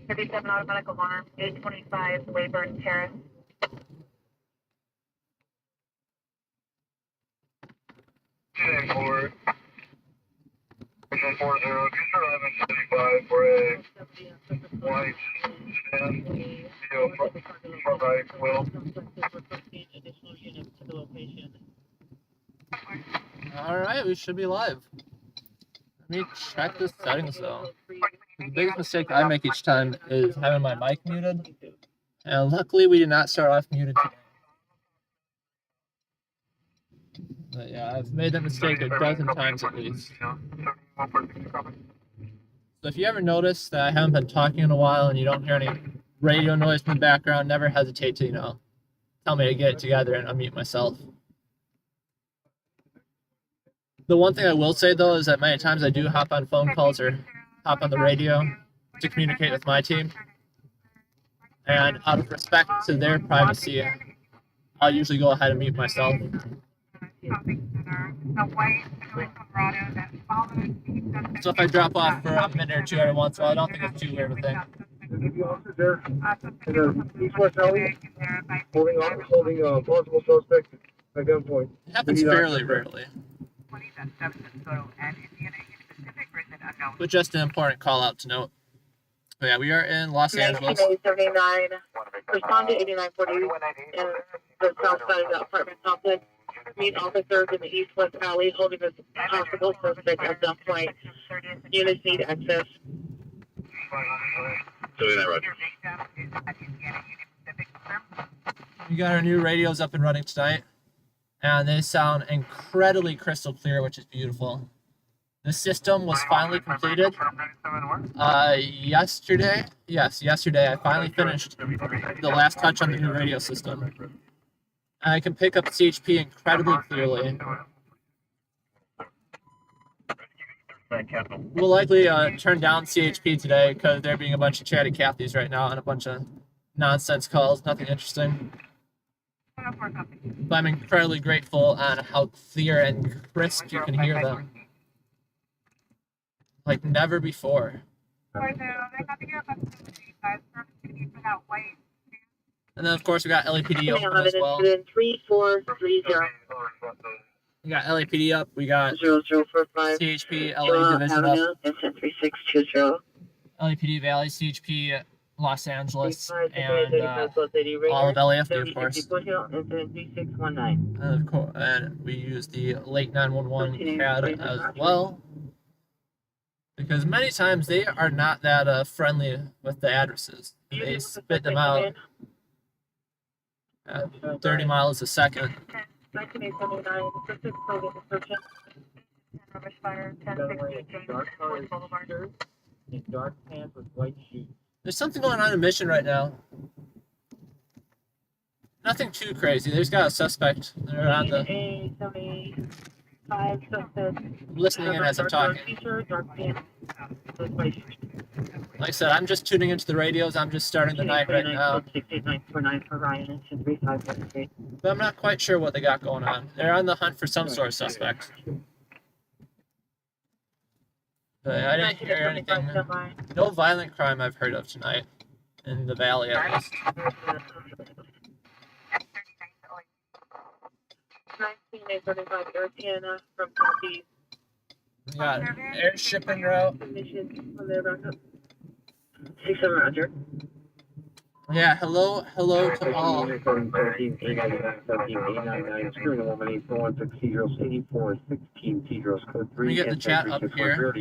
57 automatic alarm, 825 Wayburn Terrace. Forward. 40, do surround 75 for a white sedan, front right wheel. Alright, we should be live. Let me check the settings though. The biggest mistake I make each time is having my mic muted. And luckily we did not start off muted today. But yeah, I've made that mistake a dozen times at least. So if you ever notice that I haven't been talking in a while and you don't hear any radio noise in the background, never hesitate to, tell me to get it together and unmute myself. The one thing I will say though is that many times I do hop on phone calls or hop on the radio to communicate with my team. And out of respect to their privacy, I'll usually go ahead and mute myself. So if I drop off for a minute or two every once in a while, I don't think it's too weird of a thing. East-West Alley, holding plausible suspect at gunpoint. It happens fairly rarely. But just an important call out to note. But yeah, we are in Los Angeles. 1979, respond to 8940 in the south side of the apartment complex. Meet officers in the East-West Alley holding a possible suspect at gunpoint. Units need access. We got our new radios up and running tonight. And they sound incredibly crystal clear, which is beautiful. The system was finally completed yesterday. Yes, yesterday I finally finished the last touch on the new radio system. And I can pick up CHP incredibly clearly. We'll likely turn down CHP today because there being a bunch of chatty Cathys right now and a bunch of nonsense calls, nothing interesting. But I'm incredibly grateful on how clear and crisp you can hear them. Like never before. And then of course we got LAPD open as well. 3430. We got LAPD up, we got 0045. CHP LA Division up. 3620. LAPD Valley, CHP Los Angeles, and all of LAFD, of course. And we use the late 911 CAD as well. Because many times they are not that friendly with the addresses. They spit them out at 30 miles a second. 1989. Dark pants with white shoes. There's something going on in Mission right now. Nothing too crazy. They just got a suspect. They're on the... I'm listening in as I'm talking. Like I said, I'm just tuning into the radios. I'm just starting the night right now. But I'm not quite sure what they got going on. They're on the hunt for some sort of suspect. But I didn't hear anything. No violent crime I've heard of tonight. In the valley, at least. 1935 Arizona from Southeast. We got air shipping route. 67 Roger. Yeah, hello to all. Let me get the chat up here.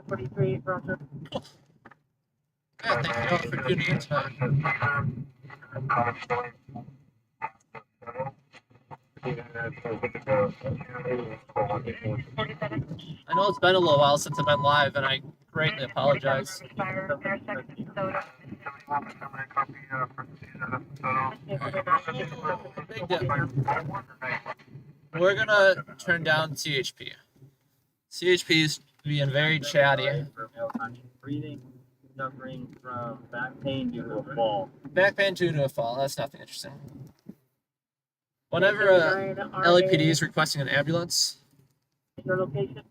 43 Roger. Yeah, thank you all for tuning in tonight. I know it's been a little while since I've been live, and I greatly apologize. Big dip. We're gonna turn down CHP. CHP is being very chatty. Breathing, suffering from back pain due to a fall. Back pain due to a fall. That's nothing interesting. Whenever LAPD is requesting an ambulance, Your location?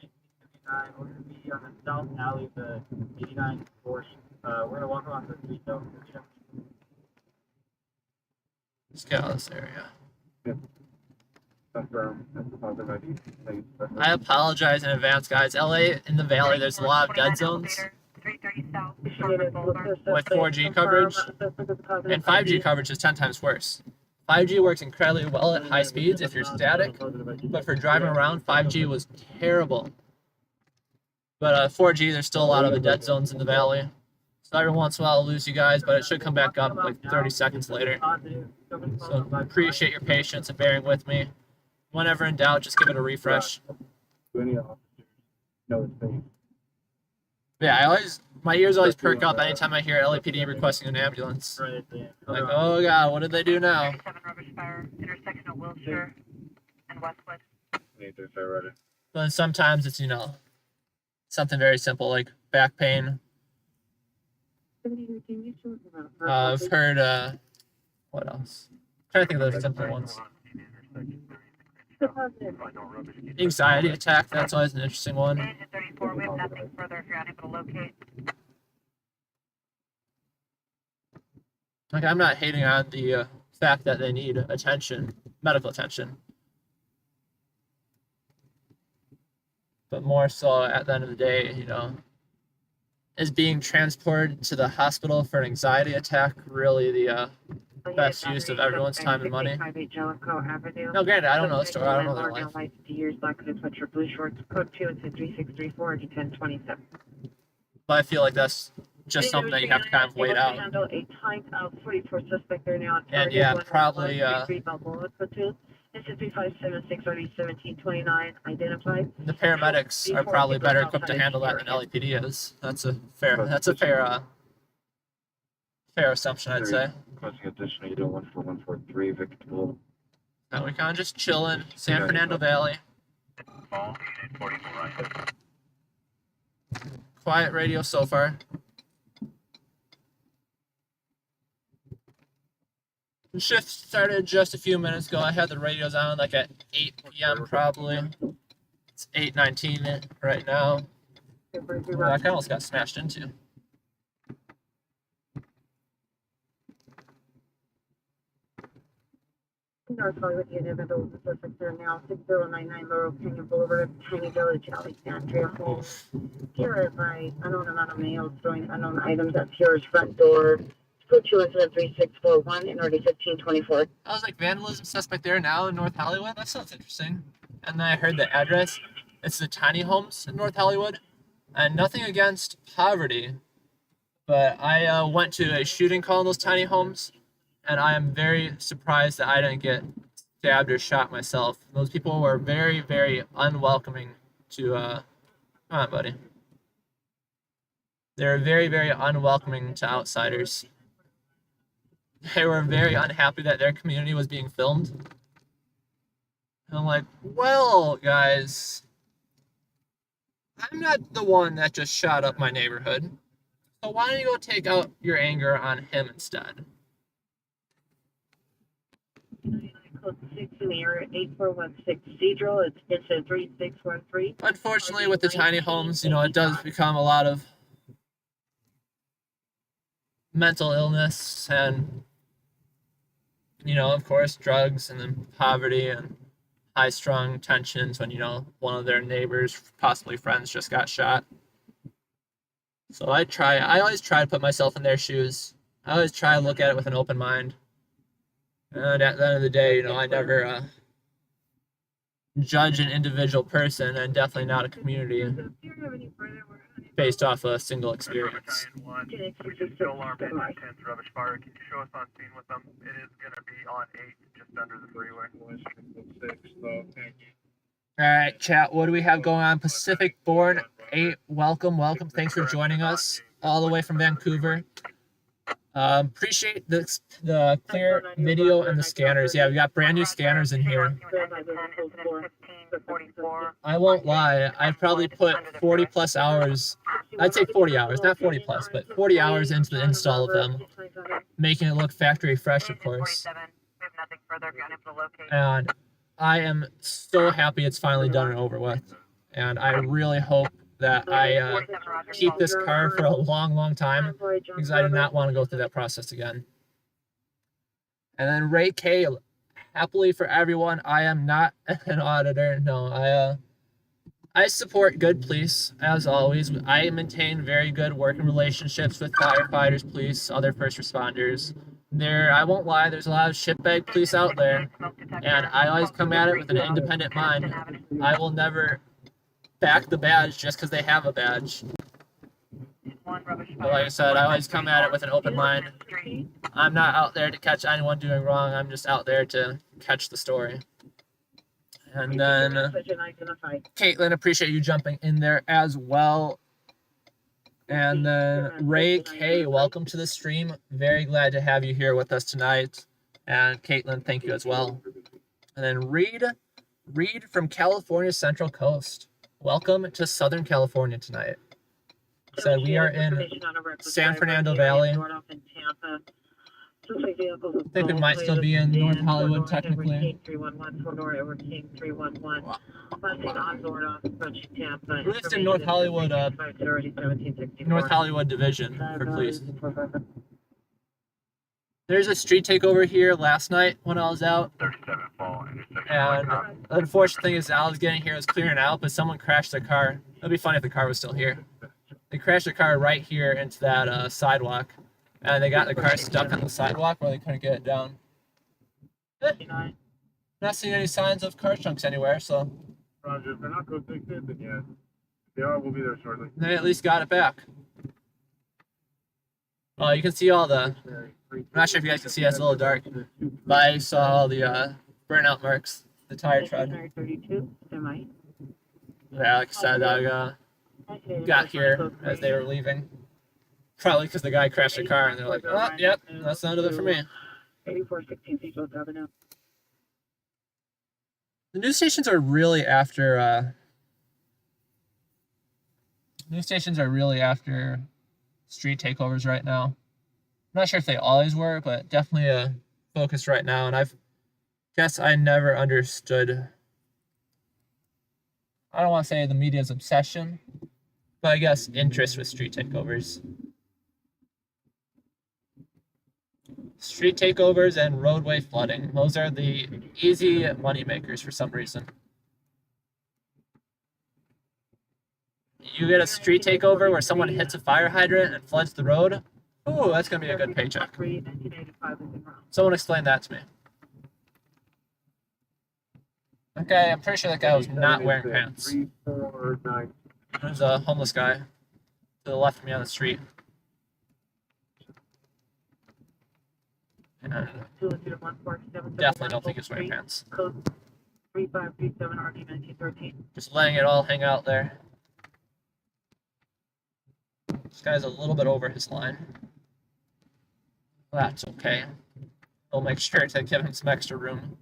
89, we're gonna be on the south alley of the 89 Porsche. We're gonna walk along the street though. let's get out of this area. Confirm. That's a positive ID. Thank you. I apologize in advance, guys. LA in the valley, there's a lot of dead zones with 4G coverage, and 5G coverage is 10 times worse. 5G works incredibly well at high speeds if you're static, but for driving around, 5G was terrible. But 4G, there's still a lot of the dead zones in the valley. So every once in a while I'll lose you guys, but it should come back up like 30 seconds later. So appreciate your patience and bearing with me. Whenever in doubt, just give it a refresh. Do any officers know it's safe? Yeah, my ears always perk up anytime I hear LAPD requesting an ambulance. Like, oh god, what did they do now? Intersection of Wilshire and Westwood. But then sometimes it's, something very simple like back pain. I've heard, what else? I'm trying to think of those simple ones. Anxiety attack, that's always an interesting one. Agent 34, we have nothing further if you're unable to locate. Like, I'm not hating on the fact that they need attention, medical attention. But more so at the end of the day, is being transported to the hospital for an anxiety attack really the best use of everyone's time and money? No, granted, I don't know the story. I don't know their life. But I feel like that's just something that you have to kind of wait out. And yeah, probably the paramedics are probably better equipped to handle that than LAPD is. That's a fair assumption, I'd say. Requesting additional unit 14143 Victor. Now we kind of just chilling, San Fernando Valley. Quiet radio so far. The shift started just a few minutes ago. I had the radios on like at 8 p.m. probably. It's 8:19 right now. Ooh, I almost got smashed into. North Hollywood unit of the suspect there now, 6099 Laurel Canyon Boulevard, Tiny Village, Alexandria, home. Here by unknown amount of mail throwing unknown items at Pierre's front door. Code 2173641 in order 1524. I was like, vandalism suspect there now in North Hollywood? That sounds interesting. And then I heard the address. It's the tiny homes in North Hollywood. And nothing against poverty, but I went to a shooting call in those tiny homes, and I am very surprised that I didn't get stabbed or shot myself. Those people were very, very unwelcoming to, come on, buddy. They were very, very unwelcoming to outsiders. They were very unhappy that their community was being filmed. And I'm like, well, guys, I'm not the one that just shot up my neighborhood. So why don't you go take out your anger on him instead? Code 6 in the area 8416 Cedral. It's a 3613. Unfortunately, with the tiny homes, it does become a lot of mental illness and, of course, drugs and then poverty and high-strung tensions when, one of their neighbors, possibly friends, just got shot. So I always try to put myself in their shoes. I always try to look at it with an open mind. And at the end of the day, I never judge an individual person, and definitely not a community based off a single experience. Still alarmed at 10 rubbish fire. Can you show us on scene with them? It is going to be on 8, just under the freeway. All right, chat. What do we have going on? Pacific Born 8. Welcome. Thanks for joining us all the way from Vancouver. Appreciate the clear video and the scanners. Yeah, we got brand new scanners in here. I won't lie, I've probably put 40 plus hours, I'd say 40 hours, not 40 plus, but 40 hours into the install of them, making it look factory fresh, of course. nothing further if you're unable to locate. And I am so happy it's finally done and over with. And I really hope that I keep this car for a long, long time because I do not want to go through that process again. And then Ray K, happily for everyone, I am not an auditor. No, I support good police, as always. I maintain very good working relationships with firefighters, police, other first responders. I won't lie, there's a lot of shitbag police out there, and I always come at it with an independent mind. I will never back the badge just because they have a badge. But like I said, I always come at it with an open mind. I'm not out there to catch anyone doing wrong. I'm just out there to catch the story. And then, Caitlin, appreciate you jumping in there as well. And then Ray K, welcome to the stream. Very glad to have you here with us tonight. And Caitlin, thank you as well. And then Reed from California Central Coast. Welcome to Southern California tonight. So we are in San Fernando Valley. I think we might still be in North Hollywood technically. We're just in North Hollywood, North Hollywood division for police. There's a street takeover here last night when I was out. And the unfortunate thing is I was getting here, it was clearing out, but someone crashed their car. It'd be funny if the car was still here. They crashed their car right here into that sidewalk. And they got the car stuck on the sidewalk where they couldn't get it down. Not seeing any signs of car chunks anywhere, so. Roger, if they're not going to fix it, then yeah. If they are, we'll be there shortly. They at least got it back. Oh, you can see all the. I'm not sure if you guys can see, it's a little dark. But I saw all the burnout marks, the tire tread. Yeah, like I said, I got here as they were leaving. Probably because the guy crashed their car and they're like, oh, yep, that's the end of it for me. 8416 Seacoast Avenue. The news stations are really after street takeovers right now. I'm not sure if they always were, but definitely a focus right now. And I never understood, I don't want to say the media's obsession, but I guess interest with street takeovers. Street takeovers and roadway flooding. Those are the easy money makers for some reason. You get a street takeover where someone hits a fire hydrant and floods the road. Ooh, that's going to be a good paycheck. Someone explain that to me. Okay, I'm pretty sure that guy was not wearing pants. There's a homeless guy to the left of me on the street. And definitely don't think he's wearing pants. Just letting it all hang out there. This guy's a little bit over his line. That's okay. We'll make sure to give him some extra room.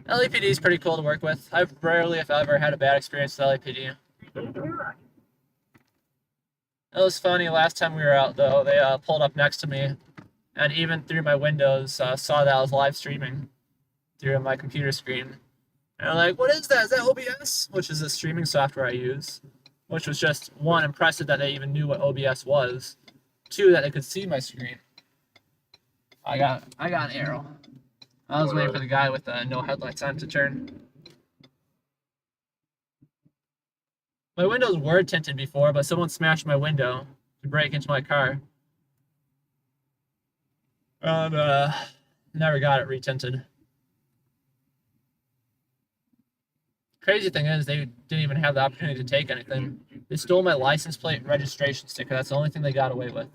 LAPD is pretty cool to work with. I've rarely, if ever, had a bad experience with LAPD. It was funny, last time we were out, though, they pulled up next to me, and even through my windows, saw that I was live streaming through my computer screen. And I'm like, what is that? Is that OBS? Which is the streaming software I use. Which was just, one, impressive that they even knew what OBS was. Two, that they could see my screen. I got an arrow. I was waiting for the guy with the no headlights on to turn. My windows were tinted before, but someone smashed my window to break into my car. And never got it retinted. Crazy thing is, they didn't even have the opportunity to take anything. They stole my license plate and registration sticker. That's the only thing they got away with.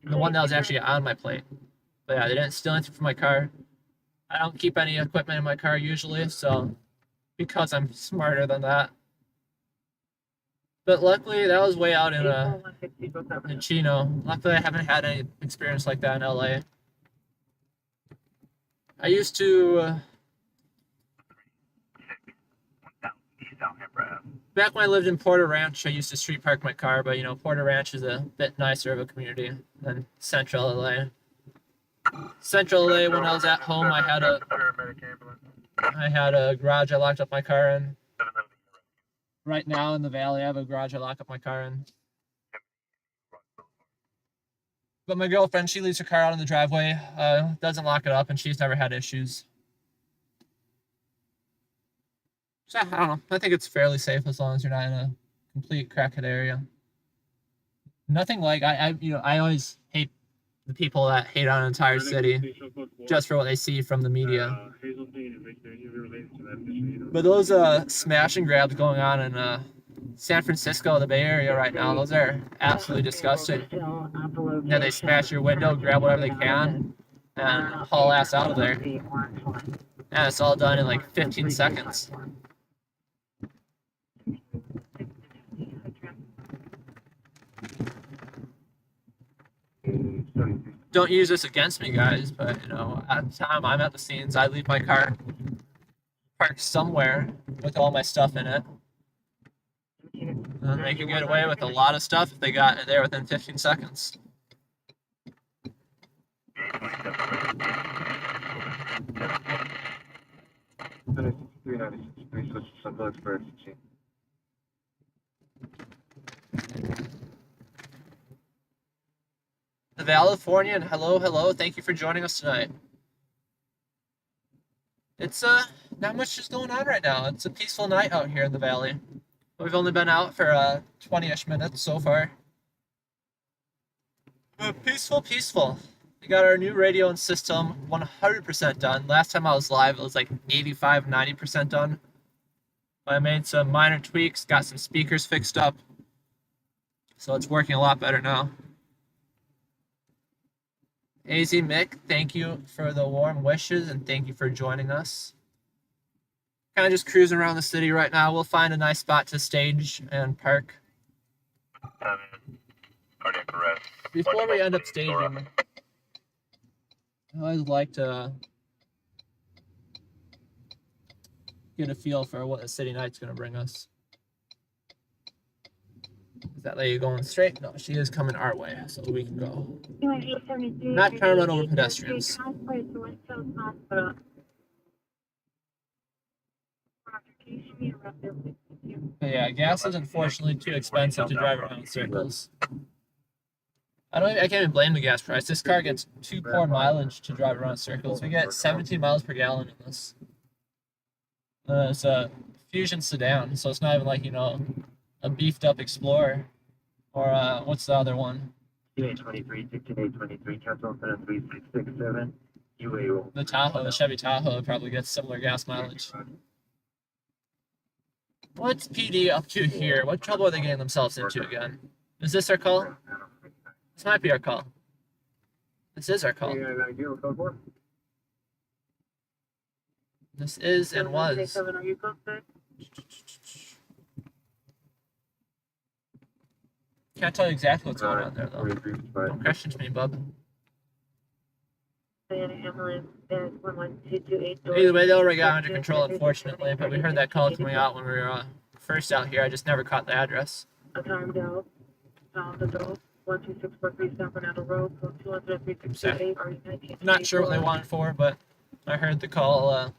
The one that was actually on my plate. But yeah, they didn't steal anything from my car. I don't keep any equipment in my car usually, so because I'm smarter than that. But luckily, that was way out in Chino. Luckily, I haven't had any experience like that in LA. I used to... Back when I lived in Porter Ranch, I used to street park my car, but you know, Porter Ranch is a bit nicer of a community than Central LA. Central LA, when I was at home, I had a garage I locked up my car in. Right now in the valley, I have a garage I lock up my car in. But my girlfriend, she leaves her car out in the driveway, doesn't lock it up, and she's never had issues. So, I don't know. I think it's fairly safe as long as you're not in a complete crackhead area. Nothing like I always hate the people that hate on an entire city just for what they see from the media. But those smash and grabs going on in San Francisco, the Bay Area right now, those are absolutely disgusting. Yeah, they smash your window, grab whatever they can, and haul ass out of there. And it's all done in like 15 seconds. Don't use this against me, guys, but you know, at the time I'm at the scenes, I leave my car parked somewhere with all my stuff in it. And they can get away with a lot of stuff if they got it there within 15 seconds. The Californian, hello, thank you for joining us tonight. It's not much is going on right now. It's a peaceful night out here in the valley. We've only been out for 20-ish minutes so far. But peaceful. We got our new radio and system 100% done. Last time I was live, it was like 85-90% done. I made some minor tweaks, got some speakers fixed up. So it's working a lot better now. AZ Mick, thank you for the warm wishes and thank you for joining us. Kind of just cruising around the city right now. We'll find a nice spot to stage and park. Before we end up staging, I always like to get a feel for what a city night's going to bring us. Is that lady going straight? No, she is coming our way, so we can go. Not trying to run over pedestrians. But yeah, gas is unfortunately too expensive to drive around in circles. I can't even blame the gas price. This car gets too poor mileage to drive around in circles. We get 17 miles per gallon in this. It's a Fusion sedan, so it's not even like, you know, a beefed up Explorer, or what's the other one? The Tahoe, the Chevy Tahoe probably gets similar gas mileage. What's PD up to here? What trouble are they getting themselves into again? Is this our call? This might be our call. This is our call. This is and was. Can't tell you exactly what's going on there, though. Don't question me, bub. Either way, they already got under control, unfortunately, but we heard that call coming out when we were first out here. I just never caught the address. Not sure what they wanted for, but I heard the call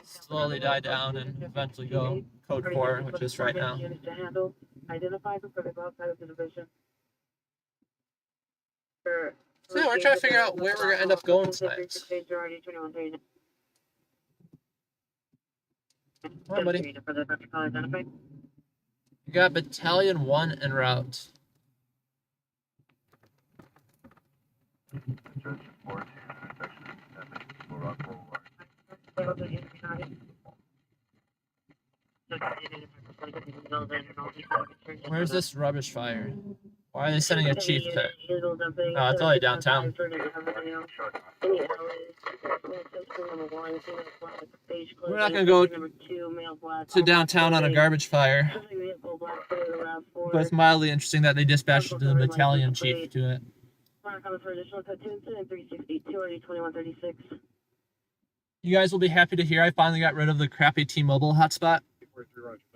slowly die down and eventually go code 4, which is right now. So yeah, we're trying to figure out where we're going to end up going tonight. Come on, buddy. We got Battalion 1 en route. Where's this rubbish fire? Why are they sending a chief pit? Oh, it's only downtown. We're not going to go to downtown on a garbage fire. But it's mildly interesting that they dispatched the battalion chief to it. You guys will be happy to hear I finally got rid of the crappy T-Mobile hotspot.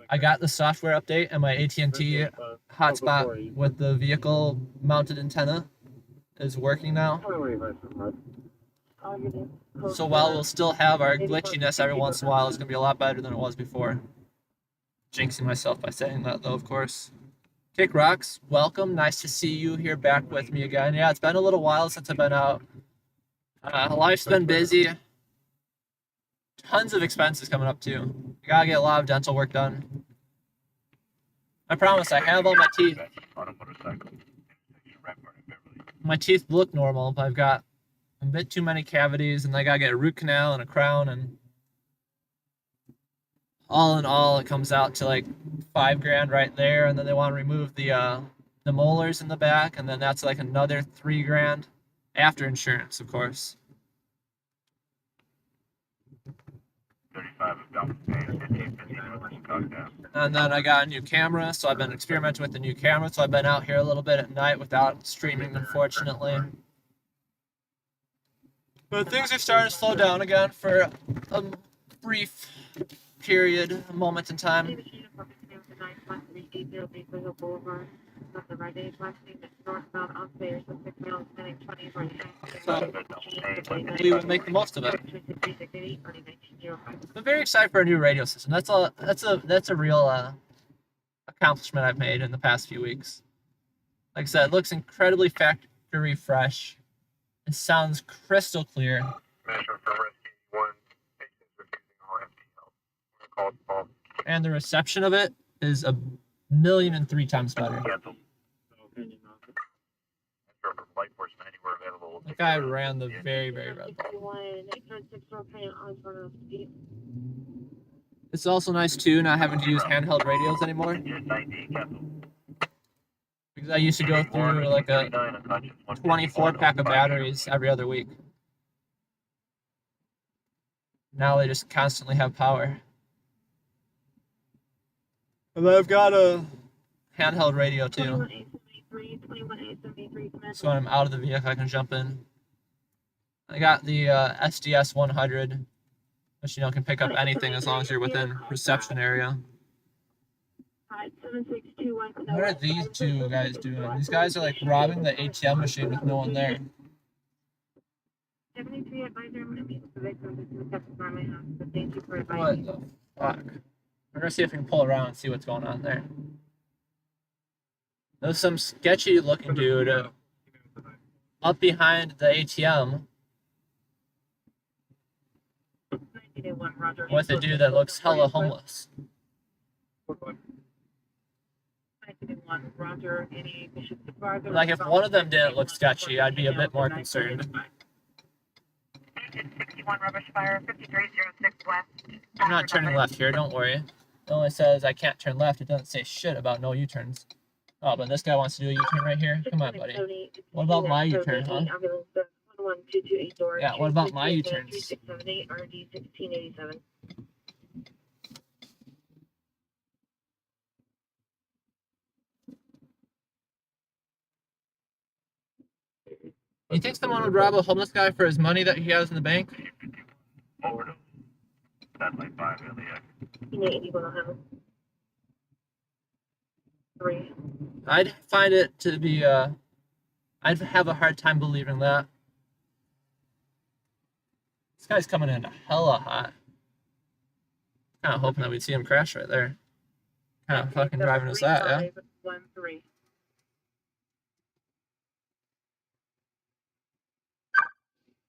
I got the software update and my AT&T hotspot with the vehicle mounted antenna is working now. So while we'll still have our glitchiness every once in a while, it's going to be a lot better than it was before. Jinxing myself by saying that, though, of course. Kick Rocks, welcome. Nice to see you here back with me again. Yeah, it's been a little while since I've been out. Life's been busy. Tons of expenses coming up, too. I gotta get a lot of dental work done. I promise, I have all my teeth. My teeth look normal, but I've got a bit too many cavities, and I gotta get a root canal and a crown, and all in all, it comes out to like $5,000 right there, and then they want to remove the molars in the back, and then that's like another $3,000 after insurance, of course. 35 of Delta Bay, And then I got a new camera, so I've been experimenting with the new camera, so I've been out here a little bit at night without streaming, unfortunately. But things are starting to slow down again for a brief period, a moment in time. So we will make the most of it. I'm very excited for a new radio system. That's a real accomplishment I've made in the past few weeks. Like I said, it looks incredibly factory fresh. It sounds crystal clear. And the reception of it is 1,000,003 times better. The guy ran the very, very red light. It's also nice too not having to use handheld radios anymore. Because I used to go through like a 24-pack of batteries every other week. Now they just constantly have power. And I've got a handheld radio too. So when I'm out of the vehicle, I can jump in. I got the SDS 100, which can pick up anything as long as you're within reception area. What are these two guys doing? These guys are like robbing the ATM machine with no one there. What the fuck? We're gonna see if we can pull around and see what's going on there. There's some sketchy looking dude up behind the ATM with a dude that looks hella homeless. Like if one of them didn't look sketchy, I'd be a bit more concerned. 61 rubbish fire, 5306 west. I'm not turning left here, don't worry. It only says I can't turn left. It doesn't say shit about no U-turns. Oh, but this guy wants to do a U-turn right here? Come on, buddy. What about my U-turn, huh? Yeah, what about my U-turns? You think someone would rob a homeless guy for his money that he has in the bank? I'd find it to be, I'd have a hard time believing that. This guy's coming in hella hot. Kind of hoping that we'd see him crash right there. Kind of fucking driving is that, yeah?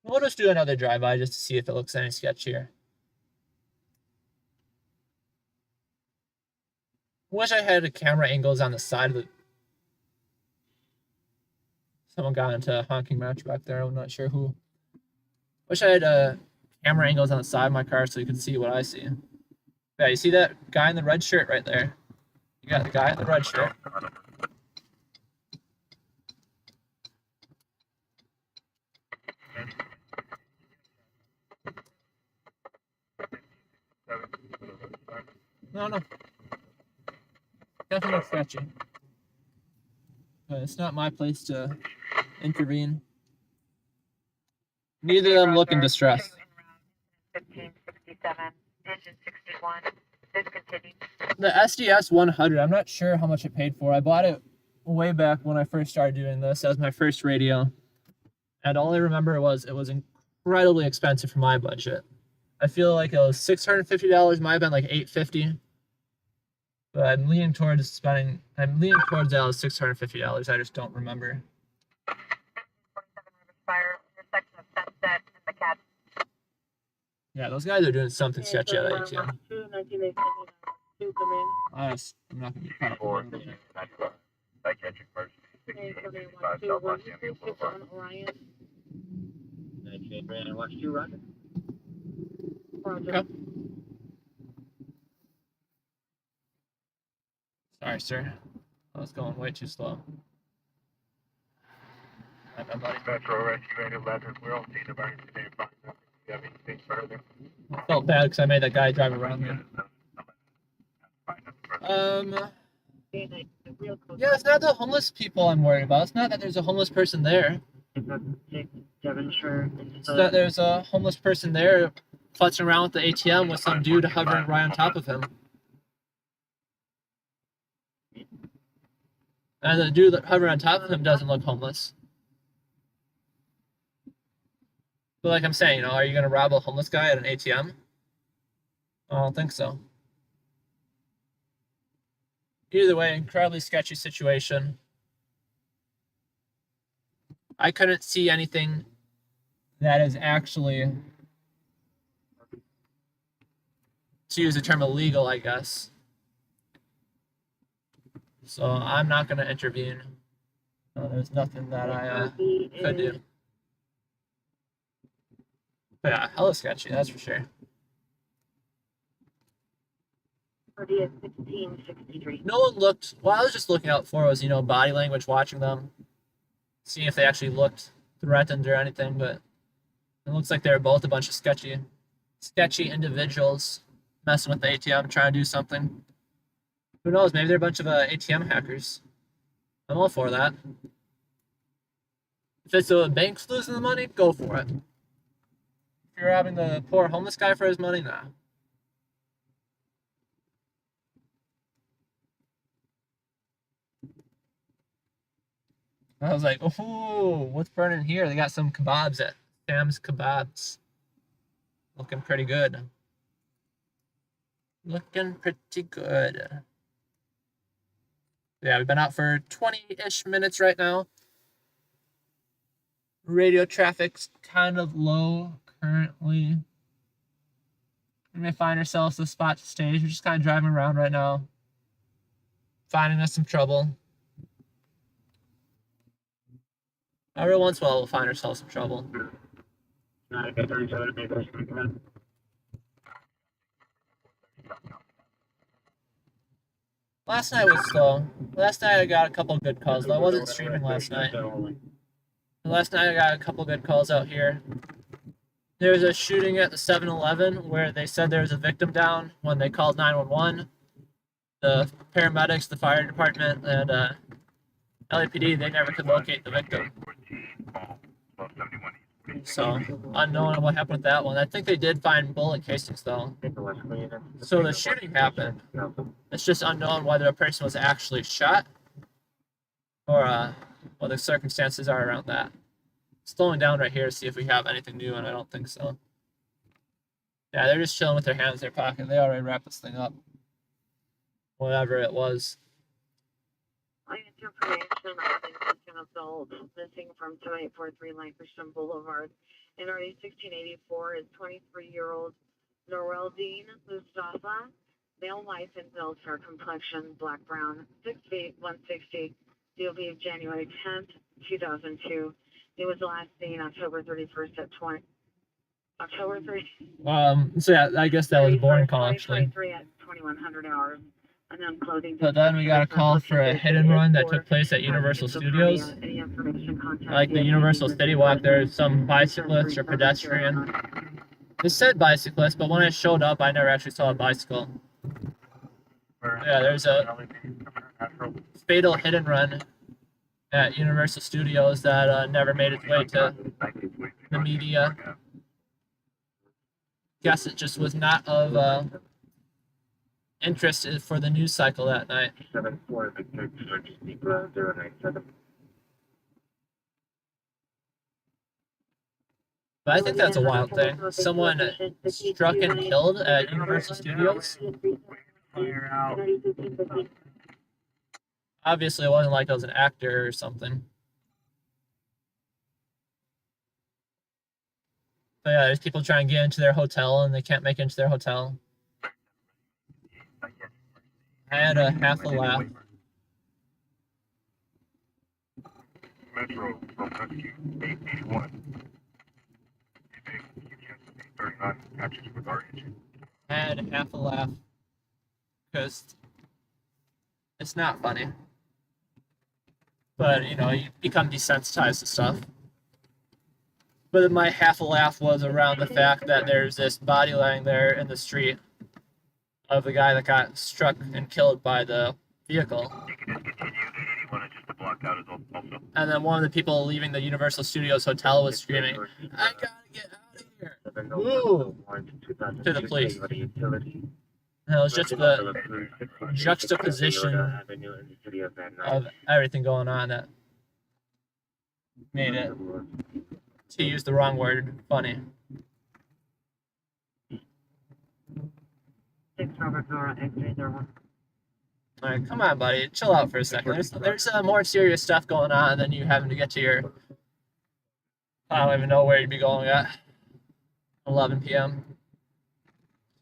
We'll just do another drive-by just to see if it looks any sketchier. Wish I had camera angles on the side of the... Someone got into a honking match back there. I'm not sure who. Wish I had camera angles on the side of my car so you could see what I see. Yeah, you see that guy in the red shirt right there? You got the guy in the red shirt. No. Definitely sketchy. But it's not my place to intervene. Neither of them look in distress. 1567, engine 61. discontinued. The SDS 100, I'm not sure how much it paid for. I bought it way back when I first started doing this as my first radio. And all I remember was it was incredibly expensive for my budget. I feel like it was $650, might have been like $850. But I'm leaning towards that it was $650. I just don't remember. 47 River Spire, intersection of Sunset and the Cat. Yeah, those guys are doing something sketchy at ATM. 2 come in. Honest, I'm not gonna be caught up on it. I catch it first. 65 South Los Angeles Boulevard. Orion. 98 Brandon, watch 2 run. Okay. Sorry, sir. I was going way too slow. My bad, buddy. Metro Rescue 811. We're on scene of emergency. Do you have anything further? I felt bad because I made that guy drive around me. Yeah, it's not the homeless people I'm worried about. It's not that there's a homeless person there. It's that there's a homeless person there futzing around with the ATM with some dude hovering right on top of him. And the dude hovering on top of him doesn't look homeless. But like I'm saying, are you going to rob a homeless guy at an ATM? I don't think so. Either way, incredibly sketchy situation. I couldn't see anything that is actually, to use the term, illegal, I guess. So I'm not going to intervene. There's nothing that I could do. But yeah, hella sketchy, that's for sure. 1663. No one looked, what I was just looking out for was, body language, watching them, seeing if they actually looked threatened or anything, but it looks like they're both a bunch of sketchy individuals messing with the ATM, trying to do something. Who knows, maybe they're a bunch of ATM hackers. I'm all for that. If it's the bank's losing the money, go for it. If you're robbing the poor homeless guy for his money, nah. I was like, oh, what's burning here? They got some kebabs at Sam's Kebabs. Looking pretty good. Looking pretty good. Yeah, we've been out for 20-ish minutes right now. Radio traffic's kind of low currently. We may find ourselves a spot to stage. We're just kind of driving around right now, finding us some trouble. Every once in a while, we'll find ourselves some trouble. Last night was slow. Last night I got a couple good calls, though I wasn't streaming last night. Last night I got a couple good calls out here. There was a shooting at the 7-Eleven where they said there was a victim down when they called 911. The paramedics, the fire department, and LAPD, they never could locate the victim. So, unknown what happened with that one. I think they did find bullet casings, though. So the shooting happened. It's just unknown whether a person was actually shot or what the circumstances are around that. Slowing down right here to see if we have anything new, and I don't think so. Yeah, they're just chilling with their hands in their pocket. They already wrapped this thing up. Whatever it was. I get information on an adult missing from 2843 Lankershim Boulevard. In RD 1684 is 23-year-old Noreldine Mustafa, male, wife, and build, fair complexion, black brown, 6 feet, 160, DOB of January 10th, 2002. He was last seen October 31st at October 30th. So yeah, I guess that was a boring call actually. 2023 at 2100 hours. But then we got a call for a hit and run that took place at Universal Studios. Like the Universal City Walk, there's some bicyclist or pedestrian. It said bicyclist, but when I showed up, I never actually saw a bicycle. Yeah, there's a fatal hit and run at Universal Studios that never made its way to the media. Guess it just was not of interest for the news cycle that night. 74 Victor 097. But I think that's a wild thing. Someone struck and killed at Universal Studios. Fire out. Obviously, it wasn't like I was an actor or something. But yeah, there's people trying to get into their hotel and they can't make it into their hotel. I had a half a laugh. Metro from Rescue 881. 39 patches with our engine. I had half a laugh because it's not funny. But, you know, you become desensitized to stuff. But my half a laugh was around the fact that there's this body lying there in the street of the guy that got struck and killed by the vehicle. You can discontinue the 81 just to block out as also. And then one of the people leaving the Universal Studios hotel was screaming, "I gotta get out of here!" Woo! To the police. And it was just the juxtaposition of everything going on that made it, to use the wrong word, funny. Alright, come on, buddy. Chill out for a second. There's more serious stuff going on than you having to get to your... I don't even know where you'd be going at. 11 p.m.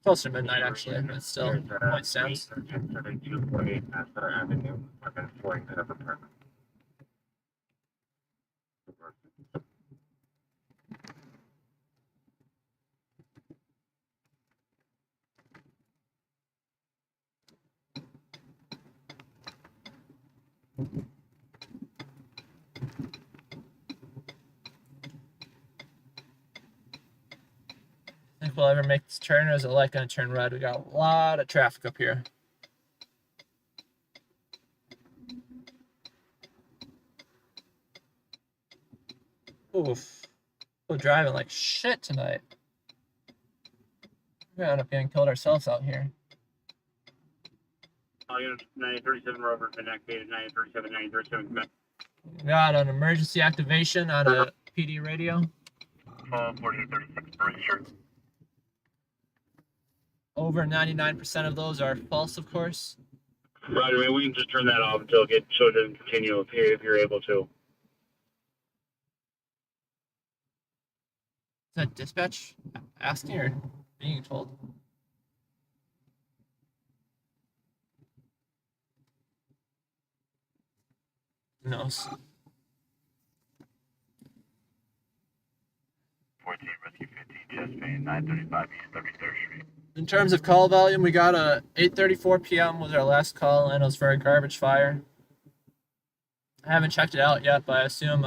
Close to midnight, actually, but still, point stands. Think we'll ever make this turn, or is the light gonna turn red? We got a lot of traffic up here. Oof. We're driving like shit tonight. We're gonna end up getting killed ourselves out here. All units 937 Rover been activated. 937, 937. We got an emergency activation on a PD radio. 4836, registered. Over 99% of those are false, of course. Roger, man. We can just turn that off until it doesn't continue if you're able to. Is that dispatch asking or being told? Who knows? 14 Rescue 15, chest pain, 935 East 33rd Street. In terms of call volume, we got a 8:34 p.m. was our last call, and it was for a garbage fire. I haven't checked it out yet, but I assume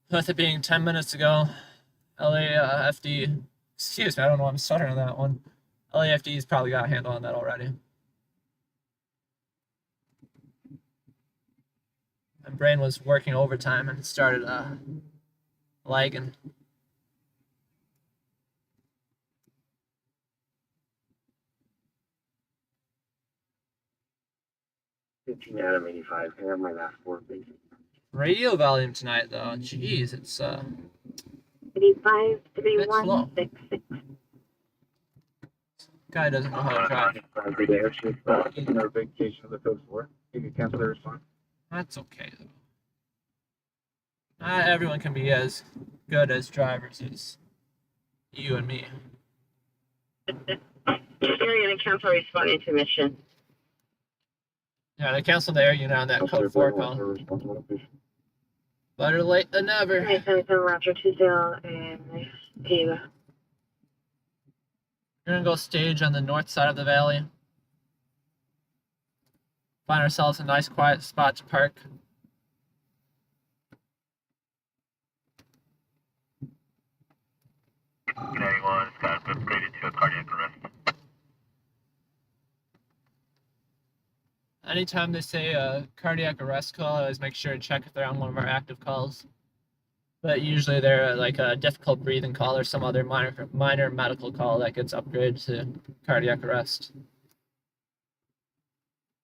with it being 10 minutes ago, LAFD, excuse me, I don't know why I'm stuttering on that one. LAFD's probably got a handle on that already. My brain was working overtime and it started lagging. 15 Adam 85. I have my last four, please. Radio volume tonight, though. Jeez, it's 853166. guy doesn't know how to drive. Our vacation of the coast war. You can cancel the response. That's okay, though. Not everyone can be as good as drivers as you and me. You're going to cancel respond intermission. Yeah, they canceled the air unit on that code 4 call. Better late than never. Okay, so Roger 20 and Ava. We're gonna go stage on the north side of the valley. Find ourselves a nice quiet spot to park. Anyone got upgraded to a cardiac arrest. Anytime they say a cardiac arrest call, I always make sure to check if they're on one of our active calls. But usually they're like a difficult breathing call or some other minor medical call that gets upgraded to cardiac arrest.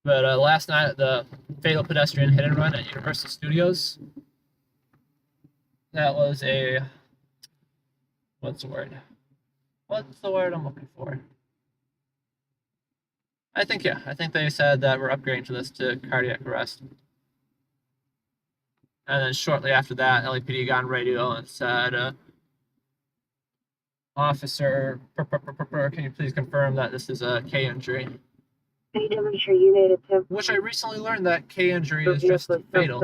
But last night, the fatal pedestrian hit and run at Universal Studios. That was a what's the word? What's the word I'm looking for? I think they said that we're upgrading to this to cardiac arrest. And then shortly after that, LAPD got on radio and said, "Officer, can you please confirm that this is a K injury?" Which I recently learned that K injury is just fatal.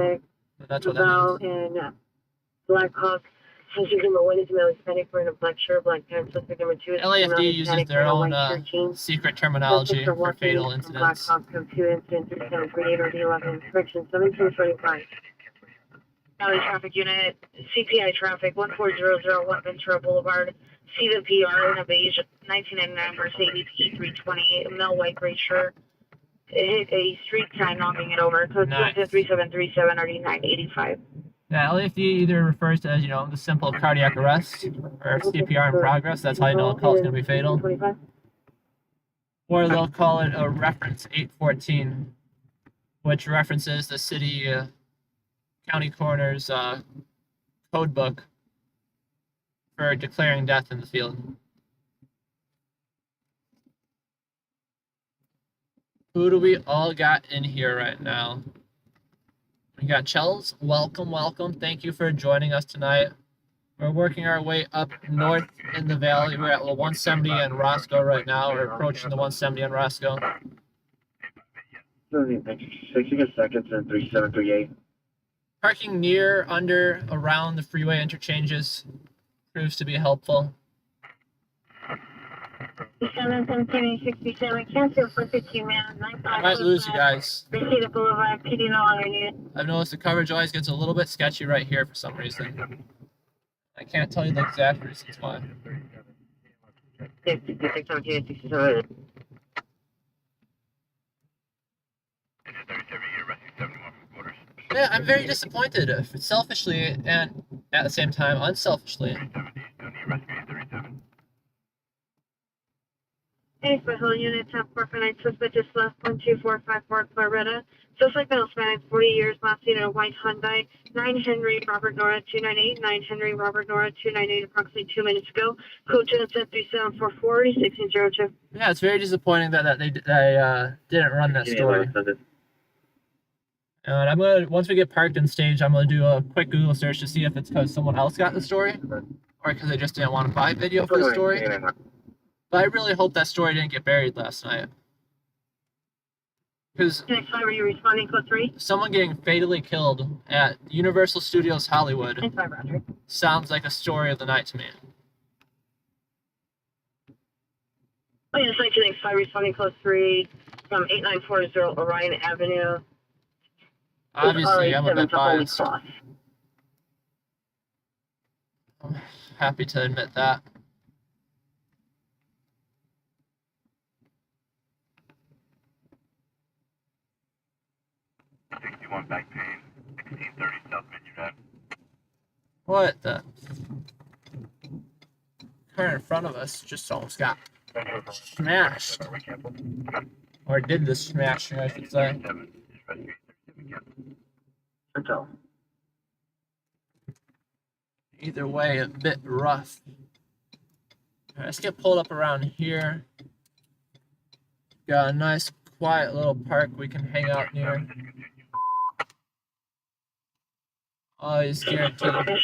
But that's what that means. And Black Hawk, using the one is male Hispanic for an black shirt, black pants, suspect number 2 is LAFD uses their own secret terminology for fatal incidents. Black Hawk, 2 incidents, 3738 or D11, correction 1725. Valley Traffic Unit, CPI Traffic, 14001 Ventura Boulevard, see the PR in a beige 1999 Mercedes E328, a male white gray shirt. It hit a street sign, knocking it over. Code Nice. 3737 RD 985. Yeah, LAFD either refers to as, the simple cardiac arrest or CPR in progress. That's how you know a call is going to be fatal. Or they'll call it a reference 814, which references the city county coroner's code book for declaring death in the field. Who do we all got in here right now? We got Chels. Welcome, welcome. Thank you for joining us tonight. We're working our way up north in the valley. We're at 170 in Roscoe right now. We're approaching the 170 in Roscoe. 60 seconds and 3738. Parking near, under, around the freeway interchanges proves to be helpful. 67, cancel for 15 minutes. I might lose you guys. Receipt Boulevard, PD no longer needed. I've noticed the coverage always gets a little bit sketchy right here for some reason. I can't tell you the exact reasons why. 66, 17, 67. Yeah, I'm very disappointed, selfishly and at the same time unselfishly. Hey, for whole unit 1049, suspect just left 12454 Claretta. Suspect male Hispanic, 40 years, last seen in a white Hyundai, 9 Henry Robert Nora 298, 9 Henry Robert Nora 298, approximately 2 minutes ago. Code 103744, 1602. Yeah, it's very disappointing that they didn't run that story. And I'm gonna, once we get parked and staged, I'm gonna do a quick Google search to see if it's because someone else got the story, or because they just didn't want to buy video for the story. But I really hope that story didn't get buried last night. Because are you responding, code 3? Someone getting fatally killed at Universal Studios Hollywood 5, Roger. sounds like a story of the night to me. Oh, yes, 1995, responding code 3 from 8940 Orion Avenue. Obviously, I'm a bit biased. I'm happy to admit that. Back pain, 1630 South Menu Drive. What the? Car in front of us just almost got smashed. Or did the smashing, I should say. Either way, a bit rough. Alright, let's get pulled up around here. Got a nice, quiet little park we can hang out near. Always guaranteed to be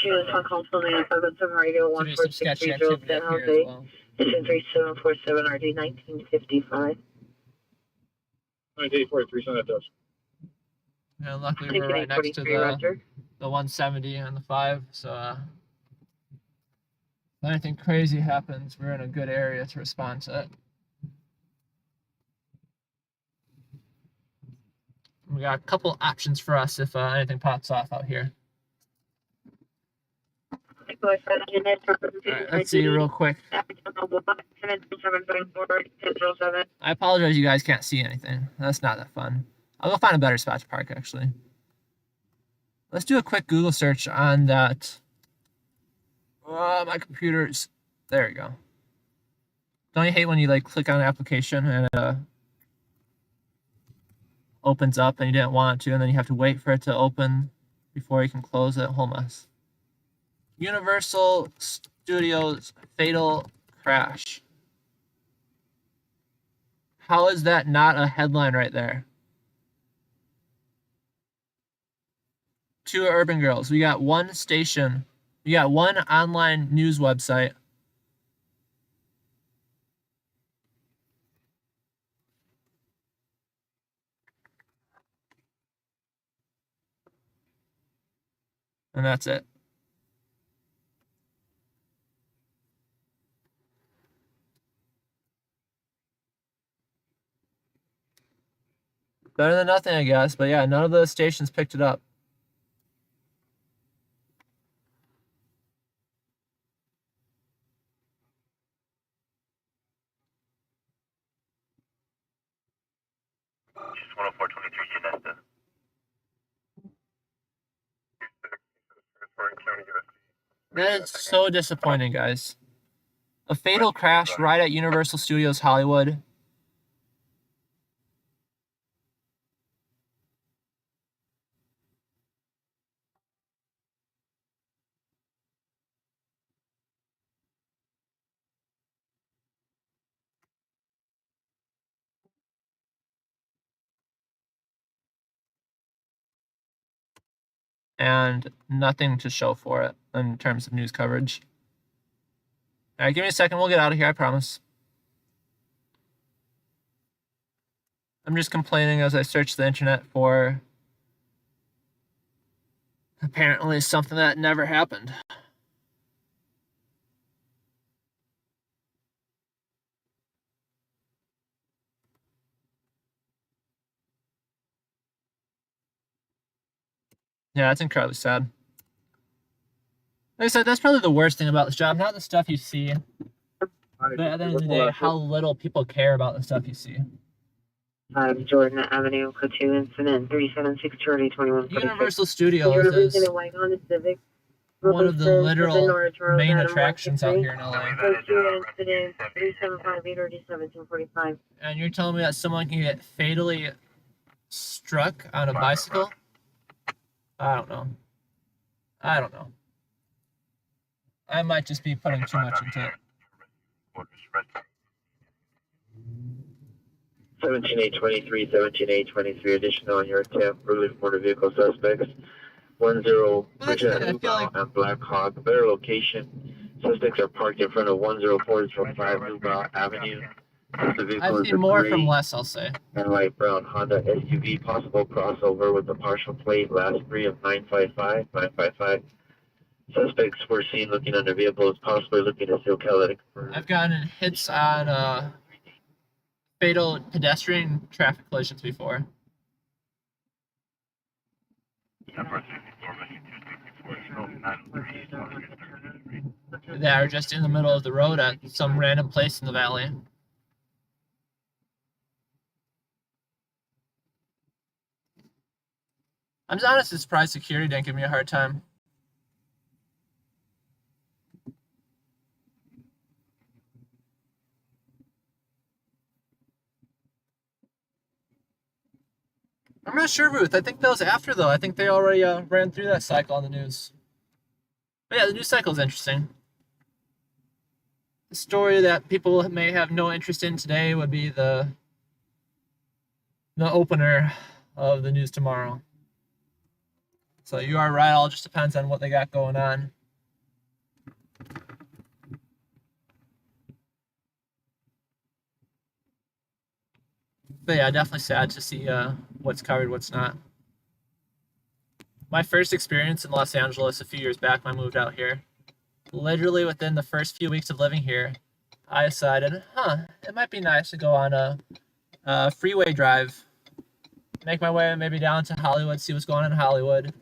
some sketchy activity up here as well. 3747 RD 1955. 9843, send that to us. And luckily we're right next to the 170 and the 5, so if anything crazy happens, we're in a good area to respond to it. We got a couple options for us if anything pops off out here. Alright, let's see real quick. I apologize you guys can't see anything. That's not that fun. I'll go find a better spot to park, actually. Let's do a quick Google search on that. Oh, my computer's... There we go. Don't you hate when you, like, click on an application and opens up and you didn't want it to, and then you have to wait for it to open before you can close it. Whole mess. Universal Studios fatal crash. How is that not a headline right there? 2 urban girls. We got 1 station. We got 1 online news website. And that's it. Better than nothing, I guess. But yeah, none of the stations picked it up. Just 104.23 Nesta. That is so disappointing, guys. A fatal crash right at Universal Studios Hollywood. And nothing to show for it in terms of news coverage. All right, give me a second. We'll get out of here, I promise. I'm just complaining as I search the internet for apparently something that never happened. Yeah, that's incredibly sad. Like I said, that's probably the worst thing about this job. Not the stuff you see, but at the end of the day, how little people care about the stuff you see. 5 Jordan Avenue, Cotu incident, 376 Charlie 21. Universal Studios is one of the literal main attractions out here in LA. Incident, 3758 or 1745. And you're telling me that someone can get fatally struck on a bicycle? I don't know. I don't know. I might just be putting too much into it. 17823, 17823, additional on your tip, relief motor vehicle suspects. 10 Bridget and Black Hawk, better location. Suspects are parked in front of 10405 Lubbock Avenue. I've seen more from less, I'll say. And light brown Honda SUV, possible crossover with the partial plate, last 3 of 955. Suspects were seen looking under vehicles, possibly looking to steal catalytic. I've gotten hits on fatal pedestrian traffic collisions before. That are just in the middle of the road at some random place in the valley. I'm honestly surprised security didn't give me a hard time. I'm not sure, Ruth. I think that was after, though. I think they already ran through that cycle on the news. But yeah, the news cycle is interesting. The story that people may have no interest in today would be the opener of the news tomorrow. So you are right. All just depends on what they got going on. But yeah, definitely sad to see what's covered, what's not. My first experience in Los Angeles a few years back when I moved out here, literally within the first few weeks of living here, I decided, it might be nice to go on a freeway drive, make my way maybe down to Hollywood, see what's going on in Hollywood.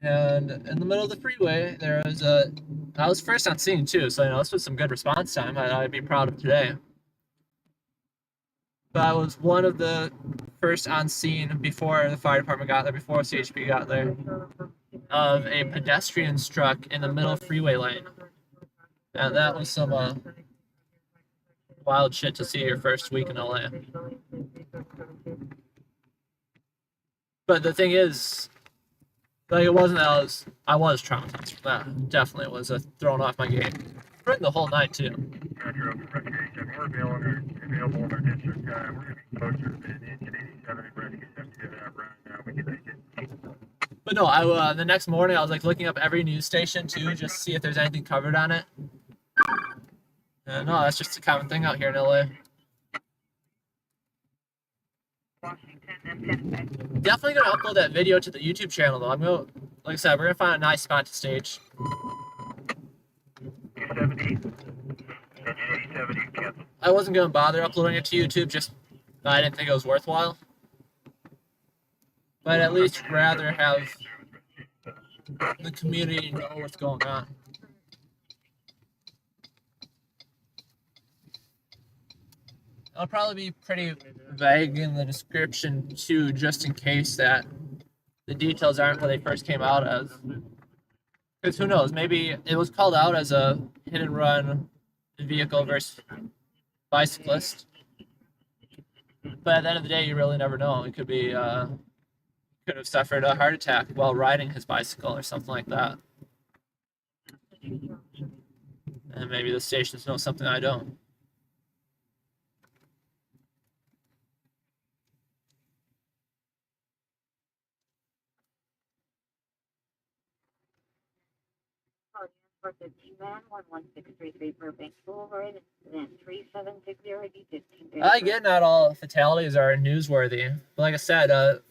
And in the middle of the freeway, there was I was first on scene too, so this was some good response time I'd be proud of today. But I was one of the first on scene before the fire department got there, before CHP got there, of a pedestrian struck in the middle freeway lane. And that was some wild shit to see your first week in LA. But the thing is, like, it wasn't that I was traumatized from that. Definitely was thrown off my game. During the whole night, too. Roger, investigation. We're available in our district. We're going to be closer to the 1087 and rescue 70 of that right now. We can take it. But no, the next morning I was like looking up every news station too, just to see if there's anything covered on it. No, that's just a common thing out here in LA. Definitely gonna upload that video to the YouTube channel though. I'm gonna, like I said, we're gonna find a nice spot to stage. 70. 70 cancel. I wasn't gonna bother uploading it to YouTube, just I didn't think it was worthwhile. But at least rather have the community know what's going on. I'll probably be pretty vague in the description too, just in case that the details aren't what they first came out as. Because who knows, maybe it was called out as a hit and run vehicle versus bicyclist. But at the end of the day, you really never know. It could be, could have suffered a heart attack while riding his bicycle or something like that. And maybe the stations know something I don't. For the G-Man 11633 Burbank Boulevard, then 3760 I get not all fatalities are newsworthy, but like I said, a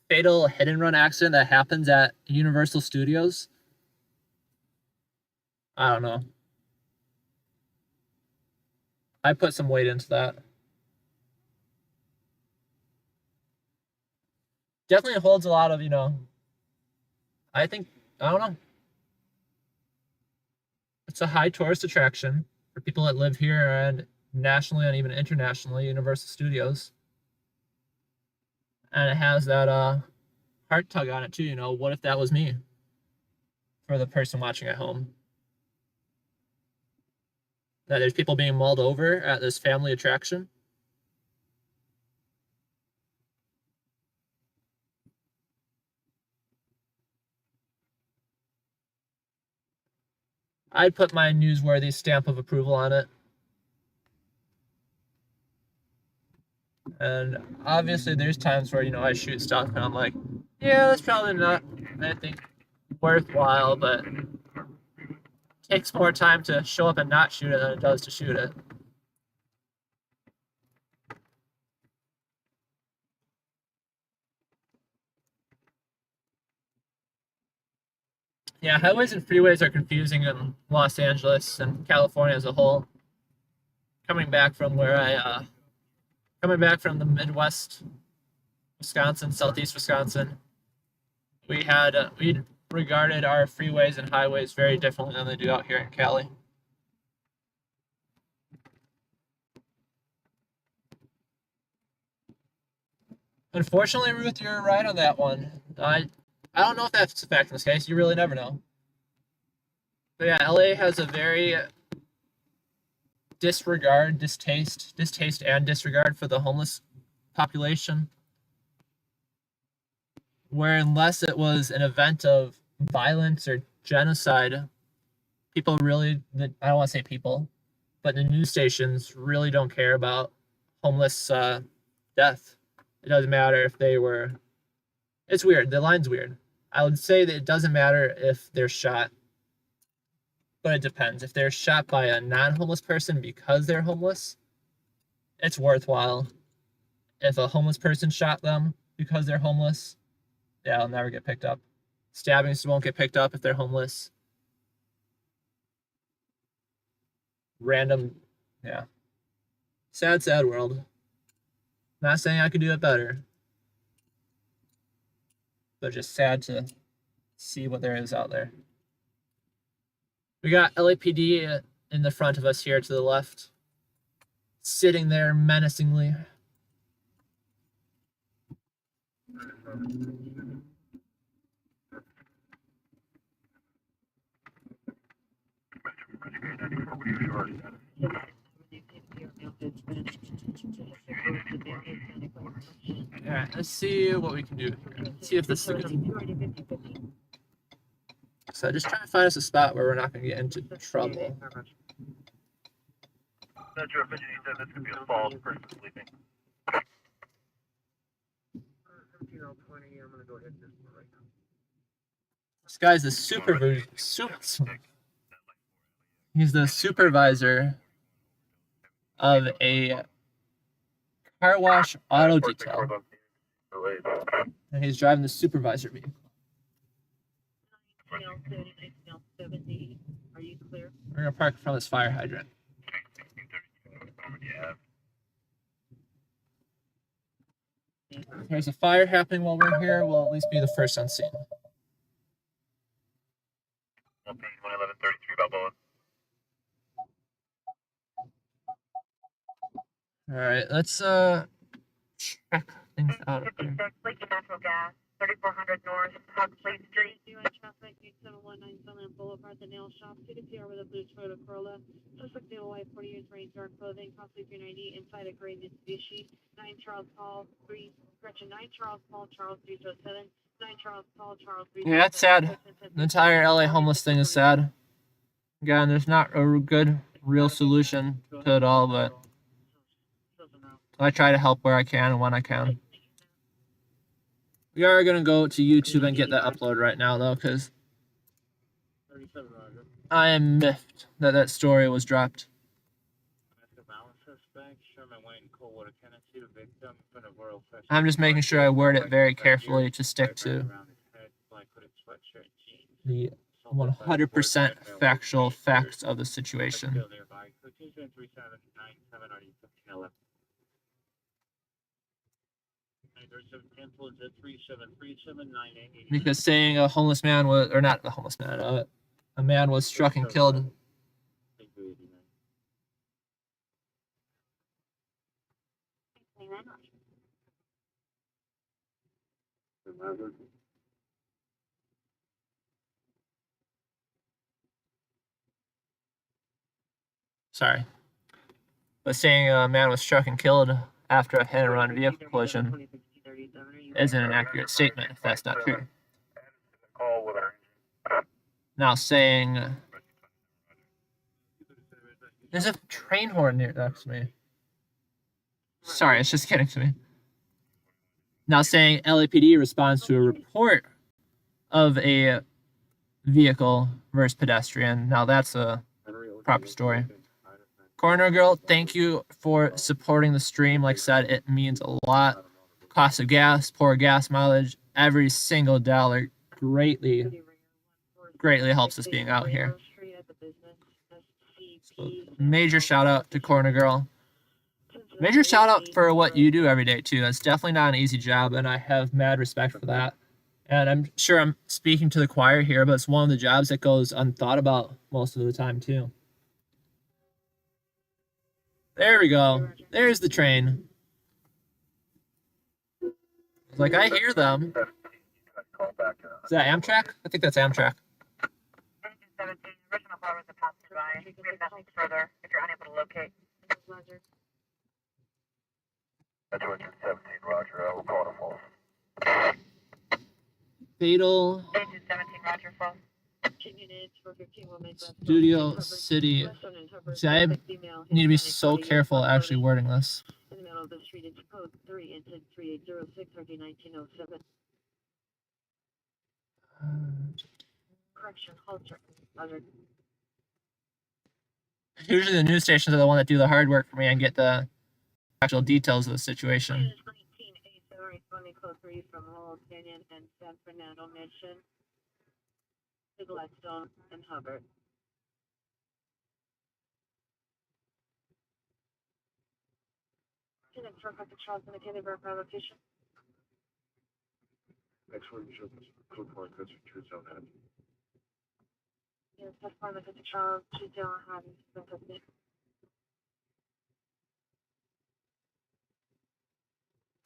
fatal hit and run accident that happens at Universal Studios, I don't know. I put some weight into that. Definitely holds a lot of, I think, I don't know. It's a high tourist attraction for people that live here and nationally and even internationally, Universal Studios. And it has that heart tug on it too, what if that was me? For the person watching at home. That there's people being mauled over at this family attraction. I'd put my newsworthy stamp of approval on it. And obviously there's times where, I shoot stuff and I'm like, yeah, that's probably not, I think, worthwhile, but it takes more time to show up and not shoot it than it does to shoot it. Yeah, highways and freeways are confusing in Los Angeles and California as a whole. Coming back from the Midwest, Wisconsin, Southeast Wisconsin, we regarded our freeways and highways very differently than they do out here in Cali. Unfortunately, Ruth, you're right on that one. I don't know if that's a fact in this case. You really never know. But yeah, LA has a very distaste and disregard for the homeless population. Where unless it was an event of violence or genocide, people really, I don't want to say people, but the news stations really don't care about homeless death. It doesn't matter if they were, it's weird, the line's weird. I would say that it doesn't matter if they're shot, but it depends. If they're shot by a non-homeless person because they're homeless, it's worthwhile. If a homeless person shot them because they're homeless, yeah, they'll never get picked up. Stabbings won't get picked up if they're homeless. Random, yeah. Sad, sad world. Not saying I could do it better, but just sad to see what there is out there. We got LAPD in the front of us here to the left, sitting there menacingly. Yeah, Alright, let's see what we can do here. Let's see if this is a good. So just try to find us a spot where we're not going to get into trouble. Metro Vision, he said this could be a false person sleeping. 17:20, I'm gonna go hit this one right now. This guy's the he's the supervisor of a car wash auto detail. And he's driving the supervisor vehicle. Are you clear? We're going to park in front of this fire hydrant. If there's a fire happening while we're here, we'll at least be the first on scene. 11:33 Balboa. Alright, let's check things out. 56, leaking natural gas, 3400 North, Huxley Street. U.S. traffic, 8719 Sunland Boulevard, the nail shop, CDPR with a blue Toyota Corolla, suspect male white, 40 years, wearing dark clothing, possibly 390, inside a gray Mitsubishi, 9 Charles Paul, 9 Charles Paul, Charles 307, 9 Charles Paul, Charles 307. Yeah, that's sad. The entire LA homeless thing is sad. Again, there's not a good, real solution to it all, but I try to help where I can and when I can. We are going to go to YouTube and get that upload right now, though, because I am miffed that that story was dropped. I'm just making sure I word it very carefully to stick to the 100% factual facts of the situation. Because saying a homeless man was, or not a homeless man, a man was struck and killed. Sorry. But saying a man was struck and killed after a hit-and-run vehicle collision isn't an accurate statement if that's not true. Now saying there's a train horn next to me. Sorry, it's just getting to me. Now saying LAPD responds to a report of a vehicle versus pedestrian. Now that's a proper story. Corner Girl, thank you for supporting the stream. Like I said, it means a lot. Cost of gas, poor gas mileage, every single dollar greatly helps us being out here. So, major shout out to Corner Girl. Major shout out for what you do every day too. That's definitely not an easy job, and I have mad respect for that. And I'm sure I'm speaking to the choir here, but it's one of the jobs that goes unthought about most of the time too. There we go. There's the train. Like, I hear them. Is that Amtrak? I think that's Amtrak. 17, original car was a passerby. We have nothing further if you're unable to locate. Metro 17, Roger, I will call to false. Fatal. 17, Roger, false. Studio City. See, I need to be so careful actually wording this. In the middle of the street, it's code 3 into 3806 RD 1907. Correction, halter. Usually the news stations are the one that do the hard work for me and get the actual details of the situation. 1987 responding code 3 from Laurel Canyon and San Fernando Mission to Gladstone and Hubbard. Next truck at the Charles indicated verify location. Next one, show this code 4, that's your true zone head. Yes, that's fine. Look at the Charles, choose down, have you.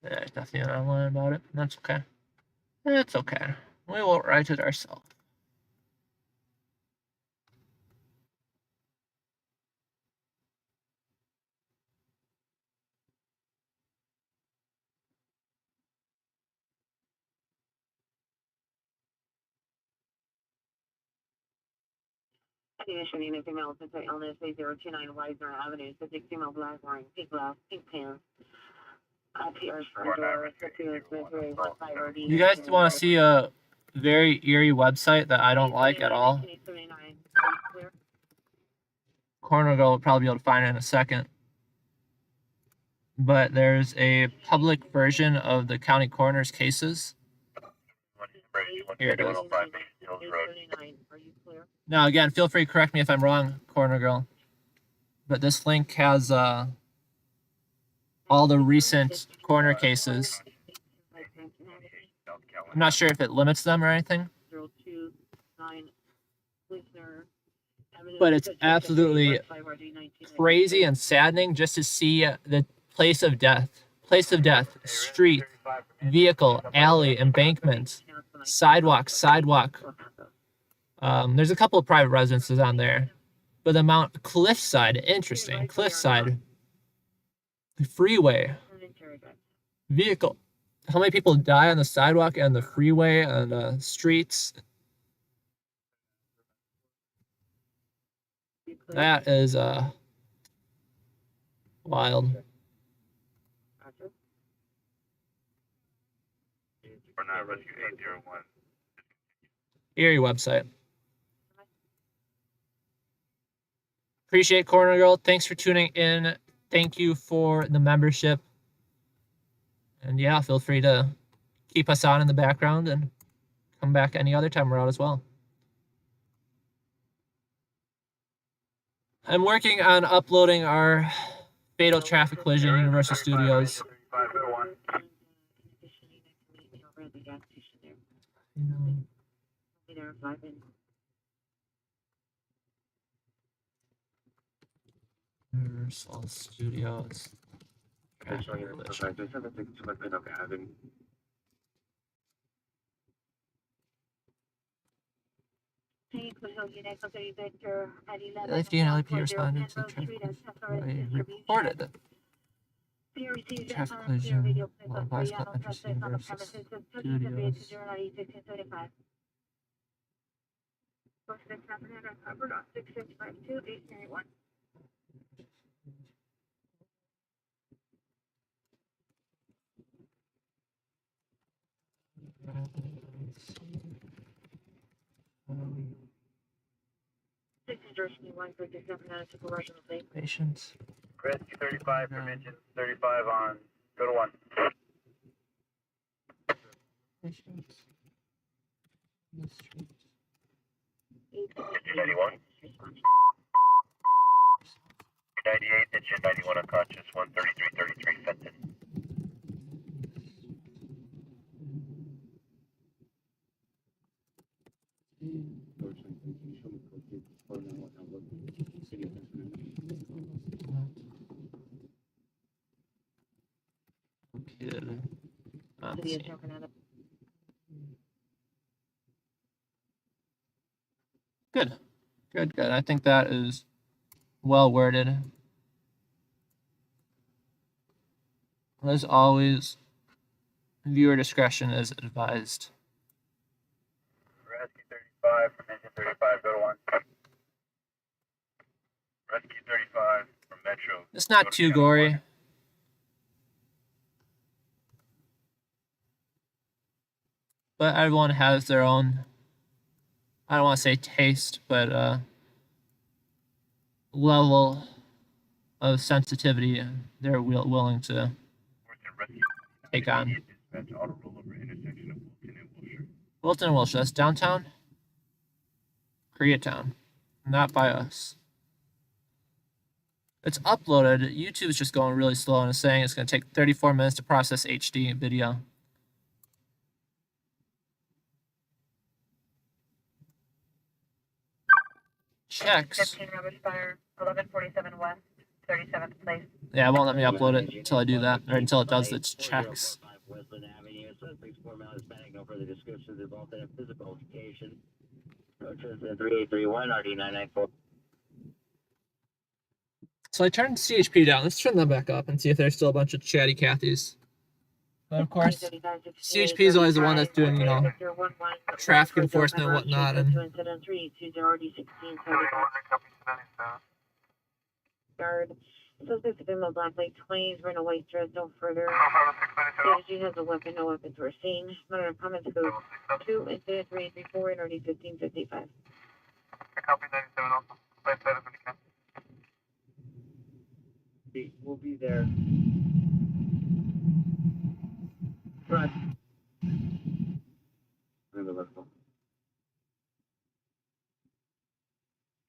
There's nothing online about it. That's okay. It's okay. We will write it ourselves. Condition unit female with mental illness, 8029 Weisner Avenue, subject female black wearing pink blouse, pink pants. PR's front door, 15 You guys want to see a very eerie website that I don't like at all? Corner Girl will probably be able to find it in a second. But there's a public version of the county coroner's cases. Here it is. Now, again, feel free to correct me if I'm wrong, Corner Girl. But this link has all the recent coroner cases. I'm not sure if it limits them or anything. But it's absolutely crazy and saddening just to see the place of death, street, vehicle, alley, embankment, sidewalk. There's a couple of private residences on there, but the amount, cliffside, interesting, cliffside, freeway, vehicle. How many people die on the sidewalk and the freeway and the streets? That is wild. Eerie website. Appreciate Corner Girl. Thanks for tuning in. Thank you for the membership. And yeah, feel free to keep us on in the background and come back any other time we're out as well. I'm working on uploading our Fatal Traffic Collision Universal Studios. Universal Studios. LFD and LP responded to the traffic reported. Traffic collision while bicycle enters Universal Studios. Patience. Rescue 35 from engine 35 on. Go to 1. Patience. The street. 91. 98, engine 91 unconscious, 133.33 Fenton. Kid. Good. I think that is well worded. As always, viewer discretion is advised. Rescue 35 from engine 35, go to 1. Rescue 35 from Metro. It's not too gory. But everyone has their own, I don't want to say taste, but level of sensitivity they're willing to take on. Wilton and Wilshire, that's downtown? Koreatown. Not by us. It's uploaded. YouTube's just going really slow and it's saying it's going to take 34 minutes to process HD video. Checks. 15 Roberts Fire, 1147 West, 37th place. Yeah, it won't let me upload it until I do that, or until it does its checks. So I turned CHP down. Let's turn them back up and see if there's still a bunch of chatty Cathys. But of course, CHP is always the one that's doing, you know, traffic enforcement and whatnot. And Guard. Suspect in the Black Lake 20s, wearing a white dress, no further. CSG has a weapon, no weapons were seen. Another comments code 2, incident 334, and already 1555. Copy 97 also. Play status when you can. We'll be there. Run.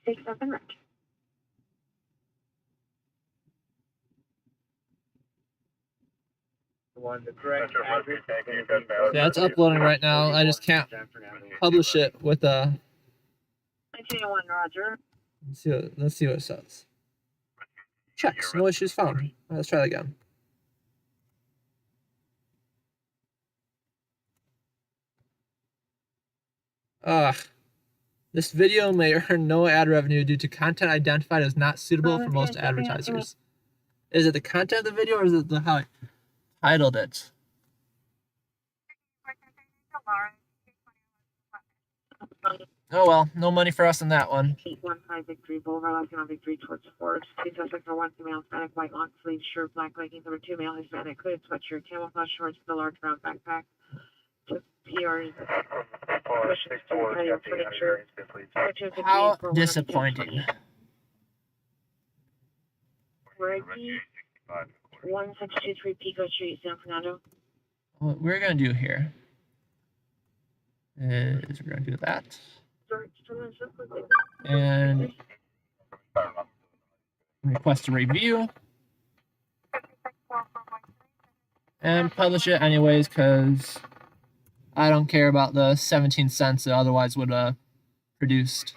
Take up and run. The correct address. yeah, it's uploading right now. I just can't publish it with a. 1901, Roger. Let's see what it says. Checks. No issues found. Right, let's try that again. This video may earn no ad revenue due to content identified as not suitable for most advertisers. Is it the content of the video or is it the how I titled it? Oh well, no money for us in that one. 815 Victory Boulevard, left on Victory towards Forge. 2 suspects are 1 female Hispanic, white long sleeve shirt, black leggings. Number 2 male Hispanic, hooded sweatshirt, camouflage shorts with a large brown backpack. To PRs. How disappointing. Reggie, 1623 Pico Street, San Fernando. What we're gonna do here is we're gonna do that. And request a review. And publish it anyways, because I don't care about the 17 cents it otherwise would have produced.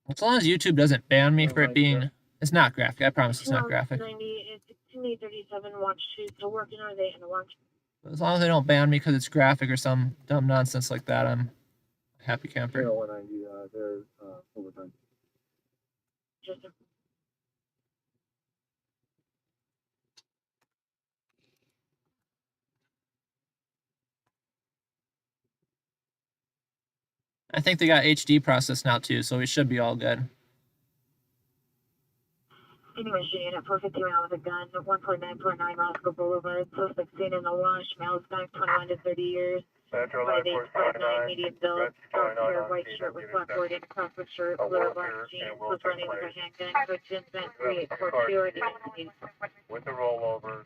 As long as YouTube doesn't ban me for it being... It's not graphic, I promise it's not graphic. 3837, watch 2, still working on it, and watch. As long as they don't ban me because it's graphic or some dumb nonsense like that, I'm a happy camper. 190, they're overtime. I think they got HD process now too, so we should be all good. Anyway, shooting at 450 mile with a gun, 149.9 Roscoe Boulevard, suspect seen in the wash, male Hispanic, 21 to 30 years, 5'8", medium build, dark hair, white shirt with black wording, Crawford shirt, blue or black jeans, was running with a handgun, Christian Bent 3842, With the rollover.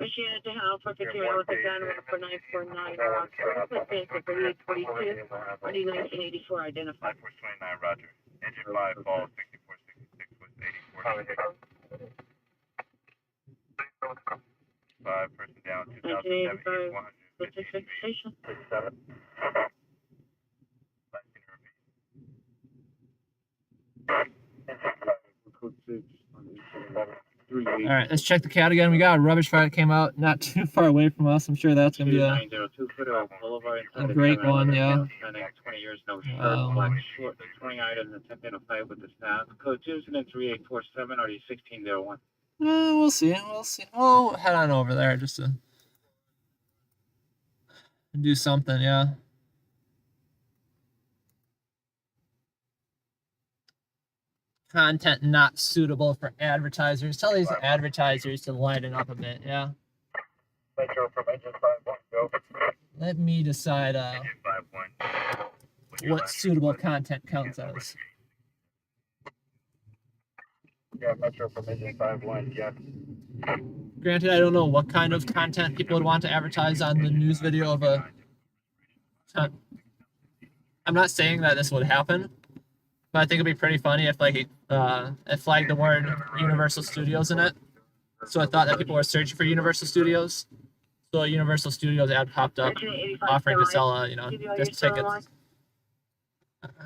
Shooting at Hal 450 mile with a gun, 149.9 Roscoe, suspect for 3842, already 1984 identified. 429, Roger. Engine 5, fall 6466 with 84. 5, person down, 2007, 150. Station. 67. Alright, let's check the cat again. We got a rubbish fire that came out not too far away from us. I'm sure that's going to be a great one, yeah. 20 years, no shirt, black short, 20 items, attempting a fight with the staff. Code 2 incident 3847, already 1601. We'll see. We'll head on over there just to do something, yeah. Content not suitable for advertisers. Tell these advertisers to lighten up a bit, yeah. Metro from engine 5-1, go. Let me decide Engine 5-1. what suitable content counts as. Yeah, Metro from engine 5-1, yes. Granted, I don't know what kind of content people would want to advertise on the news video of a... I'm not saying that this would happen, but I think it'd be pretty funny if like it flagged the word Universal Studios in it. So I thought that people were searching for Universal Studios. So a Universal Studios ad popped up offering to sell, just tickets.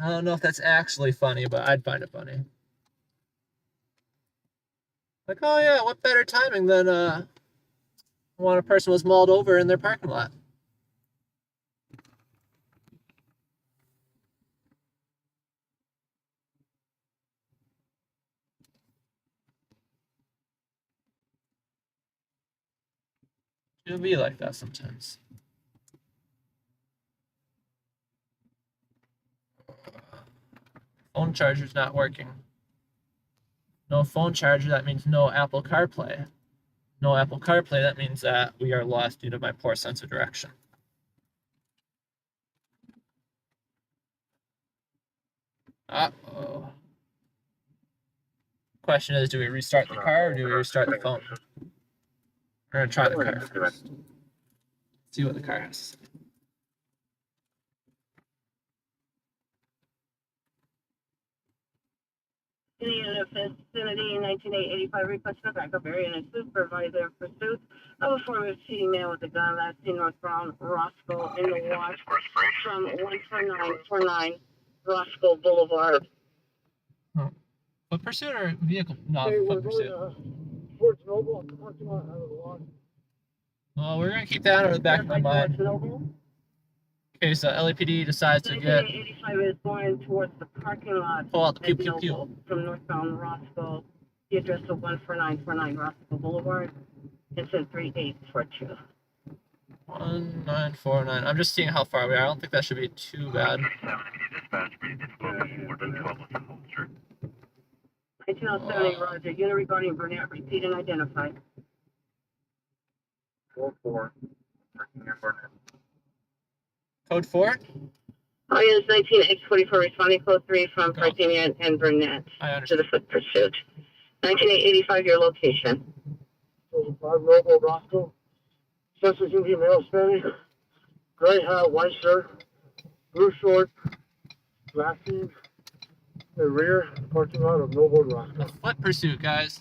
I don't know if that's actually funny, but I'd find it funny. Like, oh yeah, what better timing than when a person was mauled over in their parking lot. It'll be like that sometimes. Phone charger's not working. No phone charger, that means no Apple CarPlay. No Apple CarPlay, that means that we are lost due to my poor sense of direction. Uh-oh. Question is, do we restart the car or do we restart the phone? We're gonna try the car first. See what the car has to say. In the vicinity, 1985 request for backup area and a supervisor in pursuit of a former city man with a gun last seen northbound Roscoe in the watch from 14949 Roscoe Boulevard. Oh. Foot pursuit or vehicle? No, foot pursuit. Towards Noble, parking lot out of the lot. Well, we're gonna keep that out of the back of my mind. Okay, so LAPD decides to get 1985 is going towards the parking lot. pull out the pew at pew pew. Noble from northbound Roscoe. The address of 14949 Roscoe Boulevard. It's a 3842. 1949. I'm just seeing how far we are. I don't think that should be too bad. 1907, Roger. Unit regarding Burnett. Repeat and identify. 4-4. Code 4? Oh, yes, 19844 responding code 3 from Parthenia and Burnett I to understand. the foot pursuit. 19885, your location. 5 Noble, Roscoe. Suspect can be male standing. Gray hat, white shirt, blue shorts, glasses, the rear parking lot of Noble, Roscoe. The foot pursuit, guys.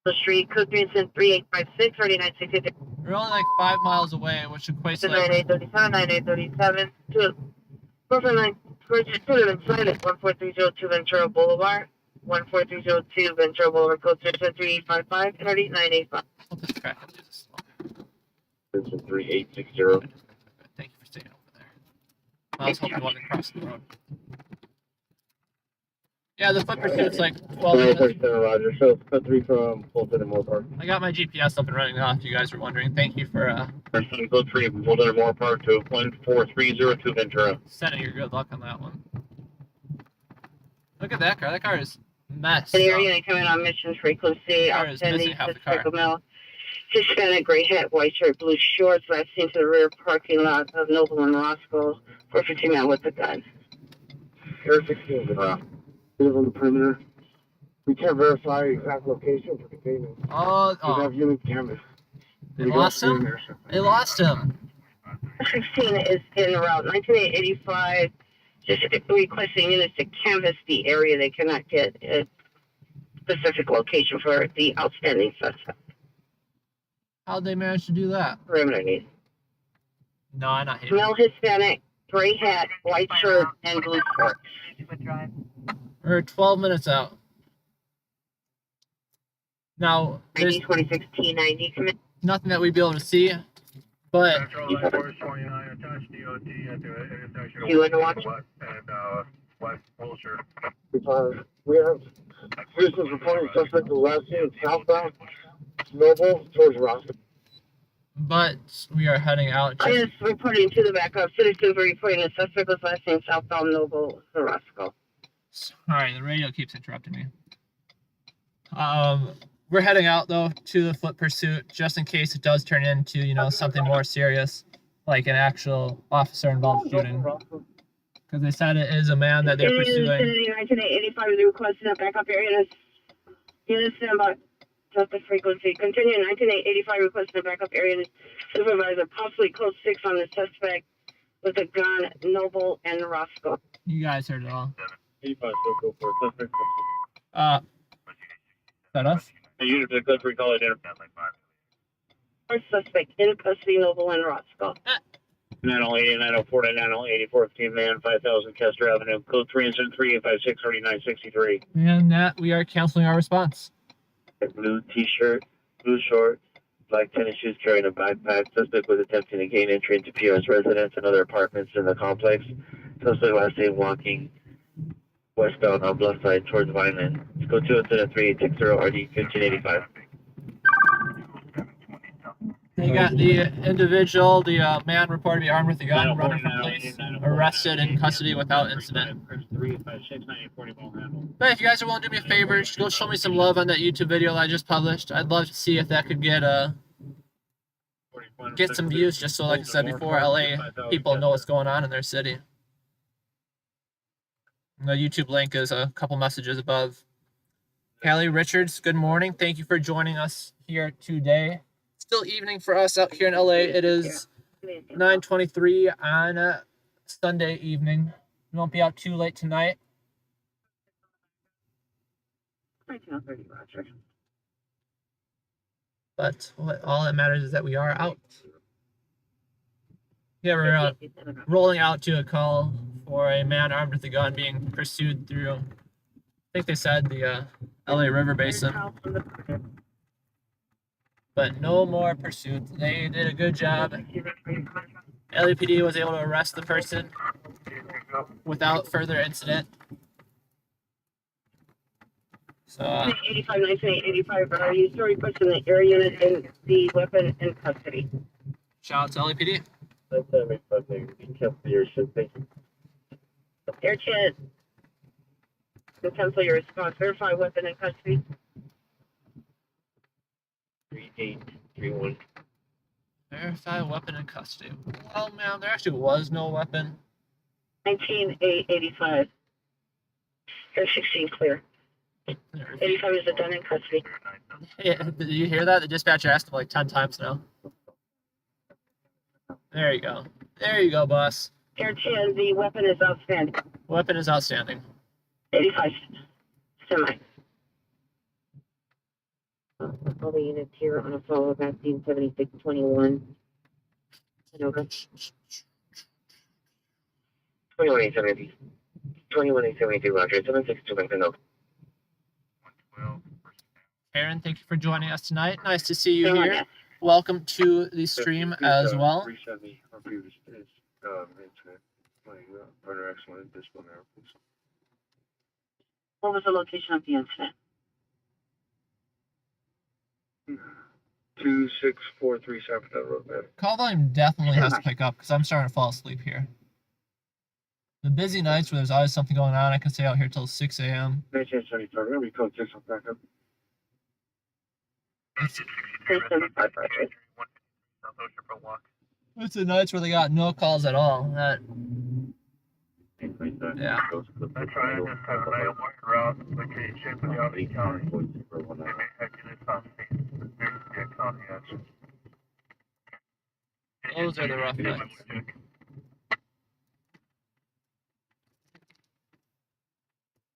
The street, Cook Vincent 3856, 3963. We're only like 5 miles away, which equates to like 9837, 9837, 1430 Ventura Boulevard, 14302 Ventura Boulevard, code 3855, 3985. I'll just crack and do this. Vincent 3860. Thank you for staying over there. I was hoping you wanted to cross the road. Yeah, the foot pursuit's like 12 minutes. 37 Roger. So code 3 from Fulton and Moore Park. I got my GPS up and running now, if you guys were wondering. Thank you for Code 3 from Fulton and Moore Park to 14302 Ventura. sending your good luck on that one. Look at that car. That car is messed The up. area coming on mission frequency, Car is missing outstanding, half the car. suspect male, Hispanic, gray hat, white shirt, blue shorts, last seen to the rear parking lot of Noble and Roscoe, 450 man with a gun. Air 16 live on the perimeter. We can't verify exact location for containment. Oh, We have unit cameras. they lost him? They lost him. 16 is in route 19885, just requesting units to canvass the area. They cannot get a specific location for the outstanding suspect. How'd they manage to do that? Perimeter need. No, I'm not hating. Male Hispanic, gray hat, white shirt, and blue shorts. We're 12 minutes out. Now, there's 26 T90 commit. nothing that we'd be able to see, but Central Line Force 29 attached DOT at the intersection of You wouldn't watch? West and West Wilshire. We have citizens reporting suspect the last seen southbound Noble towards Roscoe. but we are heading out. I is reporting to the backup. Citizens are reporting the suspect was last seen southbound Noble to Roscoe. Sorry, the radio keeps interrupting me. We're heading out though to the foot pursuit just in case it does turn into, you know, something more serious, like an actual officer-involved shooting. Because they said it is a man that they're pursuing. 1985 is requesting a backup area. Units stand by. Just the frequency. Continue 1985 requesting a backup area. Supervisor possibly code 6 on the suspect with a gun, Noble and Roscoe. You guys heard it all. 85 so go for it. Suspect. Is that us? A unit to code 3 call identified. First suspect in custody, Noble and Roscoe. 980, 904, 984, 15 man, 5000 Kester Avenue, code 3 incident 3856 3963. And that we are canceling our response. A blue t-shirt, blue shorts, black tennis shoes, carrying a backpack. Suspect was attempting to gain entry into PRS residence and other apartments in the complex. Suspect last seen walking Westbound on Bluff Side towards Vineland. Go 207-3860 RD 1585. You got the individual, the man reported to be armed with a gun, running from police, arrested in custody without incident. But if you guys are willing to do me a favor, just go show me some love on that YouTube video that I just published. I'd love to see if that could get some views, just so, like I said before, LA people know what's going on in their city. The YouTube link is a couple messages above. Callie Richards, good morning. Thank you for joining us here today. Still evening for us out here in LA. It is 9:23 on a Sunday evening. We won't be out too late tonight. 19:30, Roger. But all that matters is that we are out. Yeah, we're rolling out to a call for a man armed with a gun being pursued through, I think they said, the LA River Basin. But no more pursuit. They did a good job. LAPD was able to arrest the person without further incident. So, 85, 1985, are you still requesting the air unit and the weapon in custody? shout out to LAPD. Air 10, to cancel your response. Verify weapon in custody. 3831. Verify weapon in custody. Well, ma'am, there actually was no weapon. 19-885. Air 16 clear. 85 is done in custody. Yeah, did you hear that? The dispatcher asked him like 10 times now. There you go. There you go, boss. Air 10, the weapon is outstanding. Weapon is outstanding. 85, semi. All the units here on a follow vaccine 7621. Over. 21-870. 21-872, Roger. 762 back to no. Aaron, thank you for joining us tonight. Nice to see you here. Welcome to the stream as well. 370 our previous incident. Partner excellent disciplinary. What was the location of the incident? 26437 that road, man. Call volume definitely has to pick up because I'm starting to fall asleep here. The busy nights where there's always something going on, I can stay out here till 6 a.m. 1975, we're gonna be code 6 on backup. 375, Roger. It's the nights where they got no calls at all. That, yeah. That's right, I just have an item route location for the Albany County. Those are the rough nights.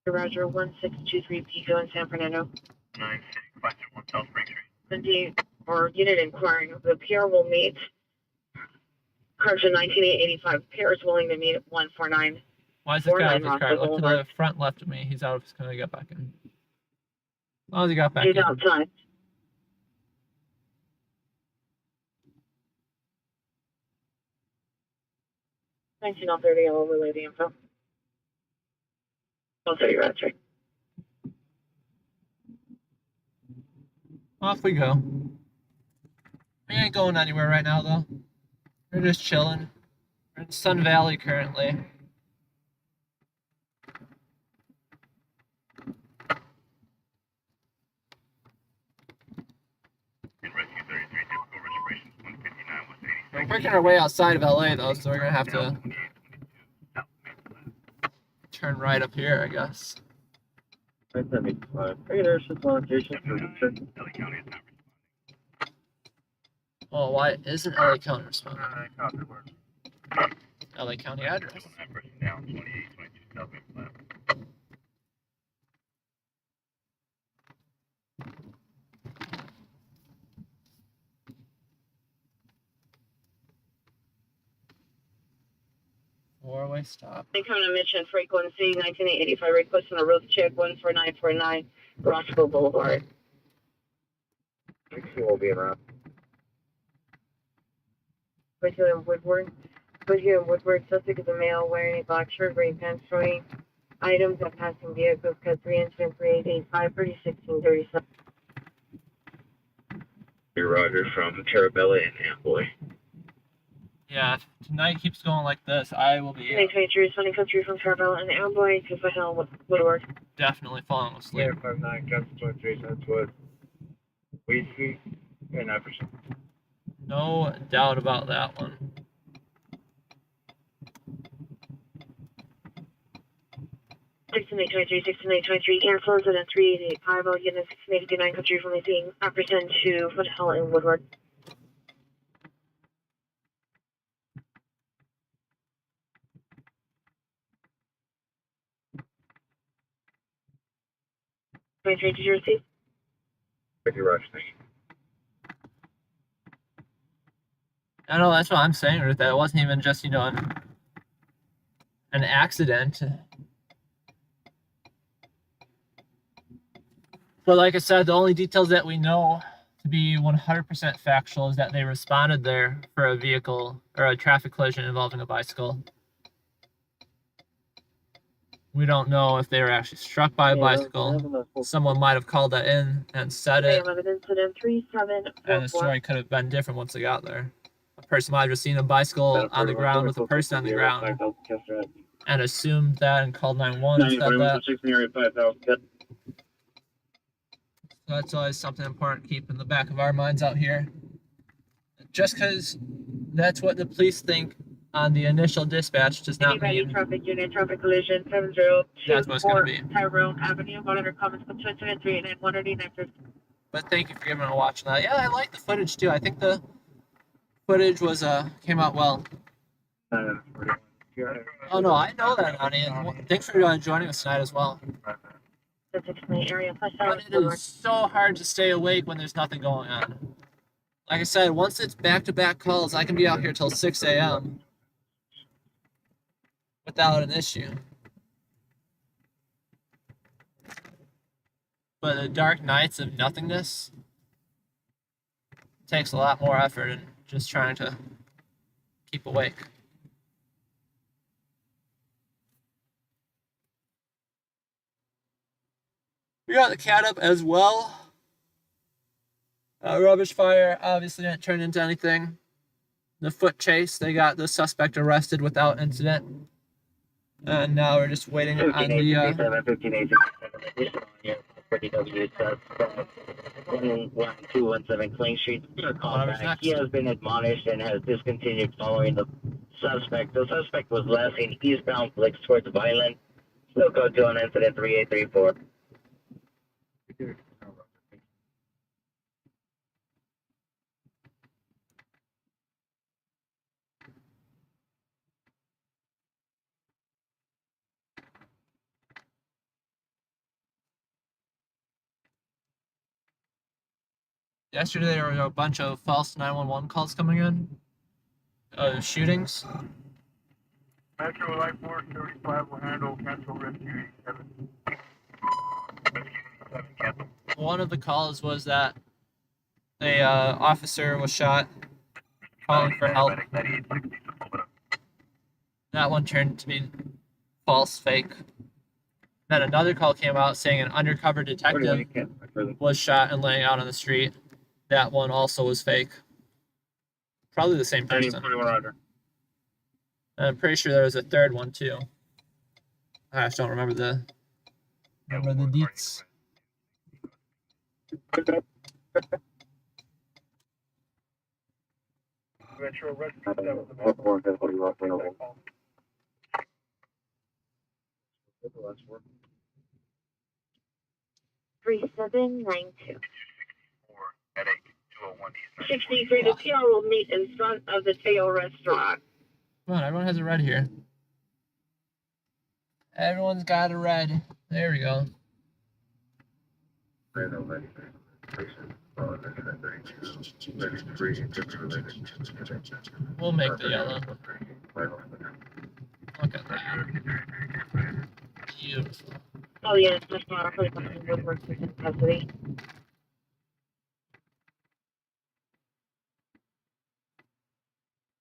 Roger, 1623 Pico in San Fernando. 96501 South Spring Street. The or unit inquiring. The PR will meet. Correction 19885. PR is willing to meet at 149. Why is this guy out of his car? Look to the front left of me. He's out of his car. He got back in. Oh, he got back in. He's outside. $19.30. I'll overlay the info. I'll tell you Roger. Off we go. We ain't going anywhere right now, though. We're just chilling. We're in Sun Valley currently. We're working our way outside of LA, though, so we're gonna have to turn right up here, I guess. 975. Hey, there's some location for Oh, why isn't LA County responding? LA County address. Four-way stop. Incoming emission frequency 19885. Requesting a road check 14949 Roscoe Boulevard. He will be around. Right here in Woodward. Right here in Woodward. Suspect is a male wearing a black shirt, gray pants, showing items of passing vehicles, code 3 incident 3885, 1637. Roger from Terabella and Amboy. Yeah, if tonight keeps going like this, I will be 2023 2023 from Terabella and Amboy to Foothill Woodward. definitely falling asleep. 59, Captain 23, Southwood. Weed Street and Everson. No doubt about that one. Sixteen eight 23, cancels at a 3885, all units 1689 country from the scene, appresent to Foothill and Woodward. Did you receive? Thank you, Roger. I know that's what I'm saying, Ruth. That it wasn't even just, you know, an accident. But like I said, the only details that we know to be 100% factual is that they responded there for a vehicle or a traffic collision involving a bicycle. We don't know if they were actually struck by a bicycle. Someone might have called that in and said it. Incident 3744. And the story could have been different once they got there. A person might have just seen a bicycle on the ground with a person on the ground and assumed that and called 911 and said that. So that's always something important to keep in the back of our minds out here. Just because that's what the police think on the initial dispatch does not mean traffic unit, traffic collision, that's what it's going to be. Tyrone Avenue, monitor comments, constituent 389 But thank you for giving it a watch on that. Yeah, I like the footage too. I think the footage was came out well. Oh no, I know that, honey, and thanks for joining us tonight as well. But it is so hard to stay awake when there's nothing going on. Like I said, once it's back-to-back calls, I can be out here till 6 a.m. without an issue. But the dark nights of nothingness takes a lot more effort than just trying to keep awake. We got the cat up as well. Rubbish fire obviously didn't turn into anything. The foot chase, they got the suspect arrested without incident. And now we're just waiting on the 11217 Clean Street. He has been admonished and has discontinued following the suspect. The suspect was last seen eastbound flicks towards Violent. Still code 2 on incident 3834. Yesterday there were a bunch of false 911 calls coming in. Shootings. Metro Light 435 will handle cancel rescue 7. One of the calls was that a officer was shot calling for help. That one turned to be false, fake. Then another call came out saying an undercover detective was shot and laying out on the street. That one also was fake. Probably the same person. I'm pretty sure there was a third one too. I just don't remember the deets. Metro Rescue 3792. 63, the PR will meet in front of the Teo restaurant. Come on, everyone has a red here. Everyone's got a red. There we go. We'll make the yellow. Look at that. Beautiful. Oh yeah, that's not for the Woodward in custody.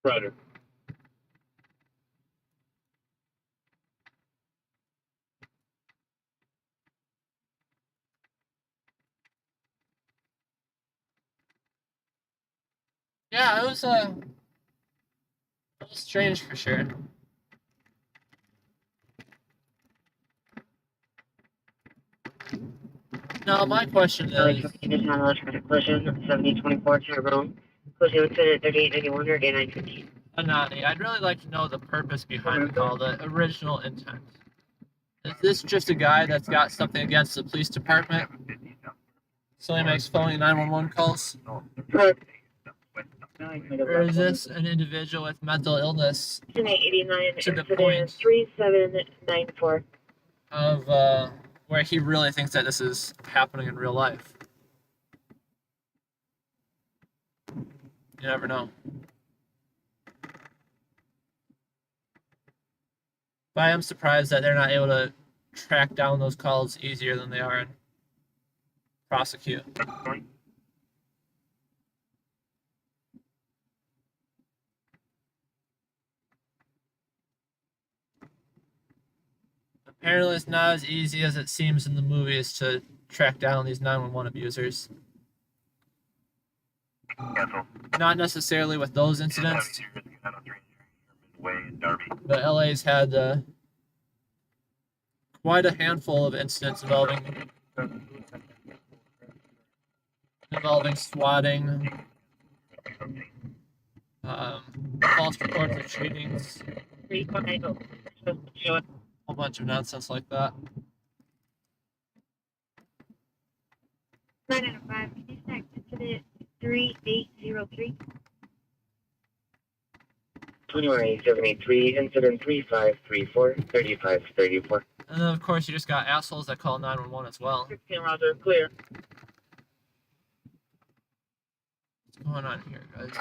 Roger. Yeah, it was strange for sure. Now, my question is... Collision 7024 Tyrone. Collision incident 3891 or day 915. Anani, I'd really like to know the purpose behind the call, the original intent. Is this just a guy that's got something against the police department? So he makes phony 911 calls? Correct. Or is this an individual with mental illness 89 to the incident point 3794. of where he really thinks that this is happening in real life? You never know. But I am surprised that they're not able to track down those calls easier than they are and prosecute. Apparently, it's not as easy as it seems in the movies to track down these 911 abusers. Not necessarily with those incidents, but LA's had quite a handful of incidents involving swatting, false reports of shootings, a whole bunch of nonsense like that. 9 out of 5. Can you snack incident 3803? 21873 incident 3534 3534. And then, of course, you just got assholes that call 911 as well. 16 Roger, clear. What's going on here, guys?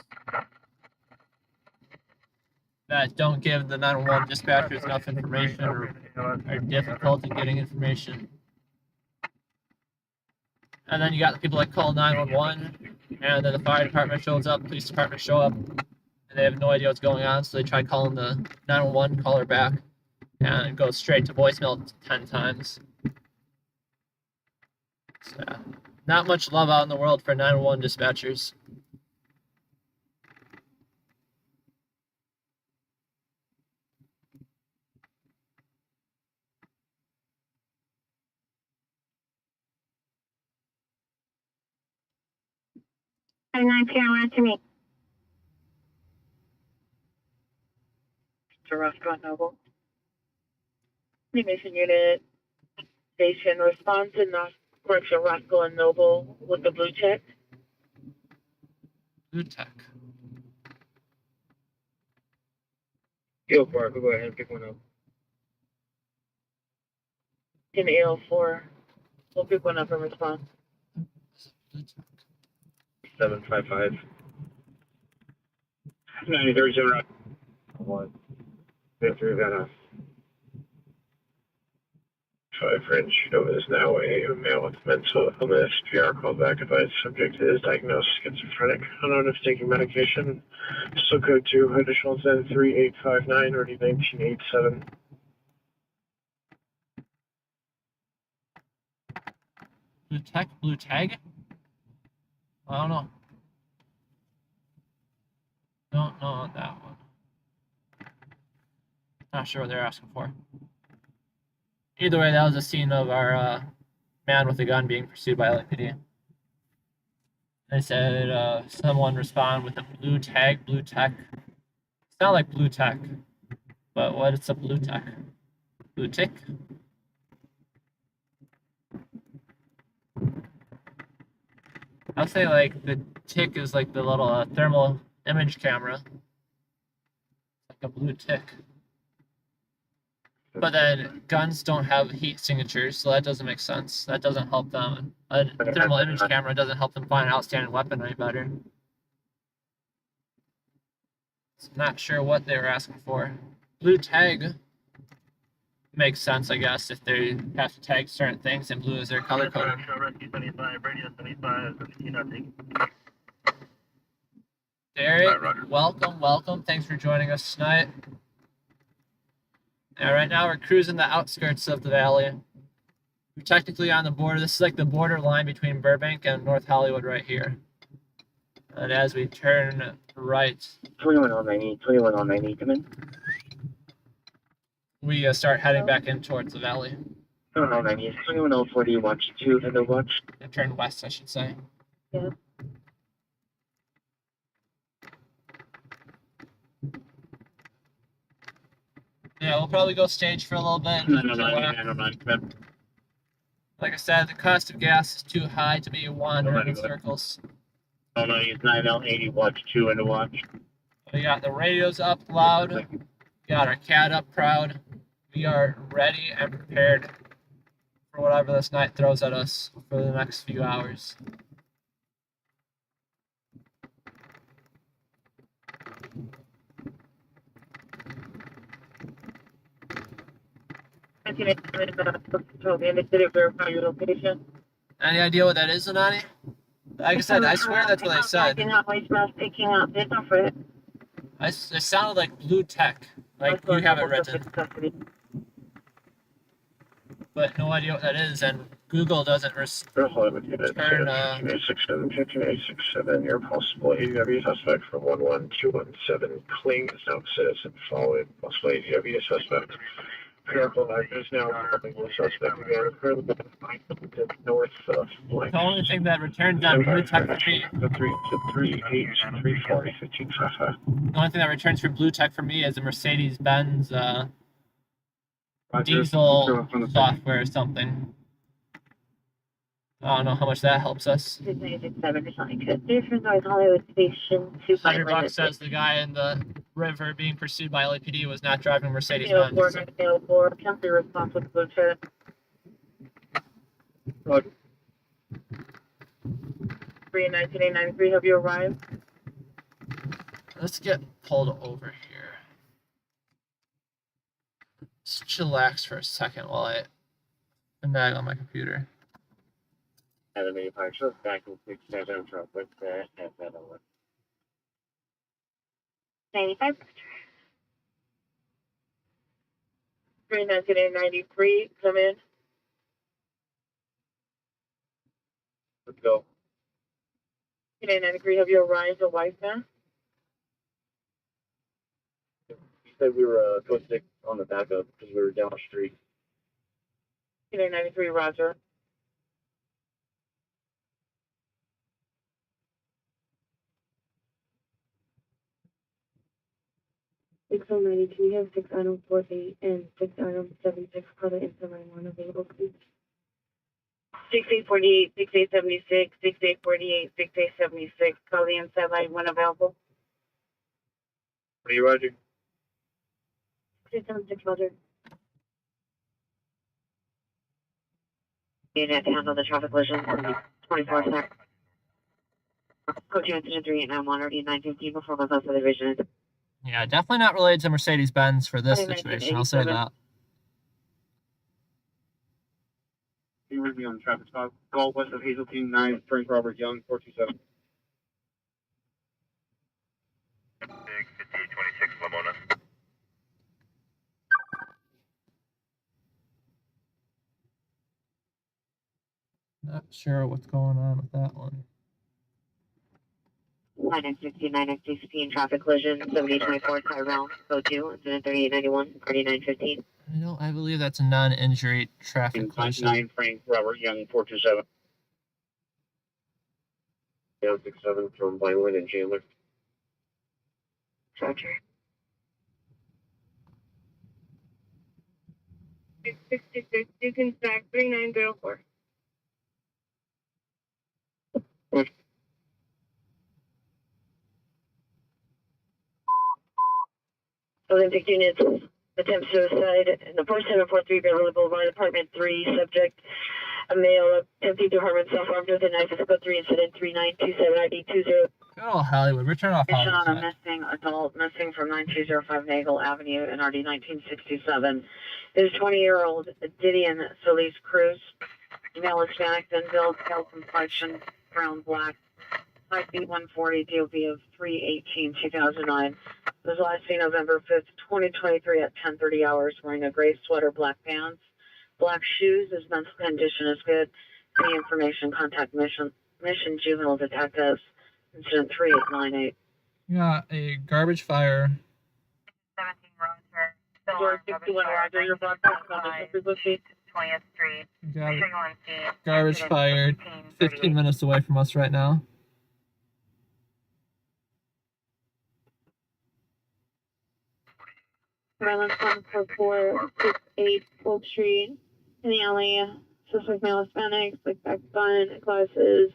That don't give the 911 dispatchers enough information or are difficult in getting information. And then you got the people that call 911, and then the fire department shows up, police department show up, and they have no idea what's going on, so they try calling the 911 caller back, and it goes straight to voicemail 10 times. So, not much love out in the world for 911 dispatchers. And 9 p.m. to me. To Roscoe Noble. Mission unit station response in correction Roscoe and Noble with the blue check. Blue tech. Yo, Park, go ahead and pick one up. In 804. We'll pick one up and respond. Blue tech. 755. 9030. 1. Victor, we got a 5-French over this now. A male with mental illness. PR called back advised subject is diagnosed schizophrenic. Unknown if taking medication. Still code 2. Additional 103859 or 1987. Blue tech? Blue tag? I don't know. Don't know on that one. Not sure what they're asking for. Either way, that was a scene of our man with a gun being pursued by LAPD. They said someone respond with a blue tag, blue tech. It's not like blue tech, but what is a blue tech? Blue tick? I'll say like the tick is like the little thermal image camera. Like a blue tick. But then guns don't have heat signatures, so that doesn't make sense. That doesn't help them. A thermal image camera doesn't help them find an outstanding weapon any better. So I'm not sure what they were asking for. Blue tag makes sense, I guess, if they have to tag certain things and blue is their color code. Derek, welcome. Thanks for joining us tonight. Yeah, right now we're cruising the outskirts of the valley. We're technically on the border. This is like the border line between Burbank and North Hollywood right here. And as we turn right, 21 on 90, 21 on 90, come in. we start heading back in towards the valley. 21 on 90, 21 on 40, watch 2, and the watch. And turn west, I should say. Yeah. Yeah, we'll probably go stage for a little bit. 909, come in. Like I said, the cost of gas is too high to be wandering in circles. 909 is 9L80, watch 2, and the watch. We got the radios up loud. We got our cat up proud. We are ready and prepared for whatever this night throws at us for the next few hours. Verify your location. Any idea what that is, Zanani? Like I said, I swear that's what I said. Picking up voicemails, picking up. There's no for it. It sounded like blue tech, like you have it written, but no idea what that is, and Google doesn't return. 867, your possible ADW suspect from 11217 Kling, South Citizen, following possible ADW suspect. Careful, actors now helping the suspect again. Further north of The only thing that returns on blue tech for me, the only thing that returns for blue tech for me is a Mercedes-Benz diesel software or something. I don't know how much that helps us. 697 Hollywood Station 2 $100 says the guy in the river being pursued by LAPD was not driving a Mercedes-Benz. 4 County response with blue check. 3 have you arrived? Let's get pulled over here. Let's chillax for a second while I nag on my computer. Enemy partial, back in 67, drop with that, and that over. 95. 3 come in. Let's go. 93 have you arrived at White Man? You said we were code 6 on the backup because we were down the street. 93 Roger. We have 6 item 48 and 6 item 76. Call the incident one available, please. 6848, 6876, 6848, 6876. Call the inside line when available. What are you, Roger? 676, Roger. Unit to handle the traffic collision. 24 seconds. Code 2 incident 3891 already 915 before goes up for the division. Yeah, definitely not related to Mercedes-Benz for this situation, I'll say that. You with me on the traffic stop. Call west of Hazeltine 9, Frank Robert Young, 427. 5826 Lamona. Not sure what's going on with that one. 969 and 16 traffic collision. 7024 Tyrell. Code 2 incident 3891 already 915. I believe that's a non-injury traffic collision. 9 Frank Robert Young, 427. 67 from Vinewood and Chandler. Roger. 666, you can stack 3904. Olympic units, attempt suicide in the 4743 Beverly Boulevard, apartment 3, subject, a male attempting to harm himself armed with a knife, physical 3, incident 3927 ID 20. Good old Hollywood, return off On a Hollywood. missing adult, missing from 9205 Nagel Avenue in RD 1967. Is 20-year-old Didion Solis Cruz, male Hispanic, thin build, pale complexion, brown black, 5 feet 140, DOB of 3/18/2009. Was last seen November 5th, 2023 at 10:30 hours, wearing a gray sweater, black pants, black shoes. His mental condition is good. Any information, contact Mission Juvenile Detectives, Incident 3898. We got a garbage fire. 17 Roger. Still George on 61 Roger, your broadcast on the frequency. 20th Street. We got Signal on scene. garbage Incident fire 15 minutes away from us right now. Maryland 14468 Oak Street in the alley. Suspect male Hispanic, slick back bun, glasses.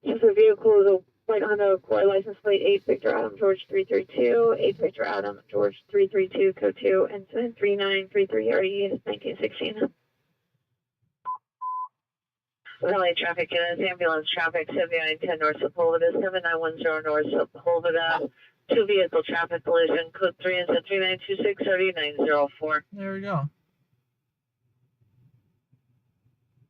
Suspect vehicle is a white Honda Accord, license plate 8 Victor Adam George 332, 8 Victor Adam George 332, code 2, incident 3933 RE 1916. LA traffic units, ambulance traffic, 7910 North Sepulveda, 7910 North Sepulveda. 2 vehicle traffic collision, code 3 incident 3926 3904. There we go.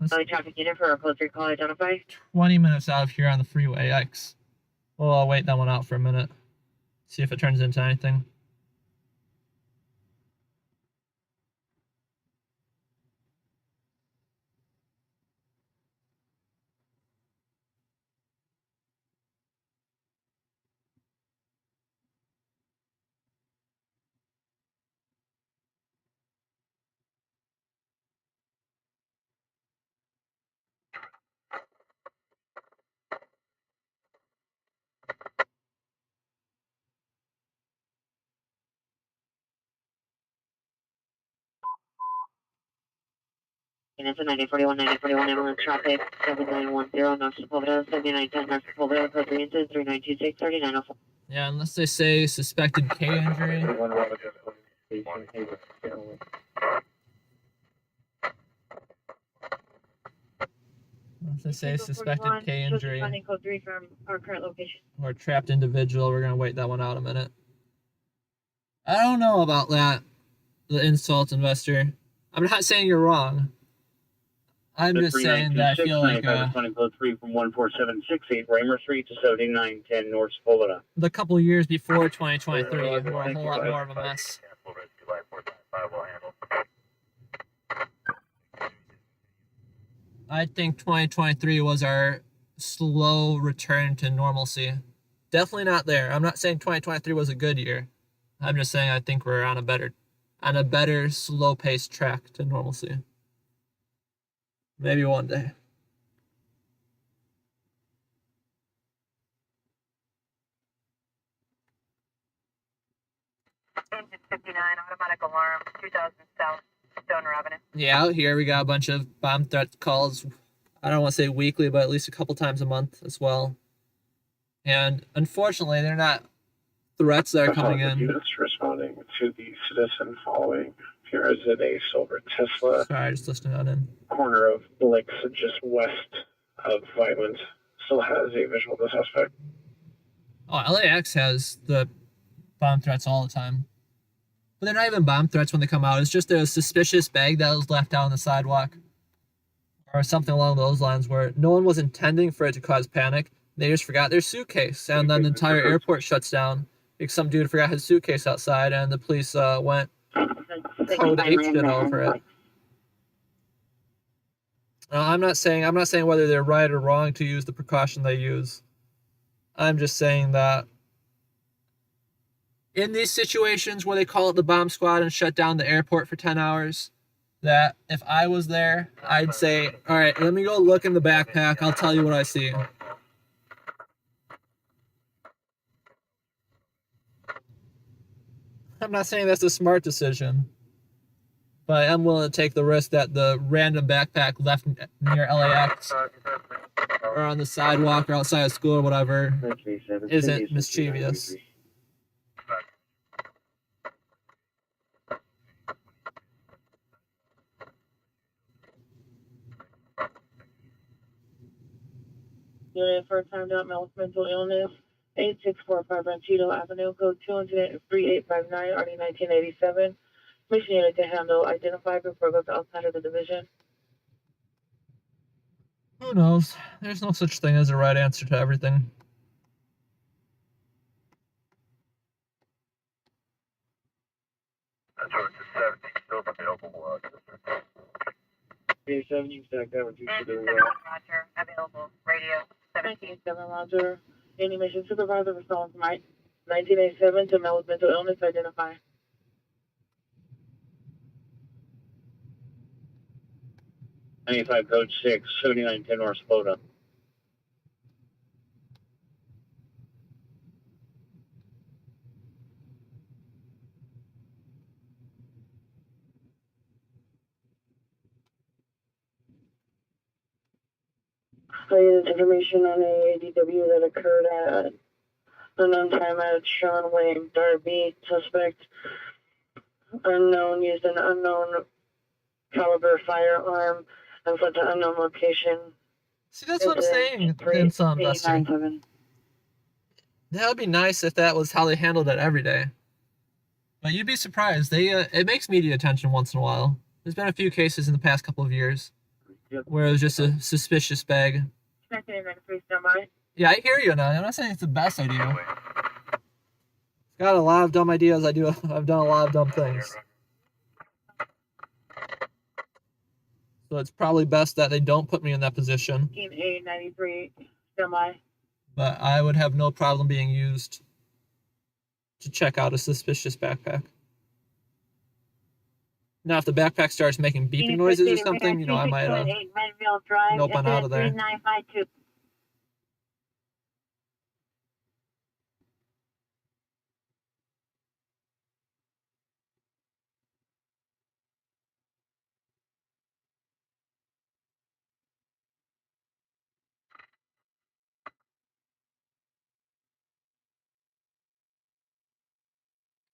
LA traffic unit for our code 3 call identify. 20 minutes out of here on the freeway. Yikes. Well, I'll wait that one out for a minute. See if it turns into anything. Units 9041, 9041 ambulance traffic, 7910 North Sepulveda, 7910 North Sepulveda, code 3 incident 3926 3904. Yeah, unless they say suspected K injury. Unless they say suspected K injury Code 3 from our current location. or trapped individual, we're going to wait that one out a minute. I don't know about that, the insult investor. I'm not saying you're wrong. I'm just saying that I feel like responding code 3 from 14768 Raymer Street to 7910 North Sepulveda. the couple of years before 2023 were a whole lot more of a mess. I think 2023 was our slow return to normalcy. Definitely not there. I'm not saying 2023 was a good year. I'm just saying I think we're on a better slow-paced track to normalcy. Maybe one day. Engine 59, automatic alarm, 2000 South, Stoner Avenue. Yeah, out here we got a bunch of bomb threat calls. I don't want to say weekly, but at least a couple times a month as well. And unfortunately, they're not threats that are coming in. Units responding to the citizen following here is in a silver Tesla. Sorry, just listening on in. Corner of Blix, just west of Violent. Still has a visual of the suspect. Oh, LAX has the bomb threats all the time. But they're not even bomb threats when they come out. It's just a suspicious bag that was left out on the sidewalk. Or something along those lines where no one was intending for it to cause panic. They just forgot their suitcase. And then the entire airport shuts down because some dude forgot his suitcase outside and the police went code H it over it. I'm not saying whether they're right or wrong to use the precaution they use. I'm just saying that in these situations where they call it the bomb squad and shut down the airport for 10 hours, that if I was there, I'd say, all right, let me go look in the backpack. I'll tell you what I see. I'm not saying that's a smart decision, but I'm willing to take the risk that the random backpack left near LAX or on the sidewalk or outside of school or whatever isn't mischievous. Unit for timed out mental illness, 8645 Ranchito Avenue, code 23859, RD 1987. Mission unit to handle identified before goes outside of the division. Who knows? There's no such thing as a right answer to everything. George is 70, still available. 7, you stacked that with 2 to the Roger, available, radio, 1987, Roger. Animation supervisor for Stones Mike. 1987 to male with mental illness, identify. 95 code 6, 7910 North Spoda. Cited information on a ADW that occurred at unknown time at Sean Wayne, Darby, suspect unknown, used an unknown caliber firearm and fled to unknown location. See, that's what I'm saying. In some investing. That would be nice if that was how they handled it every day. But you'd be surprised. It makes media attention once in a while. There's been a few cases in the past couple of years where it was just a suspicious bag. Yeah, I hear you now. I'm not saying it's the best idea. Got a lot of dumb ideas. I've done a lot of dumb things. So it's probably best that they don't put me in that position. 93 semi. But I would have no problem being used to check out a suspicious backpack. Now, if the backpack starts making beeping noises or something, you know, I might nope on out of there.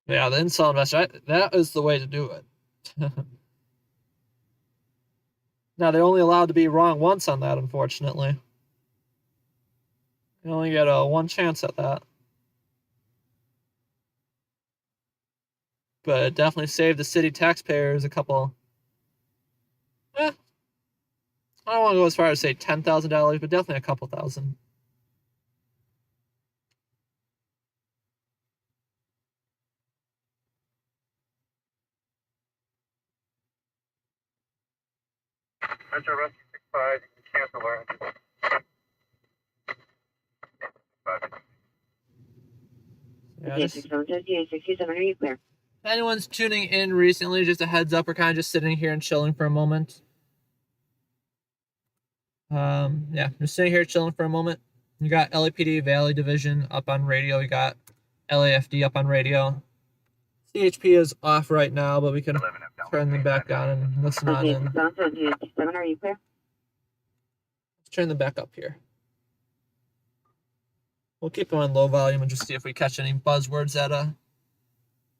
Yeah, the install investor, that is the way to do it. Now, they're only allowed to be wrong once on that, unfortunately. You only get one chance at that. But it definitely saved the city taxpayers a couple... I don't want to go as far as say $10,000, but definitely a couple thousand. Metro Rescue 65, cancel alert. Yeah, if anyone's tuning in recently, just a heads up, we're kind of just sitting here and chilling for a moment. Yeah, just sitting here chilling for a moment. You got LAPD Valley Division up on radio. We got LAFD up on radio. CHP is off right now, but we can turn them back on and listen on in. Are you clear? Let's turn them back up here. We'll keep them on low volume and just see if we catch any buzzwords that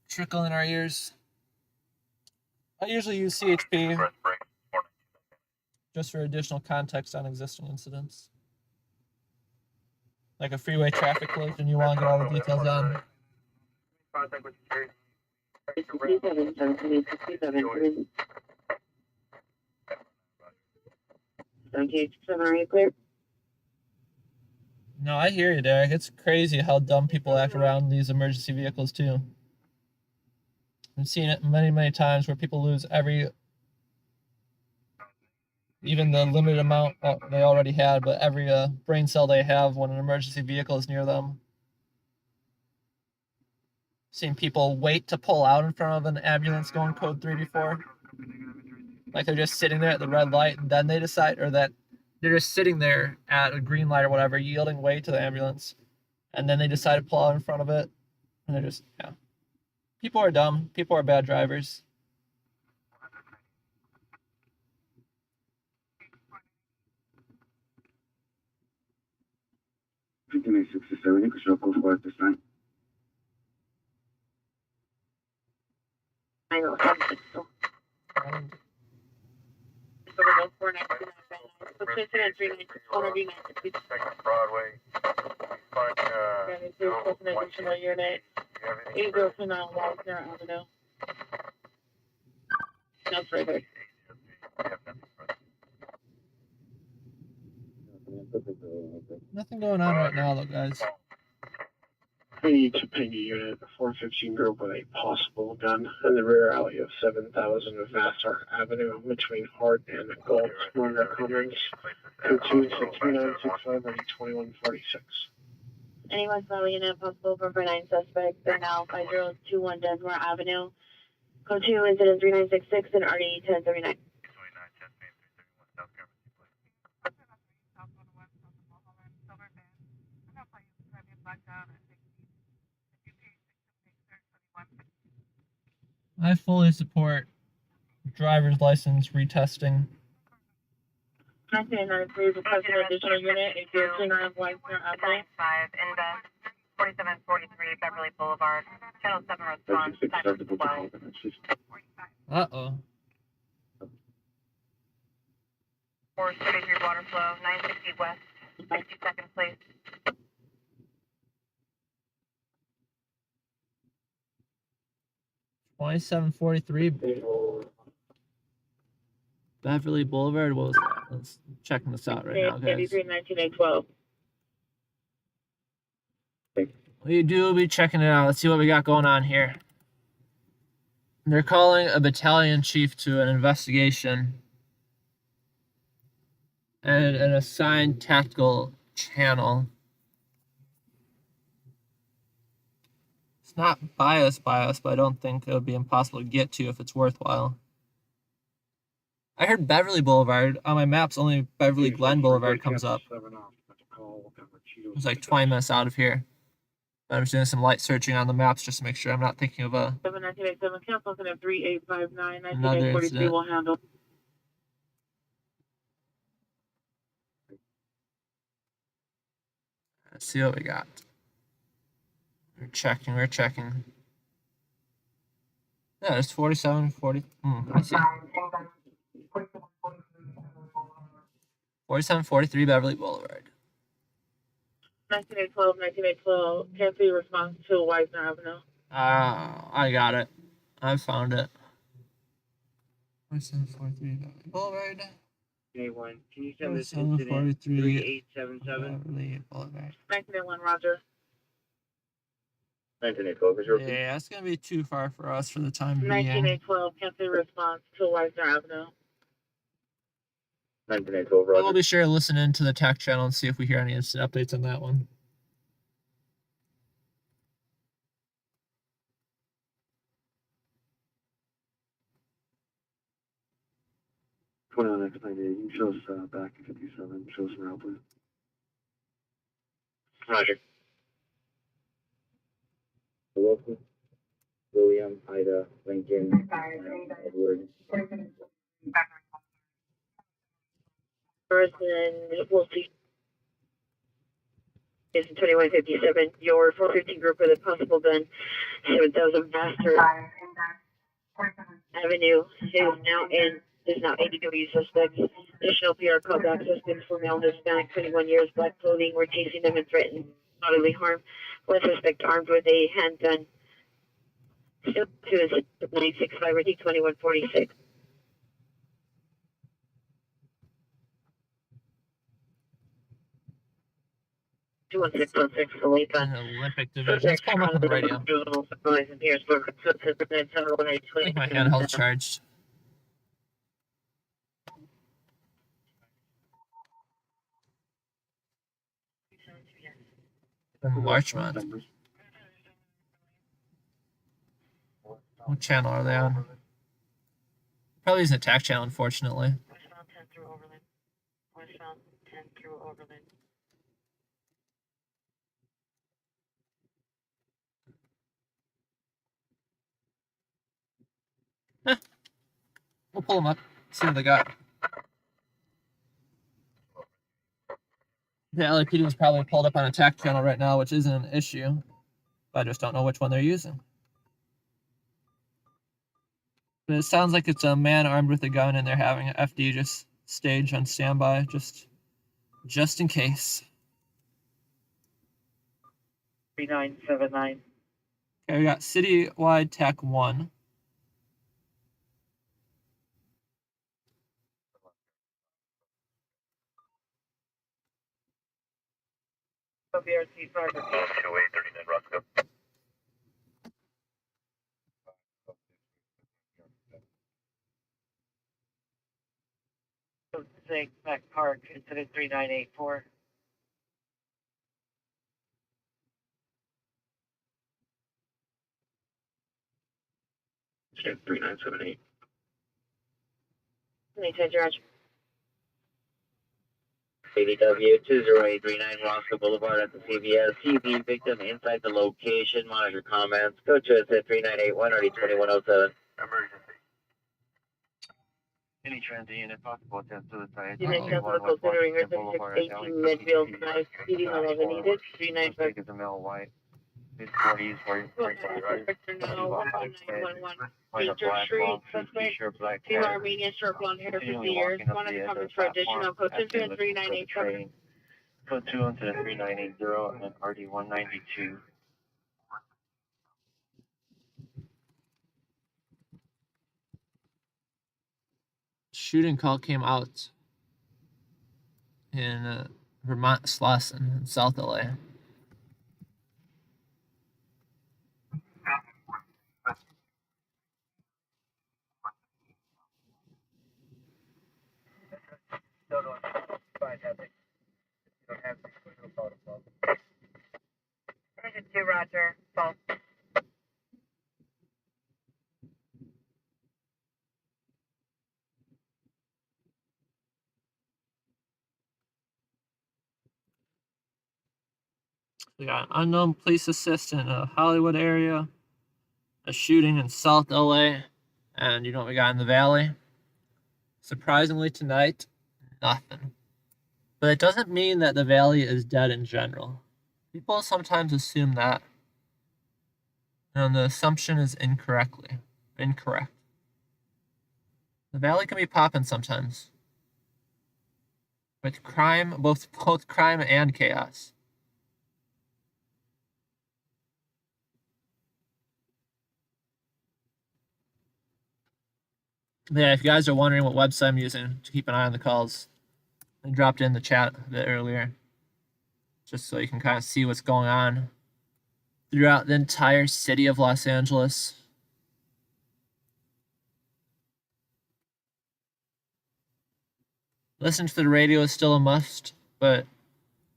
trickle in our ears. I usually use CHP just for additional context on existing incidents. Like a freeway traffic collision, you want to get all the details on. Contact with security. 7867, are you clear? No, I hear you, Derek. It's crazy how dumb people act around these emergency vehicles, too. I've seen it many, many times where people lose even the limited amount they already had, but every brain cell they have when an emergency vehicle is near them. Seen people wait to pull out in front of an ambulance going code 3 before. Like they're just sitting there at the red light and then they decide, or that they're just sitting there at a green light or whatever, yielding way to the ambulance. And then they decide to pull out in front of it. And they're just, yeah. People are dumb. People are bad drivers. You can 67, you can show code for at this time. I know. Broadway. Unit. 8029 Walker Avenue. That's right there. Nothing going on right now, though, guys. I need to ping a unit, a 415 group with a possible gun in the rear alley of 7000 Vassar Avenue between Hart and Gold, Northern Commons. Code 26965 2146. Anyone following in possible for 9 suspects. They're now 5021 Desmore Avenue. Code 2 incident 3966 and RD 1039. I fully support driver's license retesting. 1993 requesting an additional unit at 029 Weisner Avenue. 5 inbound 4743 Beverly Boulevard. Channel 7 response. Time 12. Uh-oh. 433 water flow. 960 west. 62nd place. $27.43 Beverly Boulevard. What was that? Let's checking this out right now, guys. 1912. We do be checking it out. Let's see what we got going on here. They're calling a battalion chief to an investigation and an assigned tactical channel. It's not biased, but I don't think it would be impossible to get to if it's worthwhile. I heard Beverly Boulevard. On my maps, only Beverly Glen Boulevard comes up. It's like 20 minutes out of here. I'm just doing some light searching on the maps just to make sure I'm not thinking of a 1987 cancel at 3859 another 1943 incident. will handle. Let's see what we got. We're checking. Yeah, it's 4740. I see. 4743 Beverly Boulevard. 1912, cancel your response to Weisner Avenue. I got it. I found it. 4743 Beverly Boulevard. A1, can you send this 4743 incident 3877? Beverly Boulevard. 1901, Roger. 1912, Yeah, that's gonna be too far for us for the time being. 1912, cancel your response to Weisner Avenue. 1912, We'll Roger. be sure to listen into the tech channel and see if we hear any instant updates on that one. Next 98. You can show us back in 57. Show us around, please. Roger. Local. William, Ida, Lincoln, Edward. First, and we'll see. It's 2157. Your 415 group with a possible gun, 7000 Master Avenue is now 80 suspects. Additional PR callback suspects for male Hispanic, 21 years, black clothing. We're chasing them and threatening bodily harm. One suspect armed with a handgun. Still two is 965 or D2146. Philippe. Olympic division. Let's pull them up on the radio. I think my handheld's charged. March month. What channel are they on? Probably is an attack channel, unfortunately. Westbound 10 through Overland. Westbound 10 through Overland. We'll pull them up, see what they got. The LAPD was probably pulled up on attack channel right now, which isn't an issue. But I just don't know which one they're using. But it sounds like it's a man armed with a gun and they're having an FD just stage on standby, just in case. 3979. Okay, we got Citywide Tech 1. BRC 5. 2839, Roscoe. 6 Mac Park, incident 3984. Incident 3978. Anytime, Roger. CVW 20839 Roscoe Boulevard at the CVS. CV victim inside the location. Monitor comments. Go to us at 3981 RD 2107. Emergency. Any transient if possible attempt suicide. You may cancel the call center ringer 3618 Midfield Drive, PD 11 needed, 395. Is a male white. Mid-40s, Inspector now, 11911. Major Street, suspect, female Armenian, short blonde hair, 50 years. One of the comments for additional code 3987. Code 2 into the 3980 and then RD 192. Shooting call came out in Vermont Slauson in South LA. Region 2, Roger. Phone. We got an unknown police assistant in a Hollywood area, a shooting in South LA, and you know what we got in the Valley? Surprisingly tonight, nothing. But it doesn't mean that the Valley is dead in general. People sometimes assume that, and the assumption is incorrect. The Valley can be popping sometimes, with crime, both crime and chaos. But yeah, if you guys are wondering what website I'm using to keep an eye on the calls, I dropped in the chat a bit earlier, just so you can kind of see what's going on throughout the entire city of Los Angeles. Listening to the radio is still a must, but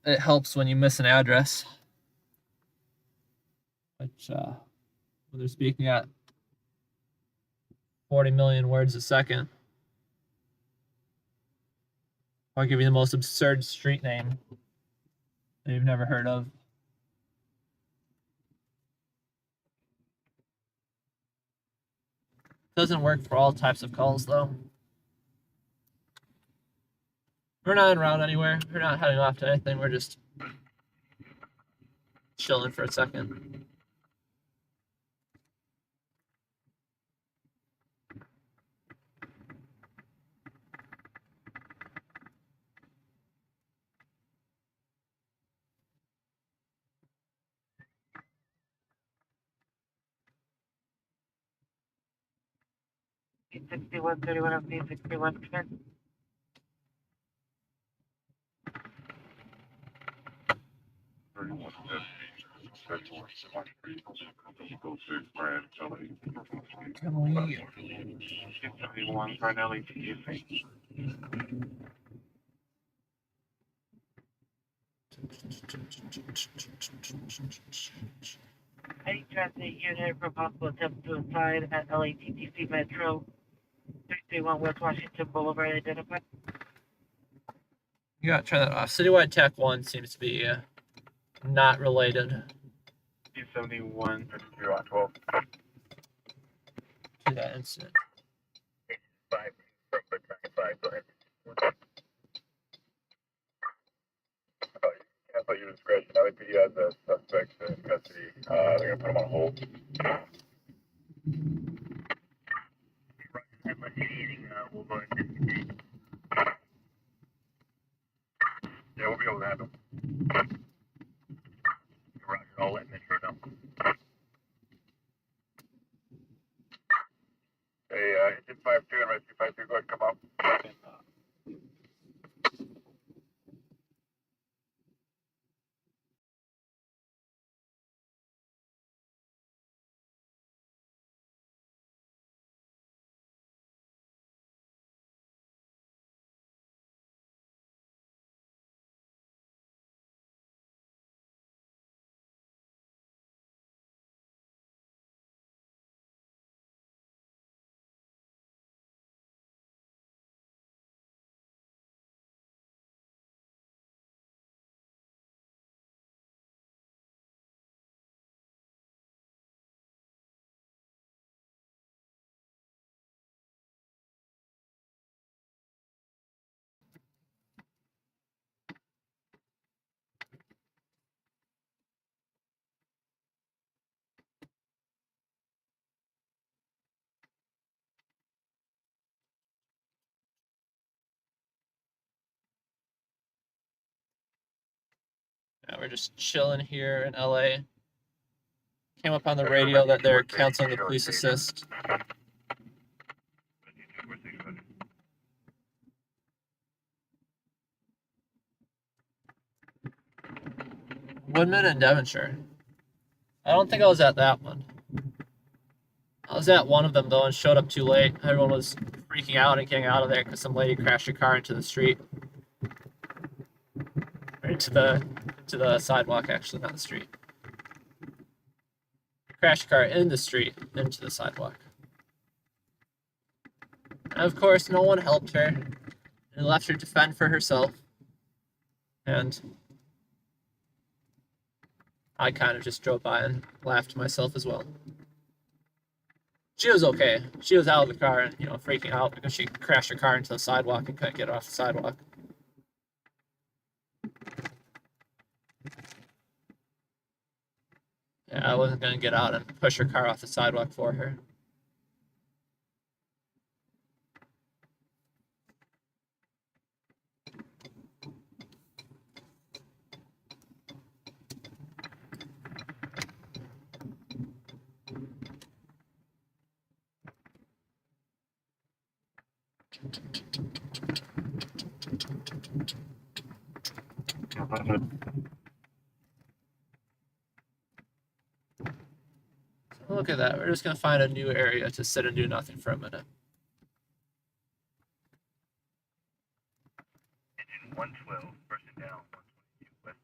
it helps when you miss an address. Which, when they're speaking at 40 million words a second. I'll give you the most absurd street name that you've never heard of. Doesn't work for all types of calls, though. We're not en route anywhere. We're not heading off to anything. We're just chilling for a second. $61.31 of the 61%. Can we? 671 for an LATC. Any transit unit for possible attempt suicide at LATTC Metro 331 West Washington Boulevard identified. You gotta turn that off. Citywide Tech 1 seems to be not related 271 0 on 12. to that incident. 5, go ahead. Cancel your discretion. LAPD has a suspect in custody. They're going to put him on hold. We'll go ahead and investigate. Yeah, we'll be able to handle him. Roger, I'll let Metro know. Hey, engine 52 and rescue 52, go ahead and come up. Yeah, we're just chilling here in LA. Came up on the radio that they're canceling the police assist. Woodman and Devonshire. I don't think I was at that one. I was at one of them though and showed up too late. Everyone was freaking out and getting out of there because some lady crashed her car into the street. Or into the sidewalk, actually, not the street. Crashed a car in the street into the sidewalk. And of course, no one helped her and left her to fend for herself. And I kind of just drove by and laughed to myself as well. She was okay. She was out of the car and, freaking out because she crashed her car into the sidewalk and couldn't get off the sidewalk. Yeah, I wasn't going to get out and push her car off the sidewalk for her. Look at that. We're just going to find a new area to sit and do nothing for a minute. Engine 112, person down. 122 West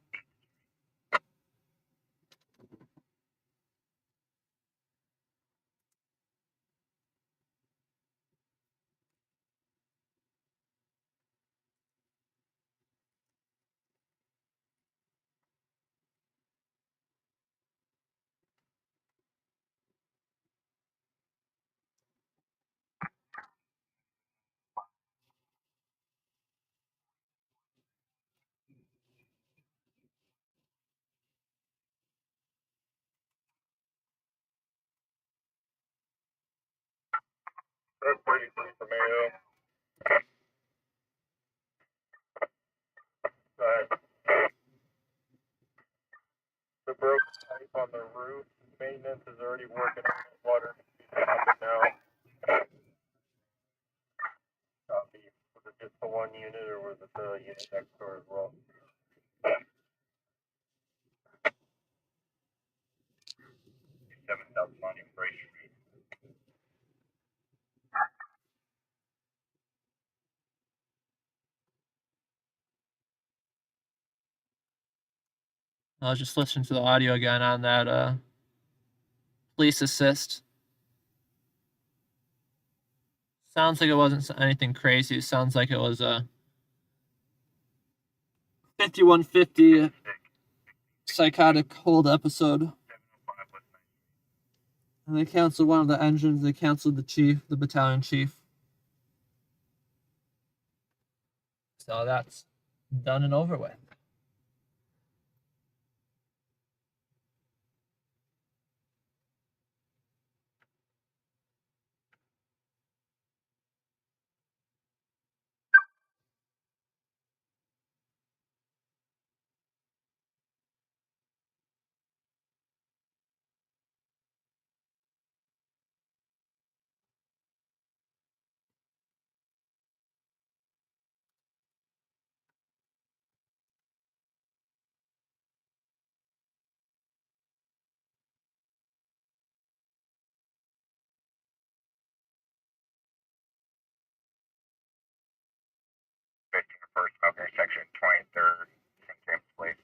8th. That's pretty close to Mayo. The broken pipe on the roof, maintenance is already working on it. Water now. Copy. Was it just the one unit or was it the unit next door as well? 7,000 on Embrace Street. I was just listening to the audio again on that police assist. Sounds like it wasn't anything crazy. It sounds like it was a 5150 psychotic hold episode. And they canceled one of the engines. They canceled the chief, the battalion chief. So that's done and over with. First, okay, section 23rd, St. James Place.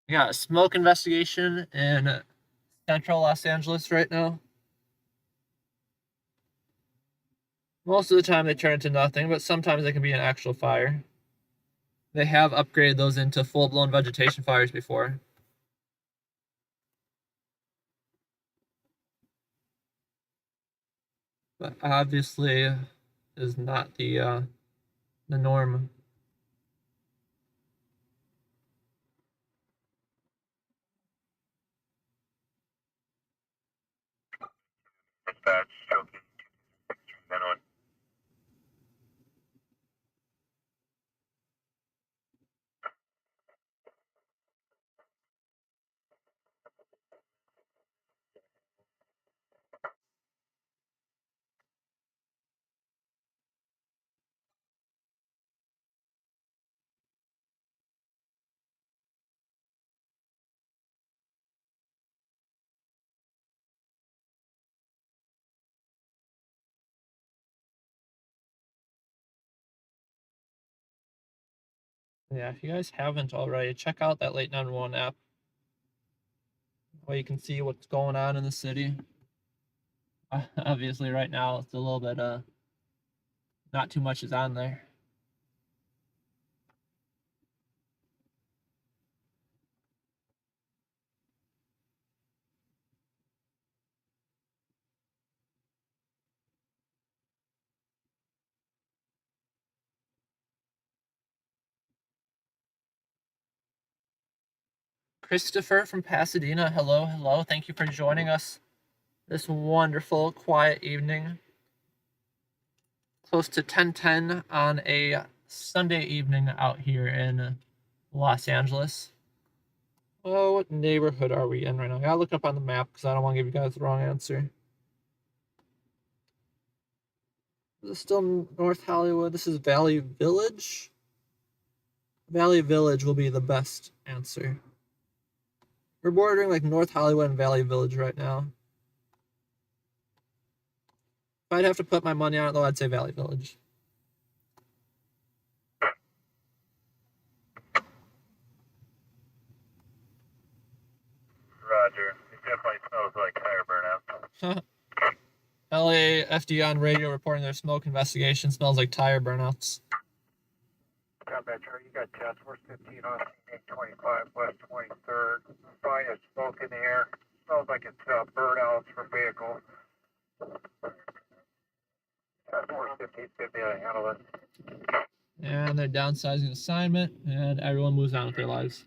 We got a smoke investigation in central Los Angeles right now. Most of the time they turn into nothing, but sometimes they can be an actual fire. They have upgraded those into full-blown vegetation fires before. But obviously is not the norm. Dispatch, choking, men on. Yeah, if you guys haven't already, check out that Late 911 app, where you can see what's going on in the city. Obviously, right now it's a little bit not too much is on there. Christopher from Pasadena, hello, hello. Thank you for joining us this wonderful, quiet evening. Close to 10:10 on a Sunday evening out here in Los Angeles. Oh, what neighborhood are we in right now? I gotta look up on the map because I don't want to give you guys the wrong answer. Is this still North Hollywood? This is Valley Village. Valley Village will be the best answer. We're bordering like North Hollywood and Valley Village right now. If I'd have to put my money on it, though, I'd say Valley Village. Roger. It definitely smells like tire burnout. LAFD on radio reporting their smoke investigation smells like tire burnouts. Combat Charlie, you got task force 15 on 825 West 23rd. Find a smoke in the air. Smells like it's burnouts from vehicle. Task force 1550 to handle it. And they're downsizing assignment, and everyone moves on with their lives.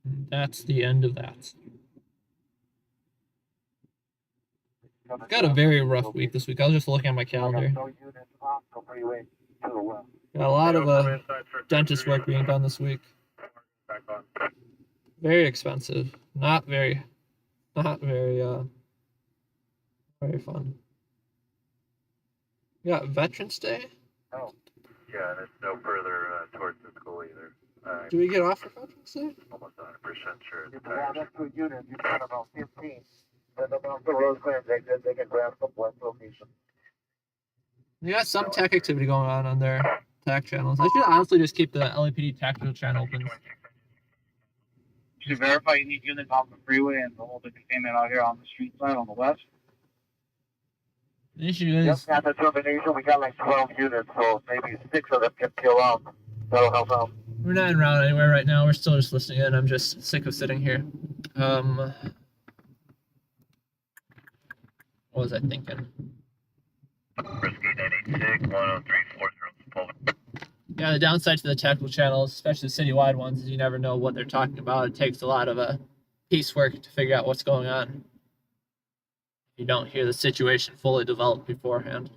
And that's the end of that. I've got a very rough week this week. I was just looking at my calendar. Got a lot of dentist work being done this week. Very expensive. Not very fun. We got Veterans Day. Oh, yeah, and it's no further towards the school either. Do we get off for Veterans Day? Almost 100% sure. If you have up to a unit, you've got about 15. Then about the road clear, they can grab some one location. We got some tech activity going on their tech channels. I should honestly just keep the LAPD tactical channel open. To verify, you need units off the freeway and hold the containment out here on the street side on the west. The issue is... Yep, at the termination, we got like 12 units, so maybe 6 of them can kill out. That'll help out. We're not en route anywhere right now. We're still just listening in. I'm just sick of sitting here. What was I thinking? Yeah, the downside to the technical channels, especially the citywide ones, is you never know what they're talking about. It takes a lot of piecework to figure out what's going on. You don't hear the situation fully developed beforehand.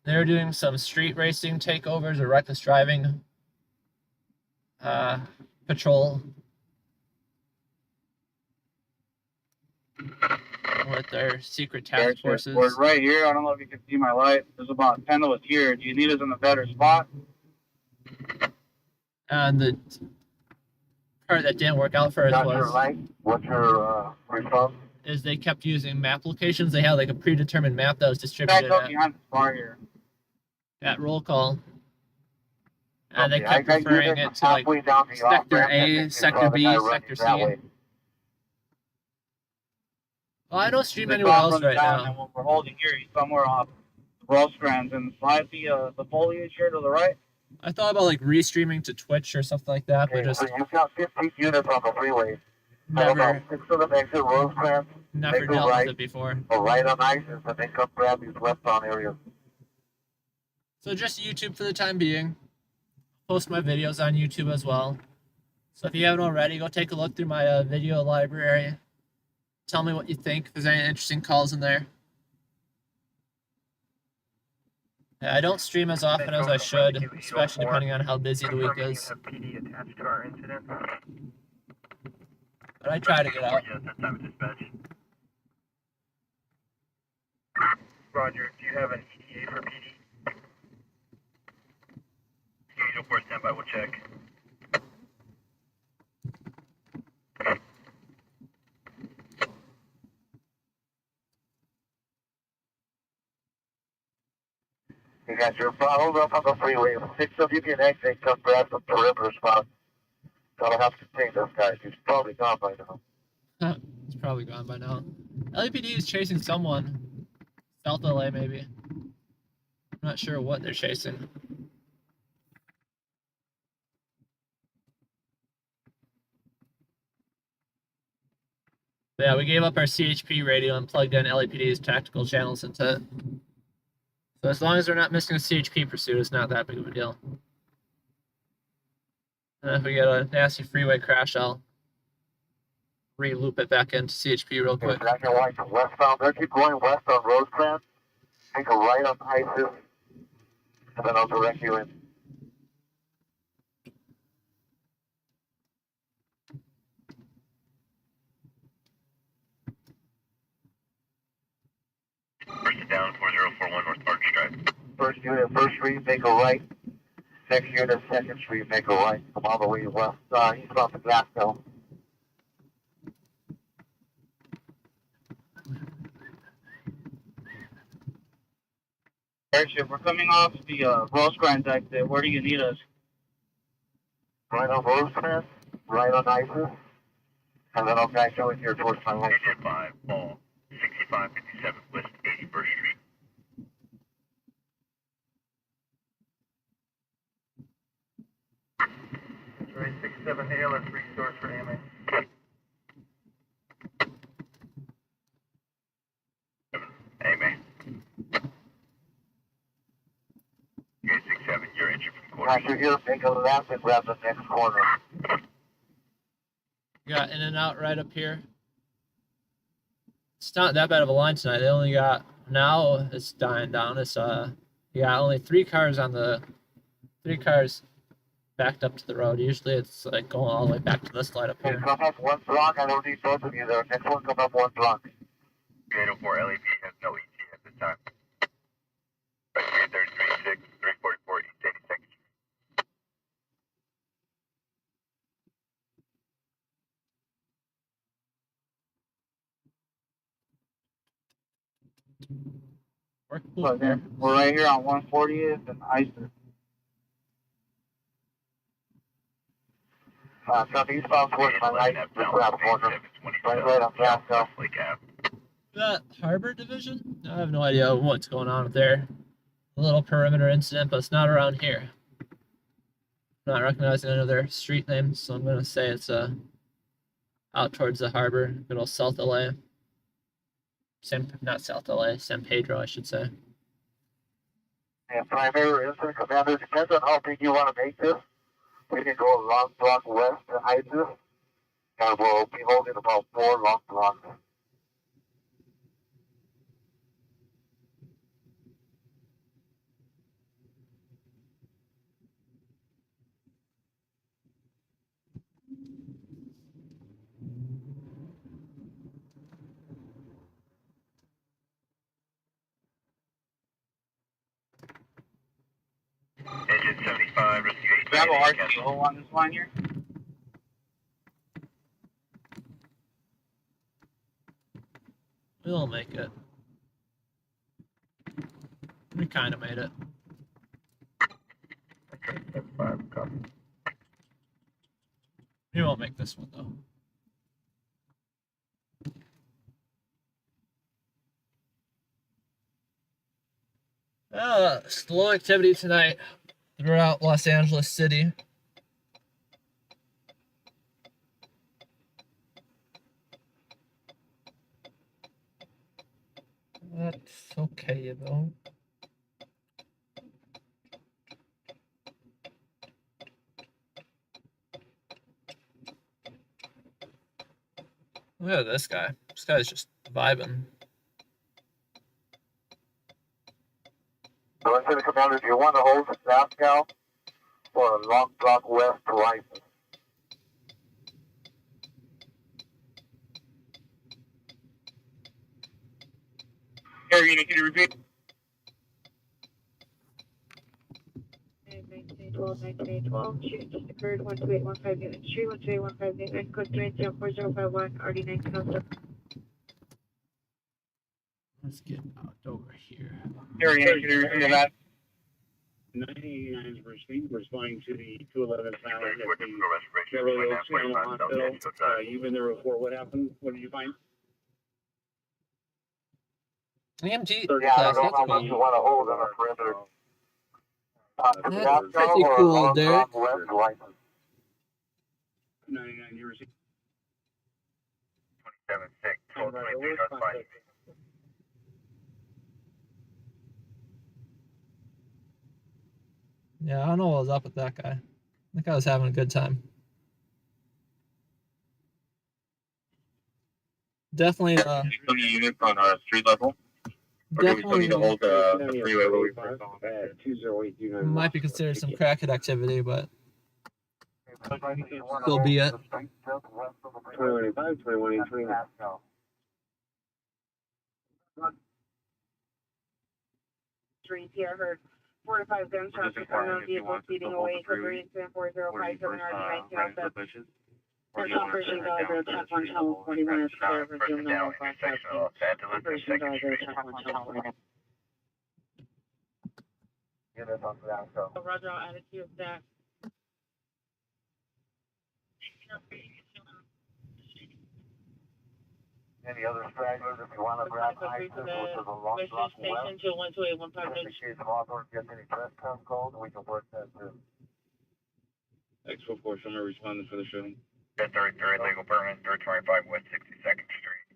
They're doing some street racing takeovers or reckless driving patrol with their secret task forces. We're right here. I don't know if you can see my light. There's about 10 of us here. Do you need us in a better spot? And the part that didn't work out for us was... What's your response? Is they kept using map locations. They had like a predetermined map that was distributed. Back up behind the bar here. at roll call. And they Okay, kept I referring get it to like halfway down the Sector off-ramp, and A, then Sector saw the guy B, running Sector that C. way. Well, I don't stream They anywhere saw him else running right down, now. and when we're holding here, he's somewhere off Rosecrans and slide the foliage here to the right. I thought about like restreaming to Twitch or something like that, but Okay, just so you've got 15 units on the freeway. Have about never 6 of them exit Rosecrans, never make a dealt with right, it before. or right on ISIS, and then come grab these westbound areas. So just YouTube for the time being. Post my videos on YouTube as well. So if you haven't already, go take a look through my video library. Tell me what you think, if there's any interesting calls in there. Yeah, I don't stream as often as I should, especially depending on how busy the week is. But I try to get out. Roger, do you have an ETA for PD? Usual for standby, we'll check. You got your bottles up on the freeway. 6 of you can exit, come grab some perimeter spots. That'll help contain this guy. He's probably gone by now. He's probably gone by now. LAPD is chasing someone. South LA, maybe. I'm not sure what they're chasing. But yeah, we gave up our CHP radio and plugged in LAPD's tactical channels into it. So as long as we're not missing a CHP pursuit, it's not that big of a deal. And if we get a nasty freeway crash, I'll re-loop it back into CHP real quick. Black and white from westbound. They'll keep going west on Rosecrans. Take a right on ISIS. And then I'll direct you in. First down, 4041 North Park Drive. First unit, First Street, make a right. Next unit, Second Street, make a right. Come all the way west, eastbound to Glasgow. Airship, we're coming off the Rosecrans exit. Where do you need us? Right on Rosecrans, right on ISIS. And then I'll guide you in here towards my way. Agent 5, ball, 6557 West 81st Street. Right, 67 ALS resource for AMA. AMA. 867, you're injured from quarter. After here, make a left and grab the next corner. Got in and out right up here. It's not that bad of a line tonight. They only got, now it's dying down. It's yeah, only 3 cars backed up to the road. Usually it's like going all the way back to this light up here. Come up one block, I don't need both of you there. Next one, come up one block. 804 LEP has no ET at this time. 336, 344, East 86. We're right here on 140th and ISIS. Southeastbound towards my right, just grab corner. Right on Glasgow. That Harbor Division? I have no idea what's going on there. A little perimeter incident, but it's not around here. I'm not recognizing any of their street names, so I'm gonna say it's out towards the harbor, good old South LA. Not South LA, San Pedro, I should say. And primary incident commander, depends on how big you want to make this. We can go a long block west to ISIS, and we'll be holding about 4 long blocks. Engine 75, rescue 8. Do we have a RCO on this line here? We'll make it. We kind of made it. don't make this one though. Slow activity tonight throughout Los Angeles City. That's okay though. Look at this guy. This guy's just vibing. So instead of commander, do you want to hold south cow or long block west to right? Air unit, can you repeat? 12, 1912, shoot just occurred, 12815 Unit Street, 12815 Unit, code 34051, RD9 Council. Let's get out over here. Air unit, can you repeat that? 99 is responding to the 211 silent at the Beverly Oaks Animal Hospital. You've been there before. What happened? What did you find? EMT Yeah, I class, don't that's know what you cool. want to hold on a perimeter. That's pretty cool, Derek. 99, you received. 27-6, 12-23, shots fired. Yeah, I don't know what was up with that guy. I think I was having a good time. Definitely, units on street level. definitely the freeway where we first saw them. might be considered some crackhead activity, but still be it. 2185, 2189. Street here, heard 4 to 5 gunshots with unknown vehicles speeding away, code 34057 RD9 Council. That's Operation Dollar Bill Tap on Channel 41 is clear, resume normal broadcasting. Operation Dollar Bill Tap on Channel 41. Roger, I'll add it to your stack. Any other stragglers, if you want to grab ISIS, which is a long Mission block Station west, to 12815. in case Hawthorne gets any trespass calls, we can work that through. X44, somewhere responding for the shooting. 1033 legal permit, 325 West 62nd Street.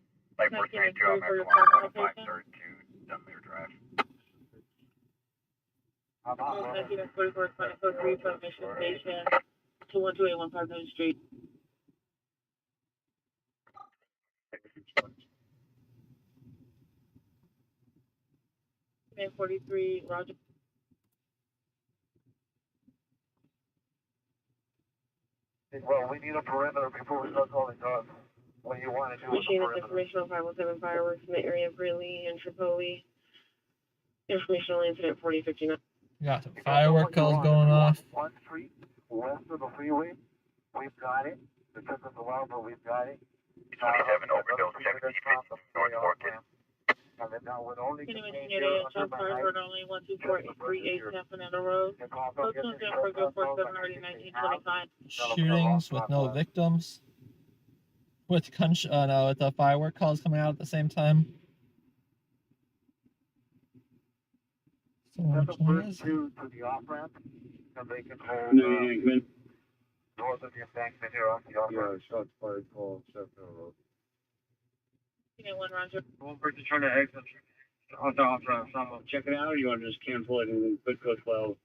Light force 32, I'm at your 532 Dunmere Drive. How about Oh, thank you, that's 44 code 3 from Mission Station to 12815 Street. 43, Roger. Well, we need a perimeter before we start calling dogs. What do you want to do with the Machine perimeter? information on 517 fireworks in the area of Greeley and Tripoli. Informational incident 4059. Got some firework calls going off. One street west of the freeway, we've got it. It took us a while, but we've got it. 27 Overdale 17 North Forkin. And then now with only Continuing unit, South Fire Road only 12438 San Fernando Road. Code 2 for go 47 already 1925. Shootings with no victims. With with the firework calls coming out at the same time. So Set which the one first is it? two to the off ramp, and they can hold north of the embankment here off the off ramp. Yeah, shots fired, call, Road. Unit 1, Roger. One person trying to exit on the off ramp. Check it out, or you want to just cancel it and put code 12?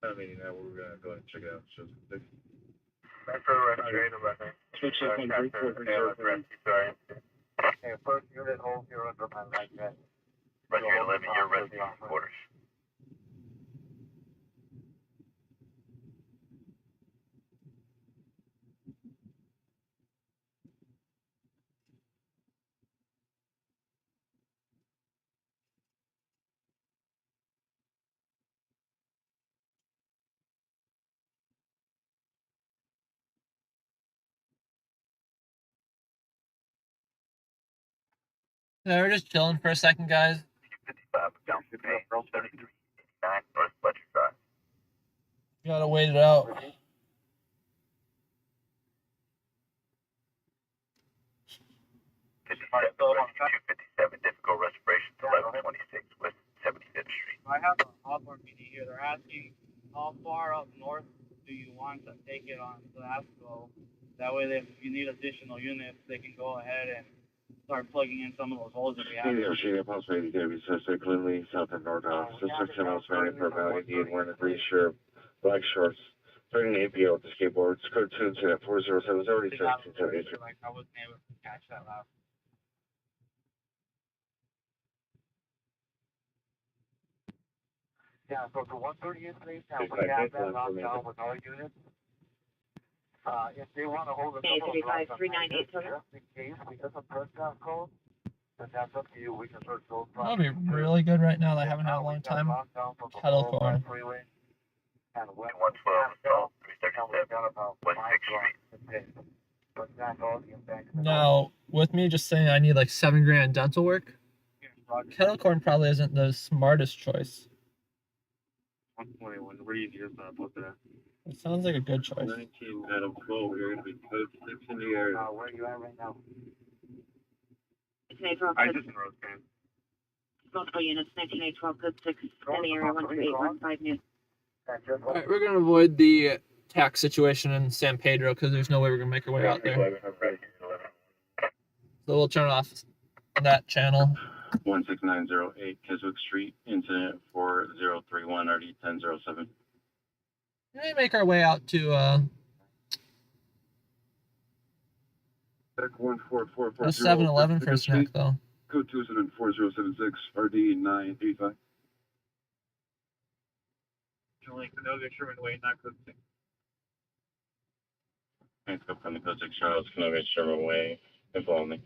I mean, we're gonna go ahead and check it out. So, That's for the restoration, I think. switch up on 3430. Sorry. Okay, first unit hold here under my right hand. Rescue 11, your rescue quarters. Yeah, we're just chilling for a second, guys. 55, down 33, 9, North Fletcher Drive. Gotta wait it out. This is 257, difficult respiration to 1126 West 75th Street. I have a Hawthorne PD here. They're asking how far up north do you want to take it on Glasgow? That way, if you need additional units, they can go ahead and start plugging in some of those holes that we have. Shady Pulse Radio Derby, Sister Cleanly, South and North Sister Tim Spanish for Valley Indian, wearing a green shirt, black shorts, turning an APO with the skateboard. Code tunes in at 407, it's already 1673. Like, I wasn't able to catch that last. Yeah, so to 130 incidents now, we have that locked down with our units. If they want to hold a couple of blocks on just in case, because of breast code, then that's up to you. We can search those That'll be really good right now. I haven't had a long time. Kettle corn. And 112, 337, West 6th Street. Now, with me just saying I need like $7,000 dental work, kettle corn probably isn't the smartest choice. 121, where do you hear that? What's that? It sounds like a good choice. 19 out of 12, you're going to be code 6 in the area. Where are you at right now? It's 1912 I code. just enrolled, man. Multiple units, 1912 code 6 in the area, 12815 new. All right, we're gonna avoid the tax situation in San Pedro because there's no way we're gonna make our way out there. So we'll turn off that channel. 16908 Keswick Street, incident 4031 RD 1007. We make our way out to Back 14444. a 7-Eleven for a snack though. Code 24076 RD 985. Julie, Canoga, Sherman Way, not code 6. Thanks, go from the code 6 Charles, Canoga, Sherman Way, info only.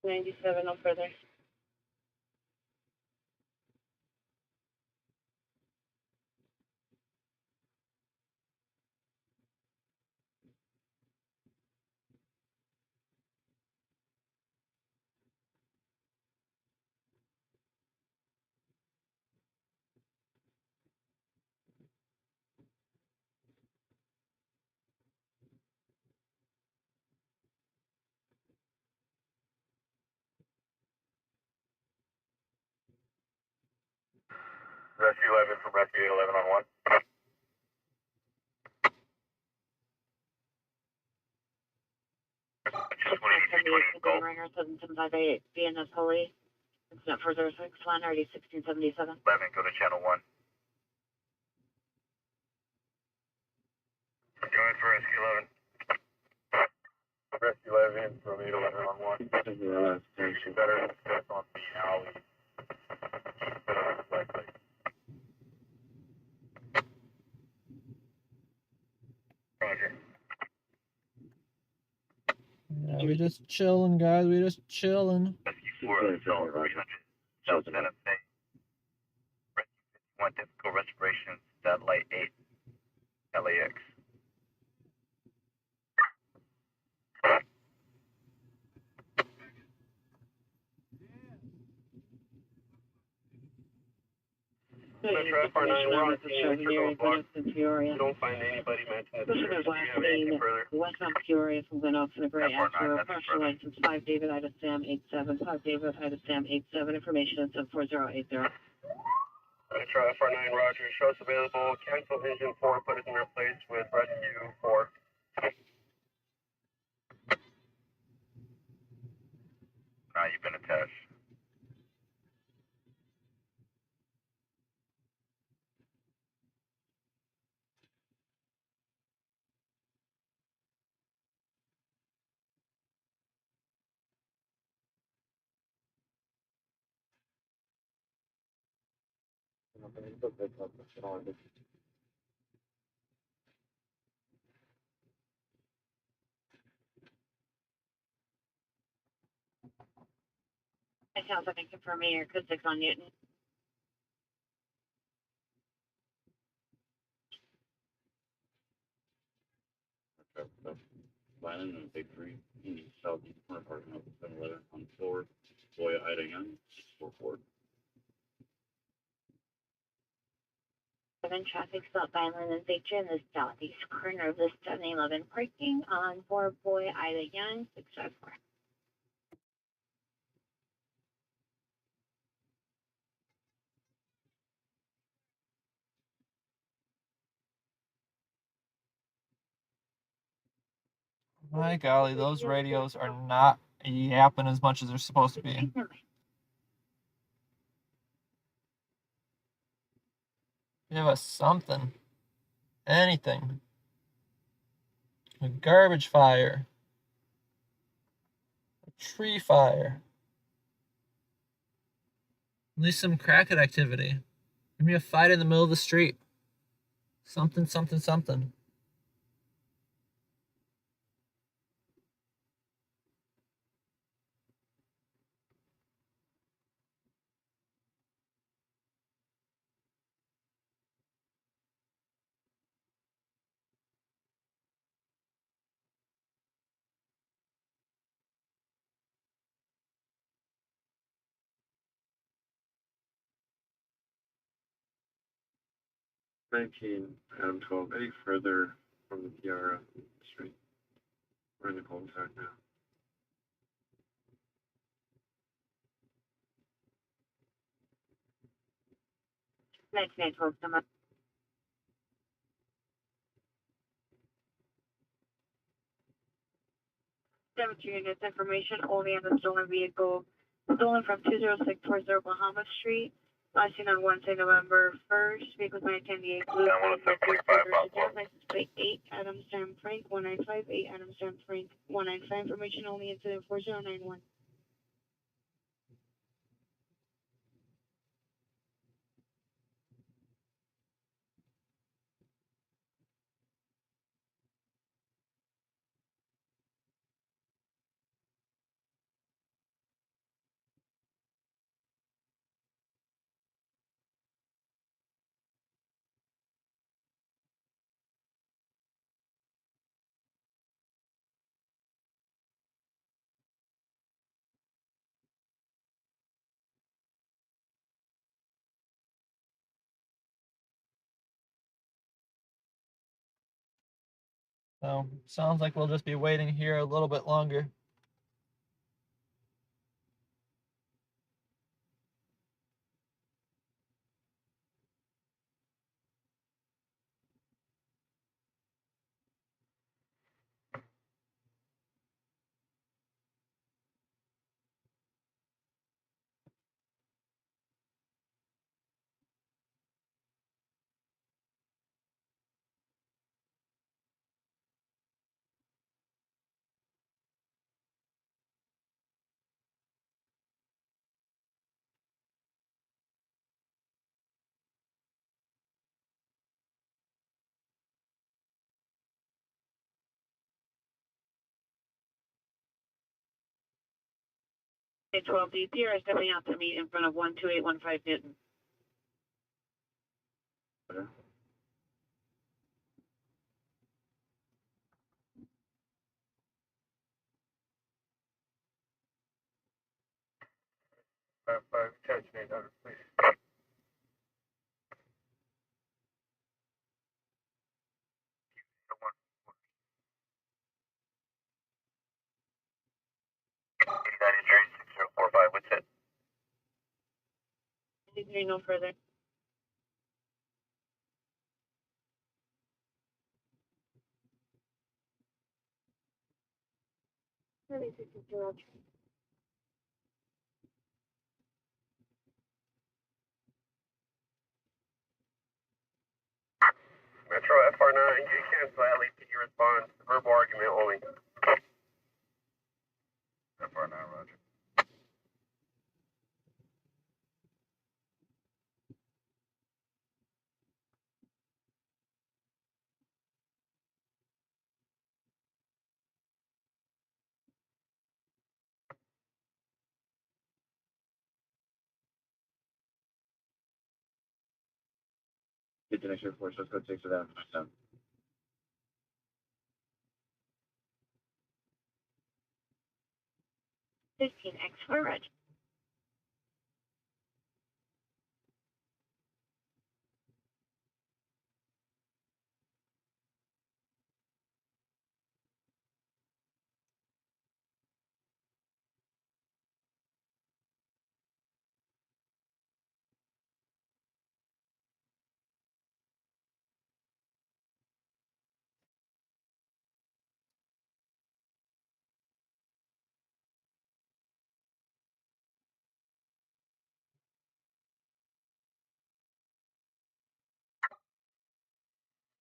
$97, no further. Rescue 11 from Rescue 811 on 1. Just 2328 Ringer 7758 BNS Holy. Incident 406 line RD 1677. 11, go to channel 1. Go ahead for Rescue 11. Rescue 11 from 811 on 1. You better access on the alley. Roger. Yeah, we just chilling, guys. We just chilling. Rescue 4, zone 300, South NFA. Rescue 51, difficult respiration, satellite 8, LAX. Metro FR9, we're on Peoria. You don't find anybody mentioned at the This is last name, westbound Peoria from Glen Oaks and a gray Acura, partial license 5 David Ida Sam 87, 5 David Ida Sam 87, information at 74080. Metro FR9, Roger, show us available, cancel engine 4, put it in replace with Rescue 4. Nah, you've been attached. It sounds like I can confirm me your code 6 on Newton. Violent and Big 3 in the southeast corner parking lot of 7-Eleven on 4, Boy Ida Young, 644. Traffic stop violent and victory in the southeast corner of the 7-Eleven parking on 4 Boy Ida Young, 654. My golly, those radios are not yapping as much as they're supposed to be. Give us something. Anything. A garbage fire. A tree fire. At least some crackhead activity. Give me a fight in the middle of the street. Something, something, something. Adam 12, any further from the Tiara Street? We're in the cul-de-sac now. 1912, come up. 17 units information only on the stolen vehicle stolen from 20640 Bahama Street. Last seen on Wednesday, November 1st. Vehicle 910 blue. License plate 8 Adam Stam Frank 195 8 Adam Stam Frank 195. Information only incident 4091. So, sounds like we'll just be waiting here a little bit longer. Okay, 12 DPR is stepping out to meet in front of 12815 Newton. Better. Catch me, please. Injury 6045, what's it? Anything no further. Metro FR9, you cancel at least you respond. Verbal argument only. FR9, roger. Get the next report, so let's go take to that. 15X for red.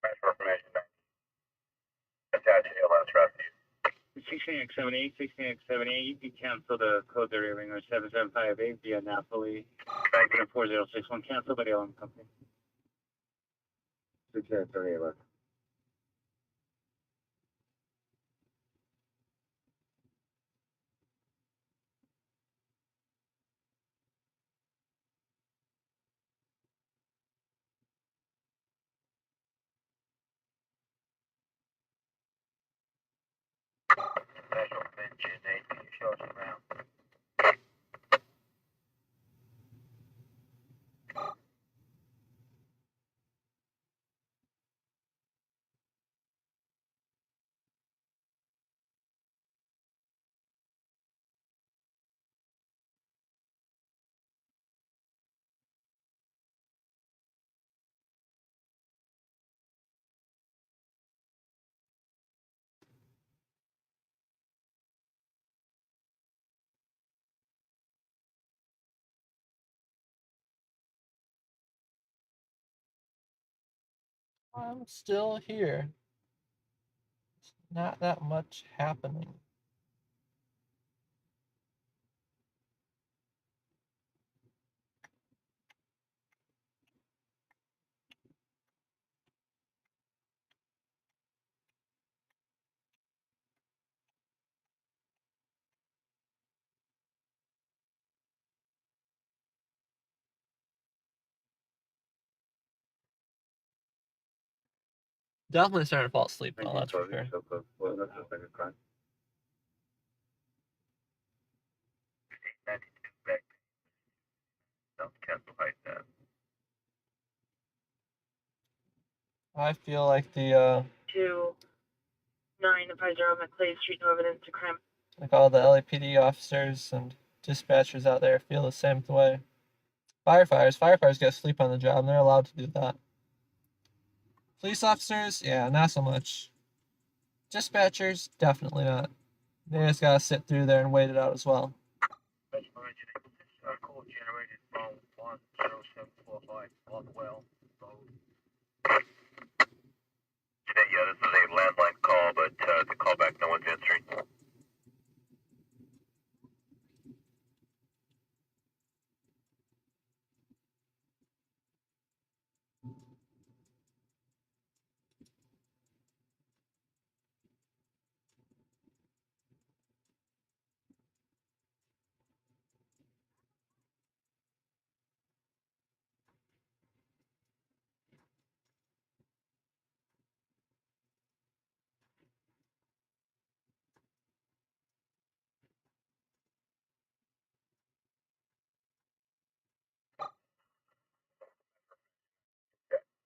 Thanks for information. Attach ALS rescue. 16X78, 16X78, you can cancel the code they're giving or 7758 via Napoli. 4061, cancel by the alarm company. 16X78 left. National Engine 8, can you show us around? I'm still here. Not that much happening. Definitely starting to fall asleep though, that's for sure. Well, that's just like a crime. 92 back. Don't cancel like that. I feel like the 2950 McClay Street, no evidence of crime. like all the LAPD officers and dispatchers out there feel the same way. Firefighters get sleep on the job, and they're allowed to do that. Police officers, yeah, not so much. Dispatchers, definitely not. They just gotta sit through there and wait it out as well. Call generated from 10745 Northwell Road. Yeah, this is a landline call, but the callback, no one's answering.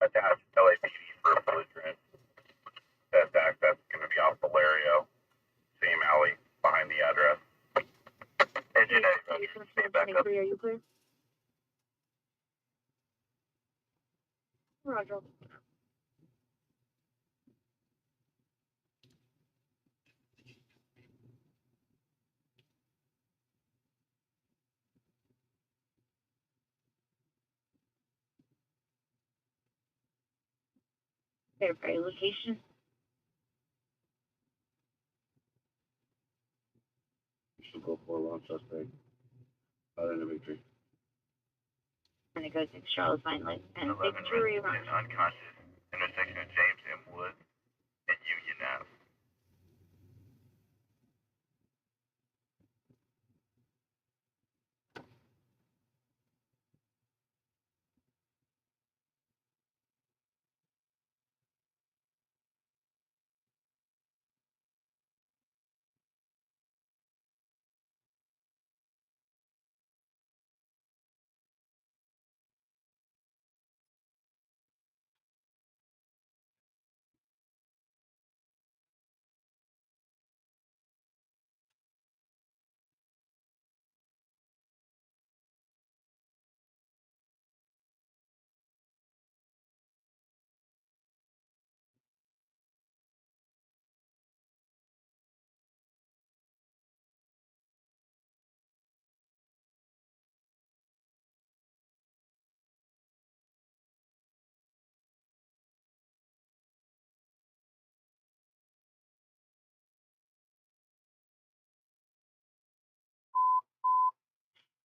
Attached LAPD for belligerent. That's going to be off Valerio. Same alley behind the address. Engine A, back up. Are you clear? Roger. Verify location. You should go for a launch suspect. Out in the victory. And it goes next Charles Vine Lake and 11 Victory Road. unconscious. Intersection of James M. Woods and Union Ave.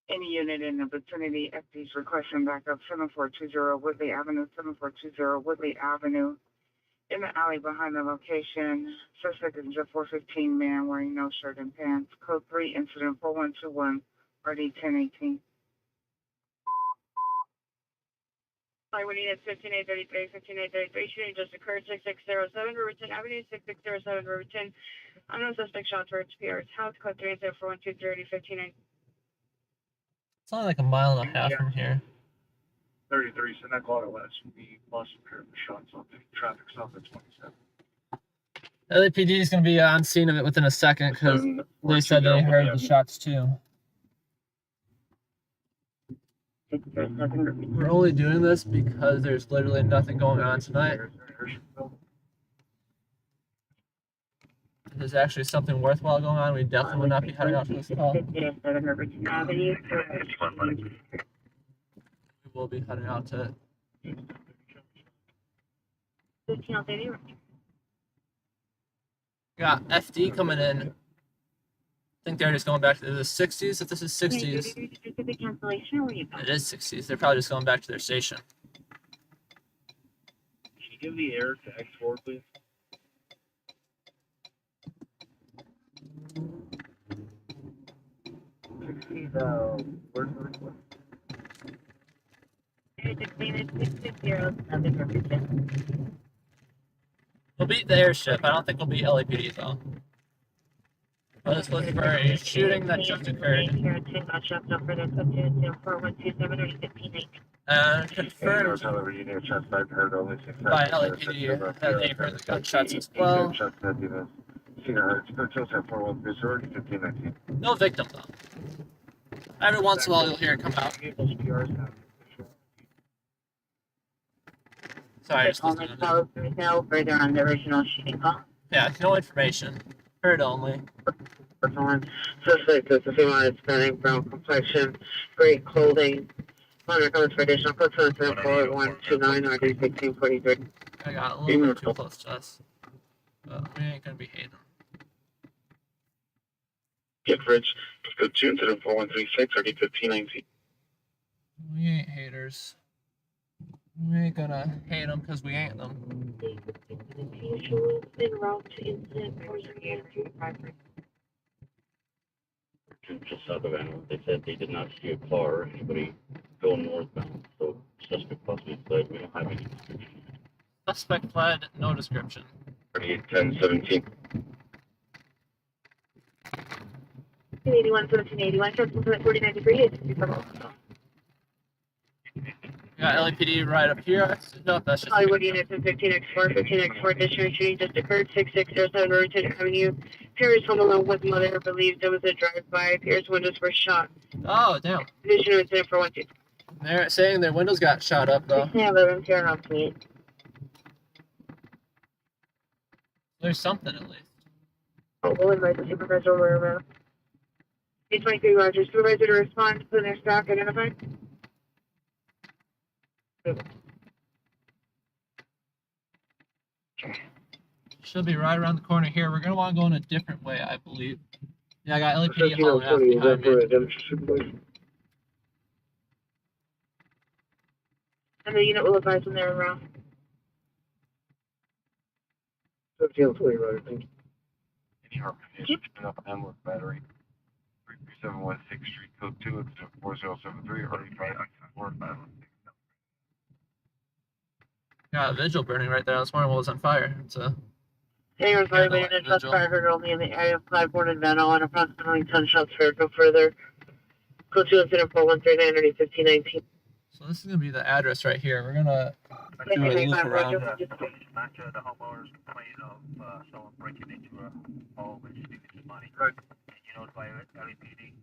Any unit in the vicinity, FD's requesting backup 7420 Woodley Avenue, 7420 Woodley Avenue. In the alley behind the location, suspect is a 415 man wearing no shirt and pants. Code 3, incident 4121, RD 1018. Highway unit 15833, 15833, shooting just occurred, 6607 Riverton Avenue, 6607 Riverton. Unknown suspect shot towards Pierre's house, code 3 incident 4123, 15. It's only like a mile and a half from here. 33, send that call to West. We lost a pair of shots on the traffic stop at 27. LAPD is going to be on scene of it within a second because they said they heard the shots too. We're only doing this because there's literally nothing going on tonight. If there's actually something worthwhile going on, we definitely would not be heading out to this call. We will be heading out to it. Got FD coming in. I think they're just going back to the 60s. If this is 60s, it is 60s. They're probably just going back to their station. Can you give the air to X4, please? We'll beat the airship. I don't think we'll beat LAPD though. Let's look for a shooting that just occurred. And confirmed by LAPD that they heard the gunshots as well. No victim though. Every once in a while you'll hear it come out. Sorry, just listening to it. No further on the original shooting call. Yeah, no information. Heard only. Suspect is a female Hispanic, brown complexion, gray clothing. Under comes for additional code 129 RD 1643. I got a little bit too close to us. But we ain't gonna be hating. Giffridge, code 2 incident 4136 RD 1519. We ain't haters. We ain't gonna hate them because we ain't them. Just south of Venmo, they said they did not see a car or anybody going northbound, so suspect possibly fled. We don't have any description. Suspect fled, no description. 381017. 81, 1781, 49 Got LAPD right up here. No, that's just Hollywood units in 15X4, 15X4 additional shooting just occurred, 6607 Riverton Avenue. Pierre's home alone with mother, believes there was a drive-by. Pierre's windows were shot. Oh, damn. Additional incident for 12. They're saying their windows got shot up, though. Yeah, 11 Pierre on me. There's something, at least. Oh, we'll invite the supervisor where around. 823 Roger, supervisor to respond to their stock identified. Should be right around the corner here. We're gonna want to go in a different way, I believe. Yeah, I got LAPD hauling ass behind me. And the unit will advise when they're around. 1520, right, thank you. Any harm picking up an Emworth battery. 33716 Street, code 2 incident 4073 RD 5 Got a vigil burning right there. I was wondering what was on fire. It's a Anyone violated a trust fire heard only in the area of Clybourne and Venno, and approximately 10 shots heard. No further. Code 2 incident 4139 RD 1519. So this is gonna be the address right here. We're gonna do a loop around. Match the homeowner's complaint of someone breaking into a home and stealing some money. Right. And you notify LAPD.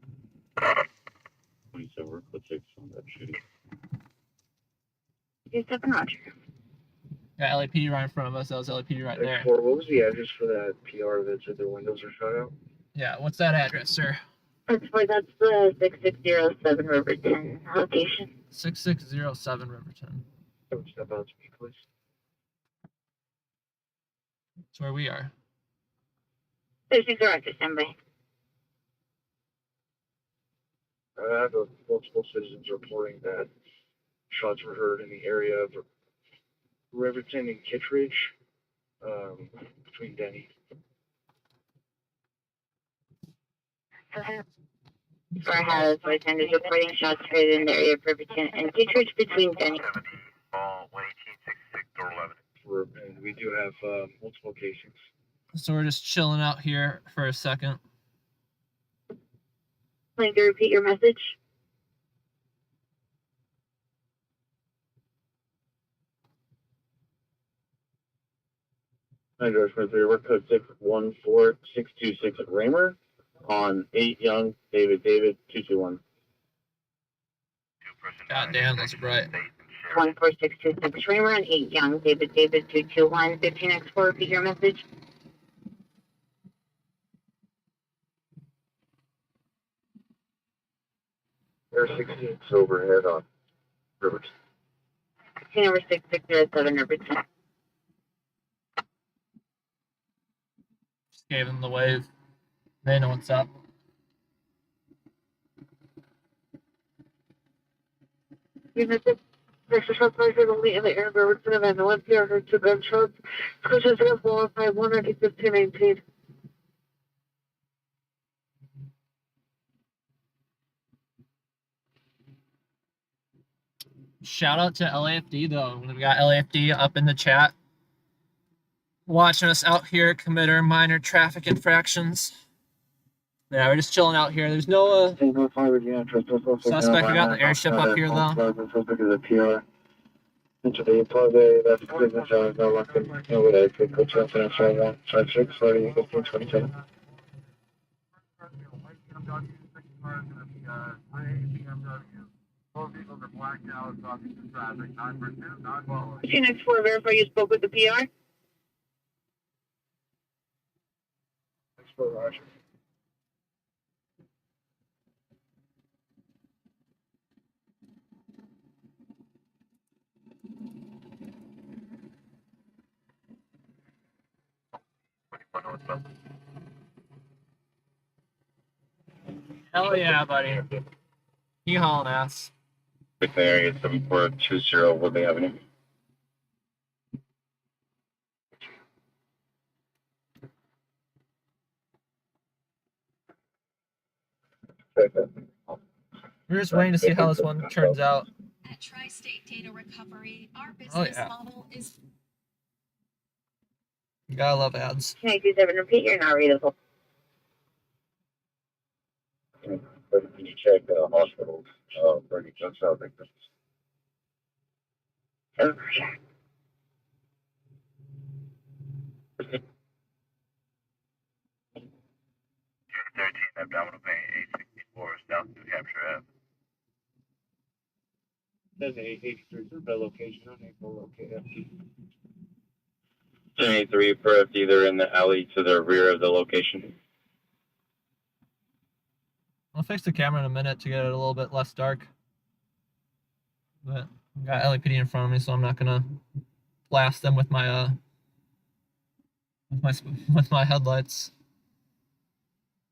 27 work, let's take some of that shooting. Yes, Captain Roger. Got LAPD right in front of us. That was LAPD right there. What was the address for that PR that said their windows are shut out? Yeah, what's that address, sir? That's the 6607 Riverton location. 6607 Riverton. Step out to me, please. That's where we are. 36 director, stand by. I have multiple citizens reporting that shots were heard in the area of Riverton and Kittredge, between Denny. Or has bystanders reporting shots heard in the area of Riverton and Kittredge between Denny. 11866 And we do have multiple casings. So we're just chilling out here for a second. Plan to repeat your message. Android 23, we're code 614626 at Raymer on 8 Young, David 221. God damn, those are bright. 14626 Raymer and 8 Young, David 221. 15X4, repeat your message. Air 16 overhead on Riverton. Number 6607 Riverton. Just gave them the wave. They know what's up. Unit 6, extra shots fired only in the air of Riverton and Valencia. I heard 2 gunshots. Scotia 0451, 1519. Shout out to LAFD though. We got LAFD up in the chat, watching us out here commit our minor traffic infractions. Yeah, we're just chilling out here. There's no suspect. We got the airship up here though. Into the Plaza, that's business hours, no luck, no way, take coach up and try 156, 30, 15, 27. Next 4, verify you spoke with the PR. Thanks for Roger. Hell yeah, buddy. He hauling ass. Area 7420 Woodley Avenue. We're just waiting to see how this one turns out. At Tri-State Data Recovery, our business model is... You gotta love ads. 927, repeat, you're not readable. Can you check hospitals for any gunshot victims? Over. 13 abdominal pain, 864 South New Hampshire Ave. There's an 883 for the location, unable to locate FD. 1083 for FD, they're in the alley to the rear of the location. I'll fix the camera in a minute to get it a little bit less dark. But I got LAPD in front of me, so I'm not gonna blast them with my with my headlights.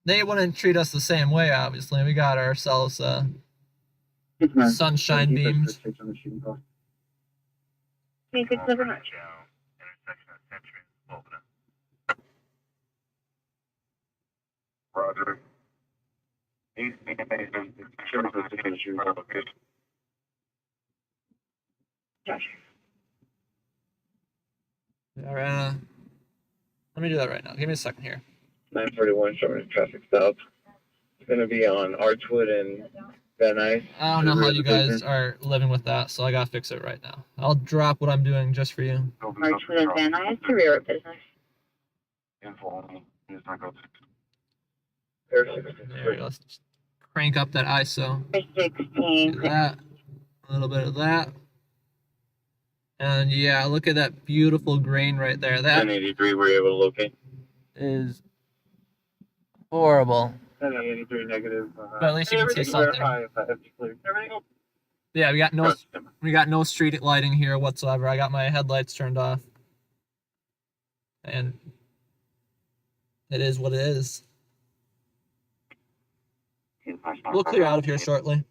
They wouldn't treat us the same way, obviously. We got ourselves sunshine beams. Roger. All right, let me do that right now. Give me a second here. 941 showing traffic stop. It's going to be on Archwood and Van Nuys. I don't know how you guys are living with that, so I gotta fix it right now. I'll drop what I'm doing just for you. Archwood and Van Nuys to rear business. Info only. There we go. Let's crank up that ISO. 16. Do that. A little bit of that. And yeah, look at that beautiful grain right there. That 1083 were you able to locate? is horrible. 1083 negative. But at least you can see something. Yeah, we got no street lighting here whatsoever. I got my headlights turned off. And it is what it is. We'll clear out of here shortly.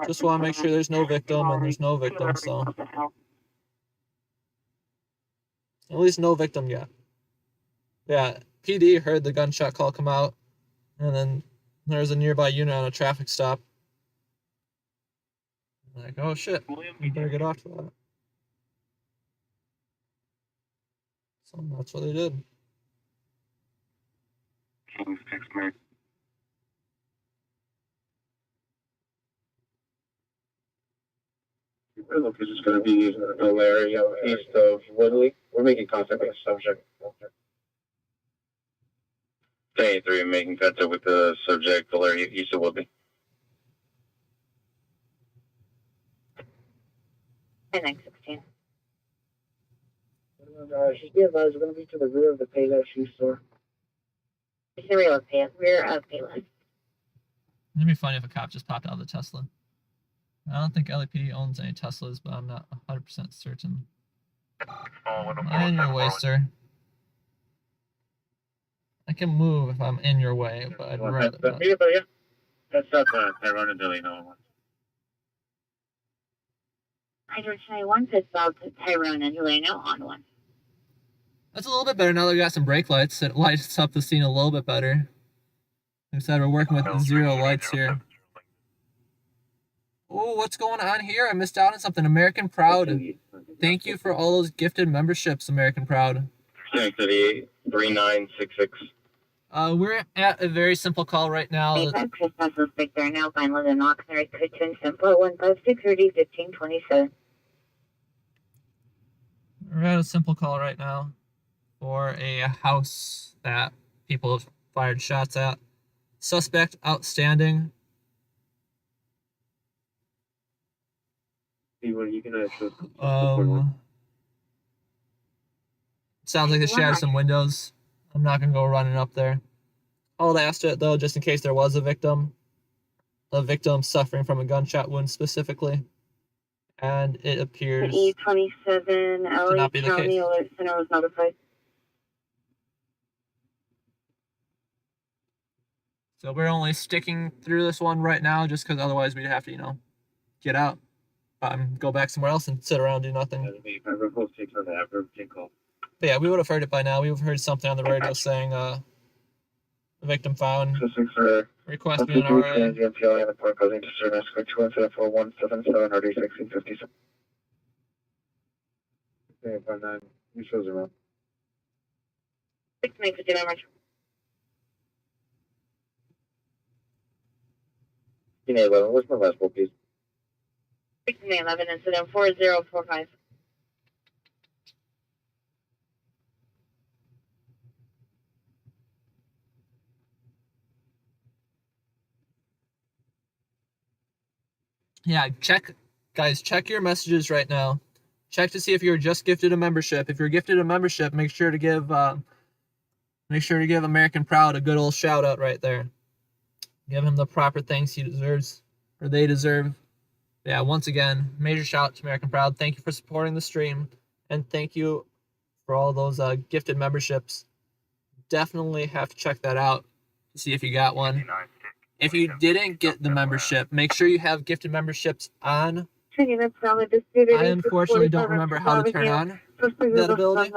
Just want to make sure there's no victim, and there's no victim, so. At least no victim yet. Yeah, PD heard the gunshot call come out, and then there's a nearby unit on a traffic stop. Like, oh shit, we better get off to that. So that's what they did. Our location is going to be in the area east of Woodley. We're making contact with the subject. 10-3, making contact with the subject, the area east of Woodley. 10-16. Just be advised, we're going to be to the rear of the Payless shoe store. It's the rear of Payless. It'd be funny if a cop just popped out of the Tesla. I don't think LAPD owns any Teslas, but I'm not 100% certain. I'm in your way, sir. I can move if I'm in your way, but I'd rather not. That's up Tyrone and Delano. Hydro 21 pits out to Tyrone and Delano on 1. That's a little bit better now that we got some brake lights. It lights up the scene a little bit better. Like I said, we're working with 0 lights here. Oh, what's going on here? I missed out on something. American Proud. Thank you for all those gifted memberships, American Proud. 3966. We're at a very simple call right now. We're at a simple call right now for a house that people have fired shots at. Suspect outstanding. Sounds like they shattered some windows. I'm not gonna go running up there. I'll ask it though, just in case there was a victim suffering from a gunshot wound specifically, and it appears E27 to not be the County case. Alert Center was notified. So we're only sticking through this one right now, just because otherwise we'd have to, get out, go back somewhere else and sit around and do nothing. But yeah, we would have heard it by now. We would have heard something on the radio saying, the victim found, request being an RA. He shows around. 6-9-50 damage. 11, what's my last book, please? 6-11 incident 4045. Yeah, check your messages right now. Check to see if you were just gifted a membership. If you're gifted a membership, make sure to give American Proud a good old shout out right there. Give him the proper thanks he deserves, or they deserve. Yeah, once again, major shout out to American Proud. Thank you for supporting the stream, and thank you for all those gifted memberships. Definitely have to check that out to see if you got one. If you didn't get the membership, make sure you have gifted memberships on. I unfortunately don't remember how to turn on that ability.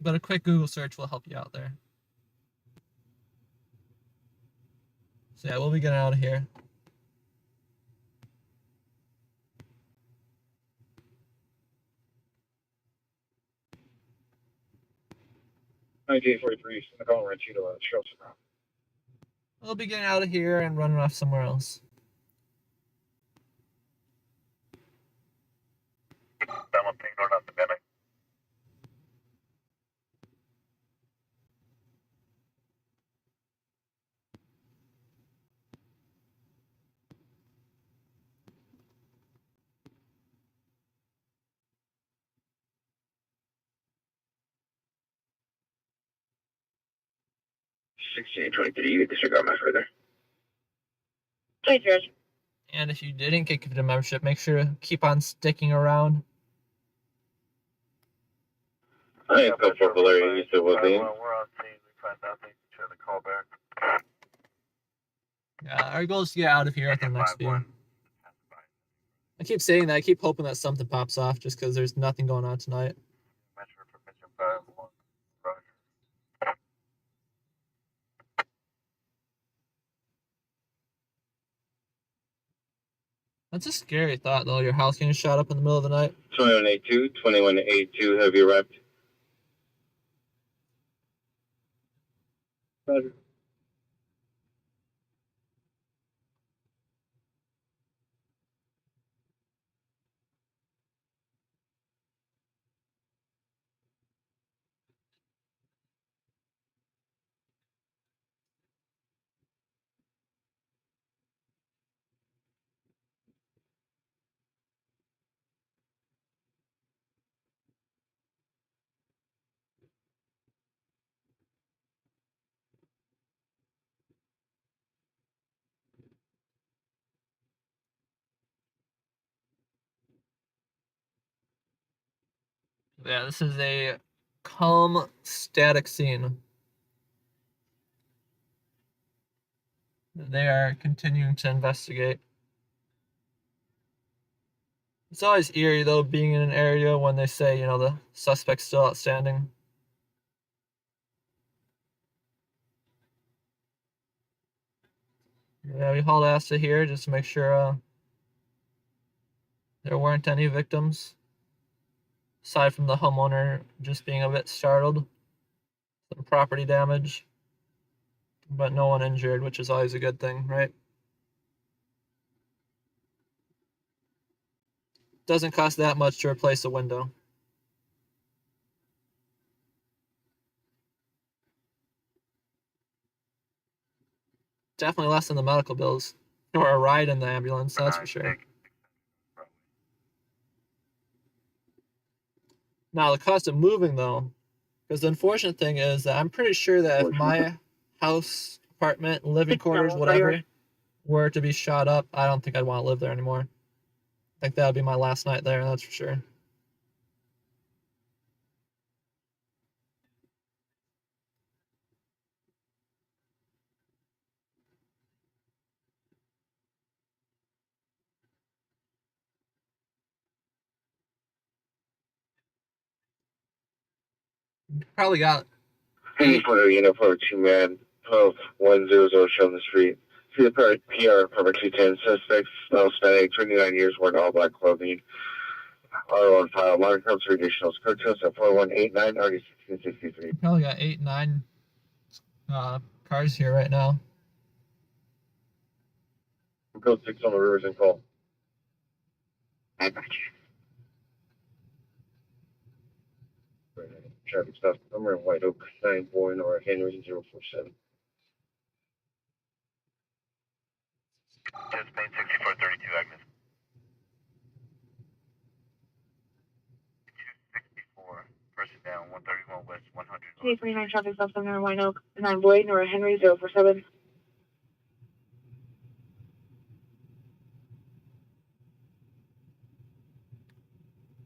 But a quick Google search will help you out there. So yeah, we'll be getting out of here. We'll be getting out of here and running off somewhere else. You disregard my further. Hey, George. And if you didn't get gifted a membership, make sure to keep on sticking around. I have for Valeria, you said what name? We're on scene. We find nothing. Try to call back. Yeah, our goal is to get out of here at the next view. I keep saying that. I keep hoping that something pops off just because there's nothing going on tonight. Metro for mission 5-1. Roger. That's a scary thought, though. Your house getting shot up in the middle of the night. 2182, 2182, have you arrived? Roger. Yeah, this is a calm, static scene. They are continuing to investigate. It's always eerie, though, being in an area when they say, you know, the suspect's still outstanding. Yeah, we hauled ass to here just to make sure there weren't any victims. Aside from the homeowner just being a bit startled. Some property damage. But no one injured, which is always a good thing, right? Doesn't cost that much to replace a window. Definitely less than the medical bills. Or a ride in the ambulance, that's for sure. Now, the cost of moving, though, because the unfortunate thing is that I'm pretty sure that if my house, apartment, living quarters, whatever, were to be shot up, I don't think I'd want to live there anymore. I think that would be my last night there, that's for sure. Probably got... Hey, for unit 42 man, 12100 shown the street. See the PR, cover 210, suspects, Hispanic, 29 years, wearing all black clothing. Auto on file, modern comes for additional skirt test at 4189, already 1663. Probably got 8, 9 cars here right now. Code 6 on the rivers and call. I got you. Traffic stop number in White Oak, 9 Boyne or Henry 047. Just main 6432, Agnes. 264. Person down, 131 West, 100. K29 traffic stop center, White Oak, 9 Boyd, Nora Henry 047.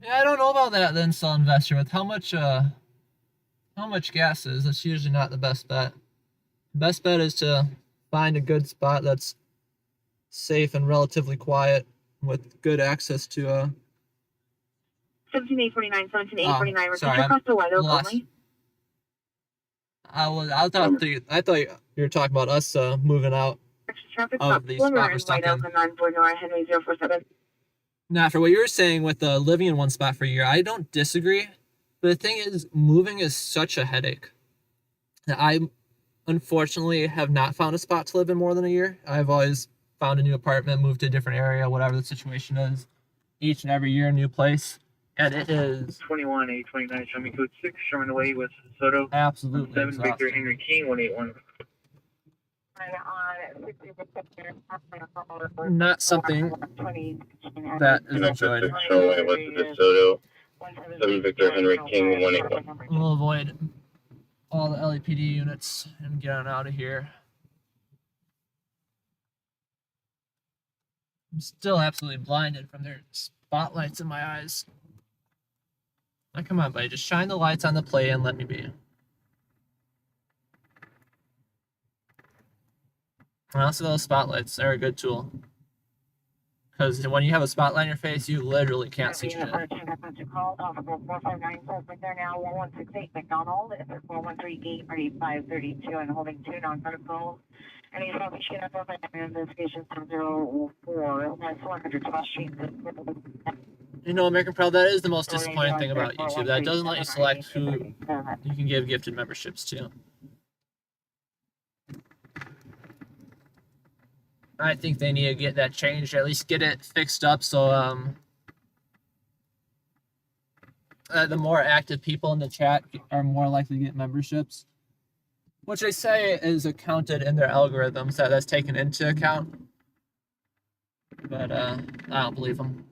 Yeah, I don't know about that then, Cell Investor. With how much gas is, that's usually not the best bet. Best bet is to find a good spot that's safe and relatively quiet with good access to 17849, 17849, repeat sorry, across the White Oak lost. only. I thought you were talking about us moving out Traffic of stop the spot we're stuck White Oak in. and 9 Boyd, Nora Henry 047. Now, for what you were saying with living in one spot for a year, I don't disagree. But the thing is, moving is such a headache. I, unfortunately, have not found a spot to live in more than a year. I've always found a new apartment, moved to a different area, whatever the situation is. Each and every year, a new place. And it is 21, 829, show me code 6, Sherman away, West Soto. absolutely 7, exhausting. Victor Henry King, 181. Not something that is enjoyed. Sherman West of DeSoto. 7 Victor Henry King, 181. We'll avoid all the LAPD units and get on out of here. I'm still absolutely blinded from their spotlights in my eyes. Like, come on, buddy. Just shine the lights on the play and let me be. And also, those spotlights, they're a good tool. Because when you have a spotlight in your face, you literally can't see shit. They're now 1168 McDonald. It's 413 83532 and holding 2 non-vertical. And he's probably shooting up investigation 704. That's 100 Cross Street. You know, American Pro, that is the most disappointing thing about YouTube. That doesn't let you select who you can give gifted memberships to. I think they need to get that changed, or at least get it fixed up so the more active people in the chat are more likely to get memberships. Which they say is accounted in their algorithms, that's taken into account. But I don't believe them.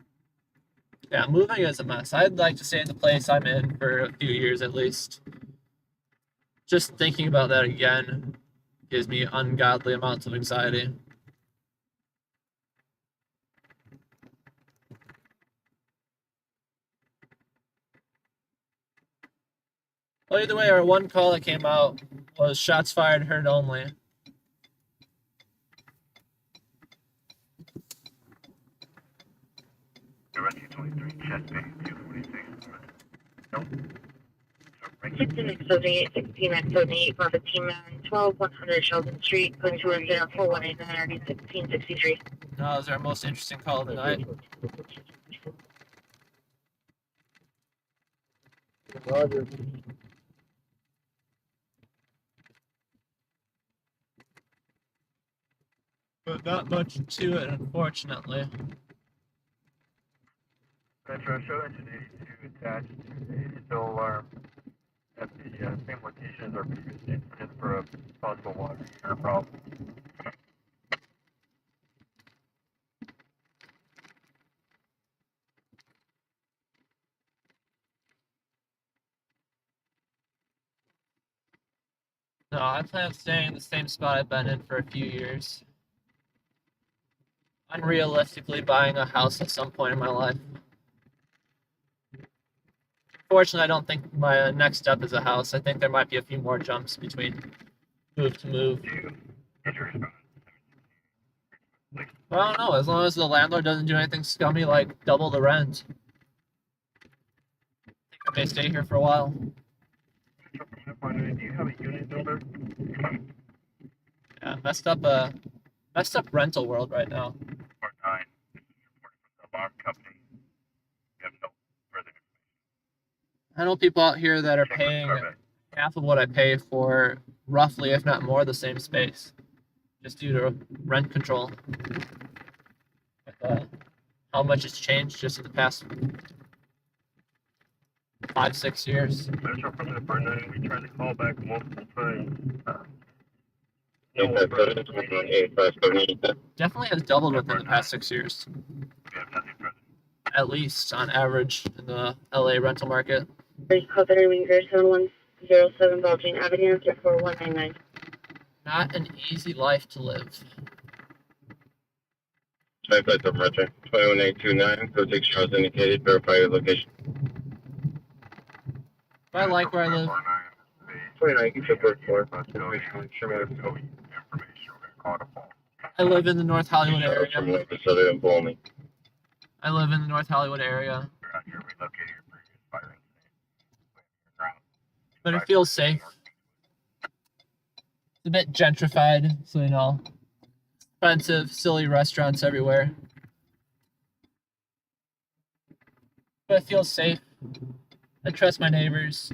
Yeah, moving is a mess. I'd like to stay in the place I'm in for a few years at least. Just thinking about that again gives me ungodly amounts of anxiety. Well, either way, our one call that came out was shots fired, heard only. Houston exposing 816 at 78 for 15 man 12 100 Sheldon Street, code 210-418 already 1663. That was our most interesting call of the night. Roger. But not much to it, unfortunately. Metro show engine 82 attached to a still alarm at the same location as our previous incident for a possible water heater problem. No, I plan on staying in the same spot I've been in for a few years. Unrealistically buying a house at some point in my life. Unfortunately, I don't think my next step is a house. I think there might be a few more jumps between move to move. Well, I don't know. As long as the landlord doesn't do anything scummy like double the rent, I think I may stay here for a while. Do you have a unit number? Yeah, messed up rental world right now. 49. This is reporting from the alarm company. We have no further information. I know people out here that are paying half of what I pay for roughly, if not more, the same space, just due to rent control. But, how much it's changed just in the past 5-6 years. Metro from the 49. We tried to call back multiple times. Definitely has doubled within the past 6 years. We have nothing further. At least on average in the LA rental market. Code 30 Winger 7107 Baldwin Avenue 34199. Not an easy life to live. Type flight of Metro 21829, code 6 shows indicated, verify your location. Do I like where I live? 29, keep it for I live in the North Hollywood area. I live in the North Hollywood area. But it feels safe. It's a bit gentrified, so you know. Expensive, silly restaurants everywhere. But it feels safe. I trust my neighbors.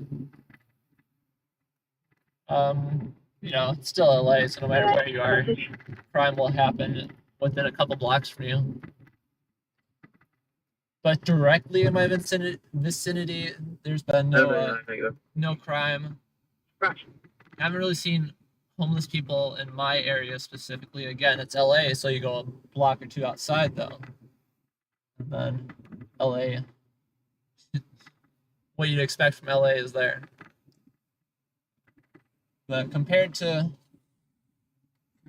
You know, it's still LA, so no matter where you are, crime will happen within a couple blocks from you. But directly in my vicinity, there's been no crime. I haven't really seen homeless people in my area specifically. Again, it's LA, so you go a block or two outside though. And then LA, what you'd expect from LA is there. But compared to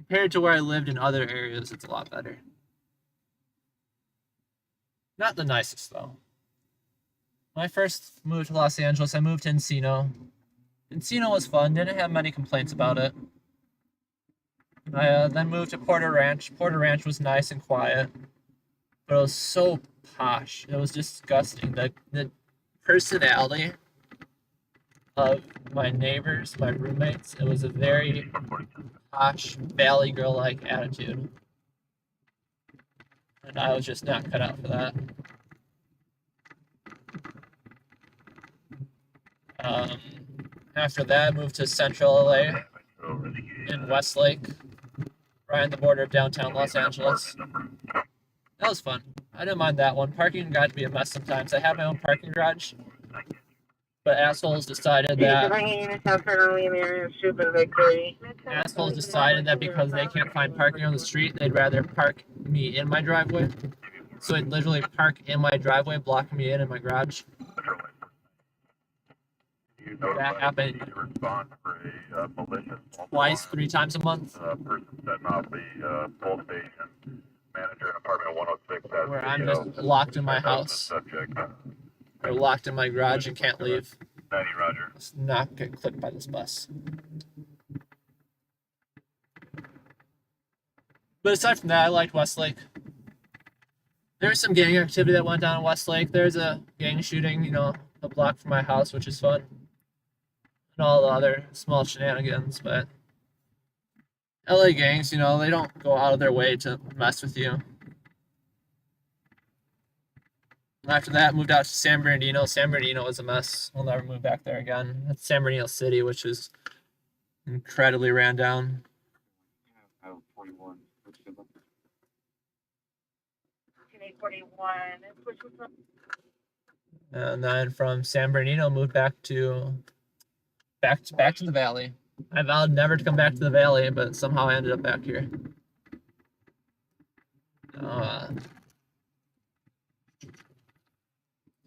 where I lived in other areas, it's a lot better. Not the nicest though. When I first moved to Los Angeles, I moved to Encino. Encino was fun, didn't have many complaints about it. I then moved to Porter Ranch. Porter Ranch was nice and quiet, but it was so posh. It was disgusting. The personality of my neighbors, my roommates, it was a very posh, valley girl-like attitude. And I was just not cut out for that. After that, I moved to Central LA in Westlake, right on the border of downtown Los Angeles. That was fun. I didn't mind that one. Parking got to be a mess sometimes. I had my own parking garage, but assholes decided that because they can't find parking on the street, they'd rather park me in my driveway. So they'd literally park in my driveway, blocking me in my garage. That happened twice, 3 times a month. Person setting off the full station. Manager in apartment 106 where I'm just locked in my house or locked in my garage and can't leave. 90, Roger. Let's not get clipped by this bus. But aside from that, I liked Westlake. There was some gang activity that went down in Westlake. There's a gang shooting, you know, a block from my house, which is fun. And all the other small shenanigans, but LA gangs, you know, they don't go out of their way to mess with you. After that, moved out to San Bernardino. San Bernardino was a mess. We'll never move back there again. That's San Bernardino City, which is incredibly ran down. And then from San Bernardino, moved back to the valley. I vowed never to come back to the valley, but somehow I ended up back here.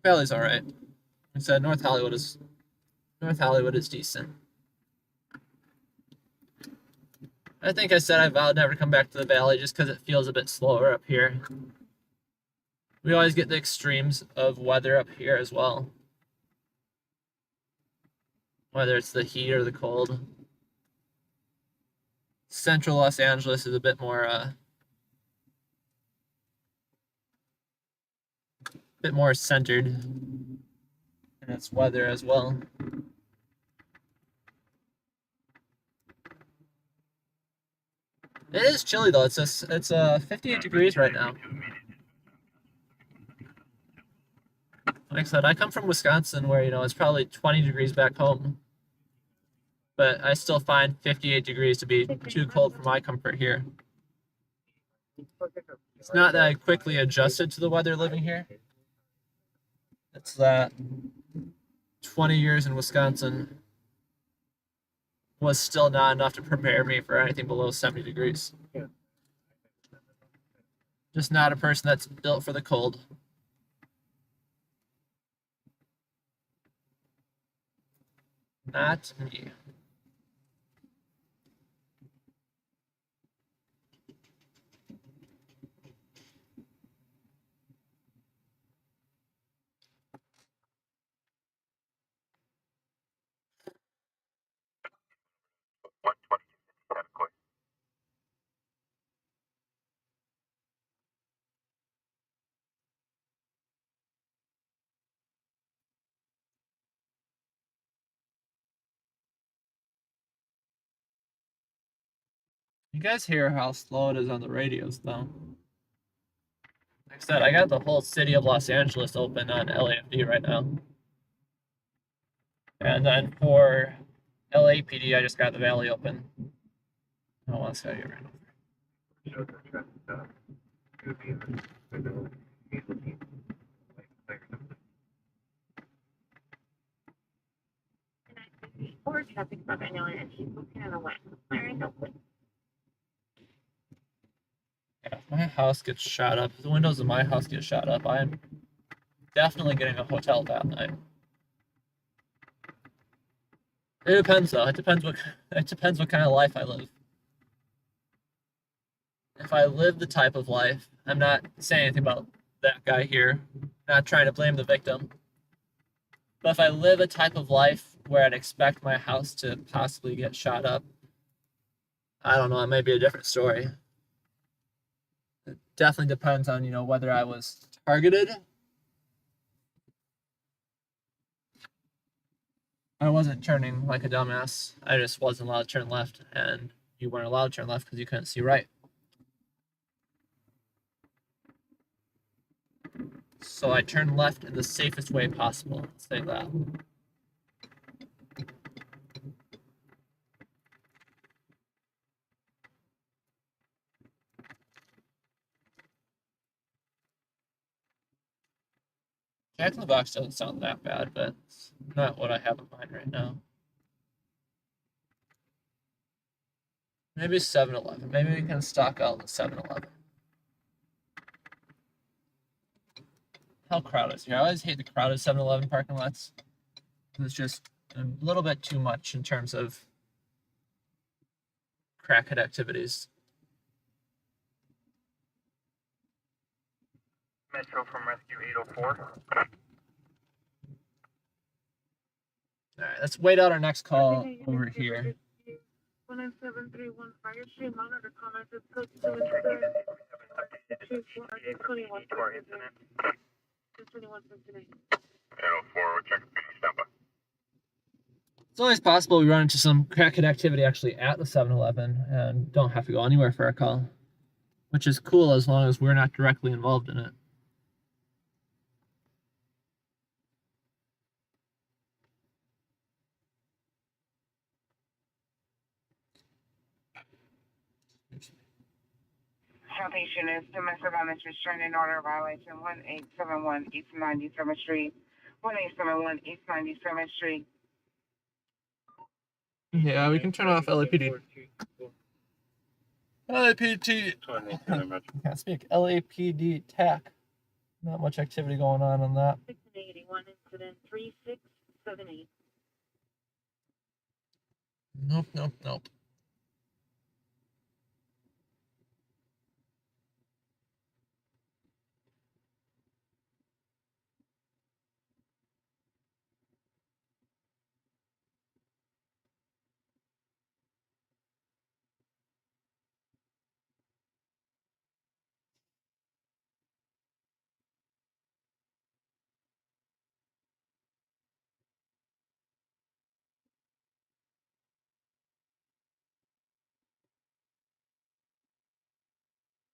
Valley's all right. Like I said, North Hollywood is decent. I think I said I vowed never to come back to the valley just because it feels a bit slower up here. We always get the extremes of weather up here as well. Whether it's the heat or the cold. Central Los Angeles is a bit more centered in its weather as well. It is chilly though. It's 58 degrees right now. Like I said, I come from Wisconsin where, you know, it's probably 20 degrees back home. But I still find 58 degrees to be too cold for my comfort here. It's not that I quickly adjusted to the weather living here. It's that 20 years in Wisconsin was still not enough to prepare me for anything below 70 degrees. Just not a person that's built for the cold. Not me. You guys hear how slow it is on the radios, though. Like I said, I got the whole city of Los Angeles open on LAFD right now. And then for LAPD, I just got the Valley open. I don't want to say it right now. Or traffic from anywhere and she's looking at the west. Yeah, if my house gets shot up, if the windows of my house get shot up, I'm definitely getting a hotel that night. It depends though. It depends what kind of life I live. If I live the type of life, I'm not saying anything about that guy here. Not trying to blame the victim. But if I live a type of life where I'd expect my house to possibly get shot up, I don't know, it may be a different story. It definitely depends on, whether I was targeted. I wasn't turning like a dumbass. I just wasn't allowed to turn left, and you weren't allowed to turn left because you couldn't see right. So I turned left in the safest way possible, let's say that. Jack in the Box doesn't sound that bad, but it's not what I have in mind right now. Maybe 7-Eleven. Maybe we can stock out the 7-Eleven. How crowded is here? I always hate the crowded 7-Eleven parking lots. It's just a little bit too much in terms of crackhead activities. Metro from Rescue 804. Alright, let's wait out our next call over here. 19731 Fire Street, monitor comment is code 804, It's always possible we run into some crackhead activity actually at the 7-Eleven and don't have to go anywhere for our call, which is cool as long as we're not directly involved in it. Citation is domestic violence restraining order violation 1871 East 97th Street. 1871 East 97th Street. Yeah, we can turn off LAPD. LAPD. Can't speak. LAPD TAC. Not much activity going on that. 681 incident 3678. Nope.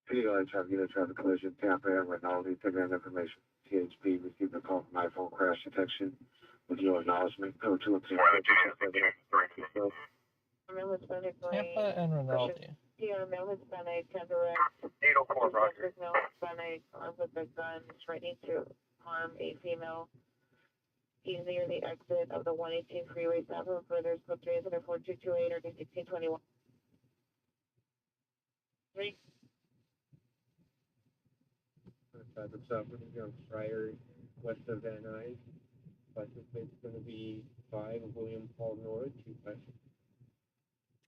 City Line Traffic Unit Traffic Collision, Tampa, Rinaldi, Payment Information. THP received a call from iPhone crash detection with your acknowledgement. Code 203. Tampa and Rinaldi. Yeah, male Hispanic, direct. 804, Roger. Male Hispanic, armed with a gun, threatening to harm a female. He's near the exit of the 118 freeway. South of further code 34228 or 1621. 3. Traffic stop on Friar, west of Van Nuys. License plate's going to be 5 William Paul North 25.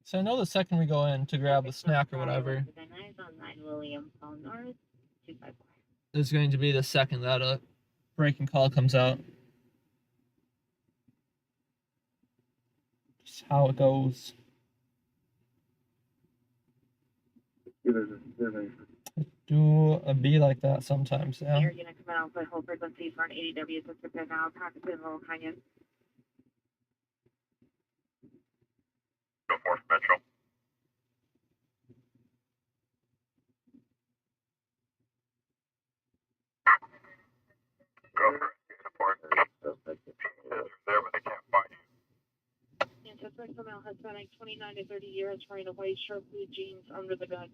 So I know the second we go in to grab a snack or whatever, is going to be the second that a breaking call comes out. Just how it goes. Do a be like that sometimes, yeah. You're gonna come out with whole frequency for an 80W to prepare now, packet to Little Canyon. 804, Metro. Go for it. Support. There, but they can't find you. And suspect female Hispanic, 29 to 30 years, wearing a white shirt, blue jeans, under the gun.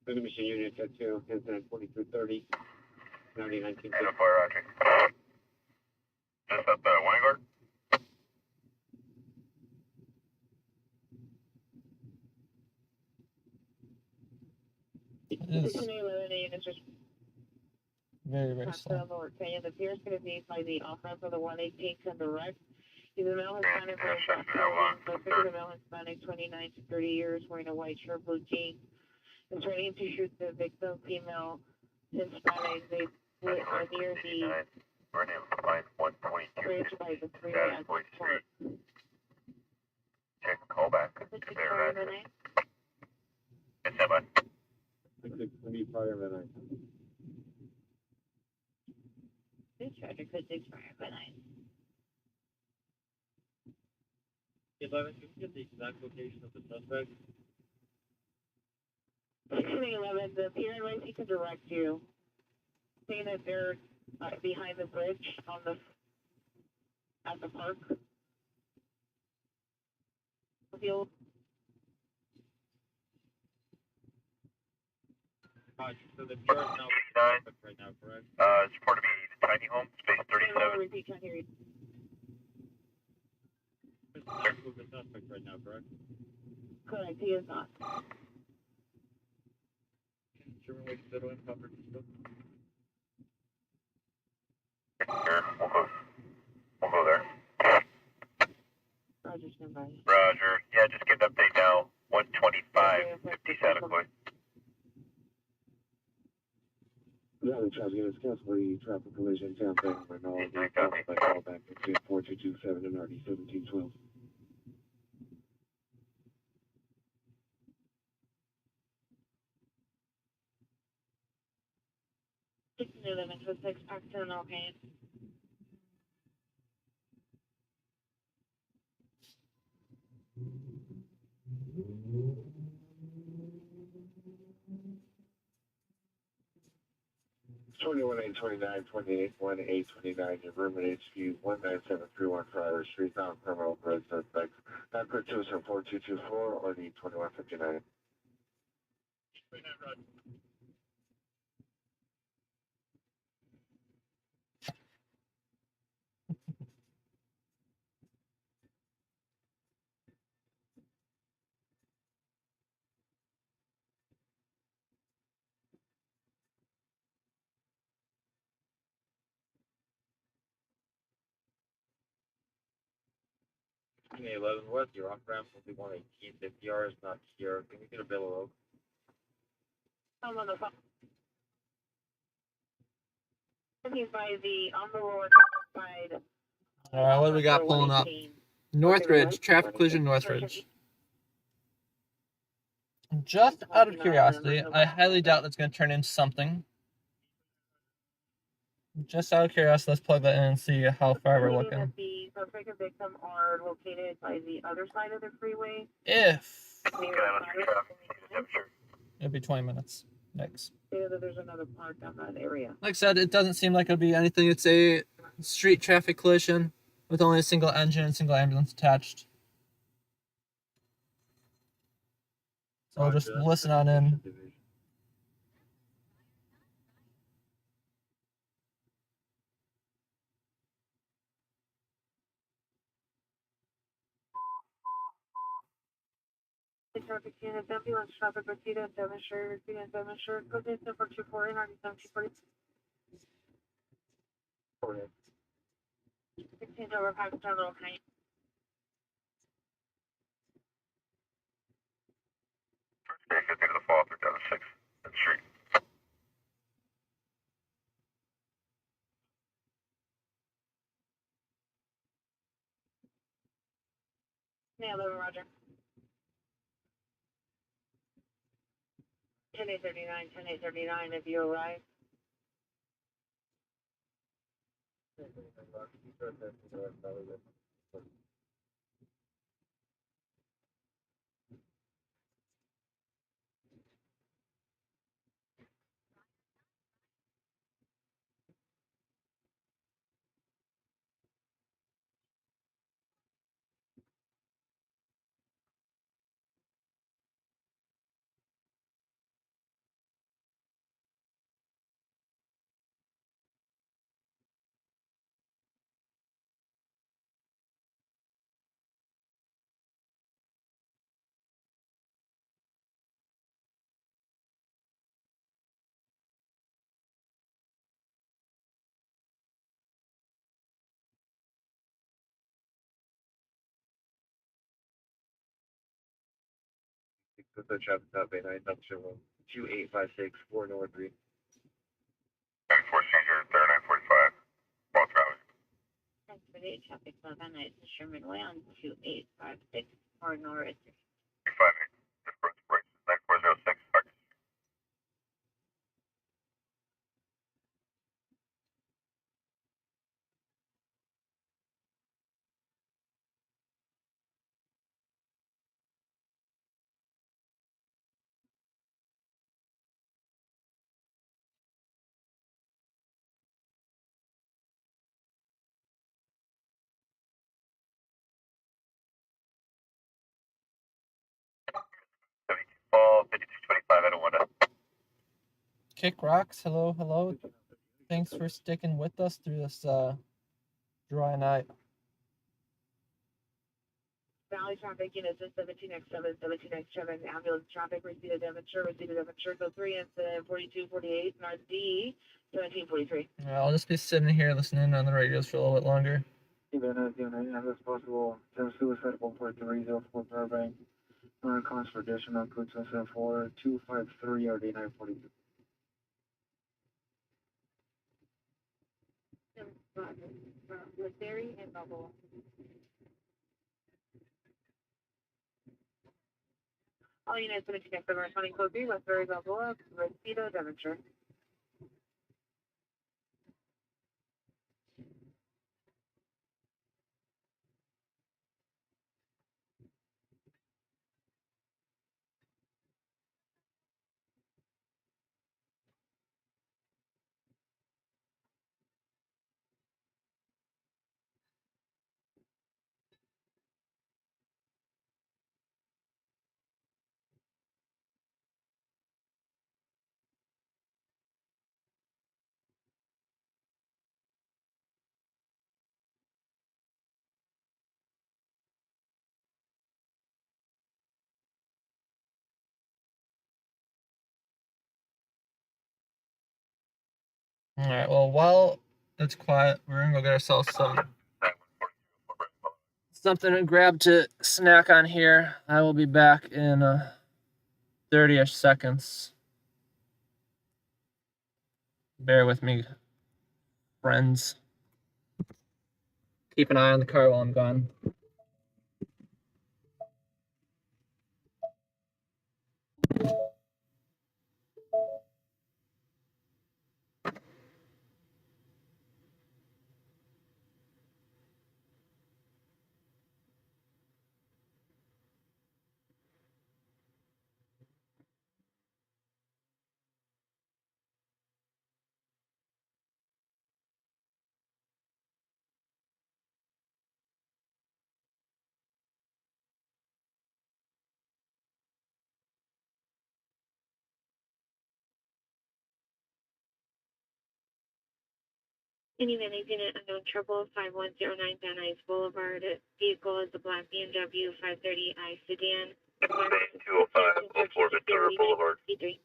Mission Unit at 2, incident 4230, 9019. 804, Roger. Just at the Vanguard. It is very, very slow. It appears to be by the off-ramp of the 118 to the right. He's a male Hispanic, a male Hispanic, 29 to 30 years, wearing a white shirt, blue jeans, and threatening to shoot the victim, female Hispanic. They are near the Vernon line 122. Dash 43. Check callback. If they're it's seven. 6 fireman. Dispatcher could 6 fireman. 11, can you get the exact location of the suspect? 11, the PNYC can direct you. Seeing that they're behind the bridge on the at the park. Field. So the PR is now right now, correct? It's part of the tiny home, space 37. Repeat, can't hear you. Move the suspect right now, correct? Correct, he is not. Sherman Wake Fiddle and covered still. Here, we'll go there. Roger, stand by. Roger. Yeah, just get an update now. 125, 50 Santa Claus. Valley traffic units cancel the traffic collision campaign when all of the calls by call back to 4227 and RD 1712. New limit for 6 accident, okay. It's 21 8 29 28 1 8 29. Your room at HQ 19731 Friar Street, bound criminal road suspects. That put 2 from 4224 or the 2159. In 11 West, your off ramp will be 118. The PR is not here. Can we get a bill of load? I'm on the phone. He's by the on the lower side. What do we got pulling up? Northridge, traffic collision, Northridge. Just out of curiosity, I highly doubt that's going to turn into something. Just out of curiosity, let's plug that in and see how far we're looking. The suspect and victim are located by the other side of the freeway. If it'll be 20 minutes. Next. There's another park down that area. Like I said, it doesn't seem like it'll be anything. It's a street traffic collision with only a single engine and single ambulance attached. So we'll just listen on in. Traffic unit, ambulance traffic, Rosita, Devonshire, Rosita, Devonshire, code number 240, 1740. 16 over Pakistan, okay. Yeah, get to the fall through down the 6th Street. Yeah, 11, Roger. 10-839, 10-839, if you arrive. The traffic stop Bay 9 Dumpster Road 2856 4 North 3. 94 seizure, 3945. Ball Valley traffic, Savannah, it's Sherman Way on 2856 or Norris. 358, 9406, Fall 5225 at a window. Kick Rocks, hello, hello. Thanks for sticking with us through this dry night. Valley traffic, units in 17X7, 17X7, ambulance traffic, receipt of Devonshire, code 3, incident 4248, North D, 1743. I'll just be sitting here listening on the radios for a little bit longer. Savannah, as possible, there's suicide 14304 Burbank. Cons for additional code 774 253 or 942. Woodbury and Balboa. All units 17X7 responding code 3, Westbury, Balboa, Rosito, Devonshire. Alright, well, while it's quiet, we're gonna go get ourselves something to grab to snack on here. I will be back in 30-ish seconds. Bear with me, friends. Keep an eye on the car while I'm gone. Any managing unit unknown trouble, 5109 Van Nuys Boulevard. Vehicle is a black BMW 530i sedan. 205 04 Ventura Boulevard. C3.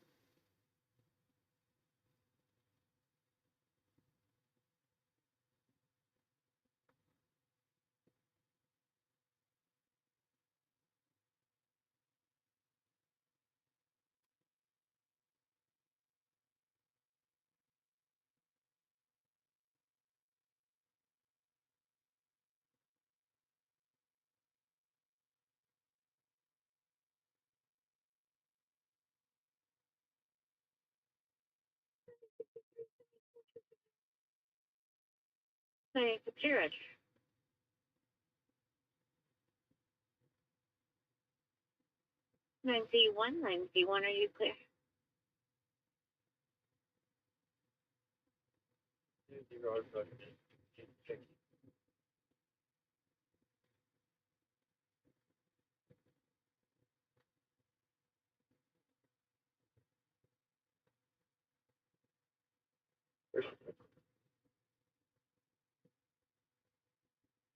Hey, Jared. 9Z1, 9Z1, are you clear?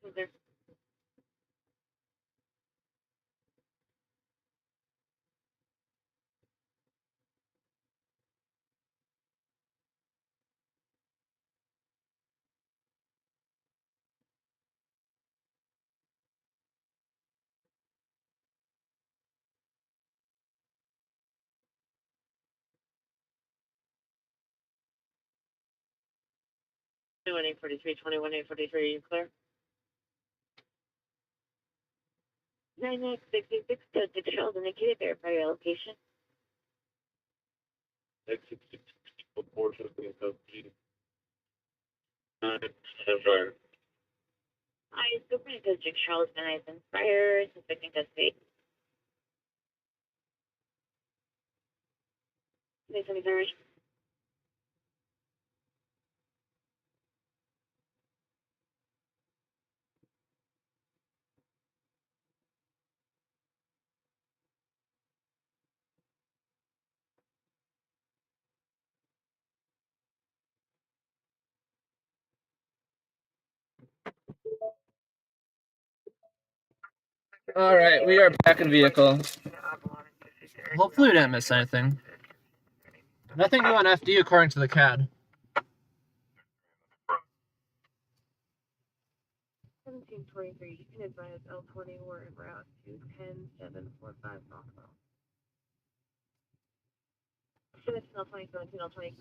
Okay. Twenty-one 843, 21 843, are you clear? 966 code 6 Charles indicated. Verify your location. X66 portion of the custody. Empire. Hi, Superintendent code 6 Charles Van Eysen Fire, suspecting custody. Please, I'm sorry. All right, we are back in vehicle. Hopefully we didn't miss anything. Nothing new on FD according to the CAD. 1723, you can advise L20 we're en route to 10745 Rockwell. Finish L20, 17L20,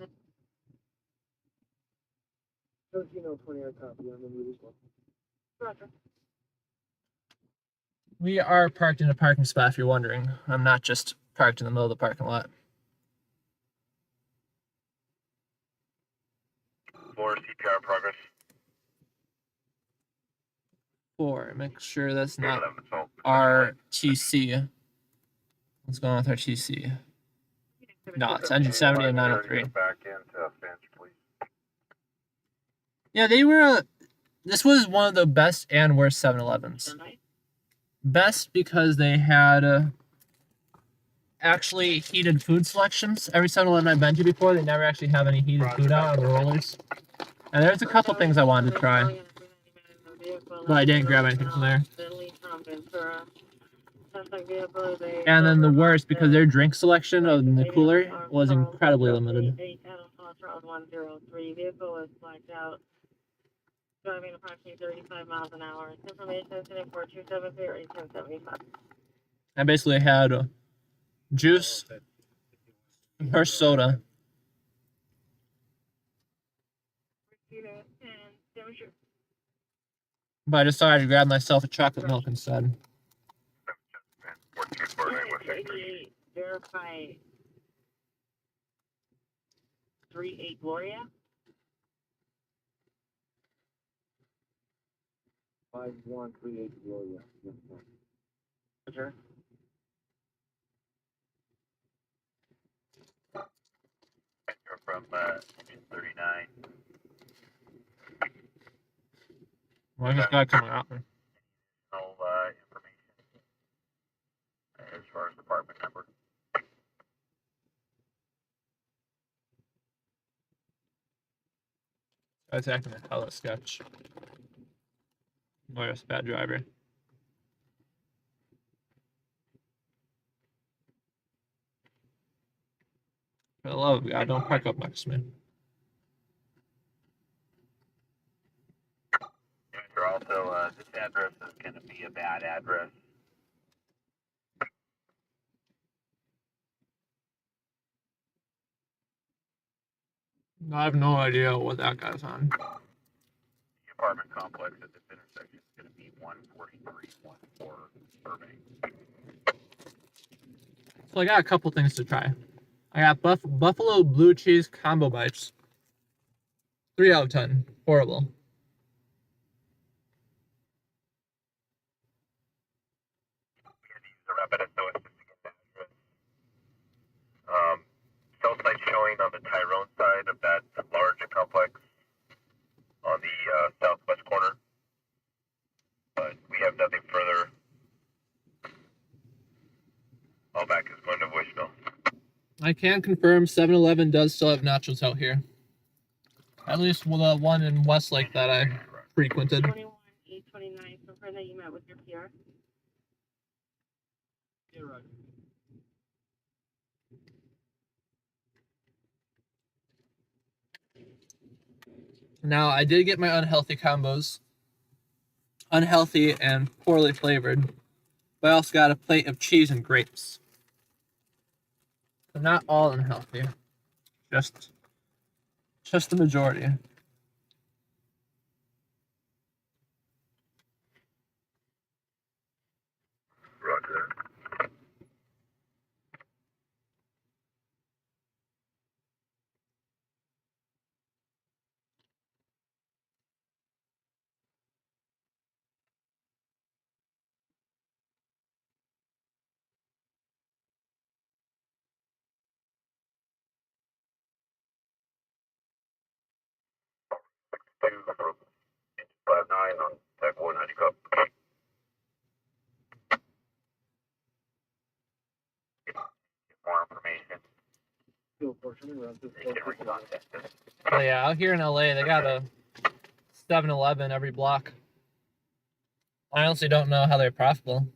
1720, I copy. I'm in the as well. Roger. We are parked in a parking spot, if you're wondering. I'm not just parked in the middle of the parking lot. More CPR progress. 4, make sure that's not 11, so our TC. What's going on with our TC? No, it's engine 70 and 903. Back into Finch, please. Yeah, they were. This was one of the best and worst 7-Elevens. Best because they had actually heated food selections. Every 7-Eleven I've been to before, they never actually have any heated food out on the rollers. And there's a couple things I wanted to try, but I didn't grab anything from there. And then the worst, because their drink selection in the cooler was incredibly limited. Vehicle is blacked out. Driving approximately 35 miles an hour. Information is in 4273 or 1875. I basically had juice or soda. But I decided to grab myself a chocolate milk instead. Verify 38 Gloria. 5138 Gloria. Roger. You're from engine 39. Why is this guy coming out? No information as far as department number. Guy's acting a hella sketch. Or a bad driver. For the love of God, don't park up next to me. Also, this address is going to be a bad address. I have no idea what that guy's on. The apartment complex at this intersection is going to be 14314 Burbank. So I got a couple things to try. I got buffalo blue cheese combo bites. 3 out of 10. Horrible. The rapid SOS to get that address. Cell site showing on the Tyrone side of that larger complex on the southwest corner. But we have nothing further. All back is going to voicemail. I can confirm 7-Eleven does still have nachos out here. At least the one in Westlake that I frequented. 21-829, confirm that you met with your PR. Yeah, right. Now, I did get my unhealthy combos. Unhealthy and poorly flavored. But I also got a plate of cheese and grapes. So not all unhealthy. Just the majority. 59 on Tech 190 cup. More information. Oh yeah, out here in LA, they got a 7-Eleven every block. I honestly don't know how they're profitable.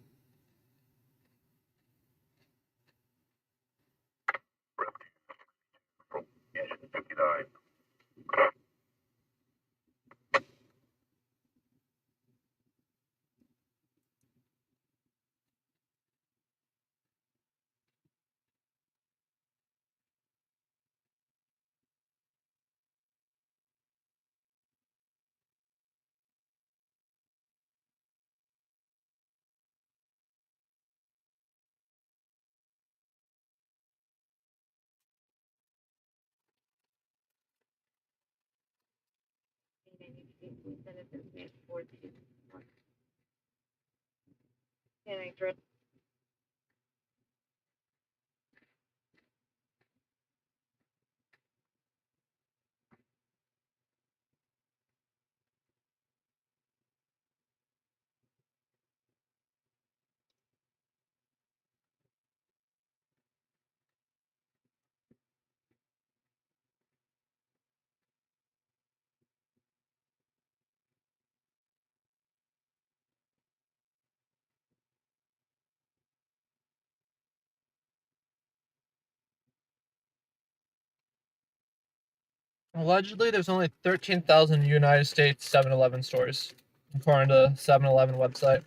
Allegedly, there's only 13,000 United States 7-Eleven stores, according to 7-Eleven website.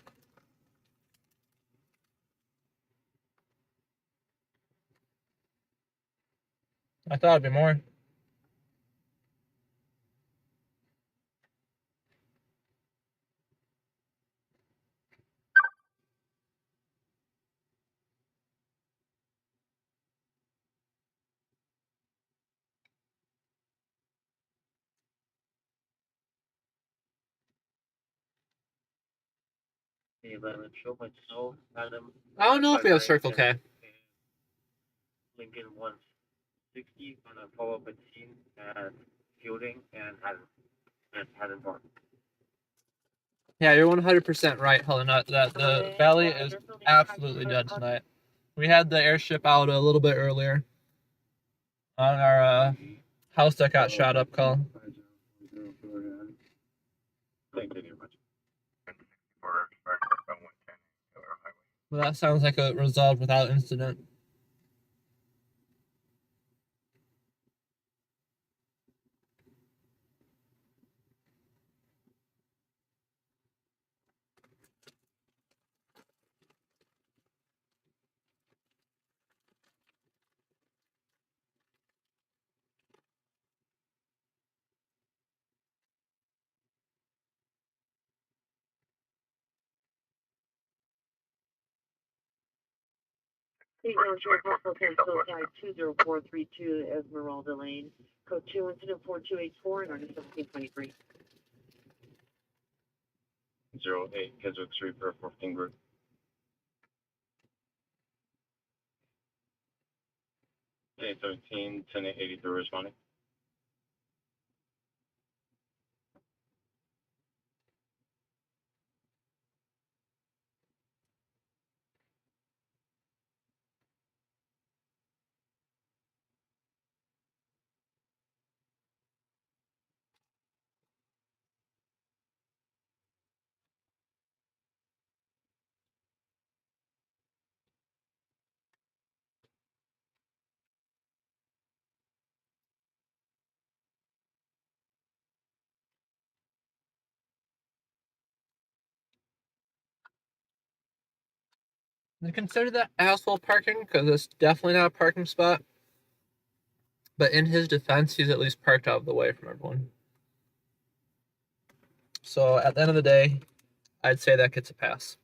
I thought it'd be more. I don't know if we have Circle K. Lincoln 160 on a follow-up at scene at Fielding and Haddon Park. Yeah, you're 100% right, Helena, that the valley is absolutely dead tonight. We had the airship out a little bit earlier on our house that got shot up call. Well, that sounds like it resolved without incident. Please ensure possible cancel side 20432 Esmeralda Lane, code 2 incident 4284 and order 1723. 08, Keswick Street for 14 group. Day 17, 1083 responding. They consider that asphalt parking because it's definitely not a parking spot. But in his defense, he's at least parked out of the way from everyone. So at the end of the day, I'd say that gets a pass.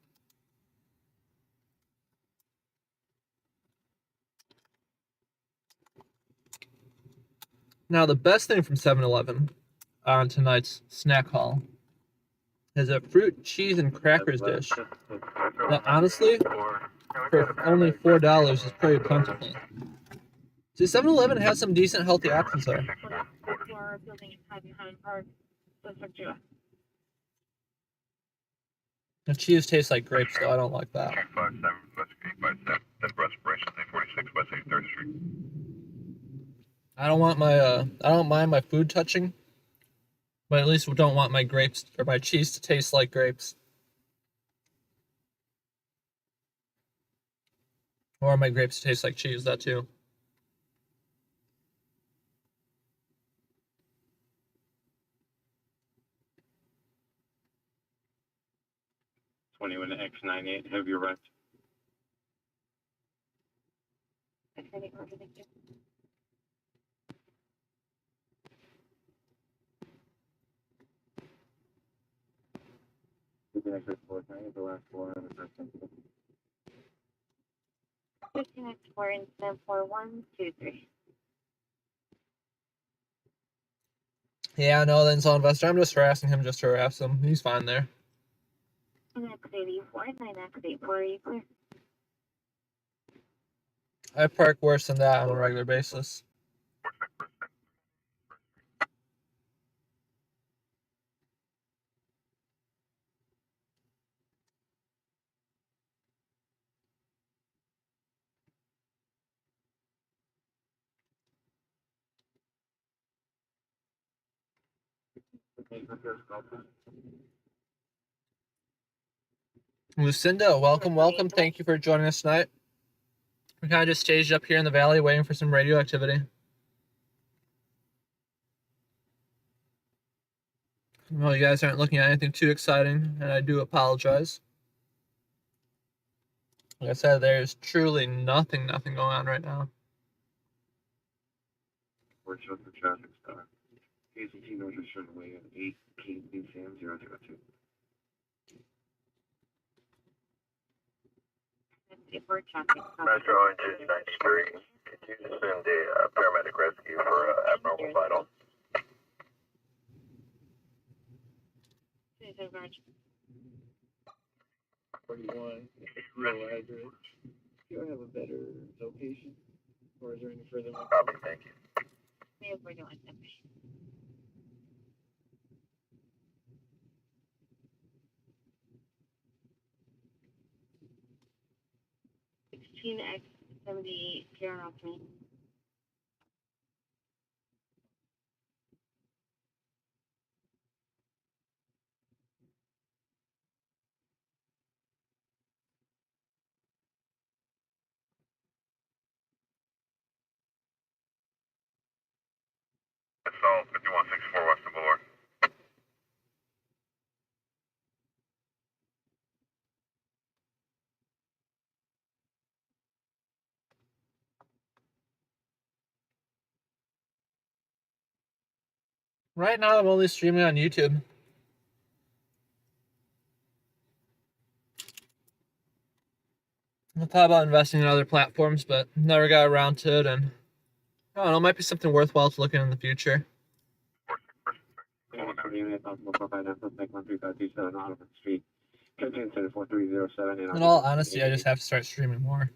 Now, the best thing from 7-Eleven on tonight's snack haul is a fruit, cheese, and crackers dish that honestly, for only $4 is pretty plentiful. See, 7-Eleven has some decent healthy options there. Suspect 2. The cheese tastes like grapes, though. I don't like that. 257 West 857, that respiration, 846 West 83rd Street. I don't want my I don't mind my food touching, but at least we don't want my grapes or my cheese to taste like grapes. Or my grapes to taste like cheese, that too. 21 X98, have you arrived? X98, roger, thank you. You can exit 490, the last four on the first one. 15X4 incident 4123. Yeah, no, the insult investor. I'm just harassing him just to harass him. He's fine there. X84, 9X84, clear. I park worse than that on a regular basis. Lucinda, welcome, welcome. Thank you for joining us tonight. We kind of just staged up here in the valley waiting for some radio activity. Well, you guys aren't looking at anything too exciting, and I do apologize. Like I said, there's truly nothing going on right now. We're showing for traffic stop. ACT North Return Way at 8 King Sam 002. Metro Engine 93, could you send a paramedic rescue for abnormal vital? 41, real address. Do you have a better location? Or is there any further? Copy, thank you. 16X78, Karen Altman. Assault 5164 Western Boulevard. Right now, I'm only streaming on YouTube. I thought about investing in other platforms, but never got around to it, and I don't know, it might be something worthwhile to look at in the future. In all honesty, I just have to start streaming more.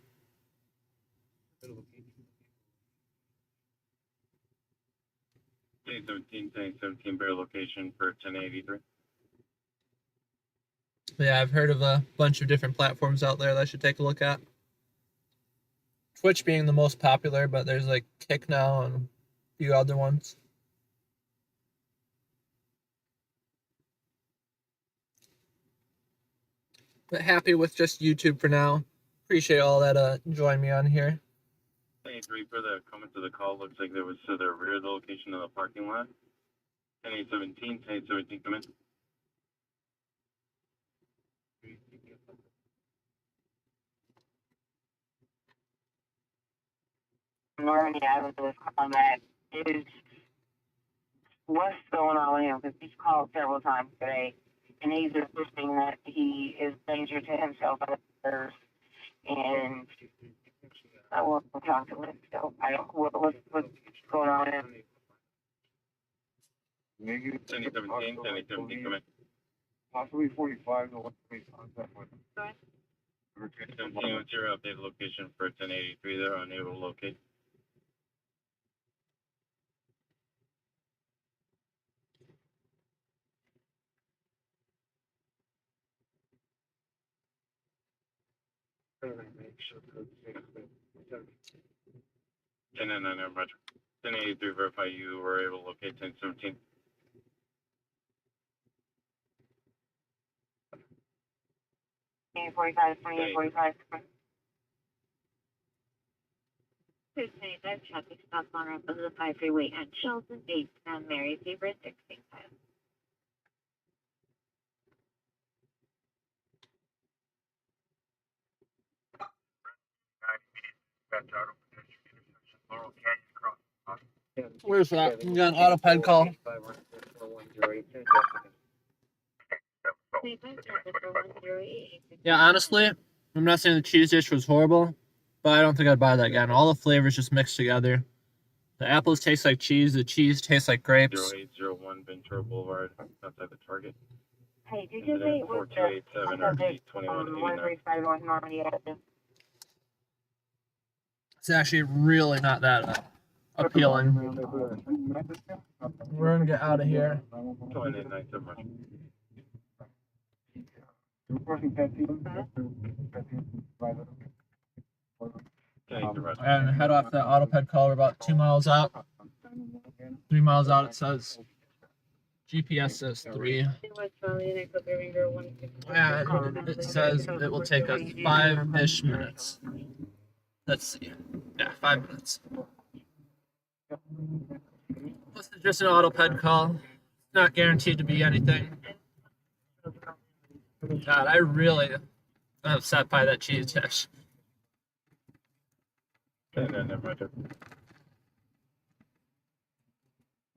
Tank 17 bear location for 1083. Yeah, I've heard of a bunch of different platforms out there that I should take a look at. Twitch being the most popular, but there's like Kick now and a few other ones. But happy with just YouTube for now. Appreciate all that join me on here. 23 for the comment to the call, looks like there was to the rear of the location of the parking lot. 10817, 10817 come in. Marty Avenue is calling back. What's going on with him? Because he's called several times today, and he's insisting that he is danger to himself and others. And I want to talk to him. So I don't. What's going on? Negative 1017, 1017 come in. Possibly 45, no one to make contact with. 1017, what's your updated location for 1083? They're unable to locate. Roger. 1083, verify you were able to locate 1017. $28.45, $28.45. 225 traffic stop on ramp of the 5 freeway at Shelton, 8 and Mary Favorite 685. Where's that? We got an AutoPed call. Yeah, honestly, I'm not saying the cheese dish was horrible, but I don't think I'd buy that again. All the flavors just mixed together. The apples taste like cheese. The cheese tastes like grapes. 0801 Ventura Boulevard, outside the Target. Hey, did you say it was the 4287 RG 2189. North Normandy Avenue? It's actually really not that appealing. We're gonna get out of here. 2897 Roger. And head off that AutoPed call. We're about 2 miles out. 3 miles out, it says. GPS says 3. And it says it will take us 5-ish minutes. Let's see. Yeah, 5 minutes. This is just an AutoPed call. Not guaranteed to be anything. God, I really am upset by that cheese dish. Roger.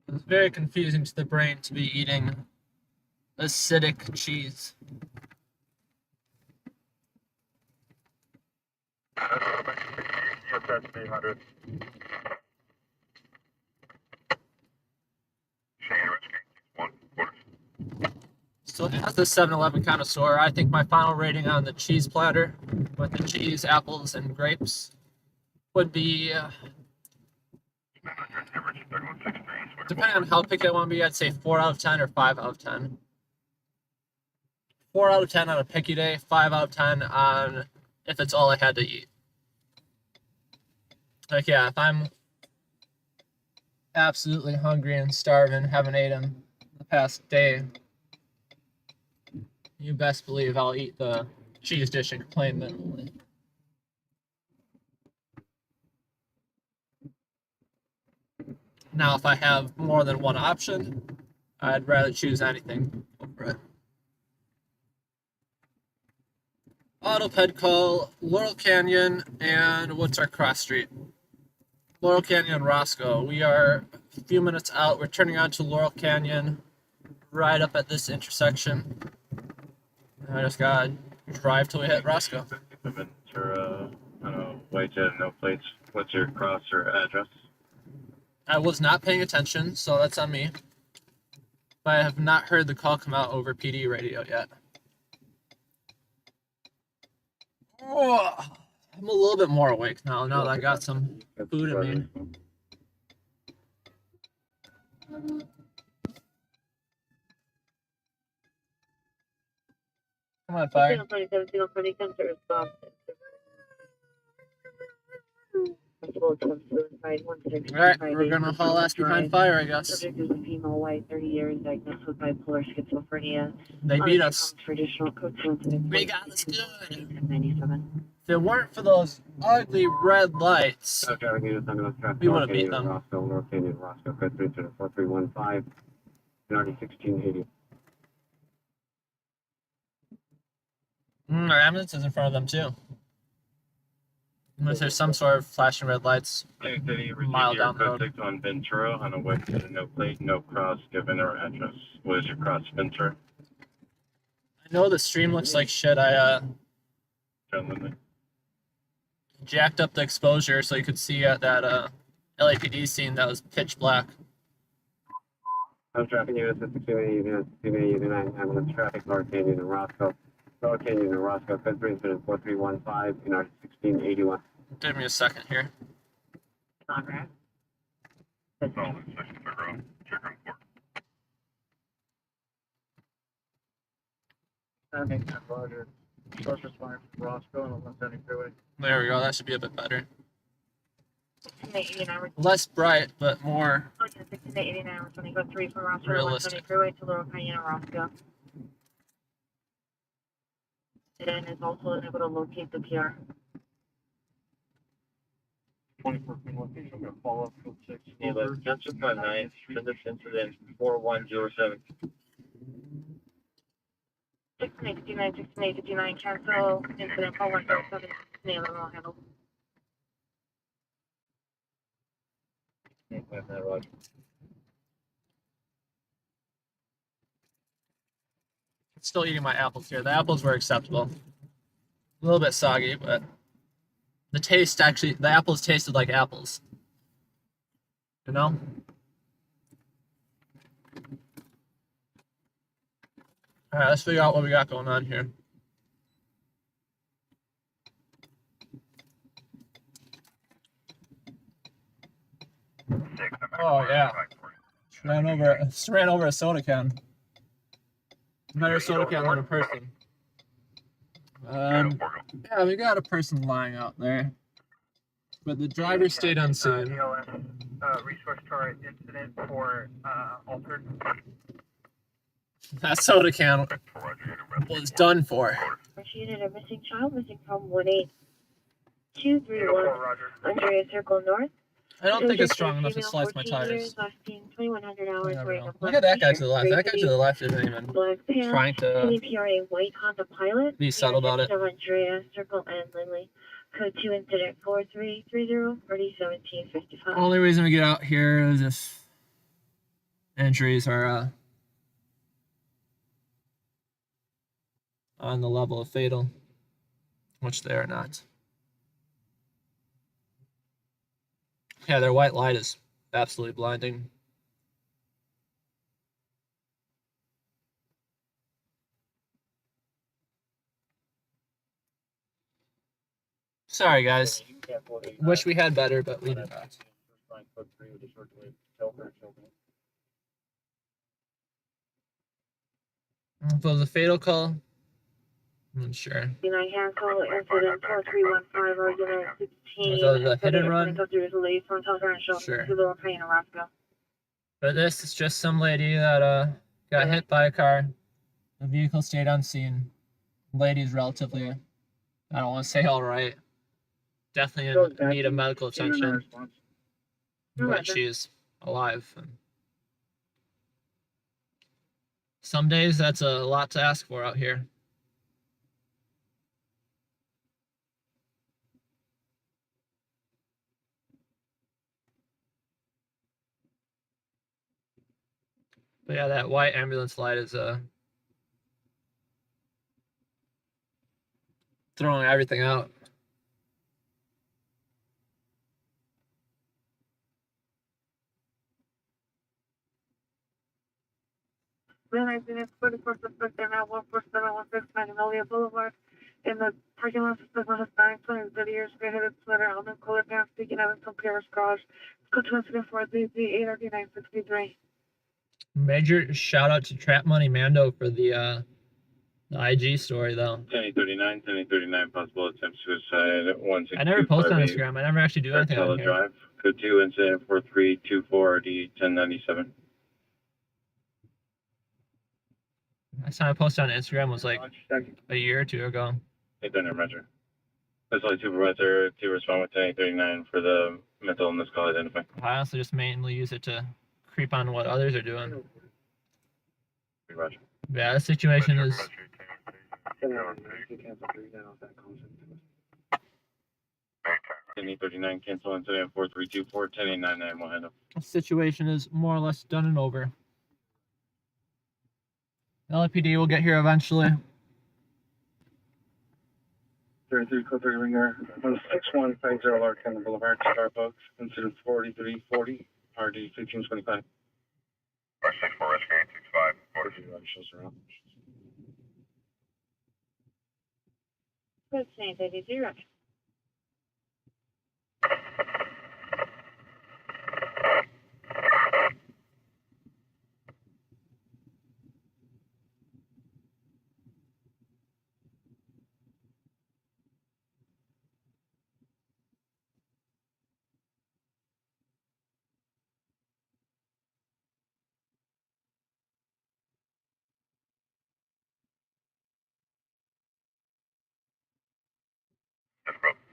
It's very confusing to the brain to be eating acidic cheese. Yes, that's 300. Still has the 7-Eleven connoisseur. I think my final rating on the cheese platter with the cheese, apples, and grapes would be, depending on how picky I want to be, I'd say 4 out of 10 or 5 out of 10. 4 out of 10 on a picky day, 5 out of 10 on if it's all I had to eat. Like, yeah, if I'm absolutely hungry and starving, haven't eaten the past day, you best believe I'll eat the cheese dish and complain minimally. Now, if I have more than one option, I'd rather choose anything over it. AutoPed call, Laurel Canyon, and what's our cross street? Laurel Canyon and Roscoe. We are a few minutes out. We're turning onto Laurel Canyon right up at this intersection. I just gotta drive till we hit Roscoe. Ventura, white jet, no plates. What's your cross or address? I was not paying attention, so that's on me. But I have not heard the call come out over PD radio yet. Oh, I'm a little bit more awake now that I got some food in me. Come on, fire. Alright, we're gonna haul ass behind fire, I guess. Subject is a female, white, 30 years, diagnosed with bipolar schizophrenia. They beat us. Traditional We got this good. If it weren't for those ugly red lights, we would have beat them. Roscoe, code 34315, NRD 1680. Our ambulance is in front of them, too. Unless there's some sort of flashing red lights a mile down the road. Code 6 on Ventura, on a white jet, no plate, no cross, given or address. What is your cross, Ventura? I know the stream looks like shit. I jacked up the exposure so you could see at that LAPD scene that was pitch black. I'm traffic units at 1689, ambulance traffic, Lower Canyon and Roscoe. Lower Canyon and Roscoe, code 34315, NRD 1681. Give me a second here. Conrad. Roger. Source responding from Roscoe on the 170 freeway. There we go. That should be a bit better. 1689, Less bright, but more 1689, we're going to go 3 from Roscoe, realistic. 170 freeway to Little Cayenne, Roscoe. And is also able to locate the PR. 24 Queen location. I'm going to follow up code 6. Eva, cancel 59, send this incident 4107. 1689, 1689, cancel incident 4107, name and will handle. Roger. Still eating my apples here. The apples were acceptable. A little bit soggy, but the taste actually, the apples tasted like apples. You know? Alright, let's figure out what we got going on here. Oh, yeah. Just ran over a soda can. Better soda can than a person. Yeah, we got a person lying out there. But the driver stayed unseen. Resource car incident for altered. That soda can was done for. Unit a missing child, missing from 18231, Andrea Circle North. I don't think it's strong enough to slice my tires. Lasting 2100 hours. Look at that guy to the left. That guy to the left isn't even trying to PRA white Honda Pilot. be subtle about it. Andrea Circle and Lindley. Code 2 incident 4330 301755. Only reason we get out here is if injuries are on the level of fatal, which they are not. Yeah, their white light is absolutely blinding. Sorry, guys. Wish we had better, but we do not. If it was a fatal call, I'm not sure. I hand call incident 4315 argument 16. If it was a hit and run, sure. But this is just some lady that got hit by a car. The vehicle stayed unseen. The lady is relatively, I don't want to say all right. Definitely in need of medical attention. But she's alive. And some days that's a lot to ask for out here. But yeah, that white ambulance light is throwing everything out. Then I've been at 44 suspect and now 14716 Magnolia Boulevard. In the parking lot, suspect was Hispanic, 20 years, spearheaded sweater, almond colored pants, speaking of some Paris garage. Code 2 incident 4338 Major shout out to Trap Money Mando for the IG story though. 1039, possible attempt suicide. I never post on Instagram. I never actually do anything on here. Drive. Code 2 incident 4324 RD 1097. Last time I posted on Instagram was like a year or two ago. 839, Roger. That's only supervisor to respond with 1039 for the mental illness call identify. I honestly just mainly use it to creep on what others are doing. Roger. Yeah, the situation is. 1039, cancel incident 4324 10899. We'll handle. The situation is more or less done and over. LAPD will get here eventually. 33 Clipper Ringer on 6150 Larkin Boulevard, Starbucks, incident 4340, RD 1525. 64 SK 865. Code 930.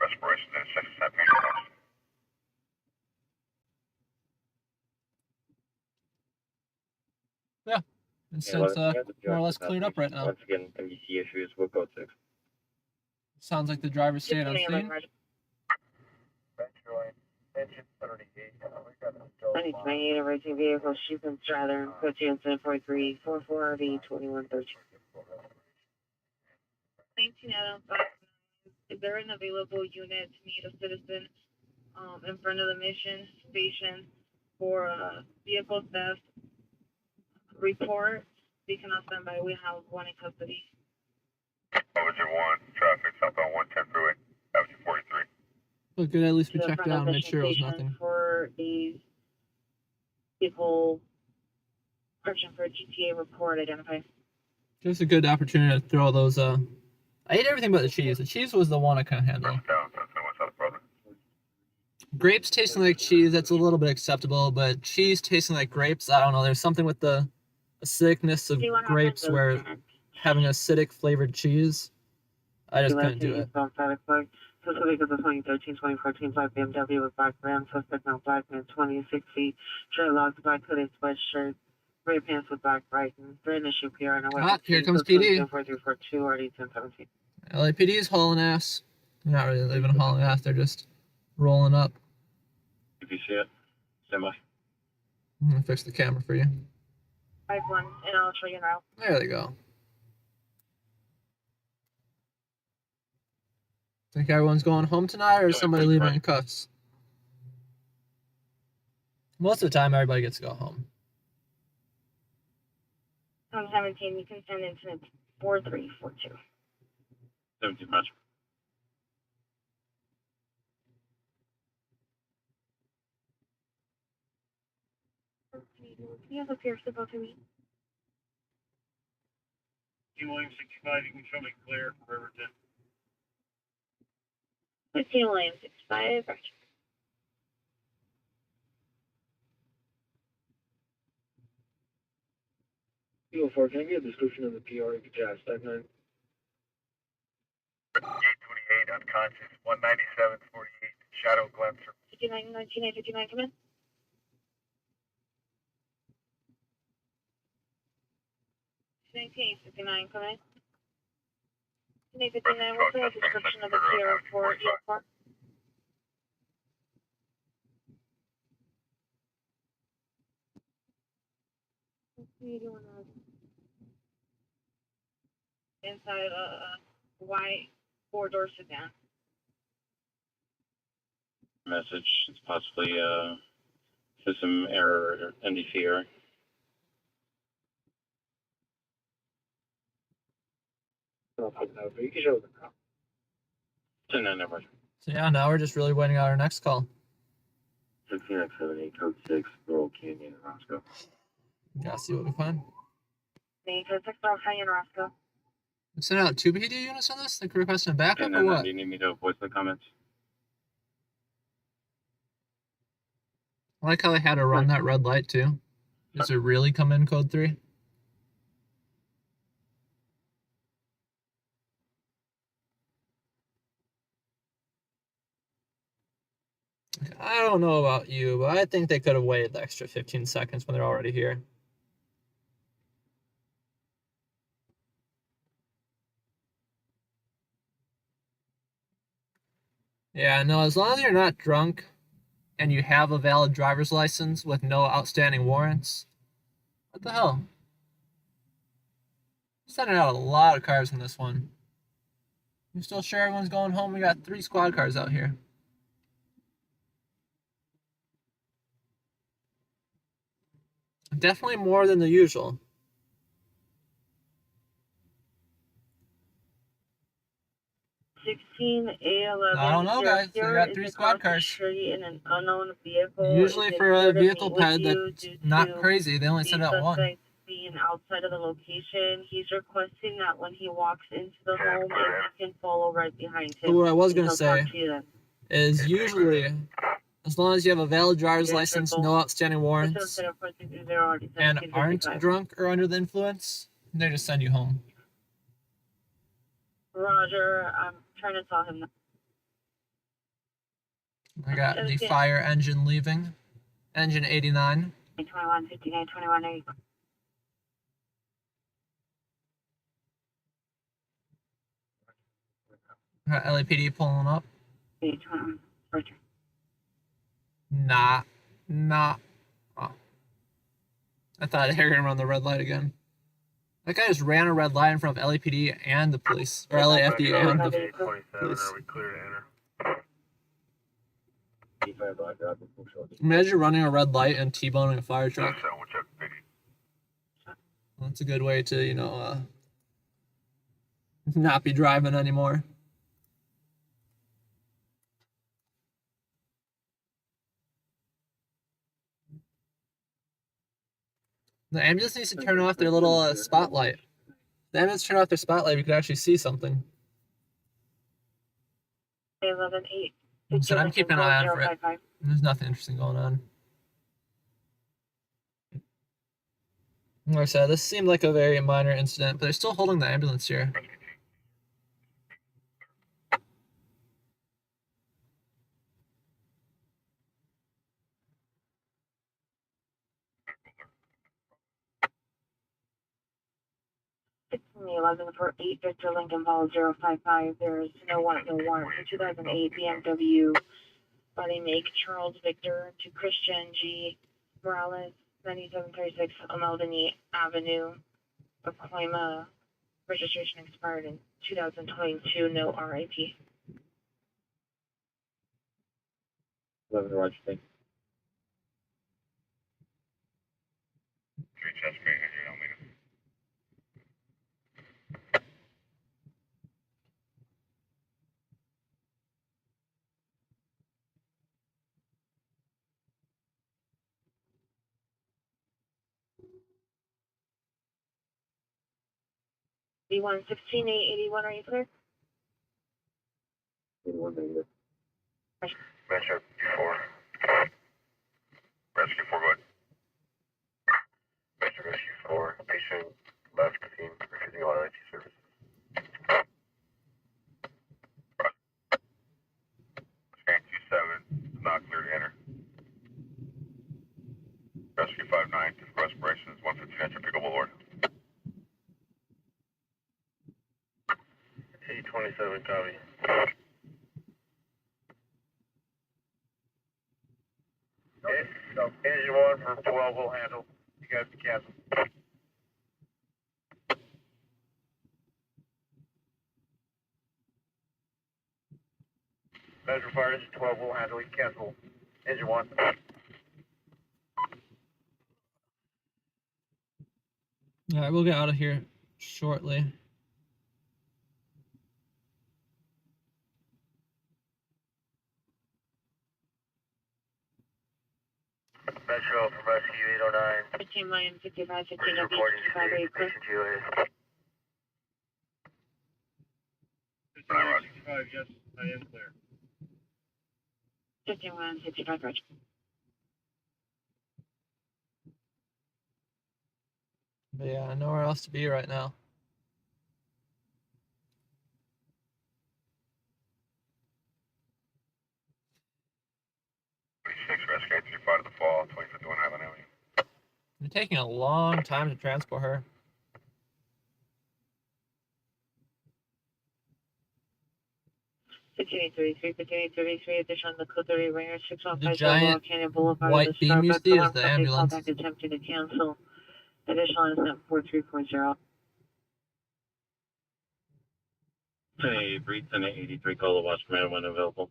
Respiration at 6 meters. Yeah. It's more or less cleared up right now. Once again, MDC issues will go 6. Sounds like the driver stayed on scene. Engine 38. I need to make a racing vehicle, Sheepin Strather, and put you in 74344 RV 2113. 1905. Is there an available unit to meet a citizen in front of the mission station for a vehicle theft report? We cannot stand by. We have one in custody. Overture 1, traffic southbound 110 freeway, Avenue 43. Look good, at least we To the checked front of out the and made sure it was mission nothing. for a vehicle urgent for a GTA report identified. Just a good opportunity to throw those. I ate everything but the cheese. The cheese was the one I couldn't handle. Grapes tasting like cheese, that's a little bit acceptable, but cheese tasting like grapes, I don't know. There's something with the acidicness of grapes where having acidic flavored cheese, I just couldn't do it. Specific of the 2013-2014 black BMW with black rim, suspect now black man, 26 feet, dreadlocks, black hooded sweatshirt, gray pants with black brighton, threat issue PR, and a weapon. Here comes PD. 4342 already 1017. LAPD is hauling ass. They're not really leaving hauling ass, they're just rolling up. If you see it, stand by. I'm gonna fix the camera for you. 5-1, and I'll show you now. There they go. Think everyone's going home tonight, or is somebody leaving in cuffs? Most of the time, everybody gets to go home. 17, you can send incident 4342. 17 match. Can you have a Pierce about to me? Team Williams 65, you can show me clear for Riverton. 15 Williams 65, right. Eagle 4, can I get a description of the PR jazz type 9? 828 unconscious, 197 48, shadow glimpse. 59, 1959, come in. 1959, come in. 1959, what's the description of the PR for EFR? Inside a white four-door sedan. Message, it's possibly system error or NDC error. But you can show them now. 10-9 number. So yeah, now we're just really waiting on our next call. 16X78, code 6, Laurel Canyon, Roscoe. Gotta see what we find. Major 6 Laurel Canyon, Roscoe. We sent out 2 PD units on this? Like requesting a backup or what? Do you need me to voice the comments? I like how they had to run that red light too. Does it really come in code 3? I don't know about you, but I think they could have waited the extra 15 seconds when they're already here. Yeah, no, as long as you're not drunk and you have a valid driver's license with no outstanding warrants, what the hell? Sending out a lot of cars in this one. You still sure everyone's going home? We got 3 squad cars out here. Definitely more than the usual. I don't know, guys. We got 3 squad cars. In an unknown vehicle. Usually for a vehicle ped that's not crazy, they only send out 1. Being outside of the location, he's requesting that when he walks into the home, he can follow right behind him. So what I was gonna say is usually, as long as you have a valid driver's license, no outstanding warrants, and aren't drunk or under the influence, they just send you home. Roger, I'm trying to tell him that. I got the fire engine leaving. Engine 89. 2159, 2180. Got LAPD pulling up. 821, Roger. Nah. Oh. I thought they were gonna run the red light again. That guy just ran a red light in front of LAPD and the police. Or LAFD and the police. Are we clear to enter? Imagine running a red light and T-boning a fire truck. That's a good way to, you know, not be driving anymore. The ambulance needs to turn off their little spotlight. The ambulance turn off their spotlight, we could actually see something. 11-8. So I'm keeping an eye out for it. There's nothing interesting going on. Like I said, this seemed like a very minor incident, but they're still holding the ambulance here. It's from the 1148 Victor Lincoln Ball 055. There's no warrant for 2008 BMW body make Charles Victor to Christian G. Morales, 9736 Ameldony Avenue, Pacoima. Registration expired in 2022. No RIP. 11 Roger, thank you. B1 16881, are you clear? 81 negative. Metro 4. Rescue 4, go ahead. Metro Rescue 4. Patient left scene, refusing all IT services. Scan 27, not clear to enter. Rescue 59, physical aspirations, 150 Metro Pickle Boulevard. 827, copy. Engine 1 from 12 will handle. You guys can cancel. Measure fire engine 12 will handle. You can cancel. Engine 1. Alright, we'll get out of here shortly. Metro from Rescue 809. 15 million 55 15 Please reporting state patient GOA. 65, yes, I am clear. 15 million 65 Roger. But yeah, nowhere else to be right now. Rescue 835 to the fall, 2051 Highland Avenue. It's taking a long time to transport her. Addition on the code 30 ringer, 615 The giant Canyon Boulevard. white beam you see is the ambulance. Attempting to cancel. Additional incident 4340. Hey, Breed 1083, call the watch command when available.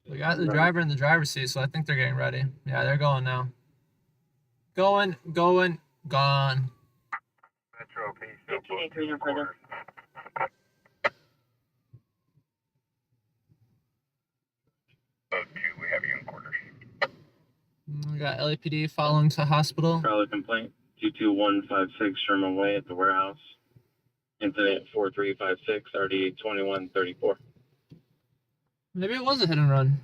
We got the driver in the driver's seat, so I think they're getting ready. Yeah, they're going now. Going, gone. Metro P. 1583 no further. We have you in quarters. We got LAPD following to hospital. Charlie complaint 22156 Sherman Way at the warehouse. Incident 4356 RD 2134. Maybe it was a hit and run.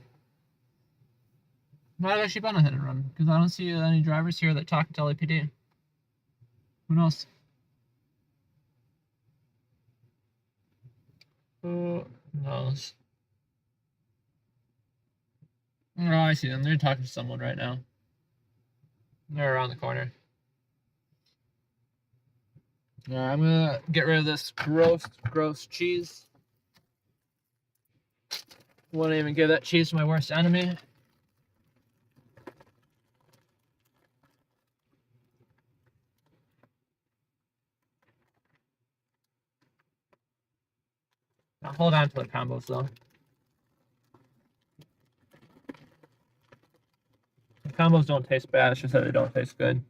Might have actually been a hit and run, because I don't see any drivers here that talk to LAPD. Who knows? Who knows? Oh, I see them. They're talking to someone right now. They're around the corner. Alright, I'm gonna get rid of this gross cheese. Wouldn't even give that cheese to my worst enemy. Now hold on to the combos though. The combos don't taste bad, it's just that they don't taste good.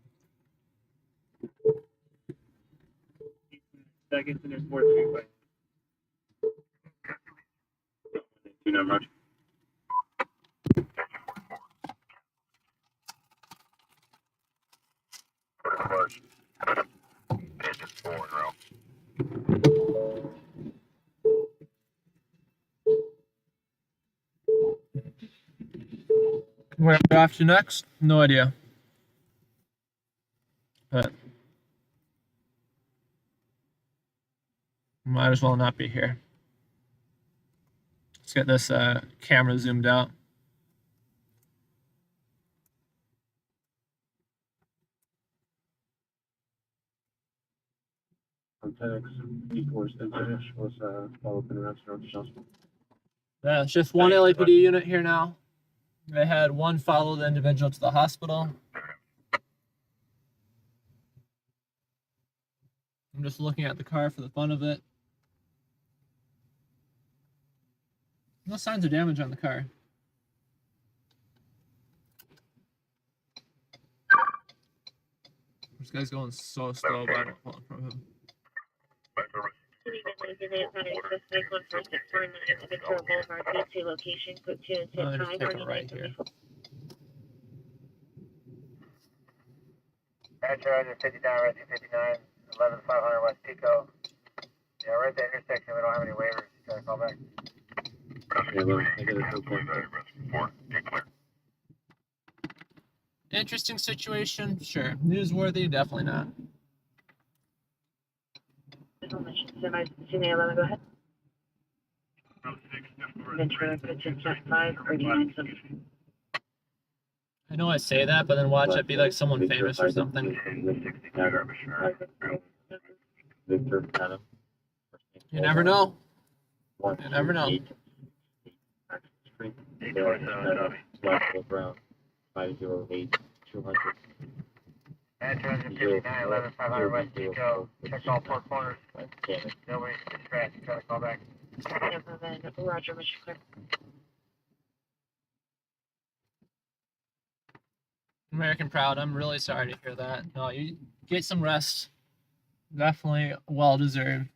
Seconds and there's 4 3 way. Do not rush. Rush. Engine 4 in row. Where are we off to next? No idea. But might as well not be here. Let's get this camera zoomed out. FedEx before finish was follow up in restaurant adjustment. Yeah, it's just one LAPD unit here now. They had one follow the individual to the hospital. I'm just looking at the car for the fun of it. No signs of damage on the car. This guy's going so slow, but I don't pull from him. Oh, just take it right here. Roger, 59, Rescue 59, 11500 West Pico. Yeah, we're at the intersection. We don't have any waivers. Try to call back. Interesting situation, sure. Newsworthy, definitely not. Semi-11, go ahead. Ventura, kitchen, 5, 397. I know I say that, but then watch it be like someone famous or something. Victor, Adam. You never know. You never know. 508 200. Ventura, 59, 11500 West Pico. Check all 4 corners. Nobody's scratched. Try to call back. Roger, mission clear. American Proud, I'm really sorry to hear that. No, you get some rest. Definitely well deserved.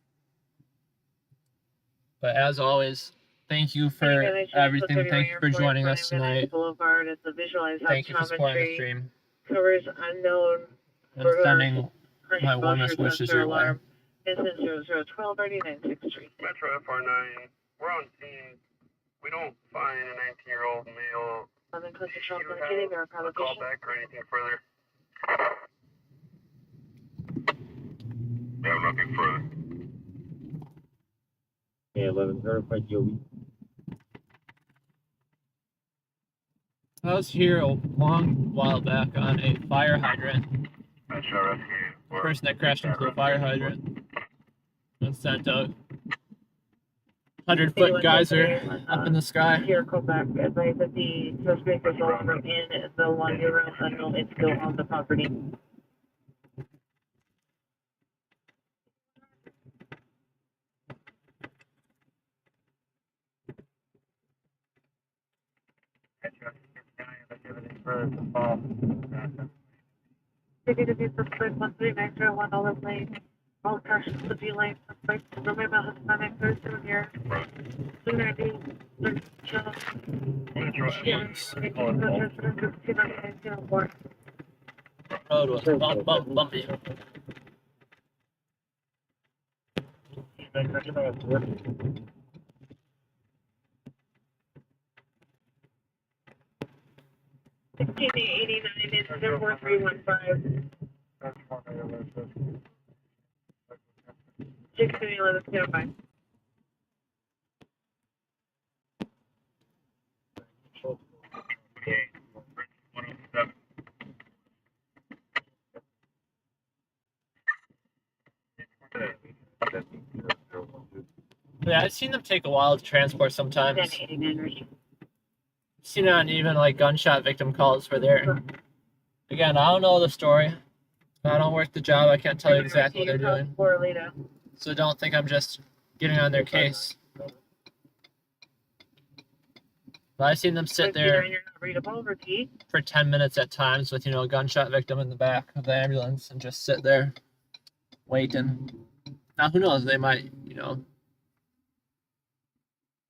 But as always, thank you for everything. Thank you for joining us tonight. Thank you for supporting the stream. Covers unknown. And sending my warmest wishes your way. Business 0012 39th Street. Metro FR9, we're on scene. We don't find a 19-year-old male. A call back or anything further. Yeah, nothing further. Yeah, 11 verified Joey. I was here a long while back on a fire hydrant. The person that crashed into a fire hydrant and sent a 100-foot geyser up in the sky. Here, call back. Advise that the suspect is no longer in the laundry room. Unknown, it's still on the property. Negative suspect 13 $1 lane. All cars to be lane. Suspect remember Hispanic person here. 290. Road was bumpy. $16.89 is 04315. 161105. Yeah, I've seen them take a while to transport sometimes. 1089. Seen it on even like gunshot victim calls where they're. Again, I don't know the story. I don't work the job. I can't tell you exactly what they're doing. So don't think I'm just getting on their case. But I've seen them sit there for 10 minutes at times with, a gunshot victim in the back of the ambulance and just sit there waiting. Now, who knows? They might, it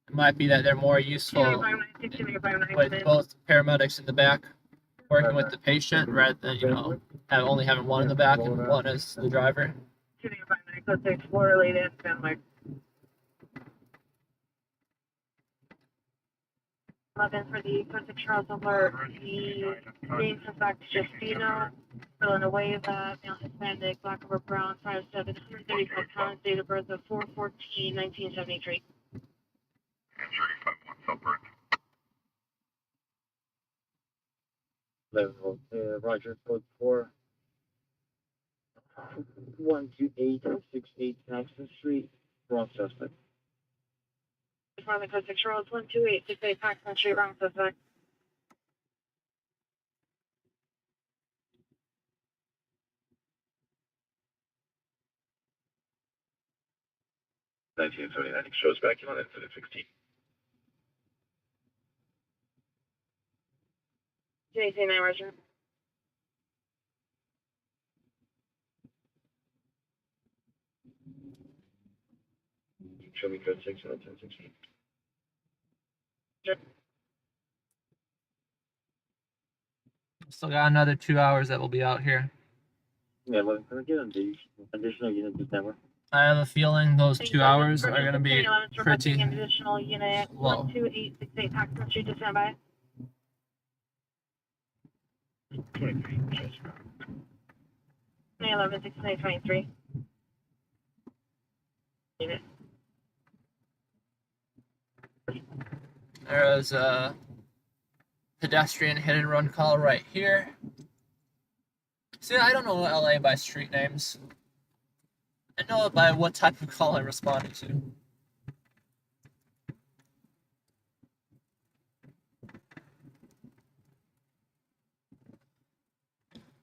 might be that they're more useful with both paramedics in the back working with the patient rather than, only having one in the back and one as the driver. 11 for the Pacific Charles alert. The name suspect Justino, filling away that male Hispanic, black over brown, 5'7", 135 pounds, date of birth of 4/14/1973. And 351 Southbridge. 11, Roger, code 4. 12868 Paxton Street, wrong suspect. From the Pacific Charles 12868 Paxton Street, wrong suspect. Shows back in on incident 16. JC9, Roger. Show me code 6 on incident 16. Still got another 2 hours that will be out here. Yeah, well, can I get additional unit to Denver? I have a feeling those 2 hours are going to be pretty An additional unit, low. 12868 Paxton Street to stand by. 11 623. There's a pedestrian hit and run call right here. See, I don't know LA by street names. I know it by what type of call I responded to.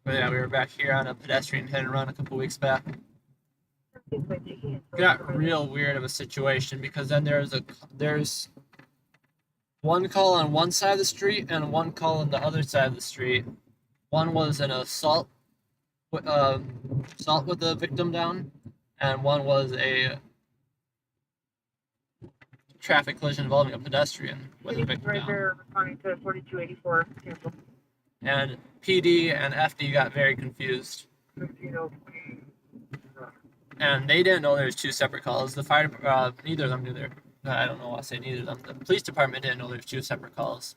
But yeah, we were back here on a pedestrian hit and run a couple weeks back. Got real weird of a situation because then there's one call on one side of the street and one call on the other side of the street. One was an assault with the victim down, and one was a traffic collision involving a pedestrian with a victim down. Responding to 4284. Cancel. And PD and FD got very confused. And they didn't know there was 2 separate calls. The fire, neither of them knew I don't know why I say neither of them. The police department didn't know there was 2 separate calls.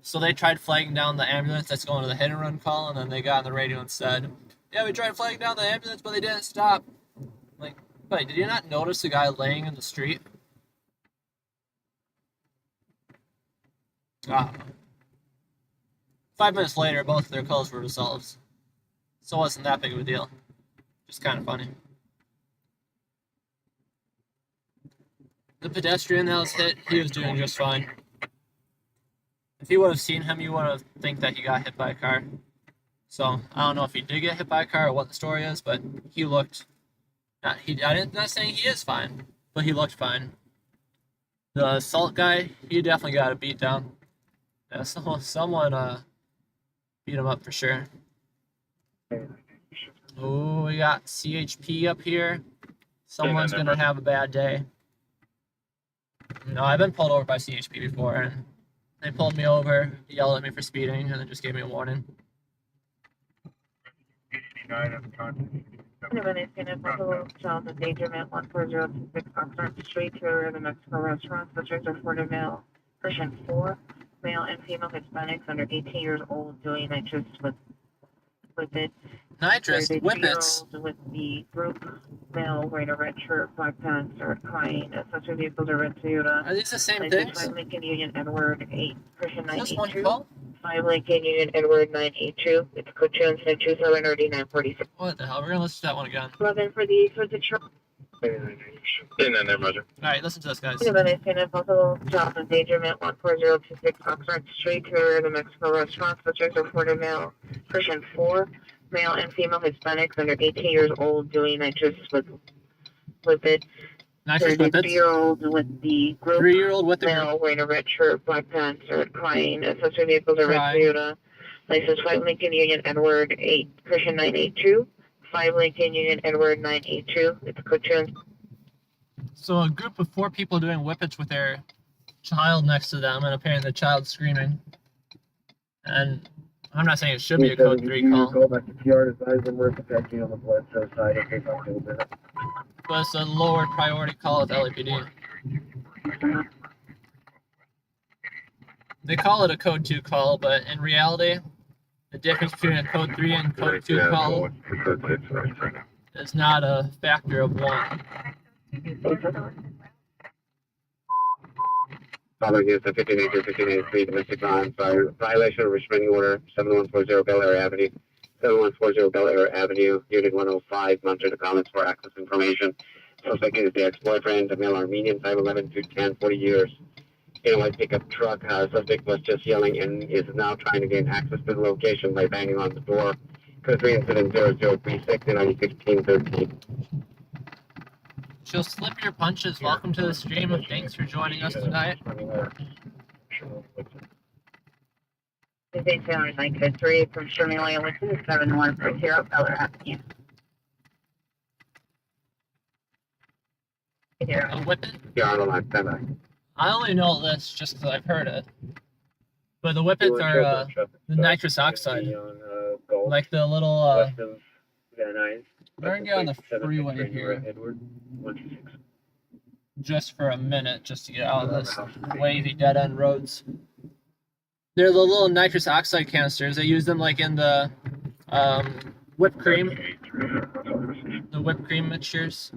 So they tried flagging down the ambulance that's going to the hit and run call, and then they got on the radio and said, yeah, we tried flagging down the ambulance, but they didn't stop. Like, wait, did you not notice the guy laying in the street? I don't know. 5 minutes later, both of their calls were resolved. So it wasn't that big of a deal. Just kind of funny. The pedestrian that was hit, he was doing just fine. If you would have seen him, you would have think that he got hit by a car. So I don't know if he did get hit by a car or what the story is, but he looked. Not saying he is fine, but he looked fine. The assault guy, he definitely got a beat down. Yeah, someone beat him up for sure. Oh, we got CHP up here. Someone's gonna have a bad day. No, I've been pulled over by CHP before, and they pulled me over, yelled at me for speeding, and then just gave me a warning. 89 at the time. Child endangerment 14026 Oxford Street to the Mexico restaurant. Subjects are Florida male, Christian 4, male and female Hispanics under 18 years old doing nitrous with it. Nitrous whippets. With the group male wearing a red shirt, black pants, or crying. Accessory vehicles are red Toyota. Are these the same things? 5 Lincoln Union Edward 8 Christian 982. 5 Lincoln Union Edward 982. It's code 2 incident 273946. What the hell? We're gonna listen to that one again. 11 for the Pacific In there, Roger. Alright, listen to this, guys. Independent possible child endangerment 14026 Oxford Street to the rear of the Mexico restaurant. Subjects reported male, Christian 4, male and female Hispanics under 18 years old doing nitrous with it. Nitrous with it. 3-year-old with the group. 3-year-old with the male group. wearing a red shirt, black pants, or crying. Accessory vehicles are red Toyota. License 5 Lincoln Union Edward 8 Christian 982. 5 Lincoln Union Edward 982. It's Cochran. So a group of 4 people doing whippets with their child next to them, and apparently the child screaming. And I'm not saying it should be a code 3 call. Go back to PR advise them we're protecting on the blood cell side if they talk a little bit. But it's a lower priority call with LAPD. They call it a code 2 call, but in reality, the difference between a code 3 and code 2 call is not a factor of 1. Following is a 1583 domestic violence violation of restraining order 7140 Bel Air Avenue. 7140 Bel Air Avenue, Unit 105, mounted to comments for access information. Suspect is the ex-boyfriend, a male Armenian, 5'11", 210, 40 years. In a white pickup truck, suspect was just yelling and is now trying to gain access to the location by banging on the door. Code 3 incident 0036 and 1613. She'll slip your punches. Welcome to the stream. Thanks for joining us tonight. This is 893 from Sherman Williams, 7140 Bel Air Avenue. A whippet? Yeah, on the line, stand by. I only know this just because I've heard it. But the whippets are the nitrous oxide. Like the little, we're gonna get on the freeway here. Just for a minute, just to get out of this wavy dead-end roads. They're the little nitrous oxide canisters. They use them like in the whipped cream. The whipped cream mixtures.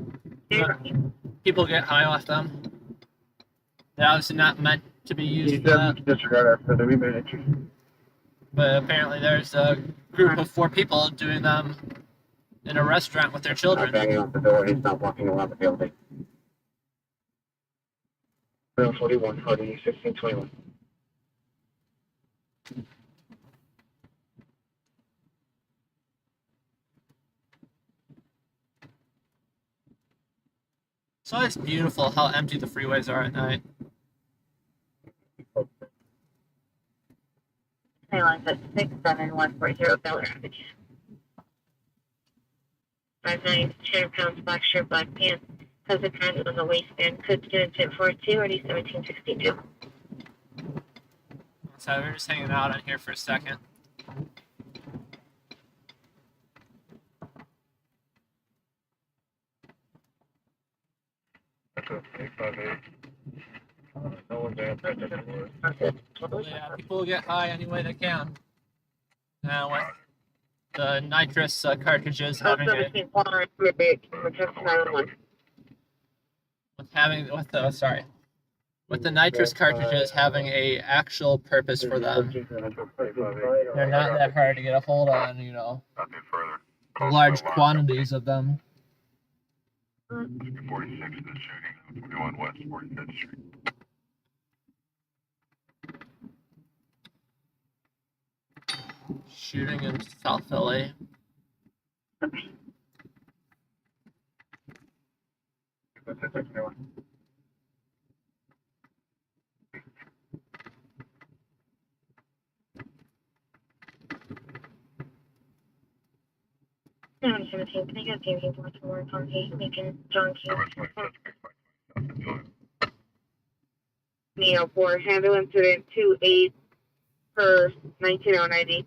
But people get high off them. They're obviously not meant to be used for that. Disregard for the rebate. But apparently there's a group of 4 people doing them in a restaurant with their children. Banging on the door, he's not walking around the building. 41, 40, 16, 21. So it's beautiful how empty the freeways are at night. Lines at 67140 Bel Air Avenue. 5'9", 200 pounds, black shirt, black pants. Has a pad on the waistband. Could student tip 42, already 1762. So we're just hanging out on here for a second. Yeah, people get high any way they can. Now with the nitrous cartridges having a with the nitrous cartridges having a actual purpose for them. They're not that hard to get a hold on, you know. Large quantities of them. 46 is the shooting, 21 West 45th Street. Shooting in South LA. Can I get Jamie to work on 8 Lincoln Junction? Neo 4, handle incident 28 per 19090.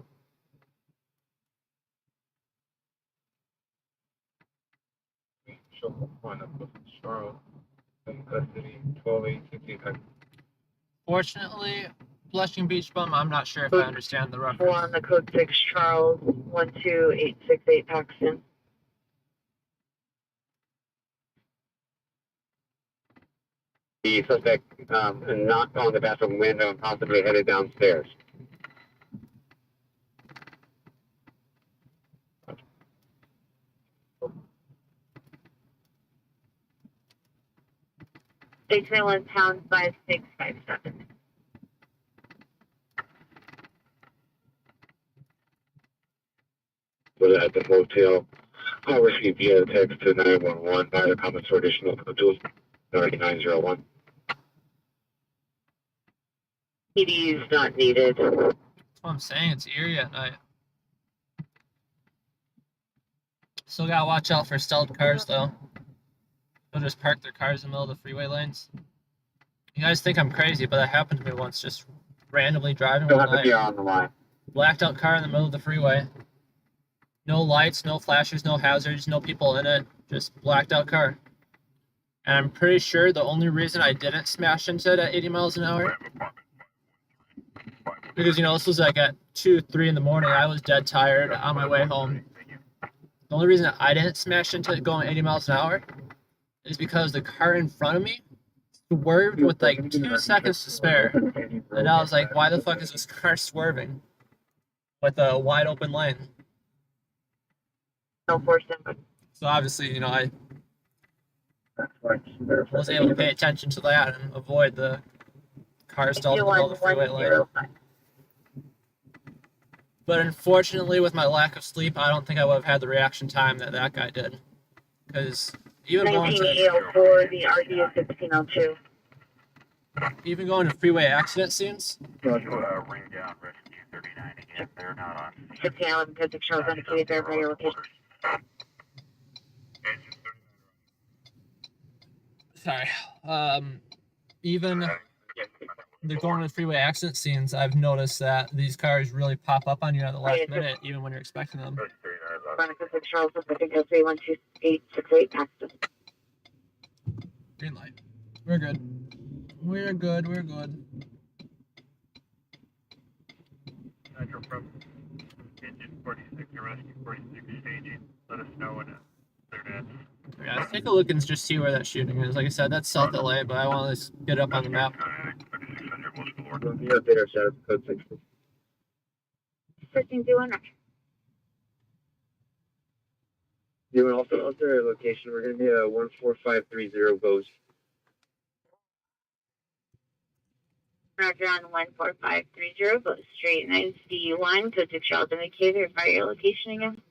Fortunately, Blushing Beach Bum, I'm not sure if I understand the reference. 4 on the code 6 Charles 12868 Paxton. The suspect knocked on the bathroom window and possibly headed downstairs. Dixieland pound 5657. Was at the motel. I received via text to 911 by the comments for additional tools 3901. PD is not needed. That's what I'm saying. It's eerie at night. Still gotta watch out for stealth cars, though. They'll just park their cars in the middle of the freeway lanes. You guys think I'm crazy, but that happened to me once. Just randomly driving one night. On the line. Blacked out car in the middle of the freeway. No lights, no flashers, no hazards, no people in it. Just blacked out car. And I'm pretty sure the only reason I didn't smash into it at 80 miles an hour, because, you know, this was like at 2, 3 in the morning. I was dead tired on my way home. The only reason I didn't smash into it going 80 miles an hour is because the car in front of me swerved with like 2 seconds to spare. And I was like, why the fuck is this car swerving with a wide open lane? No force input. So obviously, you know, I was able to pay attention to that and avoid the car stalled in the middle of the freeway lane. But unfortunately, with my lack of sleep, I don't think I would have had the reaction time that that guy did. Because even going to 19804, the RD is 1602. Even going to freeway accident scenes. Ring down, rescue 39 again. They're not on. 1611, Physics shows indicated verify your location. Sorry. Even they're going to freeway accident scenes. I've noticed that these cars really pop up on you at the last minute, even when you're expecting them. Physics shows, I think that's 312868 accident. Green light. We're good. We're good. We're good. Metro from engine 46 to rescue 46 staging. Let us know in 30 minutes. Yeah, let's take a look and just see where that shooting is. Like I said, that's South LA, but I want to get it up on the map. You update our status code 60. 1321. You want also up their location. We're going to be 14530 goes. Roger on 14530, go straight 9 CU1, code 6 Charles indicator, verify your location again.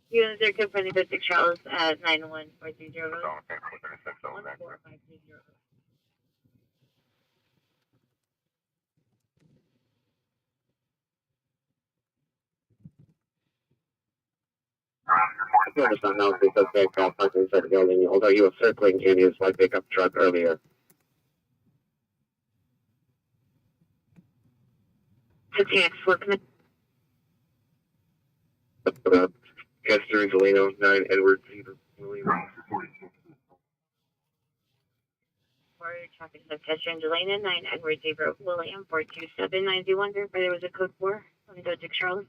Units are confirming code 6 Charles at 91430. 14530. Notice on now because they got parked inside the building, although he was circling in his white pickup truck earlier. 16X Kester Angelino, 9 Edward William. Warrior traffic sub Kester Angelina, 9 Edward Zebra William, 42791, verify there was a code 4. Let me go to Charles.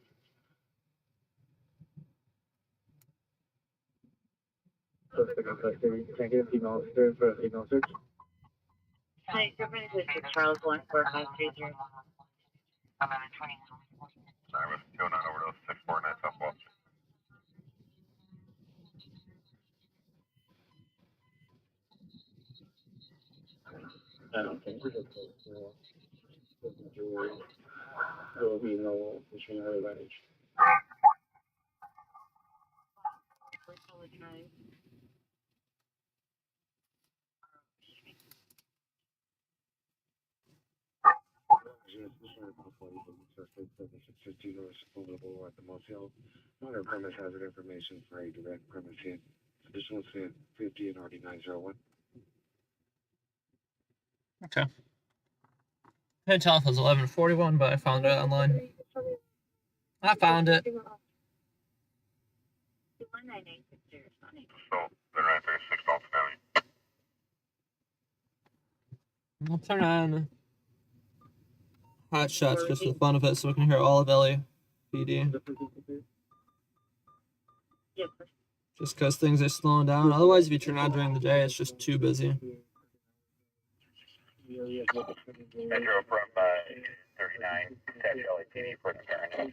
Can't get a female officer for a female search. Hi, confirming code 6 Charles, 14530. I'm at a 20. Sorry, was going on over to 649 Southwest. I don't think we're going to there will be no missionary advantage. At the motel, minor premise hazard information for a direct premise hit. Additional 50 and RD 901. Okay. Couldn't tell if it was 1141, but I found it online. I found it. So, they're right there, 6 Dalton County. I'll turn on hot shots just for the fun of it so we can hear all of LAPD. Just because things are slowing down. Otherwise, if you turn on during the day, it's just too busy. the area is what the turning radius. Metro from 39, attach LAPD for the turn.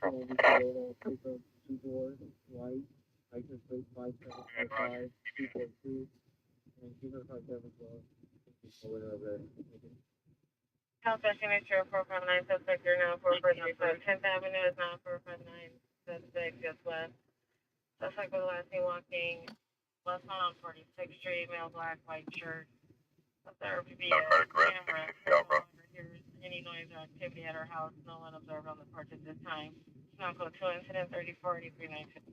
Two-door, white, license plate 5745, 242, and 257 as well. Southwest Unit 459, suspect 09435, 10th Avenue is 9459, suspect just left. Suspect was last seen walking westbound on 46th Street, male black, white shirt. Observed via camera. No longer hears any noise or activity at her house. No one observed on the porch at this time. Now go to incident 348392.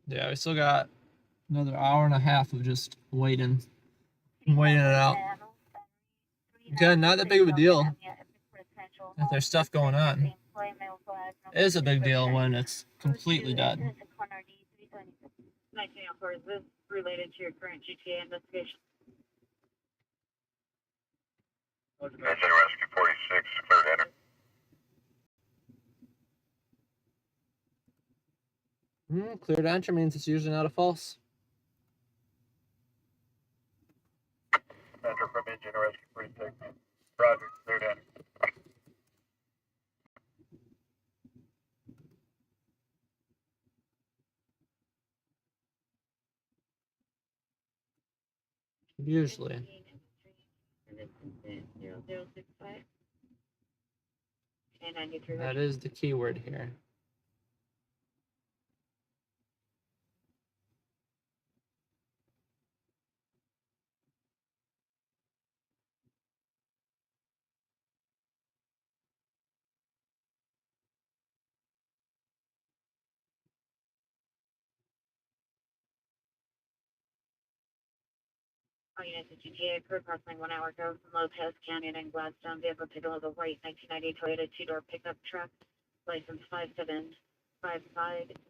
Yeah, we still got another hour and a half of just waiting it out. Again, not that big of a deal if there's stuff going on. It is a big deal when it's completely dead. 1904, is this related to your current GTA investigation? Rescue 46, clear to enter. Clear to enter means it's usually not a false. Metro from engine, rescue 46. Roger, clear to enter. Usually. 065. And 93. That is the keyword here. All units of GTA occurred approximately 1 hour ago from Lopez Canyon and Gladstone. Vehicle taken with a white 1990 Toyota two-door pickup truck, license 5755.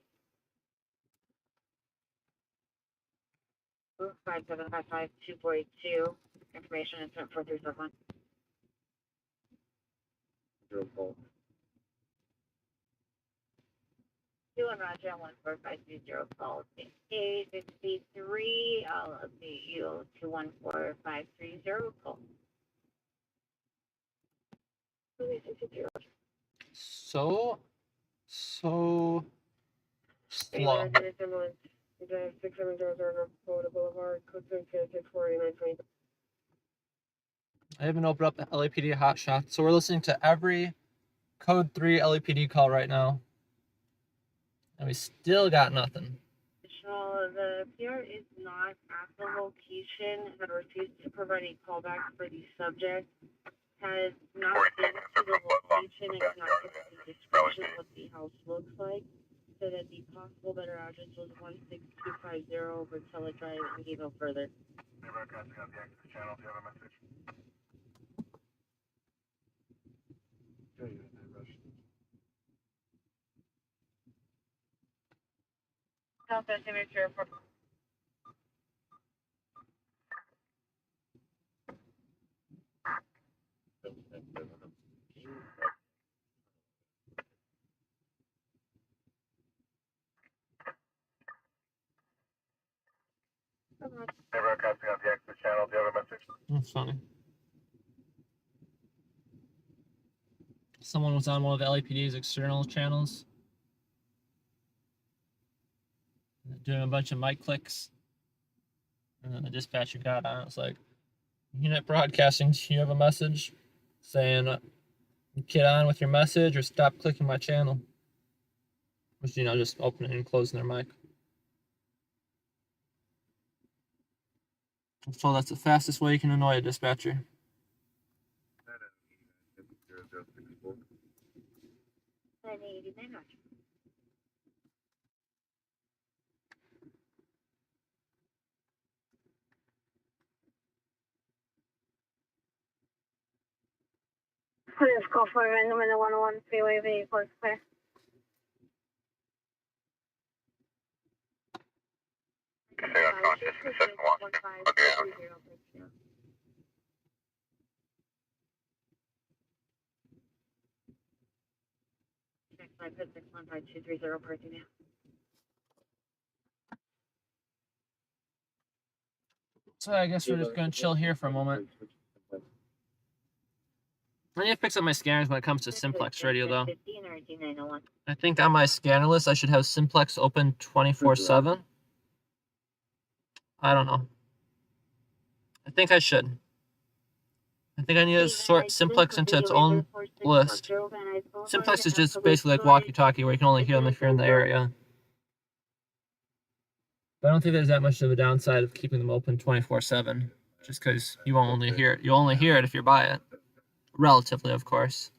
5755 242. Information incident 4371. Two and Roger 14530 call A63. I'll update you to 14530 call. So slow. I haven't opened up the LAPD hotshot, so we're listening to every code 3 LAPD call right now. And we still got nothing. The PR is not at the location, had refused to provide a callback for the subject, has not been to the location and cannot give the description of what the house looks like, so that the possible better address was 16250 over Tele Drive and gave no further. Southwest Signature for Never copy on the exit channel. Do you have a message? That's funny. Someone was on one of the LAPD's external channels, doing a bunch of mic clicks, and then the dispatcher got on. It's like, unit broadcasting, do you have a message saying, get on with your message or stop clicking my channel? Which, just opening and closing their mic. So that's the fastest way you can annoy a dispatcher. Please call for random in the 101 freeway vehicle is clear. Say unconscious in the second watch. Okay, 5615230 Parthenia. So I guess we're just gonna chill here for a moment. I need to fix up my scanners when it comes to simplex radio, though. I think on my scanner list I should have simplex open 24/7. I don't know. I think I should. I think I need to sort simplex into its own list. Simplex is just basically like walkie-talkie, where you can only hear them if you're in the area. But I don't think there's that much of a downside of keeping them open 24/7, just because you won't only hear it. You only hear it if you're by it, relatively, of course.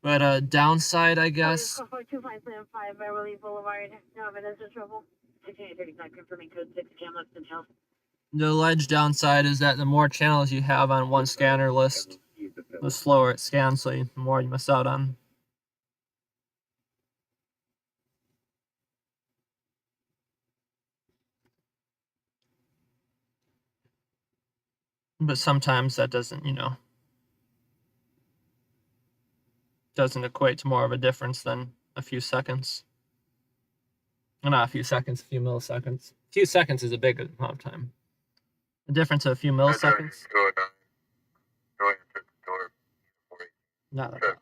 But downside, I guess. 425 Beverly Boulevard. No evidence of trouble. 6835 confirming code 6 cam left and health. The alleged downside is that the more channels you have on one scanner list, the slower it scans, so the more you miss out on. But sometimes that doesn't, doesn't equate to more of a difference than a few seconds. Well, not a few seconds, a few milliseconds. A few seconds is a big amount of time. The difference of a few milliseconds. Not that bad.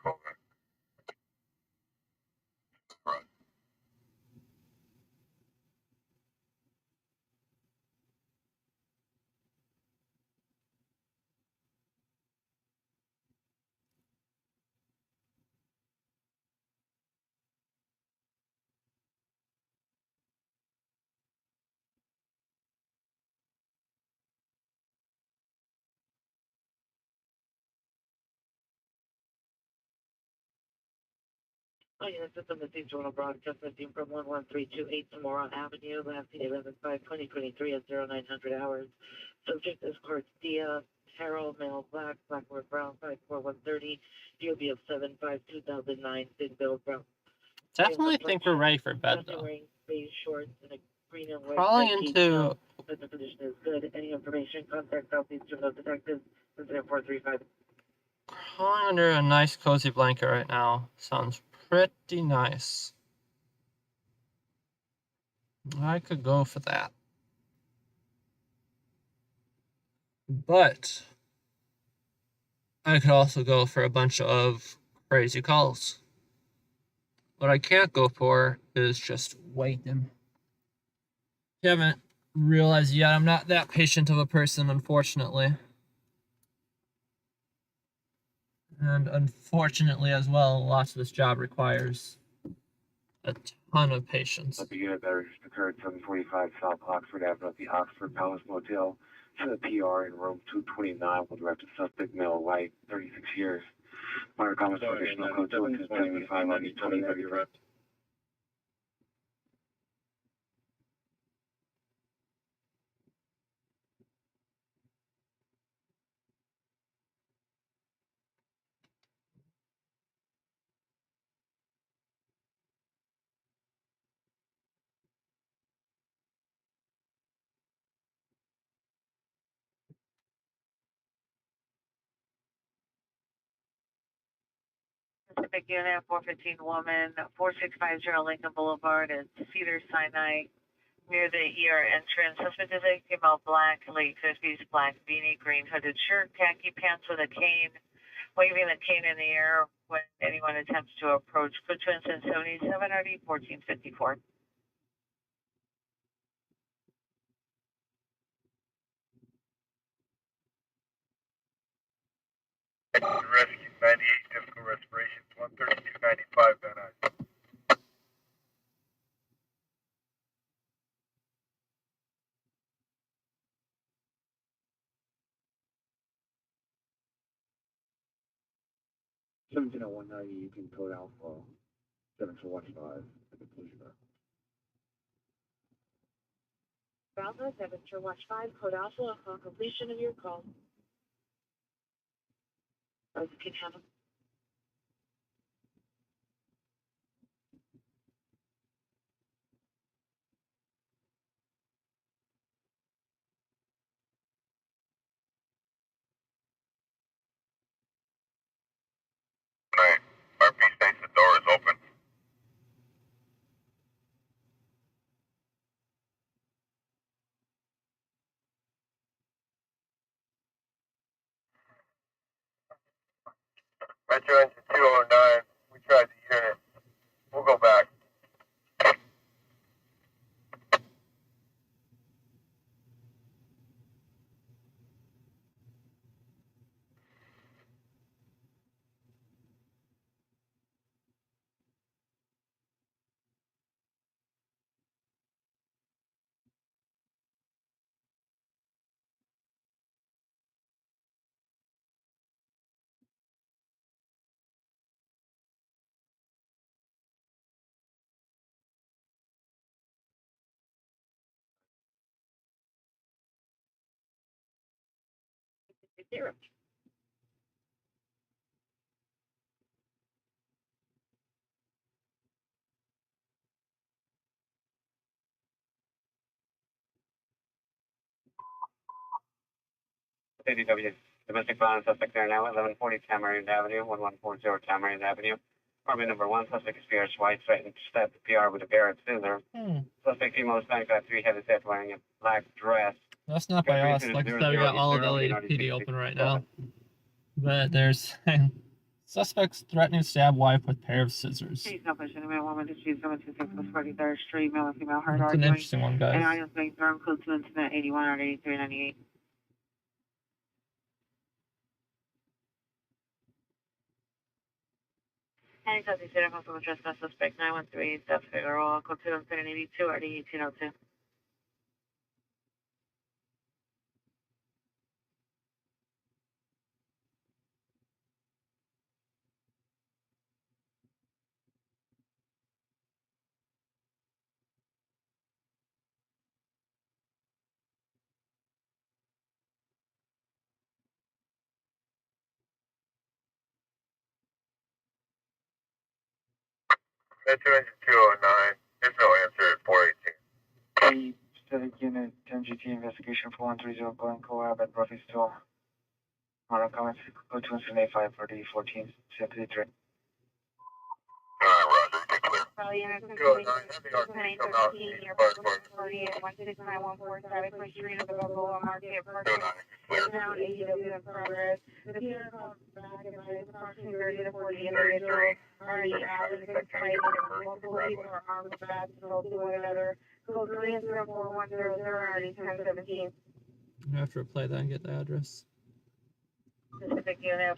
Oh, yeah, system is Journal broadcast team from 11328 Samora Avenue, last date 11/5/2023 at 0900 hours. Subject is Cordia, Harold, male, black, Blackboard Brown, 54130, DOB of 7/5/2009, Big Bill Brown. Definitely think we're ready for bed, though. Wearing beige shorts and a green and white. Crawling into. The condition is good. Any information, contact Southeastern Local Detectives, incident 435. Crawling under a nice cozy blanket right now. Sounds pretty nice. I could go for that. But I could also go for a bunch of crazy calls. What I can't go for is just waiting. You haven't realized yet, I'm not that patient of a person, unfortunately. And unfortunately as well, lots of this job requires a ton of patience. The unit that just occurred 745 South Oxford Avenue at the Oxford Palace Motel. To the PR in room 229 with direct to suspect male, white, 36 years. Minor comments for additional code 275 on the 20 of your rep. Pacific Unit 415 woman, 4650 Lincoln Boulevard at Cedar Sinai, near the ER entrance. Suspect is a female, black, late 50s, black beanie, green hooded shirt, khaki pants with a cane, waving the cane in the air when anyone attempts to approach. Code to incident 77RD 1454. Rescue 98, difficult respirations, 13295, Van Nuys. You can code Alpha 715 at the conclusion. Alpha 715, code Alpha upon completion of your call. Can have a Right. Our to engine 209. We tried the unit. We'll go back. Zero. CDW, domestic violence suspect there now, 1140 Tamarind Avenue, 1140 Tamarind Avenue. Apartment number 1, suspect is Pierce White, threatened to stab the PR with a Barrett scissor. Suspect female is 95-3, heavy set, wearing a black dress. That's not by us. Like I said, we got all of LAPD open right now. But there's suspects threatening to stab wife with pair of scissors. Street, woman to street 726 West 43rd Street, male and female heard It's an arguing. interesting one, guys. And audio being thrown code to incident 81 or 8398. And cause you said I'm from address that suspect 913 South Figueroa, code to incident 82 or 1802. Head to engine 209. There's no answer at 418. Static unit, 10GT investigation for 130 Glen Coab at Murphysville. Mono comments, go to incident 85 for the 14th, simply 3. Roger, get clear. Probably innocent. 209, have the RC come out. 16914 Static Street of the Balboa Market. 209, clear. Now AEW in progress. The PR called back and by approximately 30 to 40 individuals are in the alley fighting and multiple people are armed with bats and assaulting one another. Code 3-4100 already 1017. I have to replay that and get the address. Specific unit.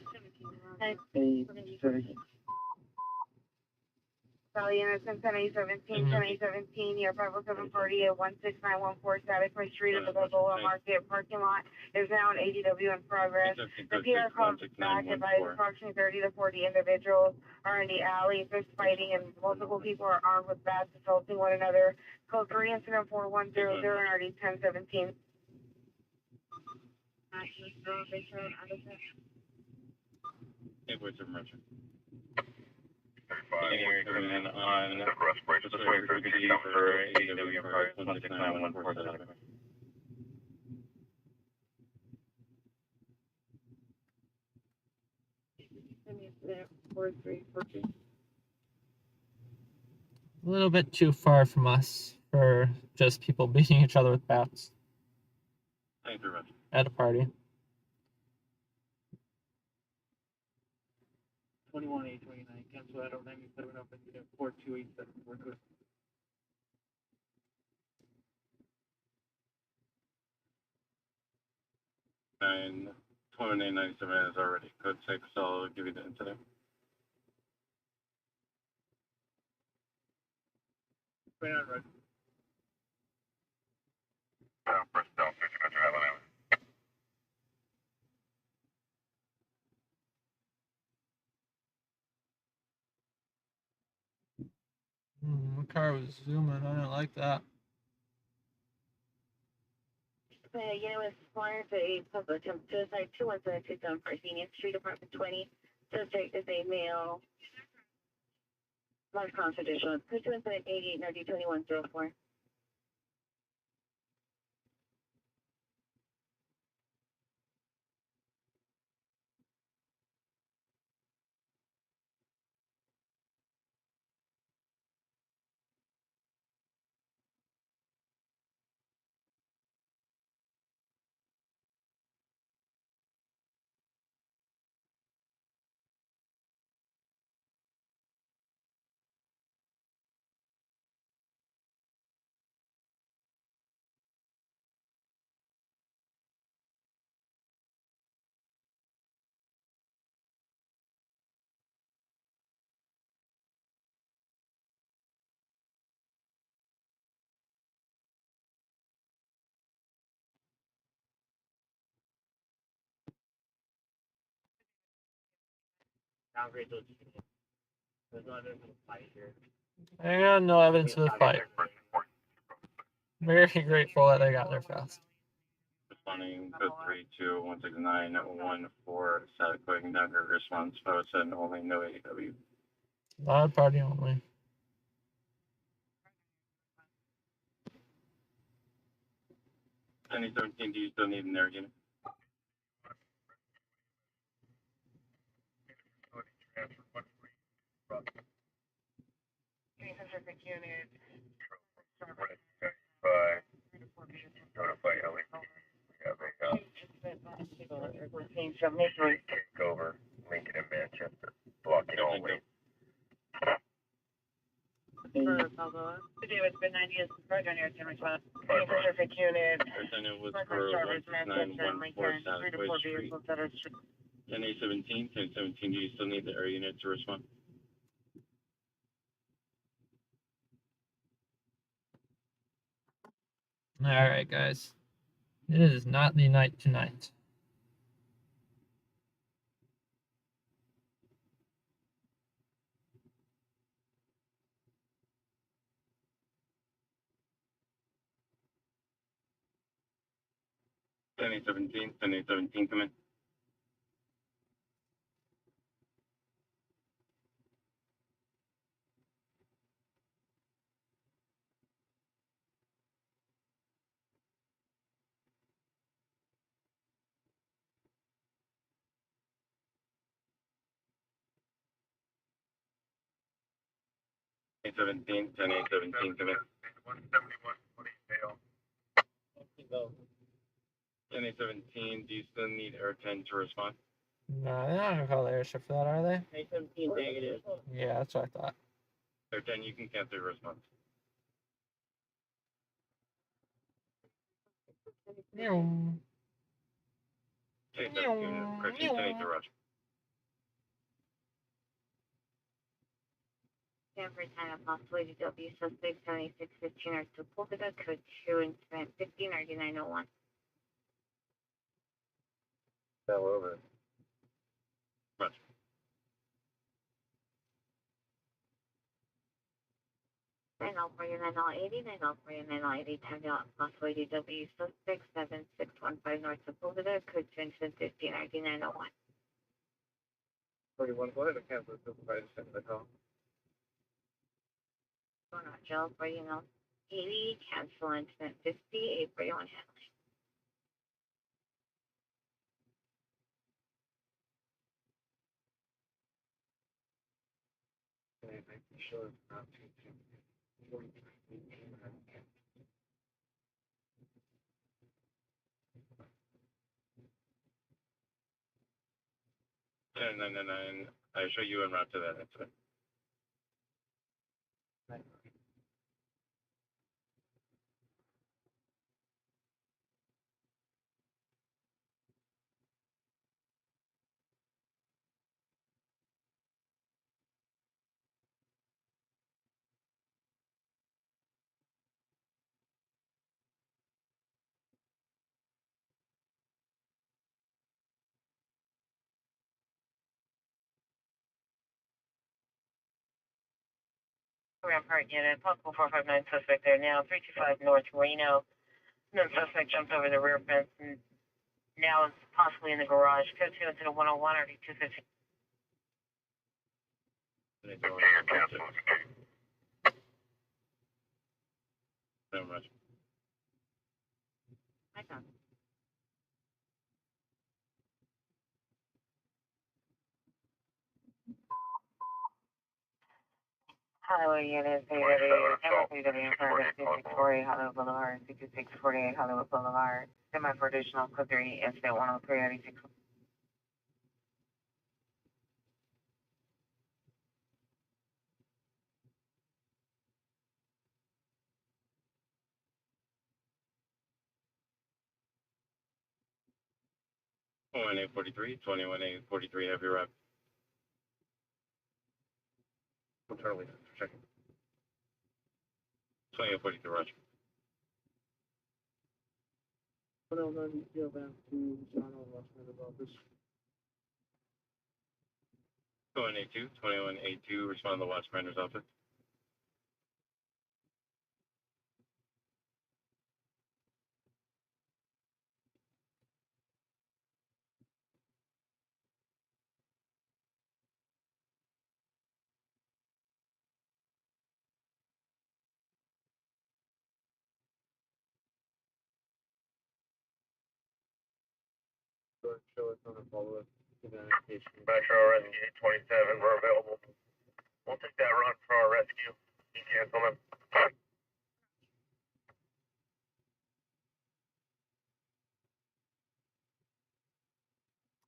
Probably innocent 1017, year 50740 at 16914 Static Street of the Balboa Market parking lot is now an ADW in progress. The PR called back advised approximately 30 to 40 individuals are in the alley fist fighting and multiple people are armed with bats assaulting one another. Code 3 incident 4100 and already 1017. Anyway, coming in on the frequency for ADW progress 16914. A little bit too far from us for just people beating each other with bats. Thank you very much. At a party. 21-829, cancel out 97 up and 4287. We're good. And 2897 is already code 6, so I'll give you the incident. Right on, right. First down, 50 Metro Avenue. My car was zooming. I didn't like that. Unit was responding to a public suicide 21727 First Union Street, Apartment 20. Suspect is a male. Large confidential. 22788 90 2104. downgrade those units. There's no evidence of a fight here. And no evidence of a fight. Very grateful that they got there fast. Responding code 32169114, static quaking downgrade response, power said only, no AEW. Loud party only. Any 17, do you still need an air unit? Pacific unit. Notify LE. We have a Routine 73. takeover, Lincoln and Manchester, blocking all lanes. For Balboa. Today was good 90 is right on your 10 response. Pacific unit. Lieutenant was Northwest for Traverse, Manchester, 16914, Lincoln, 3 static to quake 4 street. vehicles that are street. 10A17, 1017, do you still need the air unit to respond? Alright, guys. It is not the night tonight. Ten A17, come in. A17, 10A17, come in. 10A17, do you still need Air 10 to respond? No, they're not gonna call the airship for that, are they? A17 negative. Yeah, that's what I thought. Air 10, you can cancel your response. Take that unit, correction 10A to Roger. Stanford time of possibility W suspect 7615 or to Polka code 2 incident 159901. Fell over. Roger. Nine all for you, 9080, 9 for you, 9080, time out possibility W suspect 7615 north to Polka code 2 incident 159901. 41, go ahead and cancel the supervisor sent the call. Going on jail for you, 80, cancel incident 58 for you on handling. And making sure it's not too 43. And I show you en route to that incident. Rampart unit, possible 459 suspect there now, 325 North Reno. No suspect jumped over the rear fence and now is possibly in the garage. Code 2 incident 101 or 215. No, Roger. I got it. Highway unit, PW, Private 264 Hollywood Boulevard, 22648 Hollywood Boulevard. Semi for additional code 3, incident 103 86. Oh, 21A43, have your rep. Totally, checking. 20A43, Roger. What else do you feel back to John Washington about this? 2182, respond to the West Rander's office. Show us on a follow-up identification. Metro Rescue 827, we're available. We'll take that run for our rescue. You cancel them.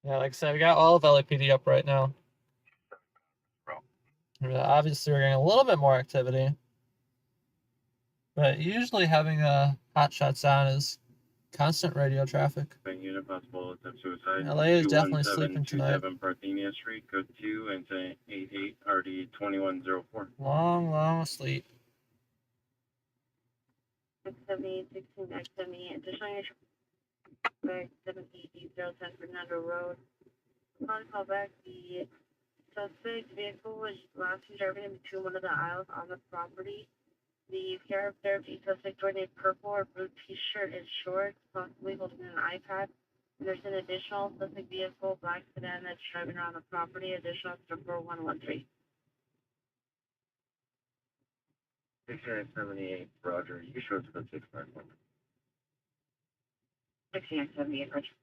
Yeah, like I said, we got all of LAPD up right now. Obviously, we're getting a little bit more activity. But usually having hot shots on is constant radio traffic. Unit possible attempt suicide. LA is definitely sleeping tonight. 21727 Parthenia Street, code 2, incident 88, RD 2104. Long asleep. 678, 16, X78, additional back 78010 Fernando Road. Upon call back, the suspect vehicle was last observed in between one of the aisles on the property. The pair of therapy suspect wearing a purple or blue t-shirt and shorts, possibly holding an iPad. And there's an additional suspect vehicle, black sedan, that's driving around the property. Additional to 4113. 678, Roger. You show us code 651. 1678, Roger.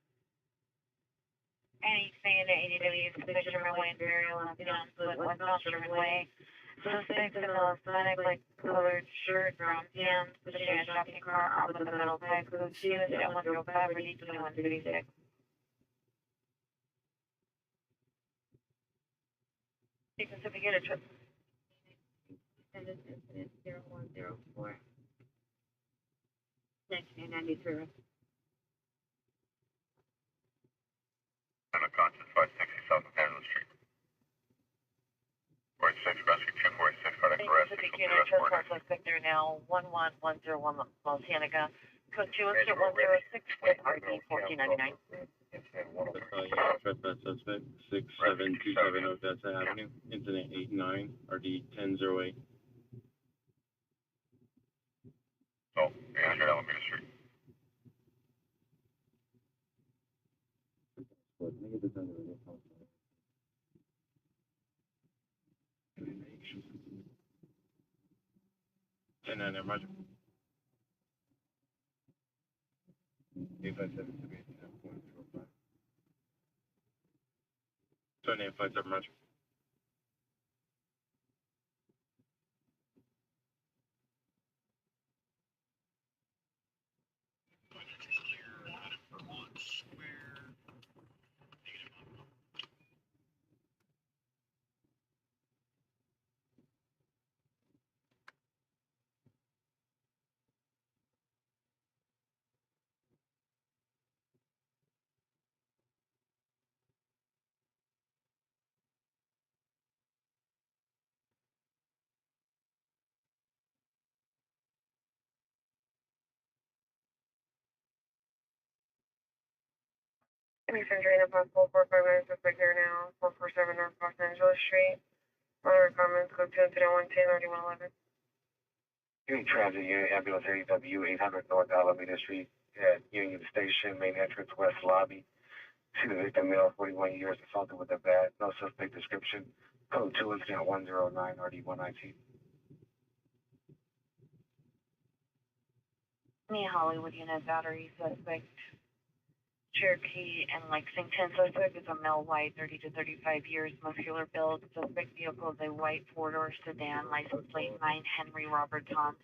Any saying that ADW is position runway burial and split westbound Sherman Way. Suspect in a Hispanic like colored shirt, brown pants, pushing a shopping cart out with a metal pipe, code 2, at 105, ready 2136. You can certificate a trip. And this incident 0104. 1993. Unconscious 560 South of Angela Street. 46 Rescue 246, cardiac arrest. Certificate a trip car suspect there now, 11101 Los Cienega. Code 2, incident 106, RD 1499. Trespass suspect 6727 Odessa Avenue, incident 89, RD 1008. Oh, 800 Alameda Street. And then Roger. 857 to be 10.05. 2857 Roger. Any surgery in the possible 459 suspect here now, 447 North Los Angeles Street. Other comments, code 2, incident 110, RD 111. Unit Transit Unit Ambulance AW 800 North Alameda Street at Union Station, main entrance, west lobby. See the victim, male, 41 years, assaulted with a bat. No suspect description. Code 2, incident 109, RD 119. Me, Hollywood Unit Battery suspect. Cherokee and Lexington suspect is a male, white, 30 to 35 years, muscular build. Suspect vehicle is a white four-door sedan, license plate 9 Henry Robert Tom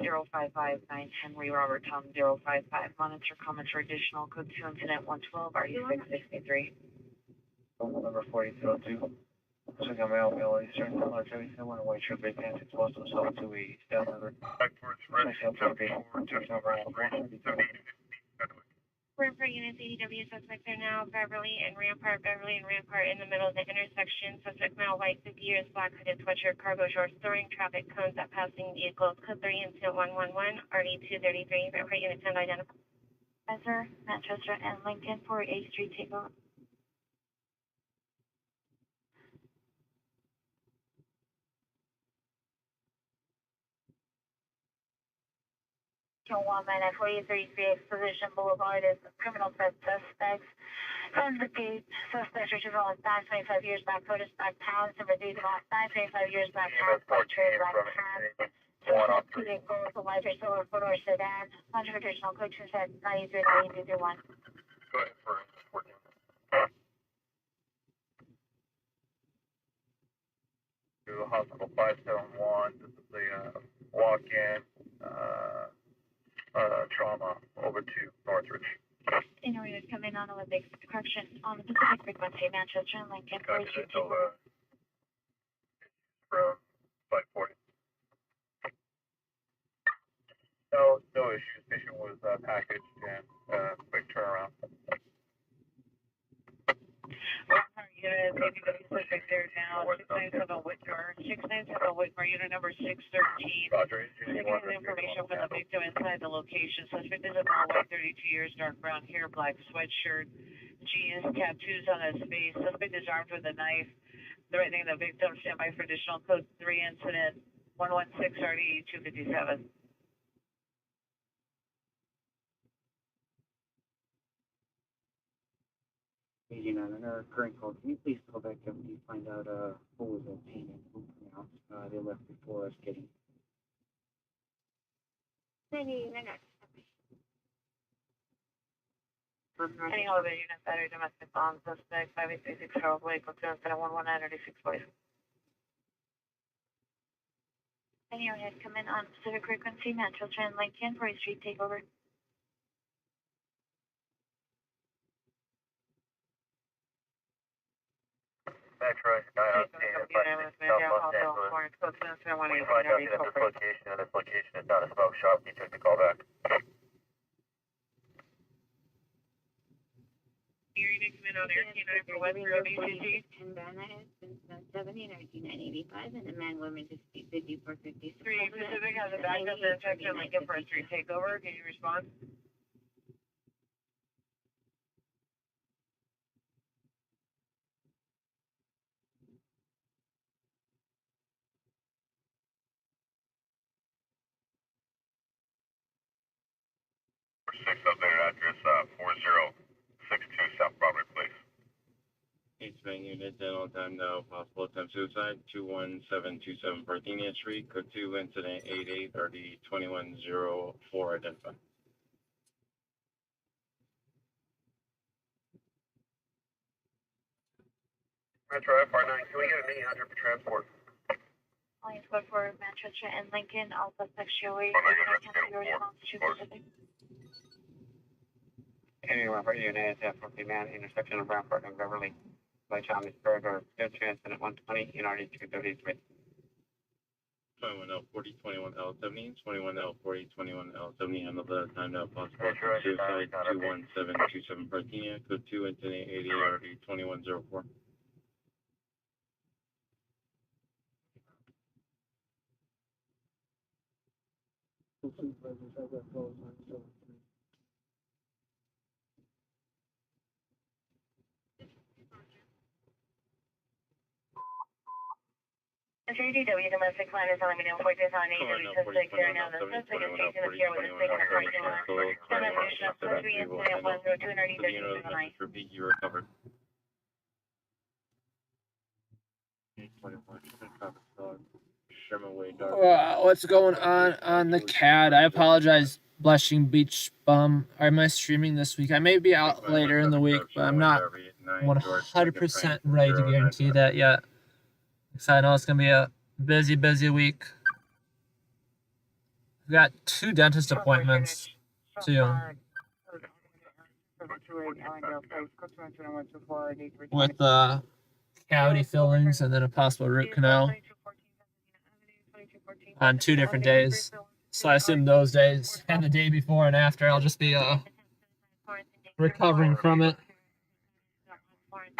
055 9 Henry Robert Tom 055. Monitor comments for additional code 2 incident 112 RU663. Number 4202. Second male, male, Eastern, color 37, white shirt, big pants, explosive, 728, down under. Back towards Rescue 74, For units, ADW suspects are now Beverly and Rampart in the middle of the intersection. Suspect male, white, 50 years, black hooded sweatshirt, cargo shorts, throwing traffic cones at passing vehicles. Code 3 incident 111, RD 233. Rampart units and identified. Spencer, Manchester, and Lincoln for 8th Street takeoff. woman at 4033 Exposition Boulevard is criminal suspects. From the gate, suspects retrieval on back 25 years back, photos back pounds, and reduced about 25 years back pounds, black trade, black hand. Vehicles, a lighter silver four-door sedan, under additional coaching set 93 1. Go ahead for 14. To Hospital 571. This is the walk-in trauma over to Northridge. In order to come in on Olympic correction on the Pacific frequency, Manchester and Lincoln. From 540. No issues. Patient was packaged and quick turnaround. Unit, suspect there now, 697 Whitmore, 697 Whitmore, unit number 613. Roger. Taking the information from the victim inside the location. Suspect is a male, white, 32 years, dark brown hair, black sweatshirt, jeans, tattoos on his face. Suspect is armed with a knife, threatening the victim. Standby for additional code 3 incident 116 RD 257. Agent on our current call, can you please call back up and find out who was obtained and who pronounced? They left before us getting. Any elevator unit, battery, domestic bomb, suspect, 5836 Harold Way, go to incident 119 please. Any overhead come in on Pacific frequency, Manchester and Lincoln, 40th Street, take over. Metro 910, South Los Angeles. We find out that this location is not a smoke shop. You took the call back. You're going to come in on Air K9 for West Road BCG. 10 Banner has been 70, 1985, and the man woman dispute 5453. 3 Pacific has a backup detection Lincoln for a street takeover. Can you respond? Six elevator address 4062 South Broadway, please. H-Bang unit, then on time now, possible attempt suicide, 21727 Parthenia Street, code 2, incident 88, RD 2104, identified. Metro FR9, can we get an 800 for transport? Alliance code for Manchester and Lincoln, all suspects show a response to Pacific. Any refer unit at 40 man intersection of Rampart and Beverly by Thomas Berger, good incident 120 in RD 233. 21L 40 21L 70 21L 40 21L 70 handle the time now possible attempt suicide 21727 Parthenia, code 2, incident 80, RD 2104. Supervisors have that call sign, so. JDW domestic line is on medium 40 on AW suspect there now. The suspect is taking the care with a stick in the parking lot. Demonstration of code 3 incident 102 and RD 1379. Repeat, you recovered. What's going on the CAD? I apologize, Blushing Beach Bum. Am I streaming this week? I may be out later in the week, but I'm not 100% ready to guarantee that yet. Because I know it's going to be a busy week. I've got 2 dentist appointments, too. With cavity fillings and then a possible root canal on 2 different days. So I assume those days and the day before and after I'll just be recovering from it.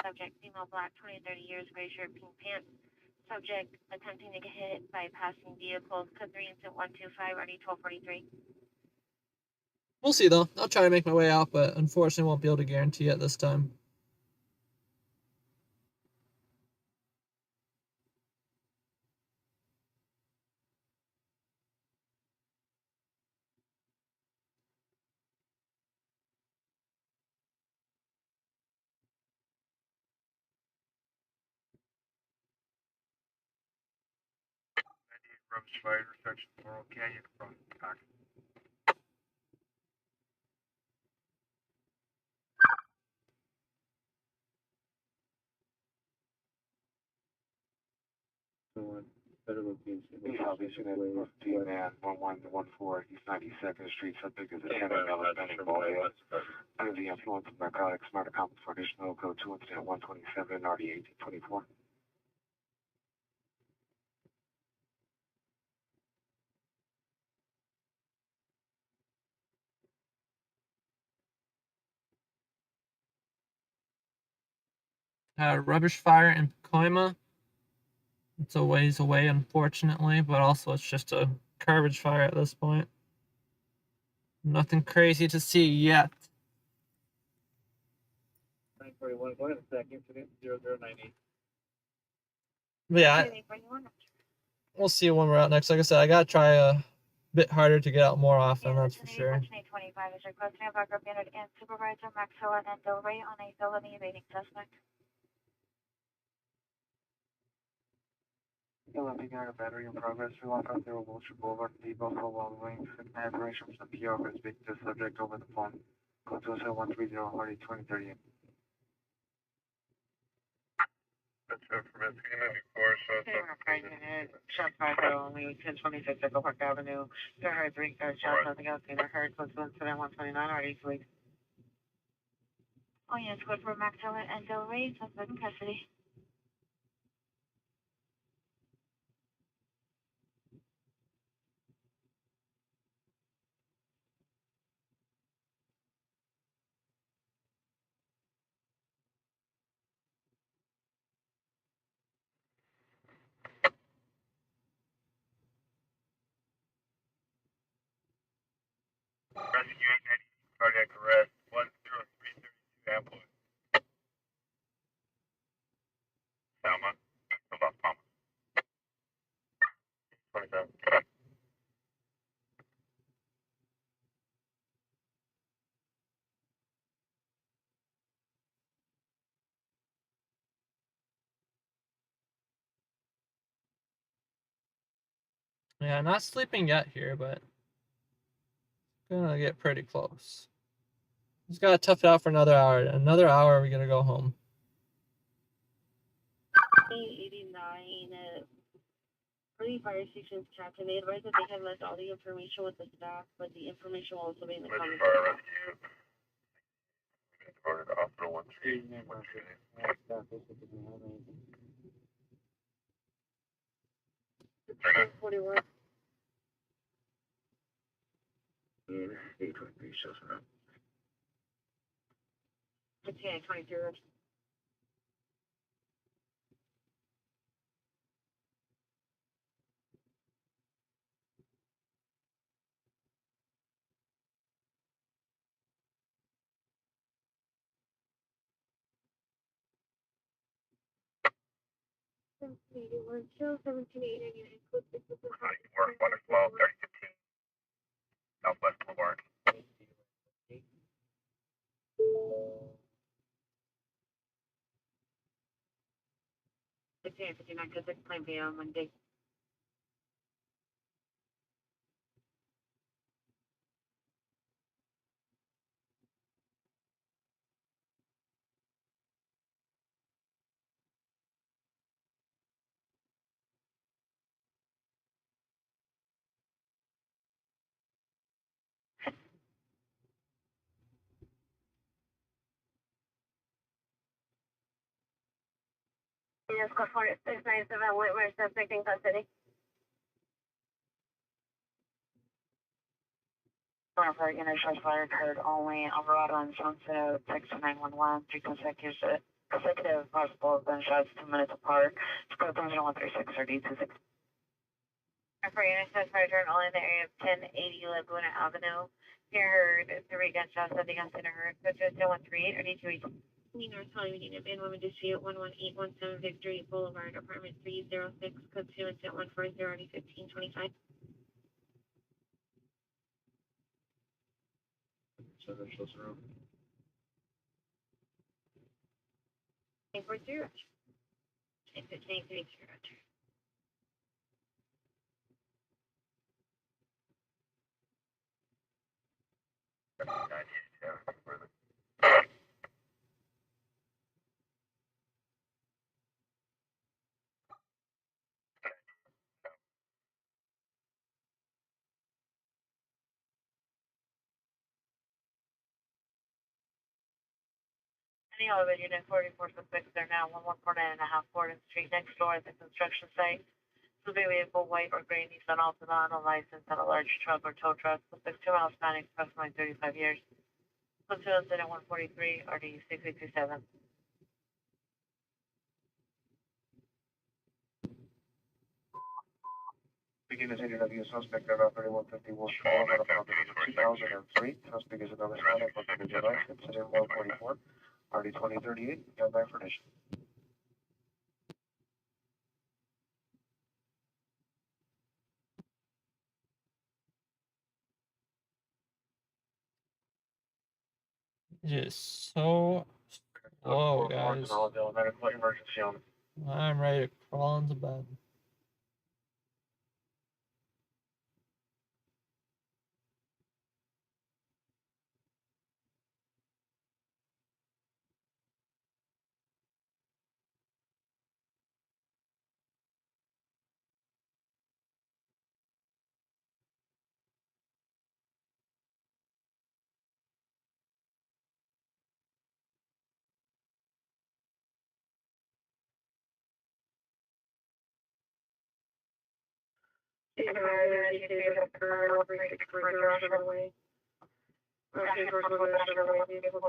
Subject, female, black, 20 to 30 years, gray shirt, pink pants. Subject attempting to get hit by passing vehicles. Code 3 incident 125, RD 1243. We'll see though. I'll try to make my way out, but unfortunately won't be able to guarantee it this time. Rubbish Fire, intersection Laurel Canyon from back. So better location. Southeast Unit 15 man 1114 East 92nd Street. Subject is a Santa Miller Bending Boulevard. Under the influence of narcotics, smart account for additional code 2 incident 127 RD 1824. Rubbish fire in Pacoima. It's a ways away, unfortunately, but also it's just a garbage fire at this point. Nothing crazy to see yet. 941, go ahead and stack incident 0098. But yeah, we'll see when we're out next. Like I said, I gotta try a bit harder to get out more often, that's for sure. 825 is requesting a backup unit and Supervisor Maxilla and Del Rey on a felony evading suspect. Looking at a battery in progress. We walk out there with Wilshire Boulevard, Depot, while waiting for information from the PO for speak to the subject over the phone. Code 27130 Hardy 2038. That's from Escana before, so it's Shot fired only 1026 Echo Park Avenue. There heard 3 gunshots, nothing else seen or heard. Close to incident 129 already sleep. Oh yes, code for Maxilla and Del Rey, suspect in custody. Rescue 890, cardiac arrest, 10332 ambulance. Salma, to Las Palmas. 27. Yeah, not sleeping yet here, but gonna get pretty close. Just gotta tough it out for another hour. Another hour, we're gonna go home. 89 for the fire station's captain, they advised that they had left all the information with the staff, but the information will also be in the comments. Fire rescue. Devoted to hospital 13. 41. 823 shows around. 15-22. One, 1780, and you include 6 Work 112, 3015. Southwest Boulevard. 59, because it's claim pay on Monday. Yes, code 4697 Whitmer, suspect in custody. For initial fire occurred only Alvarado and Sunset, text 911, 3 consecutive possible gunshots 2 minutes apart. Code 136 or D26. For initial fire occurred only in the area of 1080 Laguna Avenue. Here heard 3 gunshots, nothing else seen or heard. Code 20138 or D28. North Hollywood Unit, Van Women Dispute, 11817 Victory Boulevard, Apartment 306, code 2 incident 140, already 1525. Seven shows around. 840. 1530. Any elevator unit 44 suspects are now 1149.5 Gordon Street next door at the construction site. Moving vehicle white or gray Nissan Altima, unlicensed on a large truck or tow truck. Suspect 2 miles spanning approximately 35 years. Code 2 incident 143, RD 6827. Begin as ADW suspect at 3150 Wolf Boulevard, on 2003. Suspect is another Hispanic with a visual license, incident 144, RD 2038, stand by for addition. Just so slow, guys. Medical emergency on. I'm ready to crawl into bed.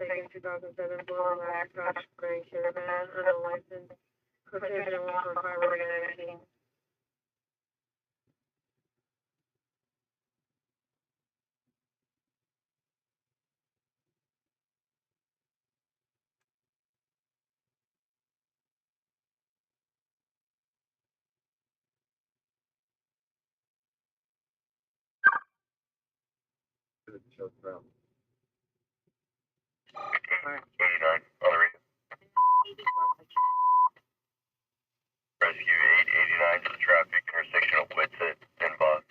Taken 2007 Blue Black Dodge Grand Caravan, unlicensed. Code 2 incident 145, RD 19. Rescue 889 to the traffic intersection of Whitsett and Bond.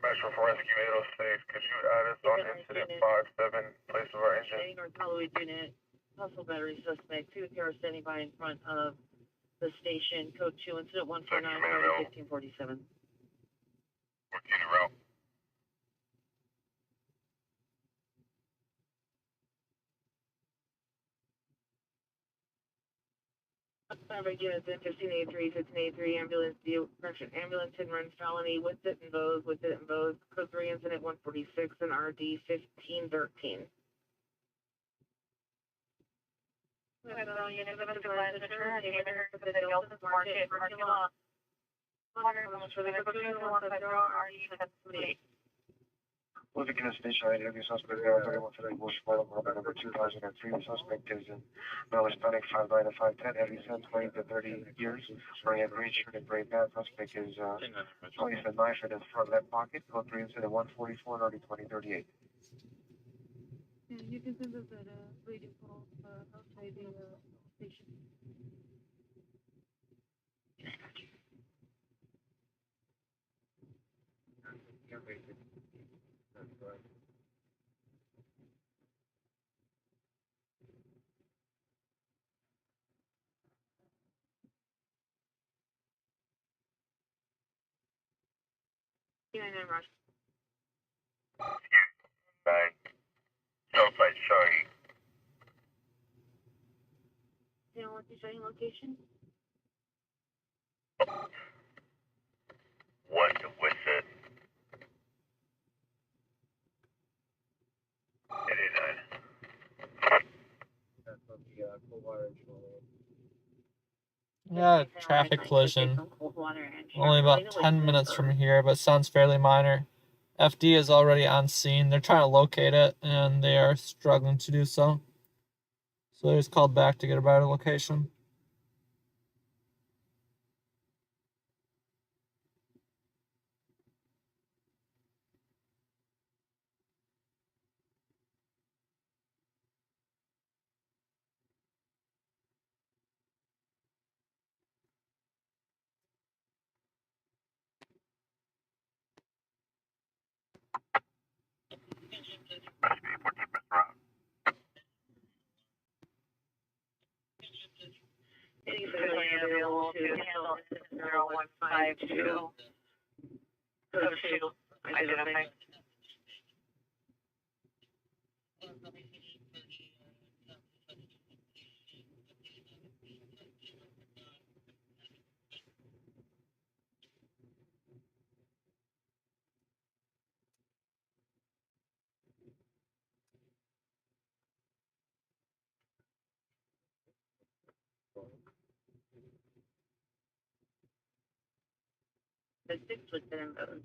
Metro for Rescue 806, could you add us on incident 57, place of our engine? North Hollywood unit, hustle battery suspect, 2 cars standing by in front of the station, code 2, incident 149, 1547. 14 route. Traffic units in 1583, 1583, ambulance, ambulance and runs felony, with it and Bose, code 3, incident 146, and RD 1513. Unit 75 neighborhood for the Delta Market parking lot. Moving in a station, IDW suspect there, 3150 Bush Boulevard, number 2003. The suspect is in male Hispanic, 5'9" to 5'10", heavy set, 20 to 30 years, wearing a green shirt and gray pants. Suspect is placed a knife in his front left pocket. Code 3 incident 144, RD 2038. Yeah, you can send us at radio call outside the station. Yeah, and then rush. 9, Southside Shawty. You know what's the showing location? 1 to Whitsett. 889. That's on the cold water and Yeah, traffic collision. Only about 10 minutes from here, but sounds fairly minor. FD is already on scene. They're trying to locate it, and they are struggling to do so. So they just called back to get a better location. Any civilian available to handle incident 0152. Code 2, identify. The 6 Lieutenant Bowes.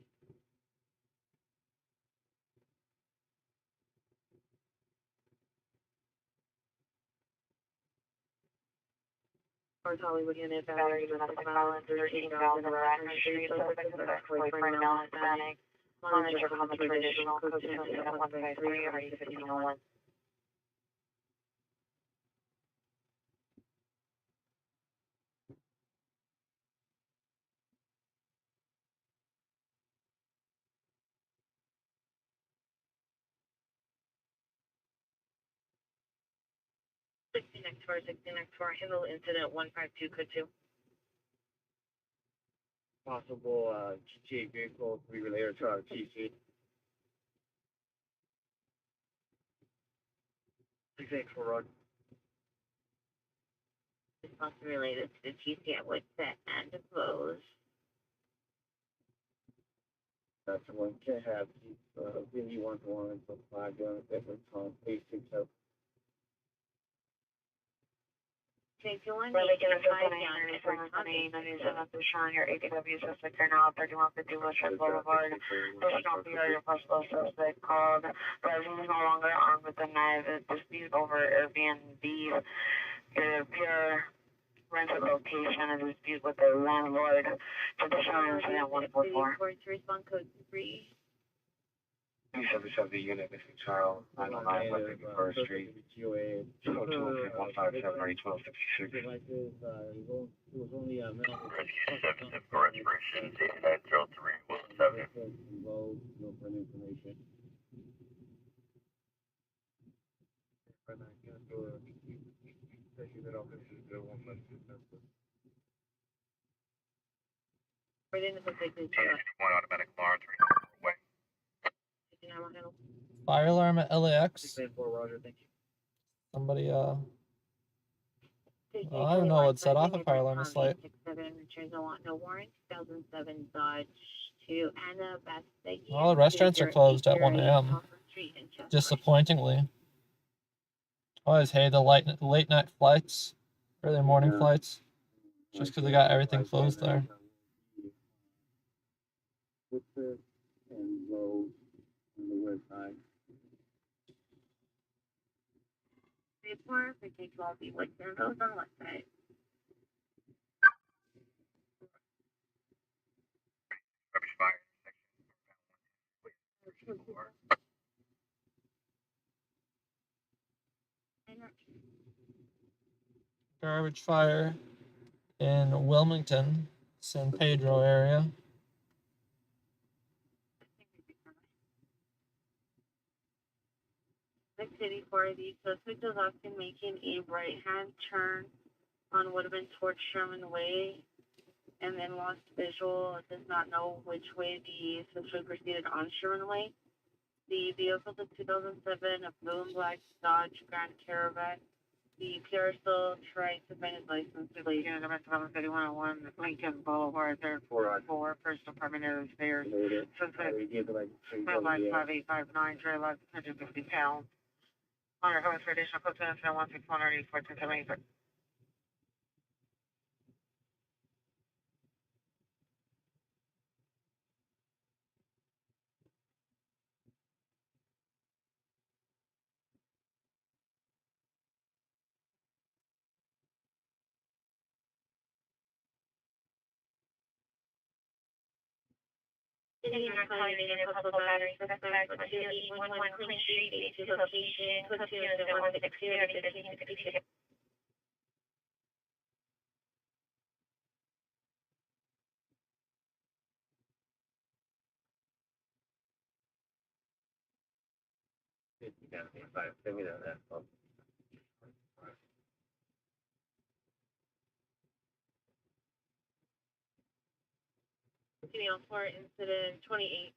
North Hollywood unit, battery, domestic violence, 13,000 Radnor Street, suspect is escalated for male Hispanic. Monitor common to additional code 27153, RD 1501. Sixteen next four, handle incident 152, code 2. Possible GTA vehicle to be related to our TC. 684 road. Response related to the TC at Whitset and Bowes. That's one can have really 1-to-1 so 5 gun different time 860. Okay, if you want to make it a 5 gun, it's for Sunday, Sean, your ADW suspect are now 3150 Western Boulevard. There's not the area possible suspect called, but he is no longer armed with a knife. A dispute over Airbnb. Pure rental location, a dispute with the landlord. Traditional incident 144. Respond code 3. 277 unit, missing Charles, 909 West 51st Street. Code 21557, RD 1266. It was only a minute. For expiration, 890317. No further information. Right in the position. One automatic alarm, 3 away. Fire alarm at LAX. 684 Roger, thank you. Somebody, well, I don't know what set off a fire alarm this late. 67, returns a want, no warrant, 2007 Dodge to Anna Bastegui. All the restaurants are closed at 1 a.m. Disappointingly. I always hate the late night flights, early morning flights, just because they got everything closed there. Woodford and Low on the west side. Before, the K-12 be with them, those on the west side. Garbage fire in Wilmington, San Pedro area. The city for the suspect is often making a right-hand turn on what would have been towards Sherman Way, and then lost visual, does not know which way the suspect proceeded on Sherman Way. The vehicle is a 2007, a blue and black Dodge Grand Caravan. The PR still tries to find his license plate. Yeah, number 3101 Lincoln Boulevard, 344, First Department of Affairs. Suspect, smell line 5859, dry lot 150 pounds. Honor codes for additional code 161 1476. City North Hollywood Unit Hustle Battery Suspect 211 Queen Street, B2 location, code 2 incident 160, RD 1562. Email for incident 28.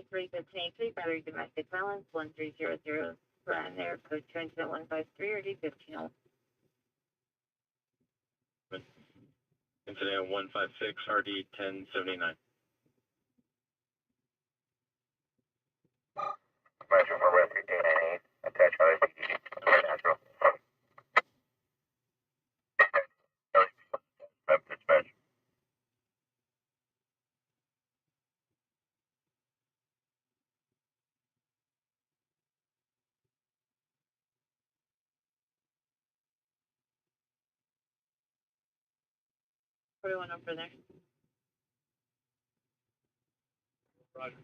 Three battery domestic violence 1300. Brand there code 2 incident 153 or D15. Incident 156 RD 1079. Roger, for rescue 298, attach LAPD, supernatural. Dispatch. What do you want over there? Roger.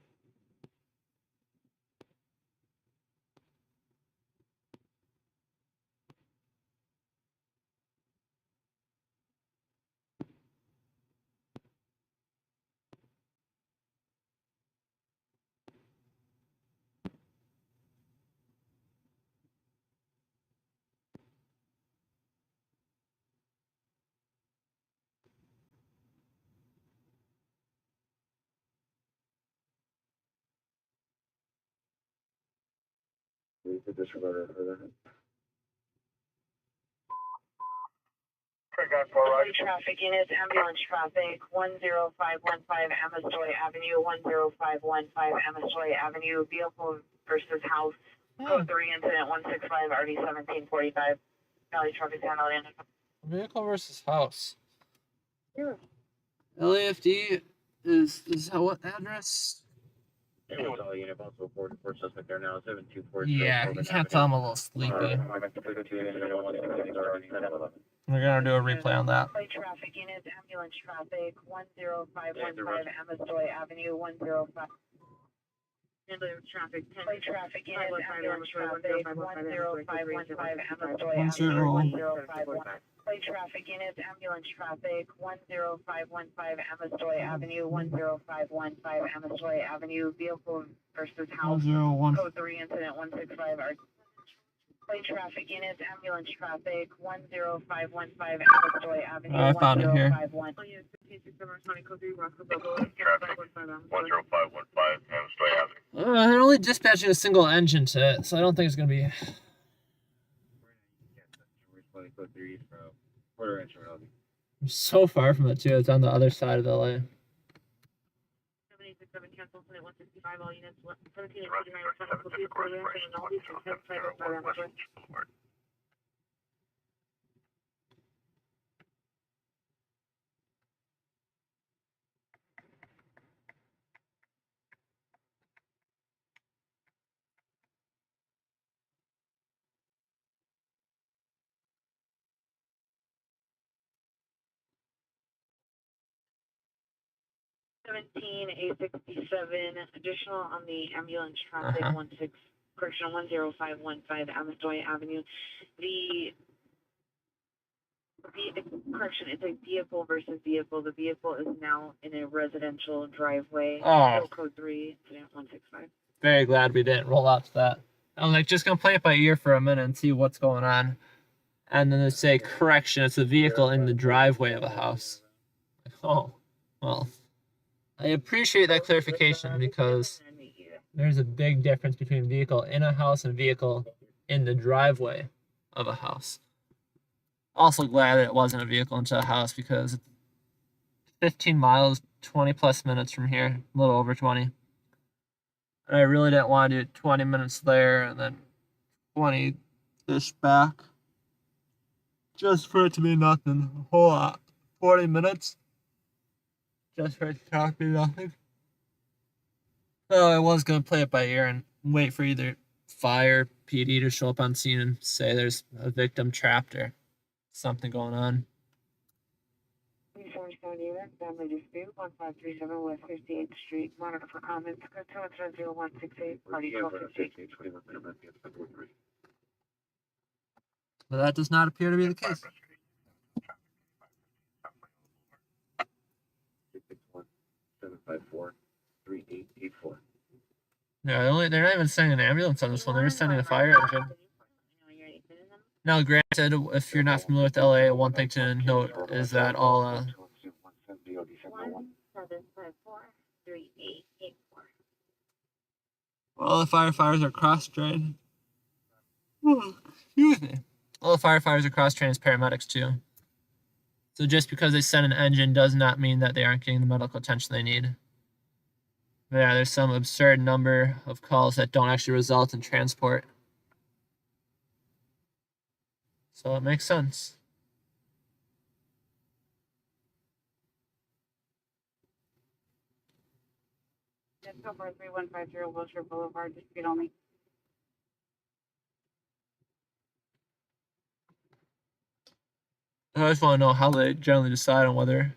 We could disregard it for that. Traffic units, ambulance traffic, 10515 Amestoy Avenue, 10515 Amestoy Avenue, vehicle versus house, code 3 incident 165 RD 1745, Valley traffic handled in. Vehicle versus house. Yeah. LAFD is what address? It was all unit also 44 suspect there now, 7240. Yeah, you can't tell I'm a little sleepy. We're gonna do a replay on that. Traffic units, ambulance traffic, 10515 Amestoy Avenue, 105. Ambulance traffic 10. Traffic units, ambulance traffic, 10515 Amestoy 10. Avenue, 1051. Traffic units, ambulance traffic, 10515 Amestoy Avenue, 10515 Amestoy Avenue, vehicle versus house, 101. code 3 incident 165. Traffic units, ambulance traffic, 10515 Amestoy Avenue, I found it here. 1051. Traffic 10515 Amestoy Avenue. They're only dispatching a single engine to it, so I don't think it's gonna be. I'm so far from it too. It's on the other side of the LA. 787 cancel incident 165 all units 1789 A67 additional on the ambulance traffic 10515 Amestoy Avenue. The correction, it's a vehicle versus vehicle. The vehicle is now in a residential driveway. Oh. Code 3, incident 165. Very glad we didn't roll out to that. I'm like just gonna play it by ear for a minute and see what's going on. And then they say correction, it's a vehicle in the driveway of a house. Oh, well. I appreciate that clarification because there's a big difference between vehicle in a house and vehicle in the driveway of a house. Also glad it wasn't a vehicle into a house because it's 15 miles, 20 plus minutes from here, a little over 20. And I really didn't want to do 20 minutes there and then 20-ish back. Just for it to be nothing. A whole lot. 40 minutes. Just for it to be nothing. So I was going to play it by ear and wait for either fire, PD to show up on scene and say there's a victim trapped or something going on. 347 unit, family dispute, 1537 West 58th Street. Monitor for comments. Code 210-0168, party 1258. But that does not appear to be the case. Yeah, they're not even sending an ambulance on this one. They're just sending a fire engine. Now, granted, if you're not familiar with LA, one thing to note is that all the firefighters are cross-trained. Excuse me. All the firefighters are cross-trained as paramedics too. So just because they send an engine does not mean that they aren't getting the medical attention they need. But yeah, there's some absurd number of calls that don't actually result in transport. So it makes sense. Let's go for 3150 Wilshire Boulevard, dispute only. I just want to know how they generally decide on whether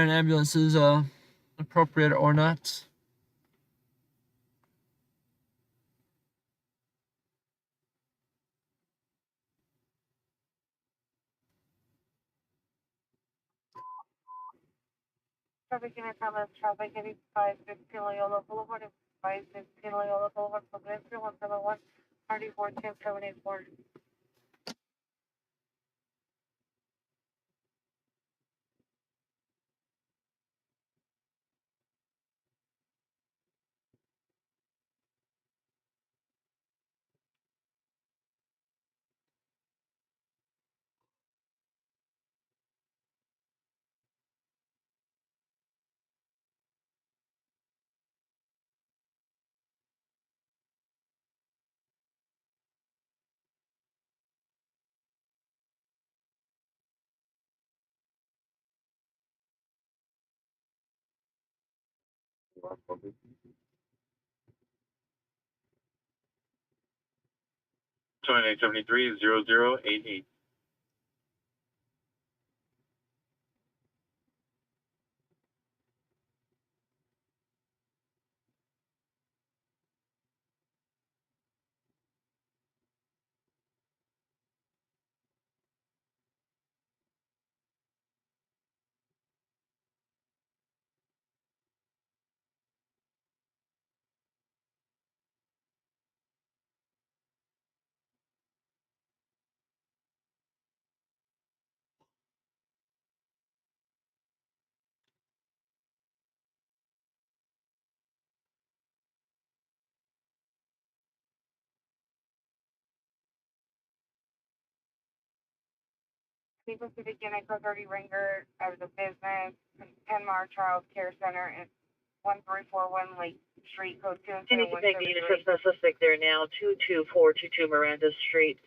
an ambulance is appropriate or not. Traffic unit comments, traffic 8515 Loyola Boulevard, 515 Loyola Boulevard, Progreso, 171, 34, 10, 784. Twenty-eight 730088. People Pacific Unit Code 30 Ringer of the business, Penmar Child Care Center, and 1341 Lake Street, Code 2 and Can you take the unit 173. suspect there now, 22422 Miranda Street,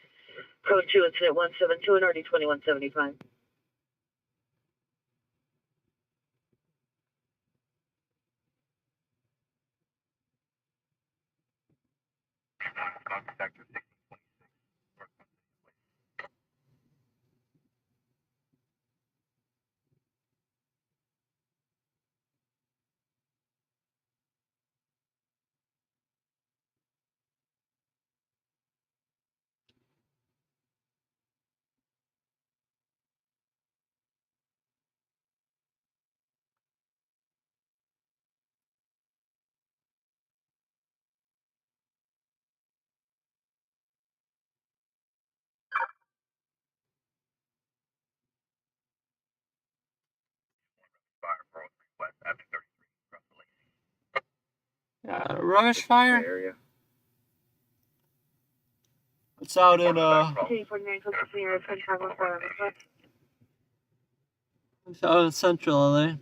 code 2, incident 172, and RD 2175. Rush fire? Area. It's out in it's out in central LA.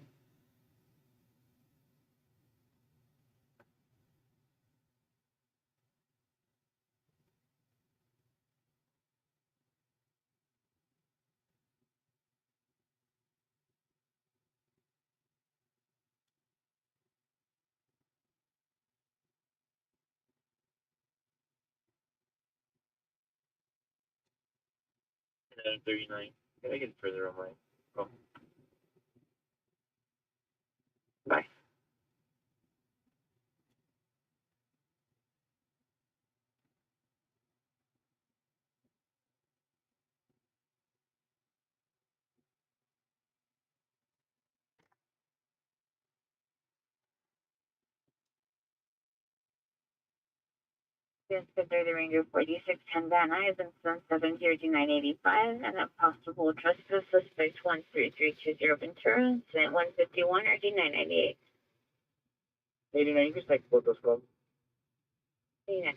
And then 39. Can I get further on my phone? Bye. Yes, good day, the Ranger 4610 Van Nuys and Sun 702-985, and a possible trespass suspect 13320 Ventura, incident 151 RD 998. 89, you can take both those calls. 89.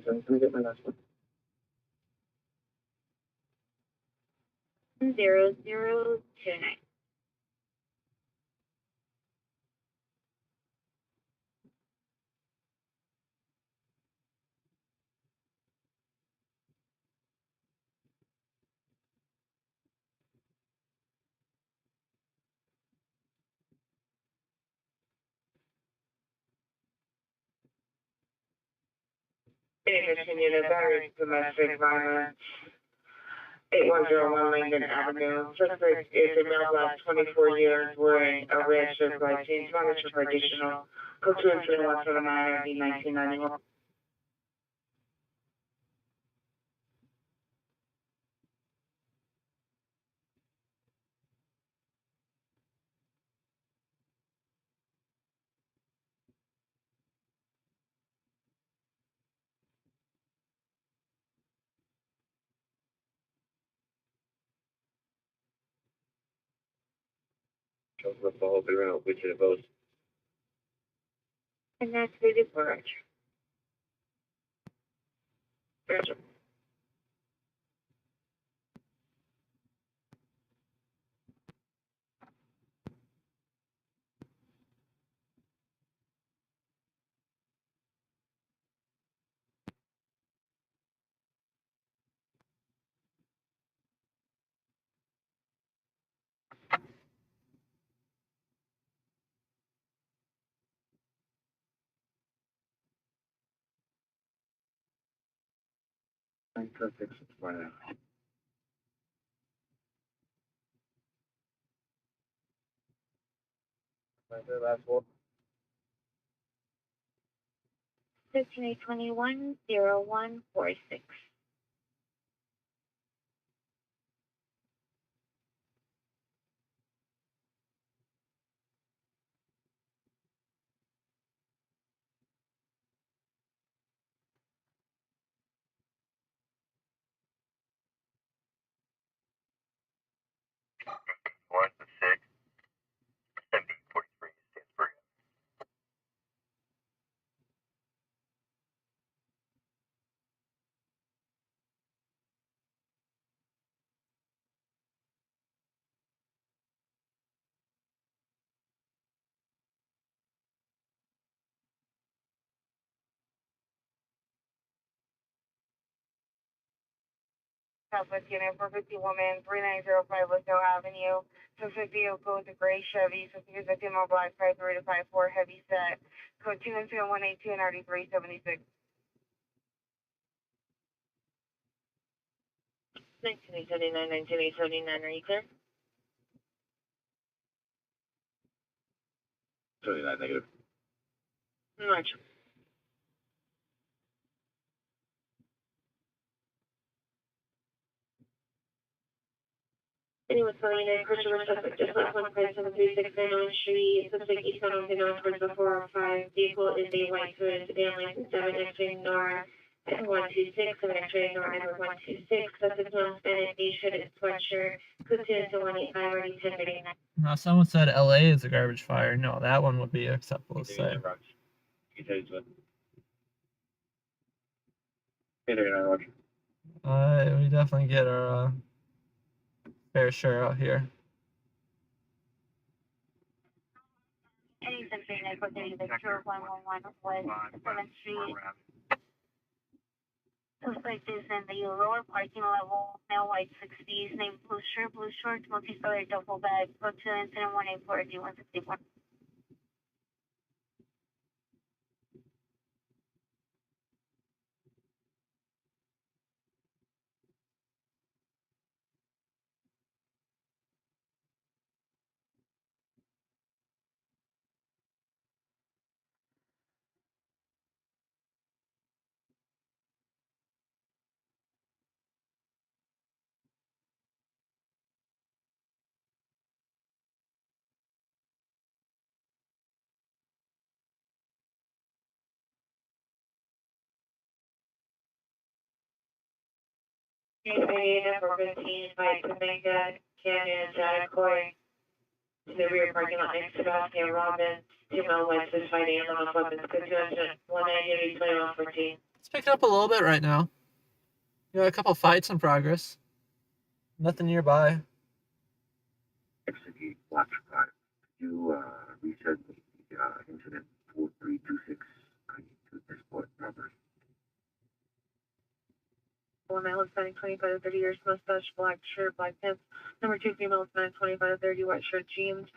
Can we get my last one? 0029. Continue to battery domestic violence. 8101 Langdon Avenue. Suspect is a male, black, 24 years, wearing a red shirt, black jeans, monitor for additional. Code 2 for the minor, D 1991. Councilman Paul, be around, which of those? And that's the for Roger. I'm perfect for now. Last one. 15821-0146. One, six, 7043, stands for. Southwest Unit 450 woman, 3905 Lithgow Avenue. Suspect vehicle with a gray Chevy. Suspect is a female, black, 53 to 54, heavy set. Code 217-182 and RD 376. 1979, are you clear? 79 negative. March. Anyone calling in, Christian suspect just left 15736 Van Street. Suspect eastbound on the north towards the 405. Vehicle is a white hood sedan, license 7 X-ray Nor and 126, 7 X-ray Nor and 126. Suspect non Hispanic, beige hooded sweatshirt. Code 2 185 RD 1039. Now, someone said LA is a garbage fire. No, that one would be acceptable to say. We definitely get our fair share out here. Any something like what they the 111 West 7th Street. Suspect is in the lower parking level, male white 60s, named blue shorts, multi-colored duffel bag, code 2 incident 184 D161. 415, by Topanga Canyon, Jatacoy, to the rear parking lot next to Baskin Robbins, 2 mile west, 658, Llama Weapons, code 190, 2114. It's picking up a little bit right now. You know, a couple fights in progress. Nothing nearby. Execute Watch 5. You reset the incident 4326. I need to escort property. 1 male Hispanic, 25 to 30 years, mustache, black shirt, black pants. Number 2 female Hispanic, 25 to 30, white shirt, jeans.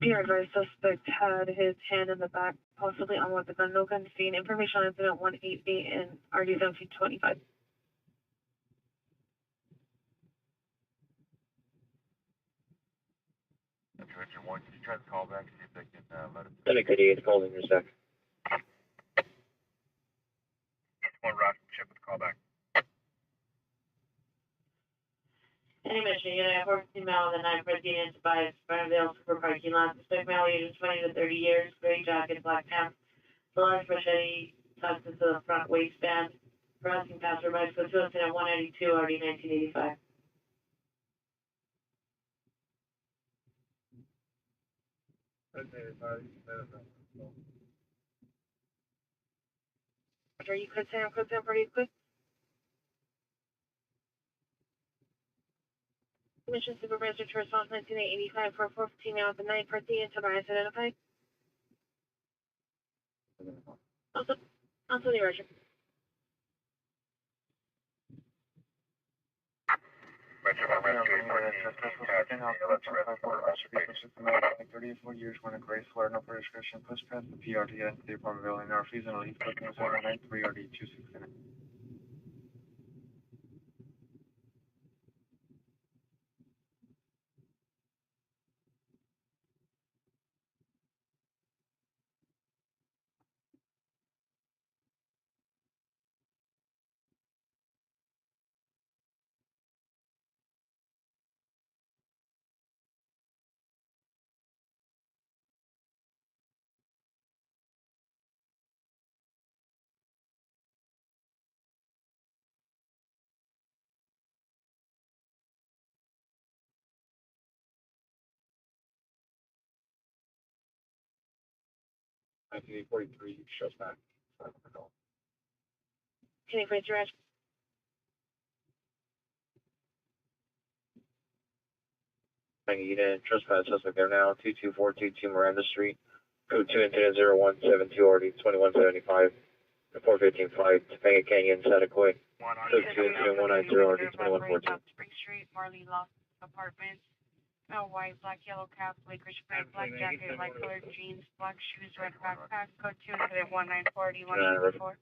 PR advised suspect had his hand in the back, possibly on with the gun. No gun seen. Information on incident 188 and RD 1725. Richard 1, could you try to call back, see if they can let us... Clinic 88 calls in your sec. 1 Rock, ship with call back. Any mention, Unit 14 mile the night proceeded by Springdale Super Parking Lot. Suspect male ages 20 to 30 years, gray jacket, black pants, large machete tucked into the front waistband. Harassing passerbys, go to incident 192, RD 1985. Roger, you could Sam pretty quick. Mission Supervisor to response 1985 for 415 now at the night. Party and Tobias identified. Also the Roger. Like 30 or 40 years, when a gray flare, no further description, push past the PRT and the probability in our fees and leave, but 093 RD 269. I think 43 shows back. Can you please direct? Unit trespass suspect there now, 22422 Miranda Street. Code 2 incident 0172 RD 2175. 415 flight, Topanga Canyon, Satacoy. Code 2 incident 190 RD 2114. Spring Street, Marley Loft Apartments. White, black, yellow cap, licorice print, black jacket, light colored jeans, black shoes, red backpack. Code 2 incident 1940 184.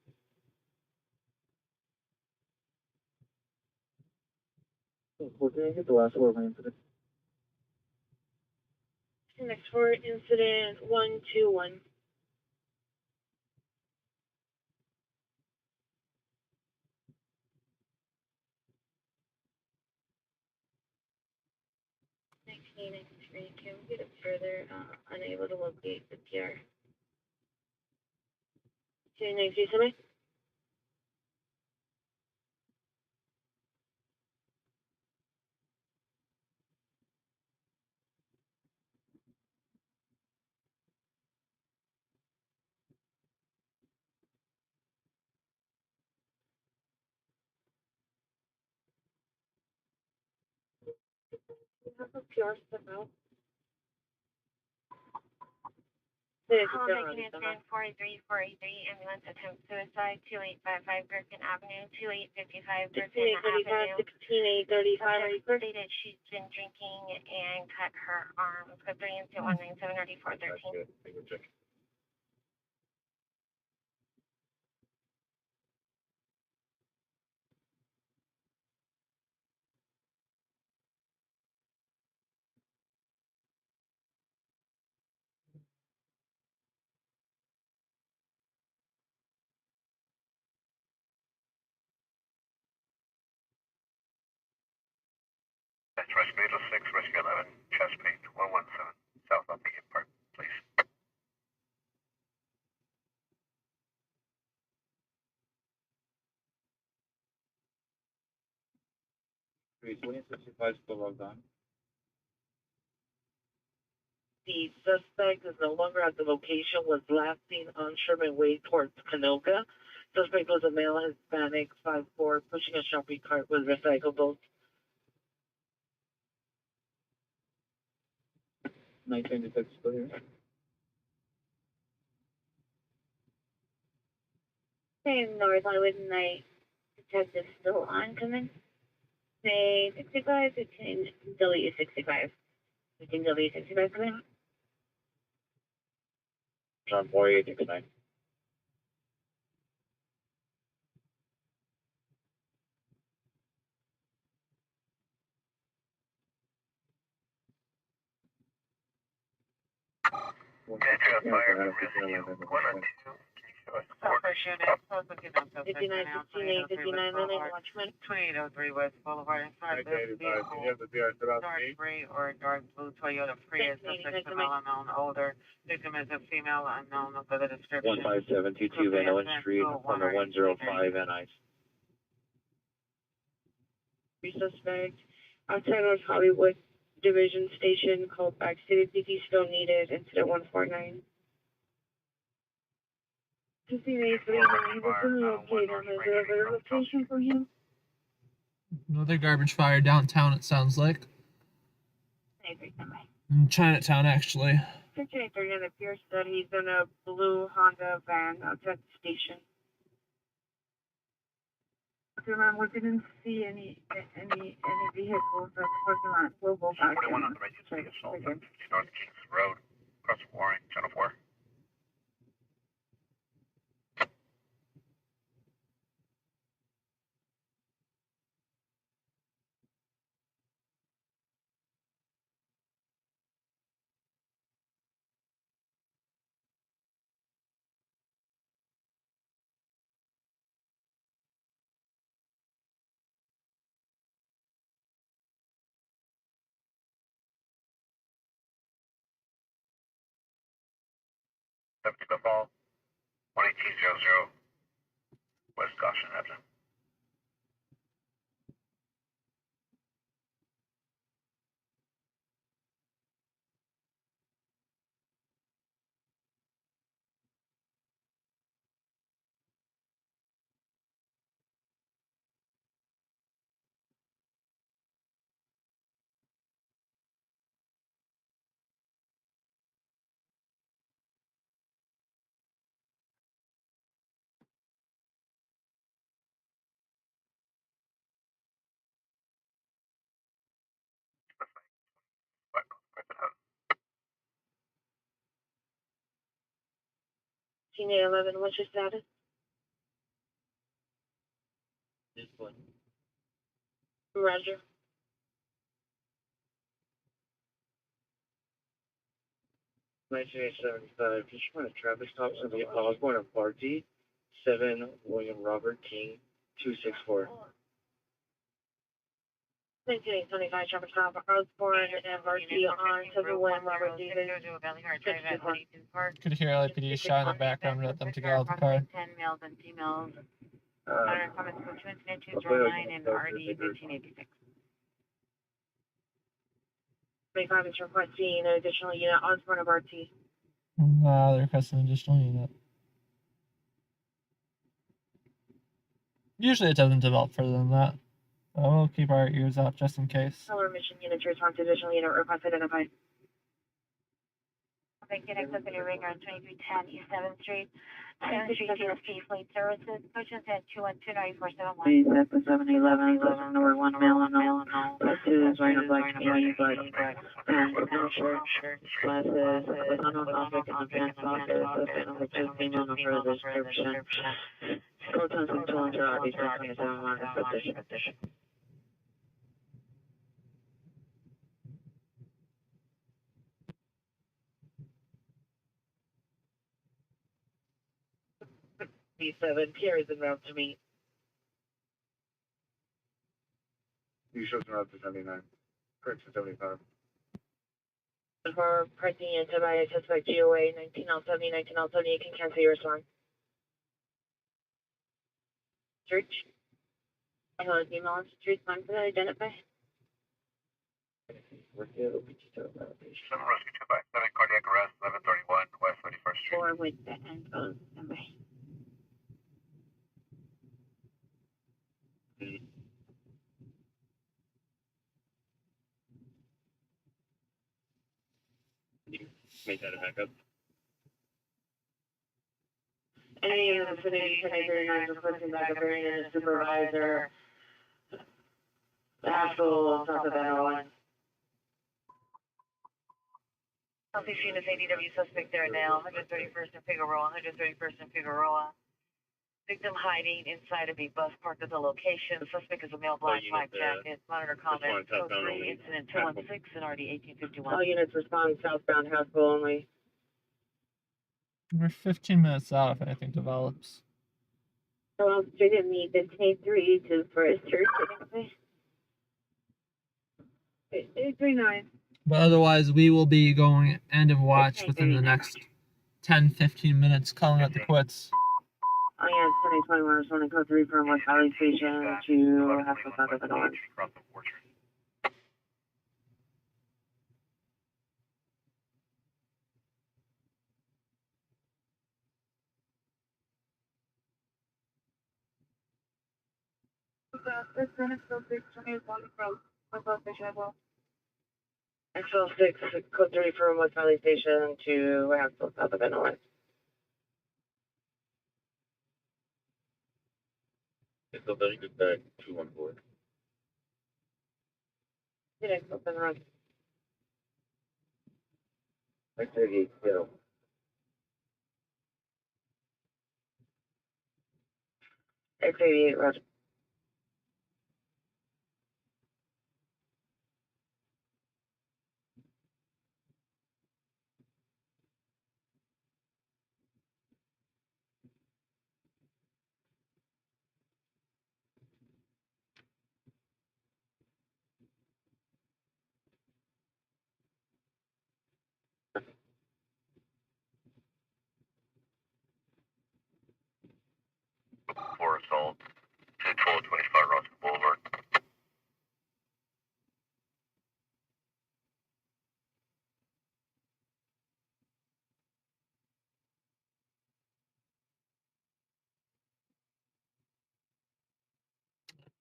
Well, can I get the last word of my incident? Next for incident 121. Can we get it further? Unable to locate the PR. Can you see something? You have a PR stuff out. Call making incident 43483, ambulance attempt suicide, 2855 Gherkin Avenue, 2855 Gherkin Avenue. 16835. Stated she's been drinking and cut her arm. Code 3 incident 197 RD 413. That's Rescue 806, Rescue 11, Chesapeake 117, South of the Park, please. 365 still logged on. The suspect is no longer at the location, was last seen on Sherman Way towards Canoga. Suspect was a male Hispanic, 5'4", pushing a shopping cart with recyclables. 926 still here. Same North Hollywood Night Detective still on, coming. Say 65, 15 W65. 15 W65 coming. John 4869. Metro Fire from Rescue 102. Southwest unit, looking up 59, 59, 59, Watchman. 2803 West Boulevard, inside this vehicle, dark gray or dark blue Toyota Prius, suspect female unknown, older, victim is a female unknown, for the description. 15722 Van Owen Street, corner 105 NI. Suspect outside North Hollywood Division Station, called back City PT still needed, incident 149. 5839, what's the location? Is there a better location for him? Another garbage fire downtown, it sounds like. In Chinatown, actually. 5830, it appears that he's in a blue Honda van outside the station. Okay, ma'am, we didn't see any vehicles at the parking lot. We'll go back. 41 on the right side of Assault, 50 North Kings Road, across the Warren, Channel 4. Football, 11800, West Goshen Avenue. Tina 11, what's your status? This one. Roger. Just run a traffic stop in the Osborne of Barty, 7 William Robert King, 264. 1925 traffic stop, Osborne and Barty on 7 William Robert Davis. Could hear LAPD shot in the background, let them to get out of the car. 10 males and females. Honor comments for 209 and RD 1586. 25 is requesting an additional unit, Osborne of RT. No, they're requesting an additional unit. Usually it doesn't develop further than that. But we'll keep our ears out just in case. Color mission unit to respond to additional unit request identified. Thank you. Next up, any ring on 2310 East 7th Street. 7th Street CSP Fleet Services. Purchase at 212-9471. Set for 711, number 1 male unknown. Plus 2 is wearing a black skinny black pants, no shirt, glasses, with unknown object in the pants pocket. Suspect number 2 female, no further description. Protons and tools are obviously 27 minus petition. B7, Pierre is en route to meet. You shows are up to 79. Correct to 75. For pressing into by suspect GOA 1970, 1970, you can cancel your response. Search. Hello, email street line for that identify. We're here, OPT to Seven rescue 2 by 7 cardiac arrest, 1131 West 31st Street. 4 with the handphone. You make that a backup. Any in the vicinity, 1039 requesting backup area and a supervisor. The Haskell, south of N01. Southeast units ADW suspect there now, 131st and Figueroa, 131st and Figueroa. Victim hiding inside of a bus parked at the location. The suspect is a male black jacket. Monitor comment, code 3, incident 216 and RD 1851. All units respond southbound Haskell only. We're 15 minutes out if anything develops. Well, they didn't need the K3 to first or 839. But otherwise, we will be going end of watch within the next 10-15 minutes, calling out the quits. Oh yeah, 1021 responding code 3 from West Valley Station to Haskell south of N01. XL6, code 3 from West Valley Station to Haskell south of N01. It's a very good bag, 214. Units open run. X38, go. X88, roger. For assault to 1225 Roscoe Boulevard.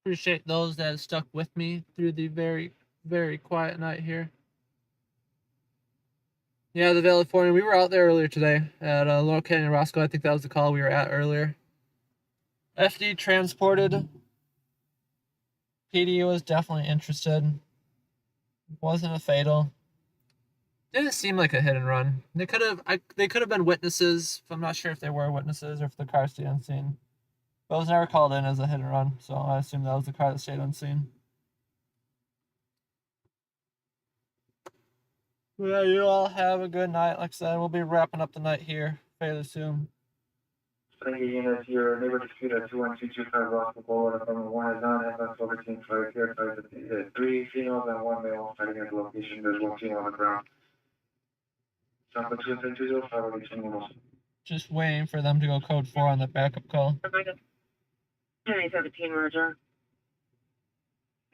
Appreciate those that stuck with me through the very, very quiet night here. Yeah, the California. We were out there earlier today at Laurel Canyon Roscoe. I think that was the call we were at earlier. FD transported. PD was definitely interested. Wasn't a fatal. Didn't seem like a hit and run. They could have been witnesses. I'm not sure if they were witnesses or if the car stayed unseen. But it was never called in as a hit and run, so I assume that was the car that stayed unseen. Yeah, you all have a good night. Like I said, we'll be wrapping up the night here fairly soon. Thank you, units. Your neighbor dispute at 21225 Rockville Boulevard. Number 1 is not FS 14 here. 3 females and 1 male fighting at the location. There's 1 female on the ground. Sample 20205, Just waiting for them to go code 4 on the backup call. 1017, roger.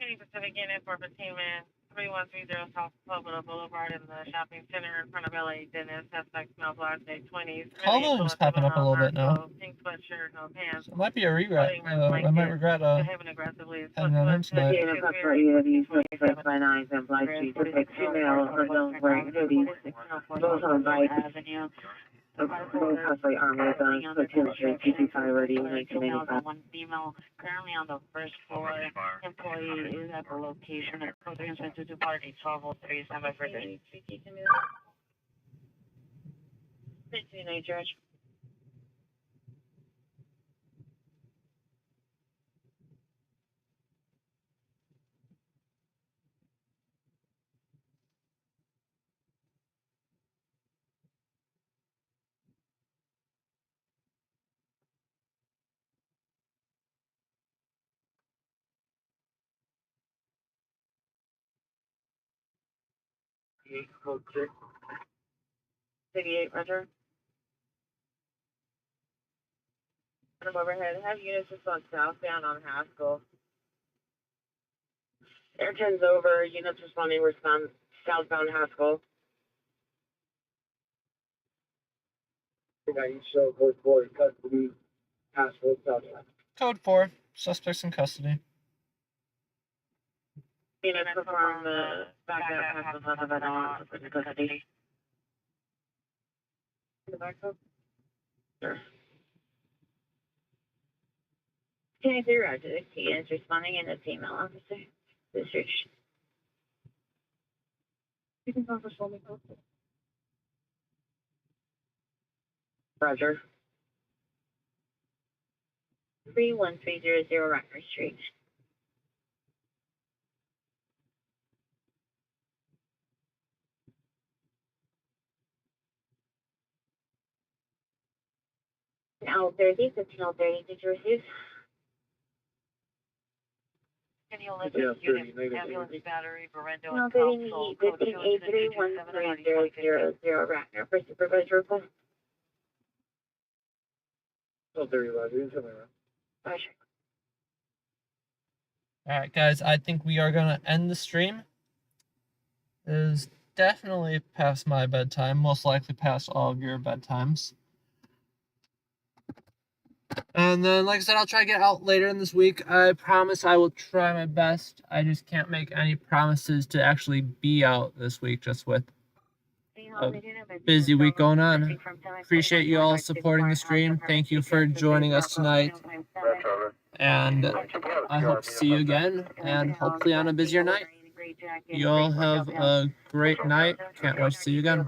City Pacific Unit 415 man, 3130 South Pueblo Boulevard in the shopping center in front of LA Dennis. Suspect smell black, day 20s. Column's popping up a little bit now. Pink sweatshirt, no pants. So it might be a regret. I might regret having that in tonight. Yeah, that's for either of these suspects by 9 and Blythe Street. Suspect 2 males are those wearing hoodies. Both on bikes. Both possibly armed with guns. Potentially PC5 ready in 1985. One female currently on the first floor. Employee is at the location at Code 322 Party 1203. Stand by for day. 19 George. Code 6. 88, roger. I'm overhead. Have units respond southbound on Haskell. Air 10's over. Units responding. We're southbound Haskell. Got each show code 4 custody, Haskell, southbound. Code 4. Suspects in custody. Units perform the backup Haskell south of Venmo. Suspects in custody. The backup? Sure. 23 Roger. The units responding and a female officer. District. You can call for show me code. Roger. 31300 Rockford Street. L30, 15L30, did you receive? Ambulance battery, Berendo, and L30, 15A31300 Rockford for supervisor report. L30, Roger. You can tell me around. Roger. Alright, guys, I think we are going to end the stream. It is definitely past my bedtime, most likely past all of your bedtimes. And then, like I said, I'll try to get out later in this week. I promise I will try my best. I just can't make any promises to actually be out this week, just with a busy week going on. Appreciate you all supporting the stream. Thank you for joining us tonight. And I hope to see you again, and hopefully on a busier night. You all have a great night. Can't wait to see you again.